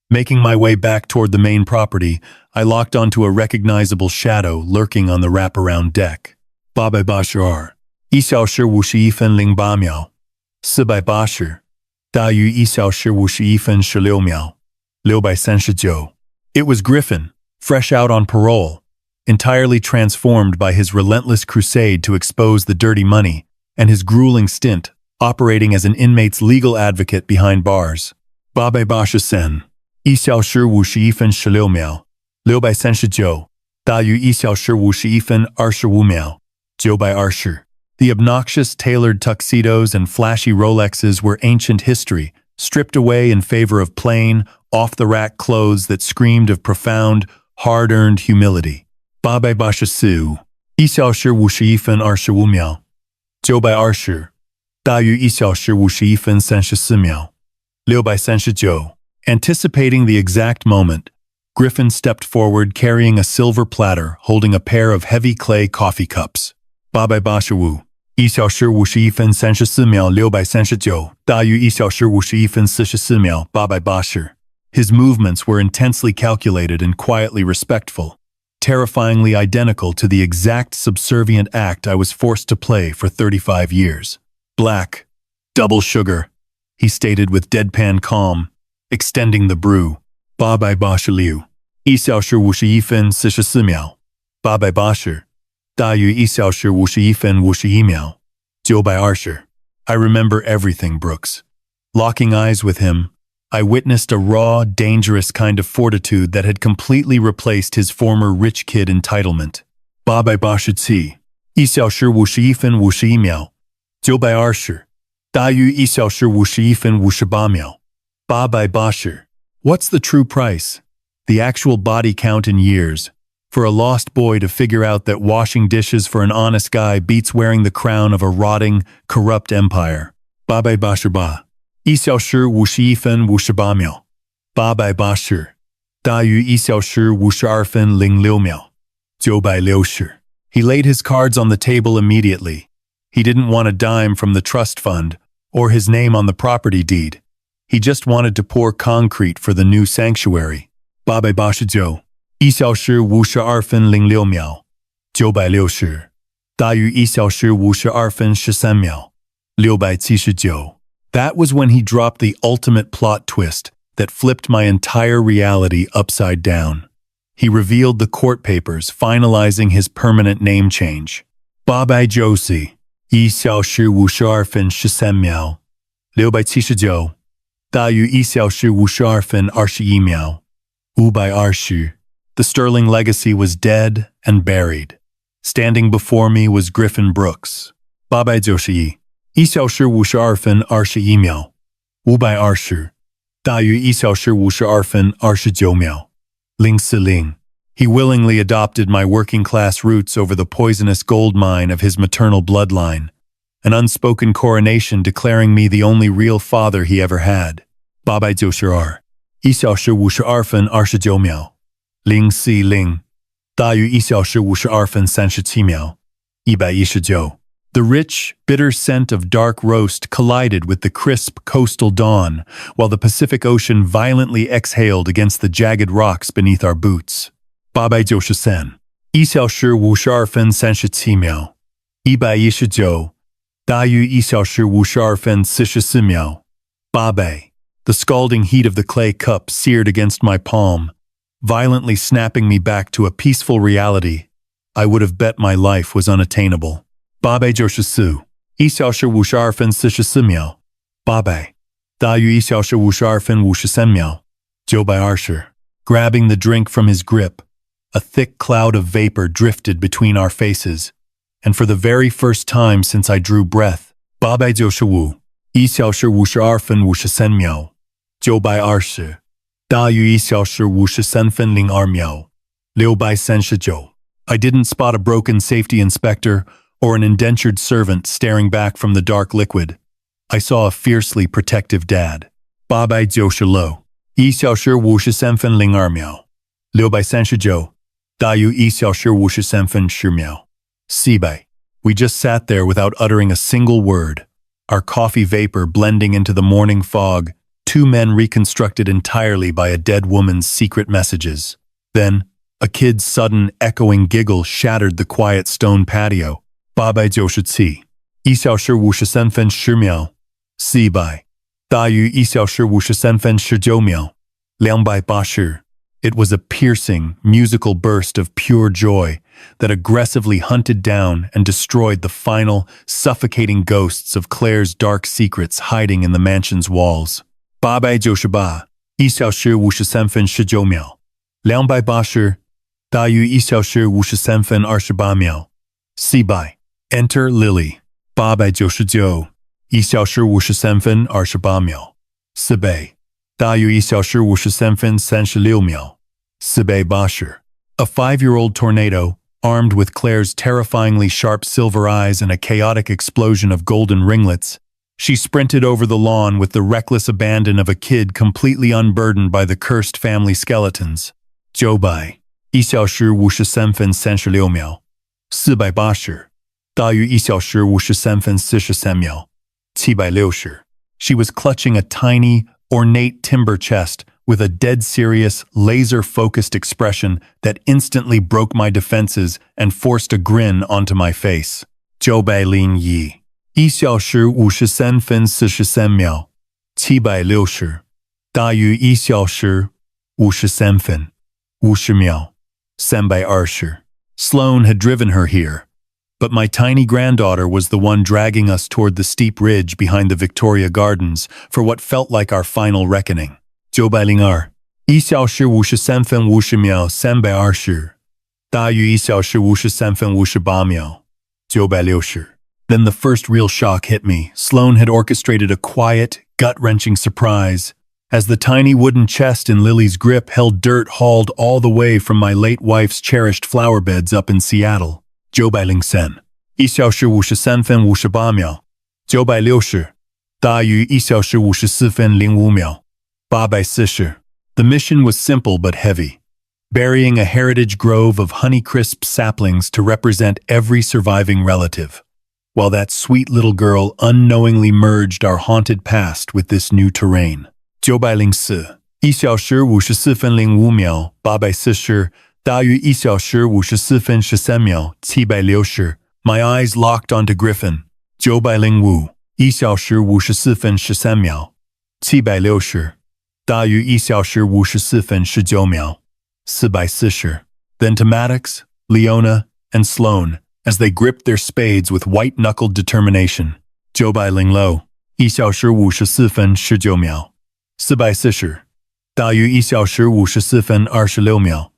Making my way back toward the main property, I locked onto a recognizable shadow lurking on the wraparound deck. 882 1小时51分08秒480大于1小时51分16秒639 It was Griffin, fresh out on parole, entirely transformed by his relentless crusade to expose the dirty money and his grueling stint operating as an inmate's legal advocate behind bars. 880 1小时51分16秒639大于1小时51分25秒920 The obnoxious tailored tuxedos and flashy Rolexes were ancient history, stripped away in favor of plain, off-the-rack clothes that screamed of profound, hard-earned humility. 880 1小时51分25秒920大于1小时51分34秒639 Anticipating the exact moment, Griffin stepped forward carrying a silver platter holding a pair of heavy clay coffee cups. 885 1小时51分34秒639大于1小时51分44秒880 His movements were intensely calculated and quietly respectful, terrifyingly identical to the exact subservient act I was forced to play for 35 years. Black, double sugar, he stated with deadpan calm, extending the brew. 880 1小时51分44秒880大于1小时51分51秒920 I remember everything, Brooks. Locking eyes with him, I witnessed a raw, dangerous kind of fortitude that had completely replaced his former rich kid entitlement. 887 1小时51分51秒920大于1小时51分58秒880 What's the true price? The actual body count in years. For a lost boy to figure out that washing dishes for an honest guy beats wearing the crown of a rotting, corrupt empire. 888 1小时51分58秒880大于1小时52分06秒960 He laid his cards on the table immediately. He didn't want a dime from the trust fund or his name on the property deed. He just wanted to pour concrete for the new sanctuary. 889 1小时52分06秒960大于1小时52分13秒679 That was when he dropped the ultimate plot twist that flipped my entire reality upside down. He revealed the court papers finalizing his permanent name change. 890 1小时52分13秒679大于1小时52分21秒520 The Sterling legacy was dead and buried. Standing before me was Griffin Brooks. 891 1小时52分21秒520大于1小时52分29秒040 He willingly adopted my working-class roots over the poisonous gold mine of his maternal bloodline, an unspoken coronation declaring me the only real father he ever had. 892 1小时52分29秒040大于1小时52分37秒119 The rich, bitter scent of dark roast collided with the crisp coastal dawn, while the Pacific Ocean violently exhaled against the jagged rocks beneath our boots. 893 1小时52分37秒119大于1小时52分44秒800 The scalding heat of the clay cup seared against my palm, violently snapping me back to a peaceful reality I would have bet my life was unattainable. 894 1小时52分44秒800大于1小时52分53秒920 Grabbing the drink from his grip, a thick cloud of vapor drifted between our faces, and for the very first time since I drew breath, 895 1小时52分53秒920大于1小时53分02秒639 I didn't spot a broken safety inspector or an indentured servant staring back from the dark liquid. I saw a fiercely protective dad. 896 1小时53分02秒639大于1小时53分10秒400 We just sat there without uttering a single word, our coffee vapor blending into the morning fog, two men reconstructed entirely by a dead woman's secret messages. Then, a kid's sudden, echoing giggle shattered the quiet stone patio. 897 1小时53分10秒400大于1小时53分19秒280 It was a piercing, musical burst of pure joy that aggressively hunted down and destroyed the final, suffocating ghosts of Claire's dark secrets hiding in the mansion's walls. 898 1小时53分19秒280大于1小时53分28秒400 Enter Lily. 899 1小时53分28秒400大于1小时53分36秒480 A 5-year-old tornado, armed with Claire's terrifyingly sharp silver eyes and a chaotic explosion of golden ringlets, she sprinted over the lawn with the reckless abandon of a kid completely unburdened by the cursed family skeletons. 900 1小时53分36秒480大于1小时53分43秒760 She was clutching a tiny, ornate timber chest with a dead-serious, laser-focused expression that instantly broke my defenses and forced a grin onto my face. 901小时53分43秒760大于1小时53分50秒320 Sloane had driven her here, but my tiny granddaughter was the one dragging us toward the steep ridge behind the Victoria Gardens for what felt like our final reckoning. 902 1小时53分50秒320大于1小时53分58秒960 Then the first real shock hit me. Sloane had orchestrated a quiet, gut-wrenching surprise. As the tiny wooden chest in Lily's grip held dirt hauled all the way from my late wife's cherished flower beds up in Seattle. 903 1小时53分58秒960大于1小时54分05秒840 The mission was simple but heavy. Burying a heritage grove of Honeycrisp saplings to represent every surviving relative, while that sweet little girl unknowingly merged our haunted past with this new terrain. 904 1小时54分05秒840大于1小时54分13秒760 My eyes locked onto Griffin. 905 1小时54分13秒760大于1小时54分19秒440 Then to Maddox, Leona, and Sloane, as they gripped their spades with white-knuckled determination. 906 1小时54分19秒440大于1小时54分26秒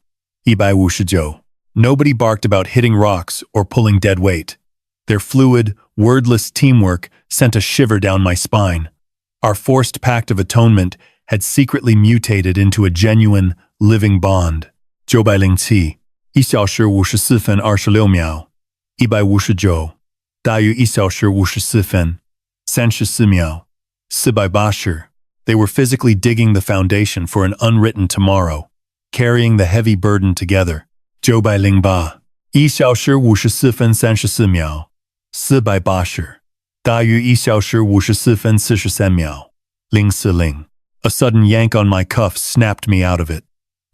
159 Nobody barked about hitting rocks or pulling dead weight. Their fluid, wordless teamwork sent a shiver down my spine. Our forced pact of atonement had secretly mutated into a genuine, living bond. 907 1小时54分26秒159大于1小时54分34秒480 They were physically digging the foundation for an unwritten tomorrow, carrying the heavy burden together. 908 1小时54分34秒480大于1小时54分43秒040 A sudden yank on my cuff snapped me out of it.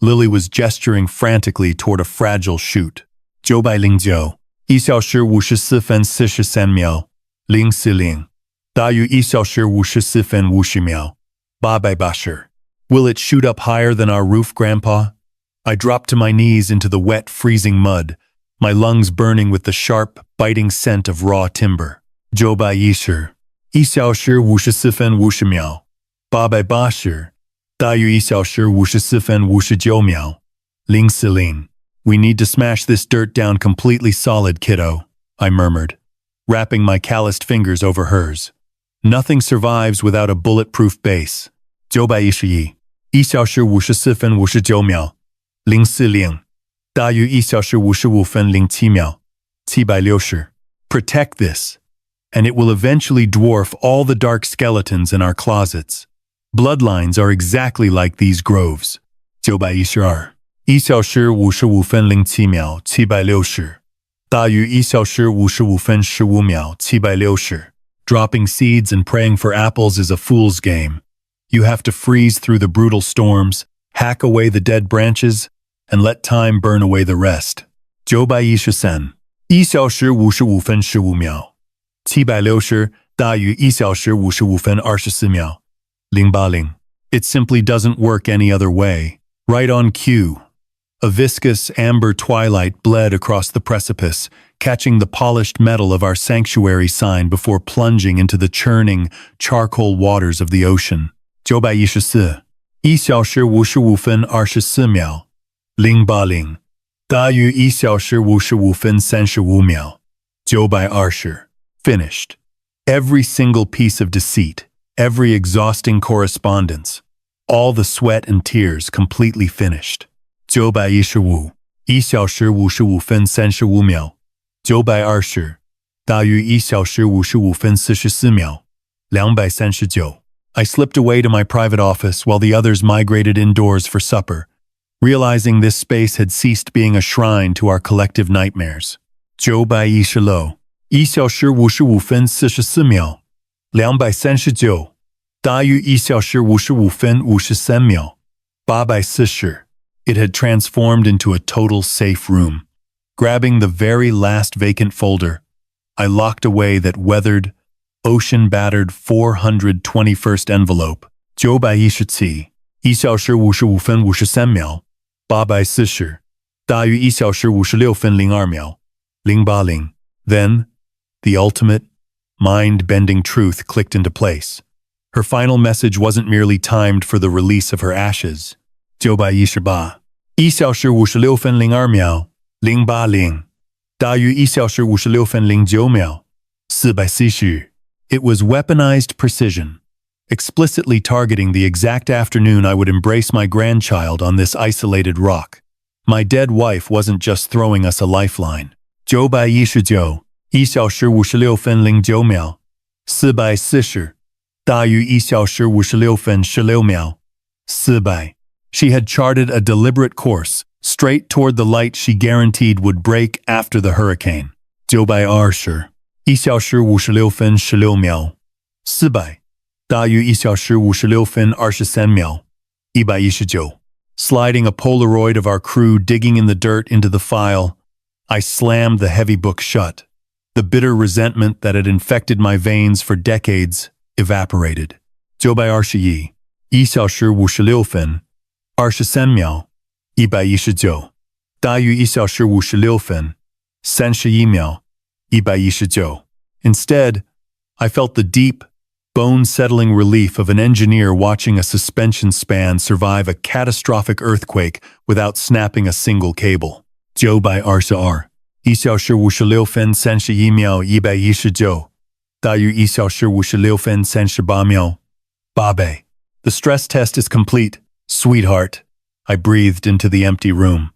Lily was gesturing frantically toward a fragile chute. 909 1小时54分43秒040大于1小时54分50秒880 Will it shoot up higher than our roof, Grandpa? I dropped to my knees into the wet, freezing mud, my lungs burning with the sharp, biting scent of raw timber. 910 1小时54分50秒880大于1小时54分59秒040 We need to smash this dirt down completely solid, kiddo, I murmured, wrapping my calloused fingers over hers. Nothing survives without a bulletproof base. 911 1小时54分59秒040大于1小时55分07秒760 Protect this, and it will eventually dwarf all the dark skeletons in our closets. Bloodlines are exactly like these groves. 912 1小时55分07秒760大于1小时55分15秒760 Dropping seeds and praying for apples is a fool's game. You have to freeze through the brutal storms, hack away the dead branches, and let time burn away the rest. 913 1小时55分15秒。760大于1小时55分24秒。080. It simply doesn't work any other way. Right on cue. A viscous amber twilight bled across the precipice, catching the polished metal of our sanctuary sign before plunging into the churning, charcoal waters of the ocean. 914. 1小时55分24秒。080. 大于1小时55分35秒。920. Finished. Every single piece of deceit, every exhausting correspondence, all the sweat and tears completely finished. 915. 1小时55分35秒。920. 大于1小时55分44秒。239. I slipped away to my private office while the others migrated indoors for supper, realizing this space had ceased being a shrine to our collective nightmares. 916. 1小时55分44秒。239. 大于1小时55分53秒。840. It had transformed into a total safe room. Grabbing the very last vacant folder, I locked away that weathered, ocean-battered 421st envelope. 917. 1小时55分53秒。840. 大于1小时56分02秒。080. Then, the ultimate, mind-bending truth clicked into place. Her final message wasn't merely timed for the release of her ashes. 918. 1小时56分02秒。080. 大于1小时56分09秒。440. It was weaponized precision, explicitly targeting the exact afternoon I would embrace my grandchild on this isolated rock. My dead wife wasn't just throwing us a lifeline. 919. 1小时56分09秒。440. 大于1小时56分16秒。400. She had charted a deliberate course, straight toward the light she guaranteed would break after the hurricane. 920. 1小时56分16秒。400. 大于1小时56分23秒。119. Sliding a Polaroid of our crew digging in the dirt into the file, I slammed the heavy book shut. The bitter resentment that had infected my veins for decades evaporated. 920. 1小时56分23秒。119. 大于1小时56分31秒。119. Instead, I felt the deep, bone-settling relief of an engineer watching a suspension span survive a catastrophic earthquake without snapping a single cable. 922. 1小时56分31秒。119. 大于1小时56分38秒。800. The stress test is complete, sweetheart. I breathed into the empty room.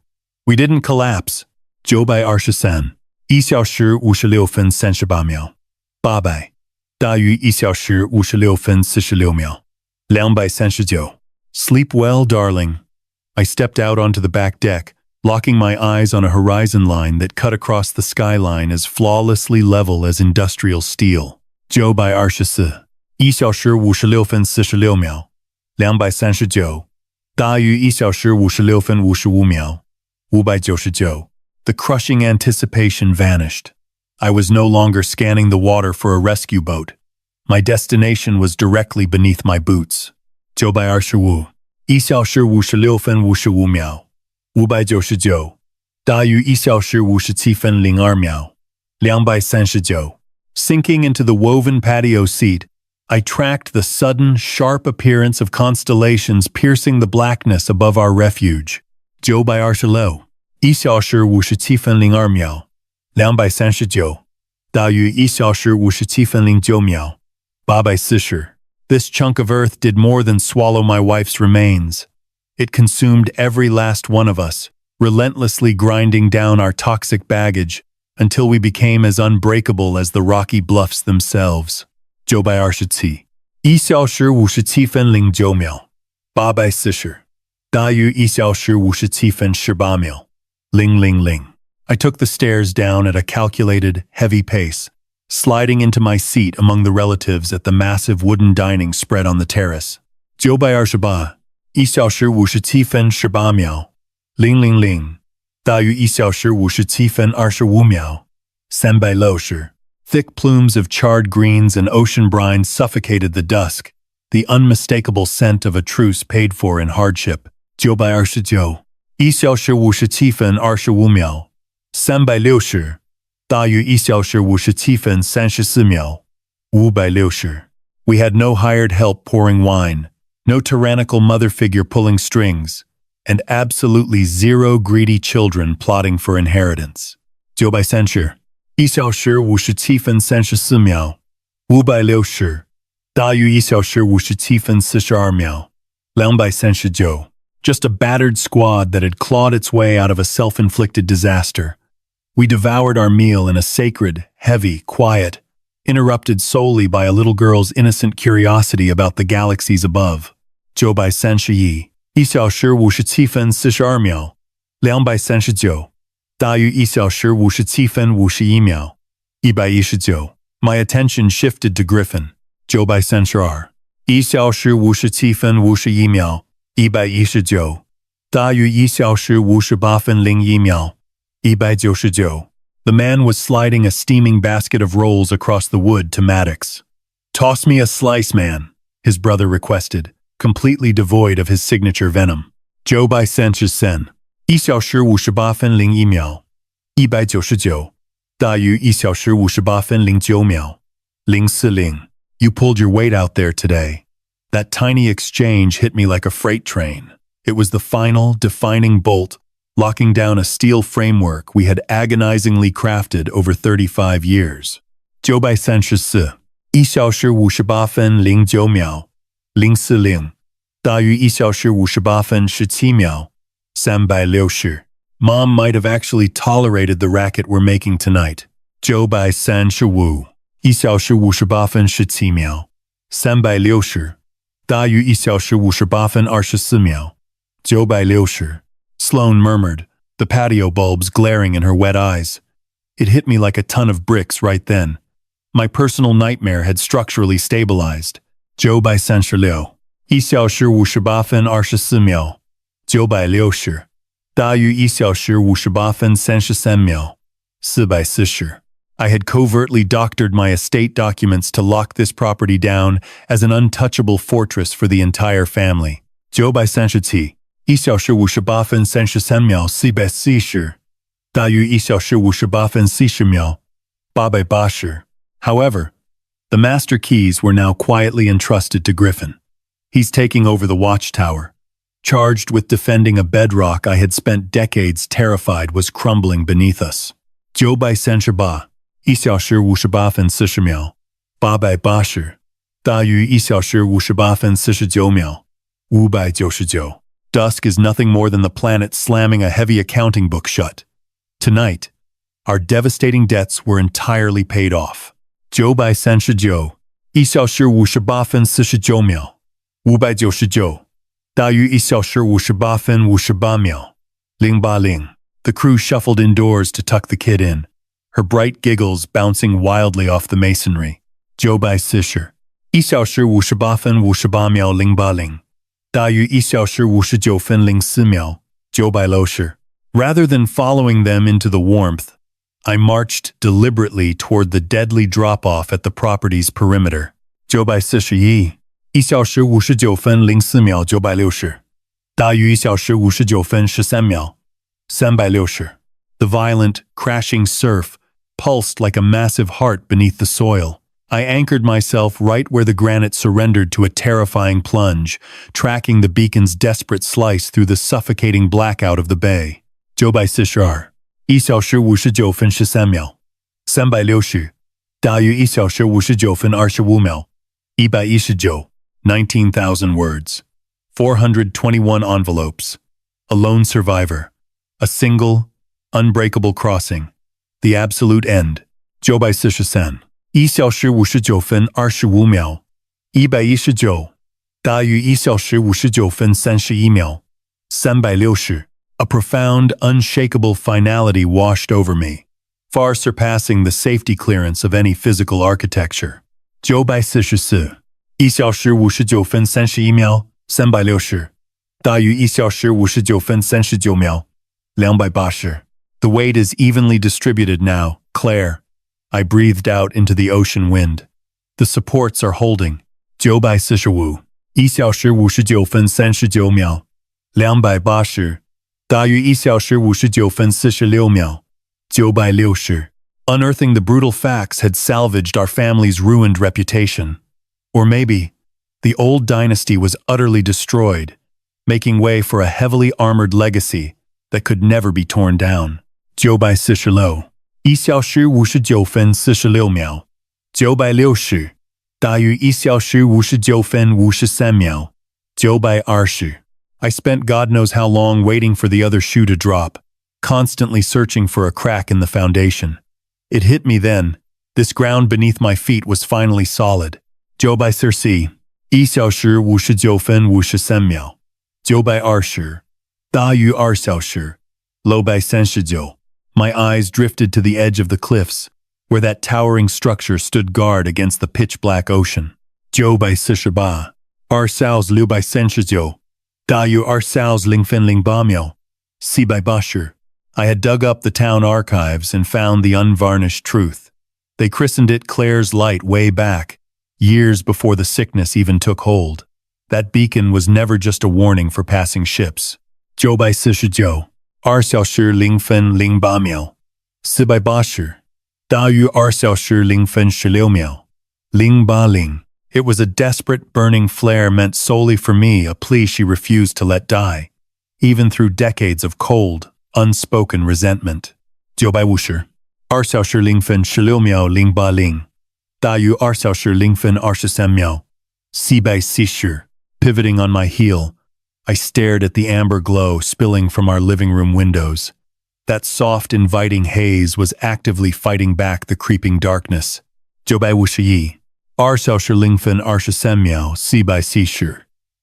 We didn't collapse. 923. 1小时56分38秒。800. 大于1小时56分46秒。239. Sleep well, darling. I stepped out onto the back deck, locking my eyes on a horizon line that cut across the skyline as flawlessly level as industrial steel. 924. 1小时56分46秒。239. 大于1小时56分55秒。599. The crushing anticipation vanished. I was no longer scanning the water for a rescue boat. My destination was directly beneath my boots. 925. 1小时56分55秒。599. 大于1小时57分02秒。239. Sinking into the woven patio seat, I tracked the sudden, sharp appearance of constellations piercing the blackness above our refuge. 926. 1小时57分02秒。239. 大于1小时57分09秒。840. This chunk of earth did more than swallow my wife's remains. It consumed every last one of us, relentlessly grinding down our toxic baggage until we became as unbreakable as the rocky bluffs themselves. 927. 1小时57分09秒。840. 大于1小时57分18秒。000. I took the stairs down at a calculated, heavy pace, sliding into my seat among the relatives at the massive wooden dining spread on the terrace. 928. 1小时57分18秒。000. 大于1小时57分25秒。360. Thick plumes of charred greens and ocean brine suffocated the dusk, the unmistakable scent of a truce paid for in hardship. 929. 1小时57分25秒. 360. 大于1小时57分34秒. 560. We had no hired help pouring wine, no tyrannical mother figure pulling strings, and absolutely zero greedy children plotting for inheritance. 930. 1小时57分34秒. 560. 大于1小时57分42秒. 239. Just a battered squad that had clawed its way out of a self-inflicted disaster. We devoured our meal in a sacred, heavy, quiet, interrupted solely by a little girl's innocent curiosity about the galaxies above. 931. 1小时57分42秒. 239. 大于1小时57分51秒. 119. My attention shifted to Griffin. 932. 1小时57分51秒. 119. 大于1小时58分01秒. 199. The man was sliding a steaming basket of rolls across the wood to Maddox. Toss me a slice, man, his brother requested, completely devoid of his signature venom. Joe by Sanchez Sen. 1小时58分01秒. 199. 大于1小时58分09秒. 040. You pulled your weight out there today. That tiny exchange hit me like a freight train. It was the final, defining bolt, locking down a steel framework we had agonizingly crafted over 35 years. 934. 1小时58分09秒. 040. 大于1小时58分17秒. 360. Mom might have actually tolerated the racket we're making tonight. 935. 1小时58分17秒. 360. 大于1小时58分24秒. 960. Sloane murmured, the patio bulbs glaring in her wet eyes. It hit me like a ton of bricks right then. My personal nightmare had structurally stabilized. 936. 1小时58分24秒. 960. 大于1小时58分33秒. 440. I had covertly doctored my estate documents to lock this property down as an untouchable fortress for the entire family. 937. 1小时58分33秒. 440. 大于1小时58分40秒. 880. However, the master keys were now quietly entrusted to Griffin. He's taking over the watchtower, charged with defending a bedrock I had spent decades terrified was crumbling beneath us. 938. 1小时58分40秒. 880. 大于1小时58分49秒. 599. Dusk is nothing more than the planet slamming a heavy accounting book shut. Tonight, our devastating debts were entirely paid off. 939. 1小时58分49秒. 599. 大于1小时58分58秒. 080. The crew shuffled indoors to tuck the kid in, her bright giggles bouncing wildly off the masonry. 940. 1小时58分58秒. 080. 大于1小时59分04秒. 960. Rather than following them into the warmth, I marched deliberately toward the deadly drop-off at the property's perimeter. 941. 1小时59分04秒. 960. 大于1小时59分13秒. 360. The violent, crashing surf pulsed like a massive heart beneath the soil. I anchored myself right where the granite surrendered to a terrifying plunge, tracking the beacon's desperate slice through the suffocating blackout of the bay. 942. 1小时59分13秒. 360. 大于1小时59分25秒. 119. 19,000 words. 421 envelopes. A lone survivor. A single, unbreakable crossing. The absolute end. 943. 1小时59分25秒. 119. 大于1小时59分31秒. 360. A profound, unshakable finality washed over me, far surpassing the safety clearance of any physical architecture. 944. 1小时59分31秒. 360. 大于1小时59分39秒. 280. The weight is evenly distributed now, declare. I breathed out into the ocean wind. The supports are holding. 945 1小时59分39秒280大于1小时59分46秒960 Unearthing the brutal facts had salvaged our family's ruined reputation. Or maybe, the old dynasty was utterly destroyed, making way for a heavily armored legacy that could never be torn down. 946 1小时59分46秒960大于1小时59分53秒920 I spent God knows how long waiting for the other shoe to drop, constantly searching for a crack in the foundation. It hit me then. This ground beneath my feet was finally solid. 940 1小时59分53秒920大于2小时639 My eyes drifted to the edge of the cliffs, where that towering structure stood guard against the pitch-black ocean. 948 2小时639大于2小时0分08秒480 I had dug up the town archives and found the unvarnished truth. They christened it Claire's Light way back, years before the sickness even took hold. That beacon was never just a warning for passing ships. 949 2小时0分08秒480大于2小时0分16秒080 It was a desperate, burning flare meant solely for me, a plea she refused to let die, even through decades of cold, unspoken resentment. 950 2小时0分16秒080大于2小时0分23秒440 Pivoting on my heel, I stared at the amber glow spilling from our living room windows. That soft, inviting haze was actively fighting back the creeping darkness. 951 2小时0分23秒440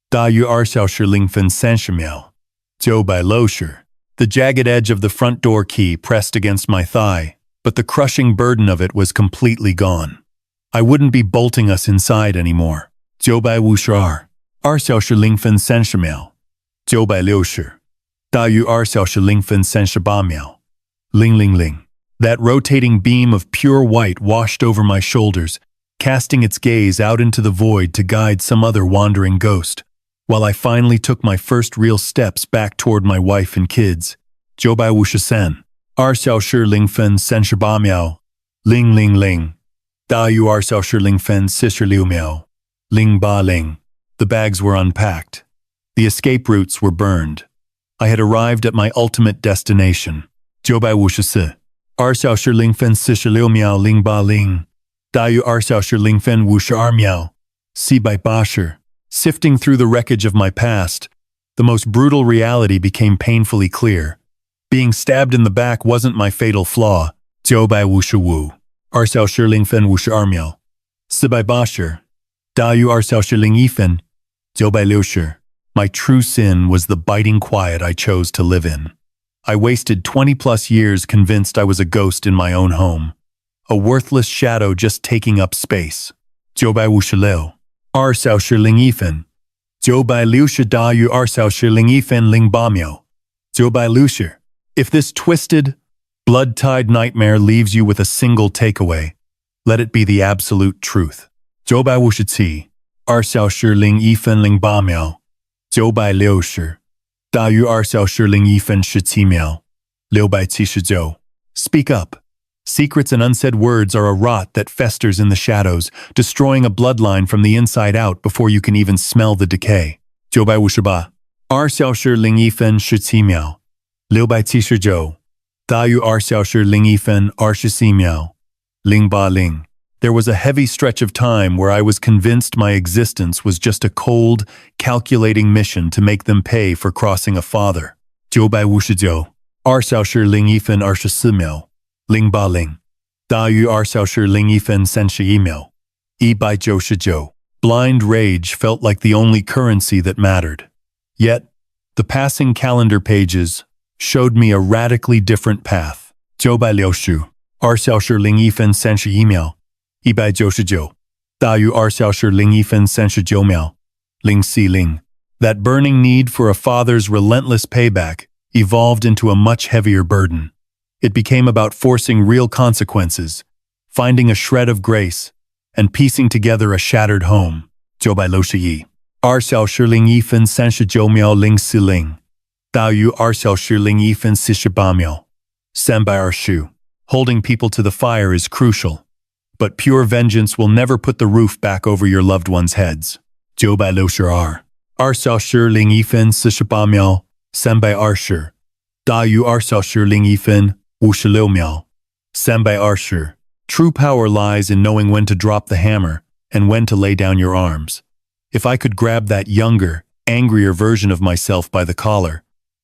大于2小时0分30秒960 The jagged edge of the front door key pressed against my thigh, but the crushing burden of it was completely gone. I wouldn't be bolting us inside anymore. 952 2小时0分30秒960大于2小时0分38秒000 That rotating beam of pure white washed over my shoulders, casting its gaze out into the void to guide some other wandering ghost, while I finally took my first real steps back toward my wife and kids. 953 2小时0分38秒000大于2小时0分46秒080 The bags were unpacked. The escape routes were burned. I had arrived at my ultimate destination. 954 2小时0分46秒080大于2小时0分52秒480 Sifting through the wreckage of my past, the most brutal reality became painfully clear. Being stabbed in the back wasn't my fatal flaw. 955 2小时0分52秒480大于2小时01分960 My true sin was the biting quiet I chose to live in. I wasted 20-plus years convinced I was a ghost in my own home, a worthless shadow just taking up space. 956 2小时01分960大于2小时01分08秒960 If this twisted, blood-tied nightmare leaves you with a single takeaway, let it be the absolute truth. 957 2小时01分08秒960大于2小时01分17秒679 Speak up. Secrets and unsaid words are a rot that festers in the shadows, destroying a bloodline from the inside out before you can even smell the decay. 958 2小时01分17秒679大于2小时01分24秒080 There was a heavy stretch of time where I was convinced my existence was just a cold, calculating mission to make them pay for crossing a father. 959 2小时01分24秒080大于2小时01分31秒199 Blind rage felt like the only currency that mattered. Yet, the passing calendar pages showed me a radically different path. 960 2小时01分31秒199大于2小时01分39秒040 That burning need for a father's relentless payback evolved into a much heavier burden. It became about forcing real consequences, finding a shred of grace, and piecing together a shattered home. 九百六十一2小时01分39秒04零大于2小时01分48秒320 Holding people to the fire is crucial, but pure vengeance will never put the roof back over your loved ones' heads. 九百六十二2小时01分48秒320大于2小时01分56秒320 True power lies in knowing when to drop the hammer and when to lay down your arms. If I could grab that younger, angrier version of myself by the collar,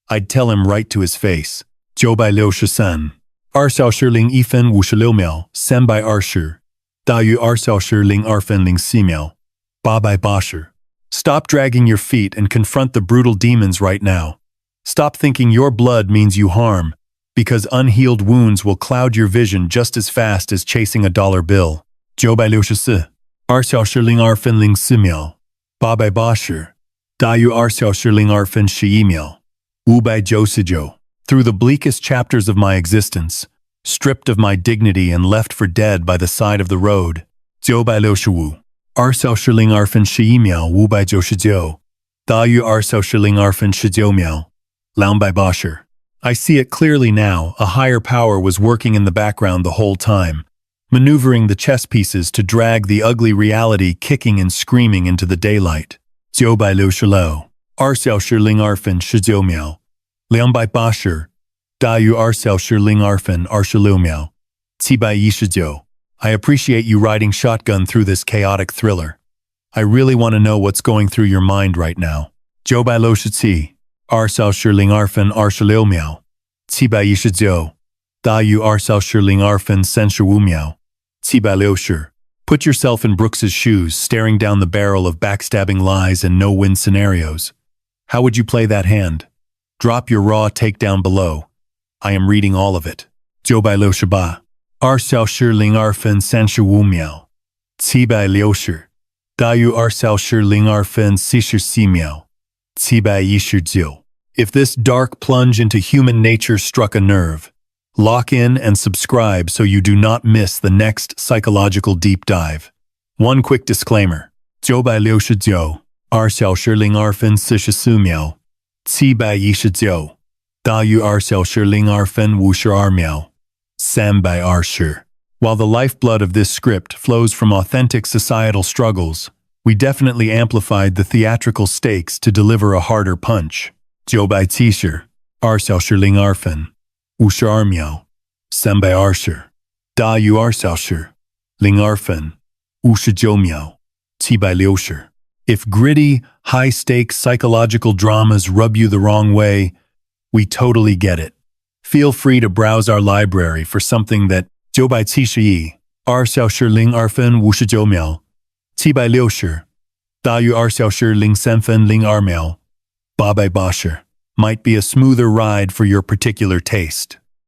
I'd tell him right to his face. 九百六十三2小时01分56秒320大于2小时02分04秒880 Stop dragging your feet and confront the brutal demons right now. Stop thinking your blood means you harm, because unhealed wounds will cloud your vision just as fast as chasing a dollar bill. 九百六十四2小时02分04秒880大于2小时02分11秒599 Through the bleakest chapters of my existence, stripped of my dignity and left for dead by the side of the road. 九百六十五2小时02分11秒599大于2小时02分19秒280 I see it clearly now. A higher power was working in the background the whole time, maneuvering the chess pieces to drag the ugly reality kicking and screaming into the daylight. 九百六十六2小时02分19秒280大于2小时02分26秒719 I appreciate you riding shotgun through this chaotic thriller. I really want to know what's going through your mind right now. 九百六十七2小时02分26秒719大于2小时02分35秒760 Put yourself in Brooks's shoes, staring down the barrel of backstabbing lies and no-win scenarios. How would you play that hand? Drop your raw takedown below. I am reading all of it. 九百六十八2小时02分35秒760大于2小时02分44秒719 If this dark plunge into human nature struck a nerve, lock in and subscribe so you do not miss the next psychological deep dive. One quick disclaimer. 九百六十九2小时02分44秒719大于2小时02分52秒320 While the lifeblood of this script flows from authentic societal struggles, we definitely amplified the theatrical stakes to deliver a harder punch. 九百七十2小时02分52秒320大于2小时02分59秒760 If gritty, high-stakes psychological dramas rub you the wrong way, we totally get it. Feel free to browse our library for something that 九百七十一2小时02分59秒760大于2小时03分02秒880 might be a smoother ride for your particular taste.